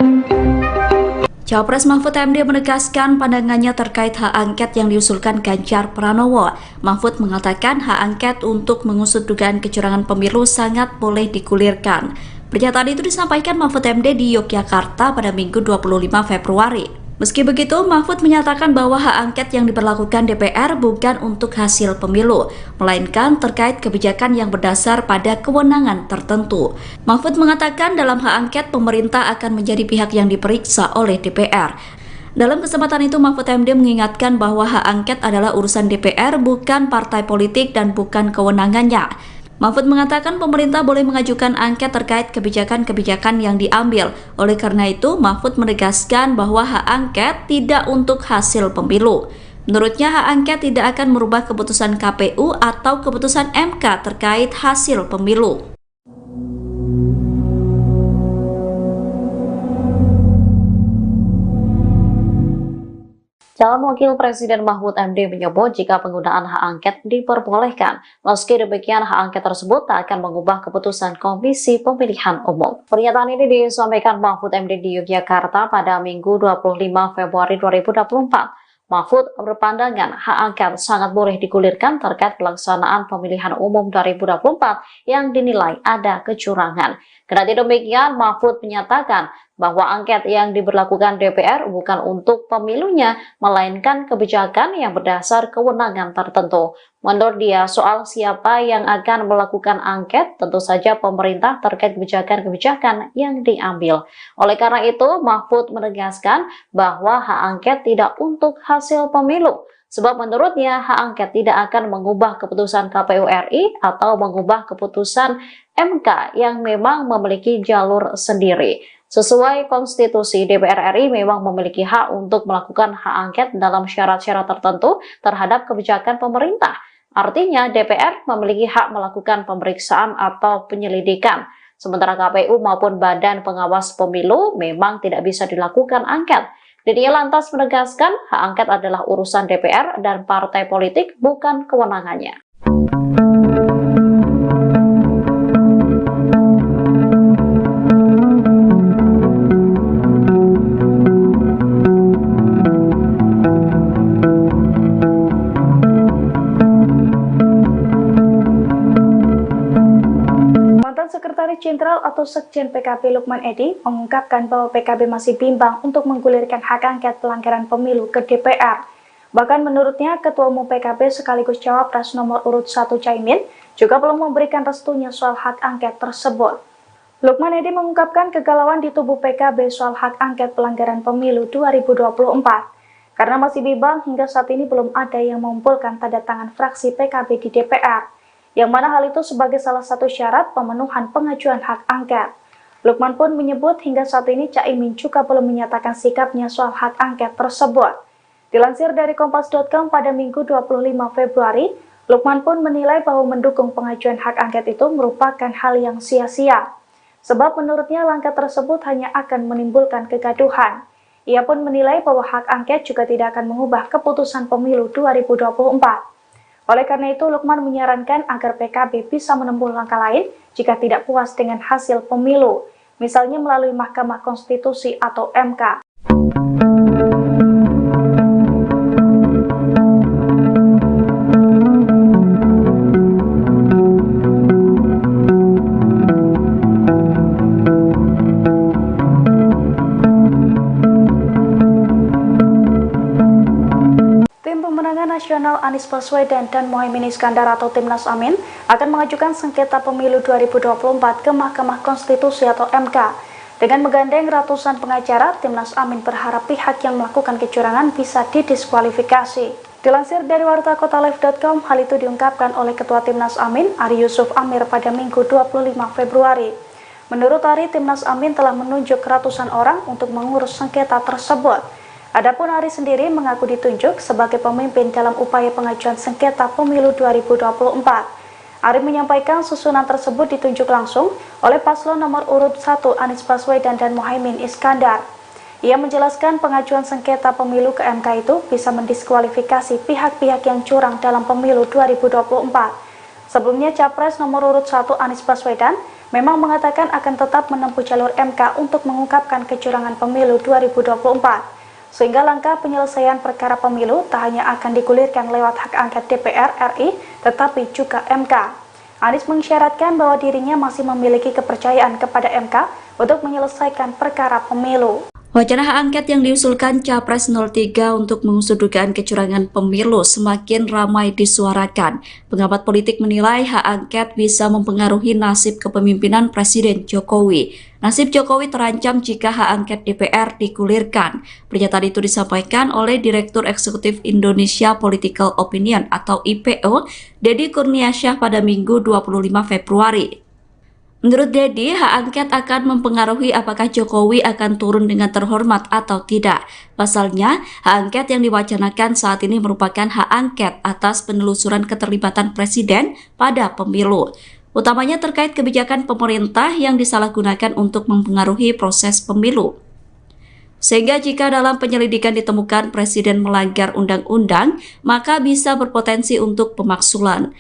Cawapres Mahfud MD menegaskan pandangannya terkait hak angket yang diusulkan Ganjar Pranowo. Mahfud mengatakan hak angket untuk mengusut dugaan kecurangan pemilu sangat boleh digulirkan. Pernyataan itu disampaikan Mahfud MD di Yogyakarta pada Minggu 25 Februari. Meski begitu, Mahfud menyatakan bahwa hak angket yang diberlakukan DPR bukan untuk hasil pemilu, melainkan terkait kebijakan yang berdasar pada kewenangan tertentu. Mahfud mengatakan dalam hak angket pemerintah akan menjadi pihak yang diperiksa oleh DPR. Dalam kesempatan itu, Mahfud MD mengingatkan bahwa hak angket adalah urusan DPR, bukan partai politik dan bukan kewenangannya. Mahfud mengatakan pemerintah boleh mengajukan angket terkait kebijakan-kebijakan yang diambil. Oleh karena itu, Mahfud menegaskan bahwa hak angket tidak untuk hasil pemilu. Menurutnya, hak angket tidak akan merubah keputusan KPU atau keputusan MK terkait hasil pemilu. Calon Wakil Presiden Mahfud MD menyebut jika penggunaan hak angket diperbolehkan, meski demikian hak angket tersebut tak akan mengubah keputusan Komisi Pemilihan Umum. Pernyataan ini disampaikan Mahfud MD di Yogyakarta pada Minggu 25 Februari 2024. Mahfud berpandangan hak angket sangat boleh digulirkan terkait pelaksanaan pemilihan umum 2024 yang dinilai ada kecurangan. Kendati demikian, Mahfud menyatakan bahwa angket yang diberlakukan DPR bukan untuk pemilunya, melainkan kebijakan yang berdasar kewenangan tertentu. Menurut dia, soal siapa yang akan melakukan angket, tentu saja pemerintah terkait kebijakan-kebijakan yang diambil. Oleh karena itu, Mahfud menegaskan bahwa hak angket tidak untuk hasil pemilu. Sebab menurutnya hak angket tidak akan mengubah keputusan KPU RI atau mengubah keputusan MK yang memang memiliki jalur sendiri. Sesuai konstitusi, DPR RI memang memiliki hak untuk melakukan hak angket dalam syarat-syarat tertentu terhadap kebijakan pemerintah. Artinya DPR memiliki hak melakukan pemeriksaan atau penyelidikan. Sementara KPU maupun Badan Pengawas Pemilu memang tidak bisa dilakukan angket. Dirinya lantas menegaskan hak angket adalah urusan DPR dan partai politik, bukan kewenangannya. Sekretaris Jenderal atau Sekjen PKB Lukman Edy mengungkapkan bahwa PKB masih bimbang untuk menggulirkan hak angket pelanggaran pemilu ke DPR. Bahkan menurutnya, Ketua Umum PKB sekaligus Cawapres nomor urut 1 Caimin juga belum memberikan restunya soal hak angket tersebut. Lukman Edy mengungkapkan kegalauan di tubuh PKB soal hak angket pelanggaran pemilu 2024. Karena masih bimbang, hingga saat ini belum ada yang mengumpulkan tanda tangan fraksi PKB di DPR. Yang mana hal itu sebagai salah satu syarat pemenuhan pengajuan hak angket. Lukman pun menyebut hingga saat ini Caimin juga belum menyatakan sikapnya soal hak angket tersebut. Dilansir dari Kompas.com pada Minggu 25 Februari, Lukman pun menilai bahwa mendukung pengajuan hak angket itu merupakan hal yang sia-sia. Sebab menurutnya langkah tersebut hanya akan menimbulkan kegaduhan. Ia pun menilai bahwa hak angket juga tidak akan mengubah keputusan pemilu 2024. Oleh karena itu, Lukman menyarankan agar PKB bisa menempuh langkah lain jika tidak puas dengan hasil pemilu, misalnya melalui Mahkamah Konstitusi atau MK. Nasional Anies Baswedan dan Mohaimin Iskandar atau Timnas Amin akan mengajukan sengketa pemilu 2024 ke Mahkamah Konstitusi atau MK. Dengan menggandeng ratusan pengacara, Timnas Amin berharap pihak yang melakukan kecurangan bisa didiskualifikasi. Dilansir dari wartakotalive.com, hal itu diungkapkan oleh Ketua Timnas Amin, Ari Yusuf Amir pada Minggu 25 Februari. Menurut Ari, Timnas Amin telah menunjuk ratusan orang untuk mengurus sengketa tersebut. Adapun Ari sendiri mengaku ditunjuk sebagai pemimpin dalam upaya pengajuan sengketa pemilu 2024. Ari menyampaikan susunan tersebut ditunjuk langsung oleh paslon nomor urut 1 Anies Baswedan dan Mohaimin Iskandar. Ia menjelaskan pengajuan sengketa pemilu ke MK itu bisa mendiskualifikasi pihak-pihak yang curang dalam pemilu 2024. Sebelumnya Capres nomor urut 1 Anies Baswedan memang mengatakan akan tetap menempuh jalur MK untuk mengungkapkan kecurangan pemilu 2024. Sehingga langkah penyelesaian perkara pemilu tak hanya akan digulirkan lewat hak angket DPR RI, tetapi juga MK. Anies mengisyaratkan bahwa dirinya masih memiliki kepercayaan kepada MK untuk menyelesaikan perkara pemilu. Wacana hak angket yang diusulkan Capres 03 untuk mengusut dugaan kecurangan pemilu semakin ramai disuarakan. Pengamat politik menilai hak angket bisa mempengaruhi nasib kepemimpinan Presiden Jokowi. Nasib Jokowi terancam jika hak angket DPR digulirkan. Pernyataan itu disampaikan oleh Direktur Eksekutif Indonesia Political Opinion atau IPO, Deddy Kurniasyah pada Minggu 25 Februari. Menurut Deddy, hak angket akan mempengaruhi apakah Jokowi akan turun dengan terhormat atau tidak. Pasalnya, hak angket yang diwacanakan saat ini merupakan hak angket atas penelusuran keterlibatan Presiden pada pemilu. Utamanya terkait kebijakan pemerintah yang disalahgunakan untuk mempengaruhi proses pemilu. Sehingga jika dalam penyelidikan ditemukan Presiden melanggar undang-undang, maka bisa berpotensi untuk pemaksulan.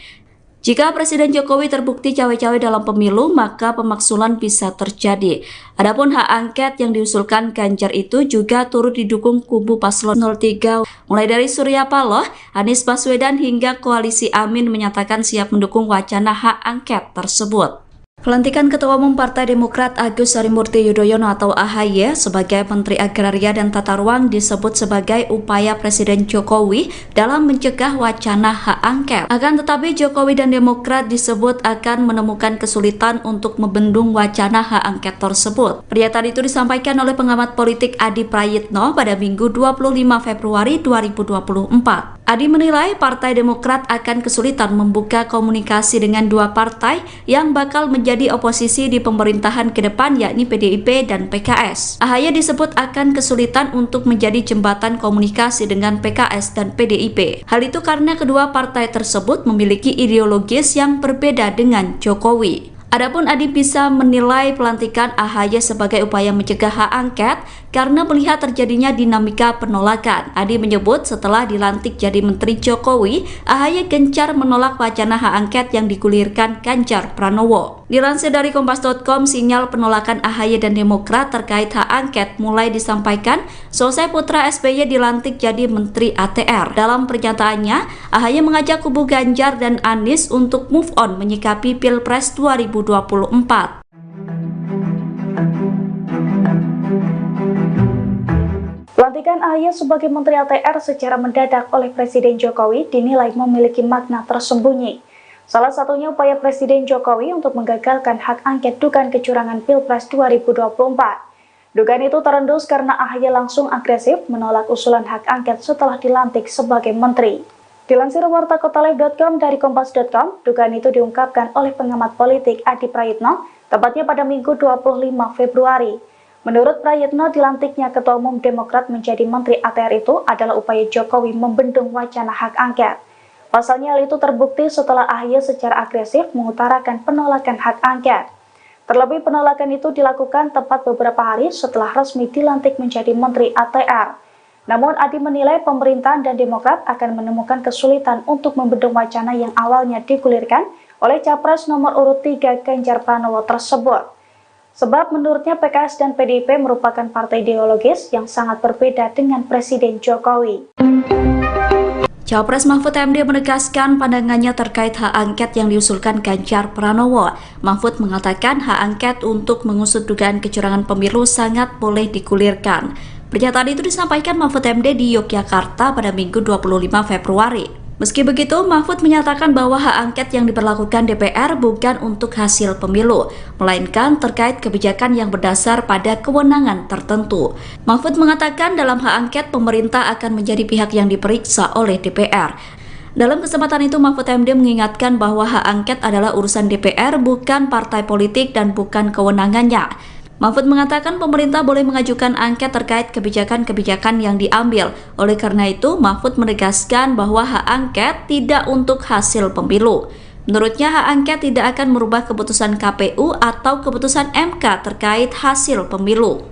Jika Presiden Jokowi terbukti cawe-cawe dalam pemilu, maka pemaksulan bisa terjadi. Adapun hak angket yang diusulkan Ganjar itu juga turut didukung kubu paslon 03, mulai dari Surya Paloh, Anies Baswedan hingga Koalisi Amin menyatakan siap mendukung wacana hak angket tersebut. Pelantikan Ketua Umum Partai Demokrat Agus Harimurti Yudhoyono atau AHY sebagai Menteri Agraria dan Tata Ruang disebut sebagai upaya Presiden Jokowi dalam mencegah wacana hak angket. Akan tetapi Jokowi dan Demokrat disebut akan menemukan kesulitan untuk membendung wacana hak angket tersebut. Pernyataan itu disampaikan oleh pengamat politik Adi Prayitno pada Minggu 25 Februari 2024. Adi menilai Partai Demokrat akan kesulitan membuka komunikasi dengan dua partai yang bakal menjadi oposisi di pemerintahan ke depan, yakni PDIP dan PKS. AHY disebut akan kesulitan untuk menjadi jembatan komunikasi dengan PKS dan PDIP. Hal itu karena kedua partai tersebut memiliki ideologis yang berbeda dengan Jokowi. Adapun Adi bisa menilai pelantikan AHY sebagai upaya mencegah hak angket karena melihat terjadinya dinamika penolakan. Adi menyebut setelah dilantik jadi Menteri Jokowi, AHY gencar menolak wacana hak angket yang digulirkan Ganjar Pranowo. Dilansir dari Kompas.com, sinyal penolakan AHY dan Demokrat terkait hak angket mulai disampaikan selesai putra SBY dilantik jadi Menteri ATR. Dalam pernyataannya, AHY mengajak kubu Ganjar dan Anies untuk move on menyikapi Pilpres 2024. Pelantikan AHY sebagai Menteri ATR secara mendadak oleh Presiden Jokowi dinilai memiliki makna tersembunyi. Salah satunya upaya Presiden Jokowi untuk menggagalkan hak angket dugaan kecurangan Pilpres 2024. Dugaan itu terendus karena AHY langsung agresif menolak usulan hak angket setelah dilantik sebagai menteri. Dilansir wartakotalive.com dari kompas.com, dugaan itu diungkapkan oleh pengamat politik Adi Prayitno, tepatnya pada Minggu 25 Februari. Menurut Prayitno, dilantiknya Ketua Umum Demokrat menjadi Menteri ATR itu adalah upaya Jokowi membendung wacana hak angket. Pasalnya hal itu terbukti setelah AHY secara agresif mengutarakan penolakan hak angket. Terlebih penolakan itu dilakukan tepat beberapa hari setelah resmi dilantik menjadi Menteri ATR. Namun Adi menilai pemerintahan dan Demokrat akan menemukan kesulitan untuk membendung wacana yang awalnya digulirkan oleh Capres nomor urut 3 Ganjar Pranowo tersebut. Sebab menurutnya PKS dan PDIP merupakan partai ideologis yang sangat berbeda dengan Presiden Jokowi. Cawapres Mahfud MD menegaskan pandangannya terkait hak angket yang diusulkan Ganjar Pranowo. Mahfud mengatakan hak angket untuk mengusut dugaan kecurangan pemilu sangat boleh digulirkan. Pernyataan itu disampaikan Mahfud MD di Yogyakarta pada Minggu 25 Februari. Meski begitu, Mahfud menyatakan bahwa hak angket yang diberlakukan DPR bukan untuk hasil pemilu, melainkan terkait kebijakan yang berdasar pada kewenangan tertentu. Mahfud mengatakan dalam hak angket pemerintah akan menjadi pihak yang diperiksa oleh DPR. Dalam kesempatan itu, Mahfud MD mengingatkan bahwa hak angket adalah urusan DPR, bukan partai politik dan bukan kewenangannya. Mahfud mengatakan pemerintah boleh mengajukan angket terkait kebijakan-kebijakan yang diambil. Oleh karena itu, Mahfud menegaskan bahwa hak angket tidak untuk hasil pemilu. Menurutnya, hak angket tidak akan merubah keputusan KPU atau keputusan MK terkait hasil pemilu.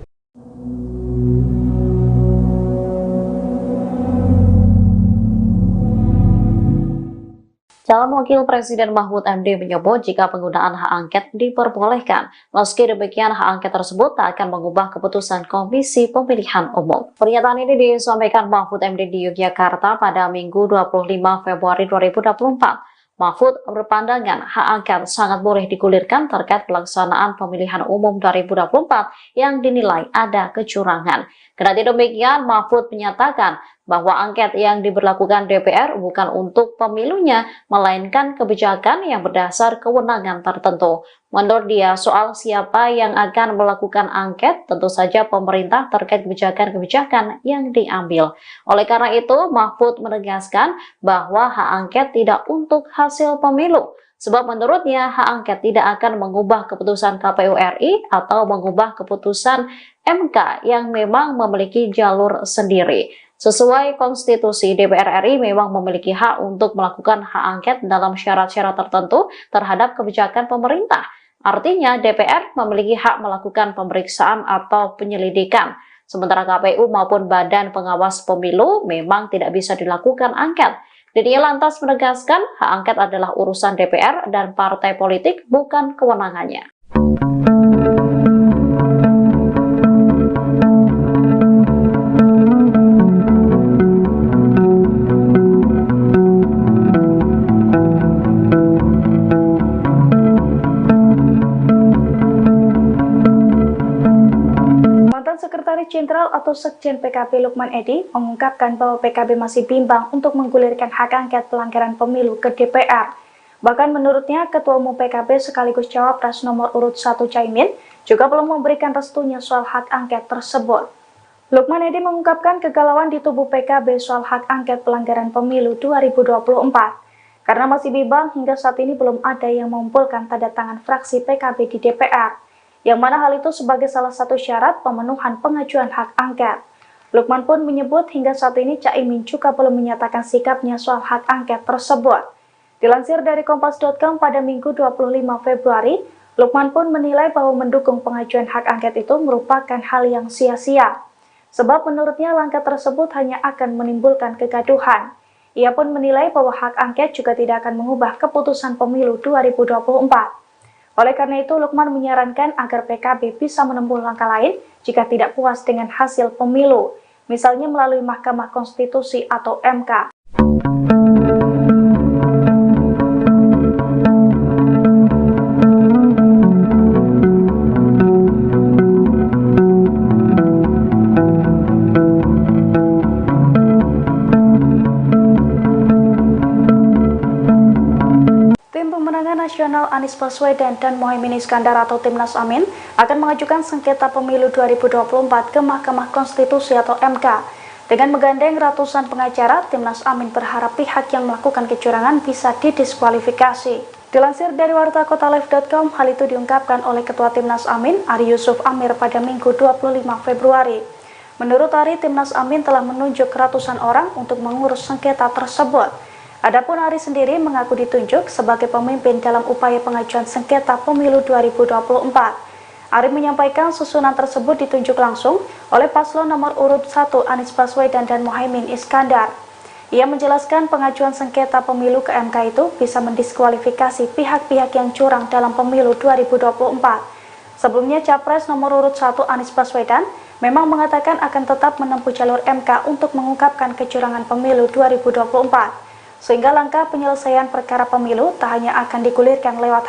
Calon Wakil Presiden Mahfud MD menyebut jika penggunaan hak angket diperbolehkan, meski demikian hak angket tersebut tak akan mengubah keputusan Komisi Pemilihan Umum. Pernyataan ini disampaikan Mahfud MD di Yogyakarta pada Minggu 25 Februari 2024. Mahfud berpandangan hak angket sangat boleh digulirkan terkait pelaksanaan pemilihan umum 2024 yang dinilai ada kecurangan. Kendati demikian, Mahfud menyatakan bahwa angket yang diberlakukan DPR bukan untuk pemilunya, melainkan kebijakan yang berdasar kewenangan tertentu. Menurut dia, soal siapa yang akan melakukan angket, tentu saja pemerintah terkait kebijakan-kebijakan yang diambil. Oleh karena itu, Mahfud menegaskan bahwa hak angket tidak untuk hasil pemilu. Sebab menurutnya hak angket tidak akan mengubah keputusan KPU RI atau mengubah keputusan MK yang memang memiliki jalur sendiri. Sesuai konstitusi, DPR RI memang memiliki hak untuk melakukan hak angket dalam syarat-syarat tertentu terhadap kebijakan pemerintah. Artinya DPR memiliki hak melakukan pemeriksaan atau penyelidikan. Sementara KPU maupun Badan Pengawas Pemilu memang tidak bisa dilakukan angket. Dirinya lantas menegaskan hak angket adalah urusan DPR dan partai politik, bukan kewenangannya. Sekretaris Jenderal atau Sekjen PKB Lukman Edy mengungkapkan bahwa PKB masih bimbang untuk menggulirkan hak angket pelanggaran pemilu ke DPR. Bahkan menurutnya, Ketua Umum PKB sekaligus Cawapres nomor urut 1 Caimin juga belum memberikan restunya soal hak angket tersebut. Lukman Edy mengungkapkan kegalauan di tubuh PKB soal hak angket pelanggaran pemilu 2024. Karena masih bimbang, hingga saat ini belum ada yang mengumpulkan tanda tangan fraksi PKB di DPR. Yang mana hal itu sebagai salah satu syarat pemenuhan pengajuan hak angket. Lukman pun menyebut hingga saat ini Caimin juga belum menyatakan sikapnya soal hak angket tersebut. Dilansir dari Kompas.com pada Minggu 25 Februari, Lukman pun menilai bahwa mendukung pengajuan hak angket itu merupakan hal yang sia-sia. Sebab menurutnya langkah tersebut hanya akan menimbulkan kegaduhan. Ia pun menilai bahwa hak angket juga tidak akan mengubah keputusan pemilu 2024. Oleh karena itu, Lukman menyarankan agar PKB bisa menempuh langkah lain jika tidak puas dengan hasil pemilu, misalnya melalui Mahkamah Konstitusi atau MK. Tim Pemenangan Nasional Anies Baswedan dan Mohaimin Iskandar atau Timnas Amin akan mengajukan sengketa pemilu 2024 ke Mahkamah Konstitusi atau MK. Dengan menggandeng ratusan pengacara, Timnas Amin berharap pihak yang melakukan kecurangan bisa didiskualifikasi. Dilansir dari wartakotalive.com, hal itu diungkapkan oleh Ketua Timnas Amin, Ari Yusuf Amir pada Minggu 25 Februari. Menurut Ari, Timnas Amin telah menunjuk ratusan orang untuk mengurus sengketa tersebut. Adapun Ari sendiri mengaku ditunjuk sebagai pemimpin dalam upaya pengajuan sengketa pemilu 2024. Ari menyampaikan susunan tersebut ditunjuk langsung oleh paslon nomor urut 1 Anies Baswedan dan Mohaimin Iskandar. Ia menjelaskan pengajuan sengketa pemilu ke MK itu bisa mendiskualifikasi pihak-pihak yang curang dalam pemilu 2024. Sebelumnya Capres nomor urut 1 Anies Baswedan memang mengatakan akan tetap menempuh jalur MK untuk mengungkapkan kecurangan pemilu 2024. Sehingga langkah penyelesaian perkara pemilu tak hanya akan digulirkan lewat hak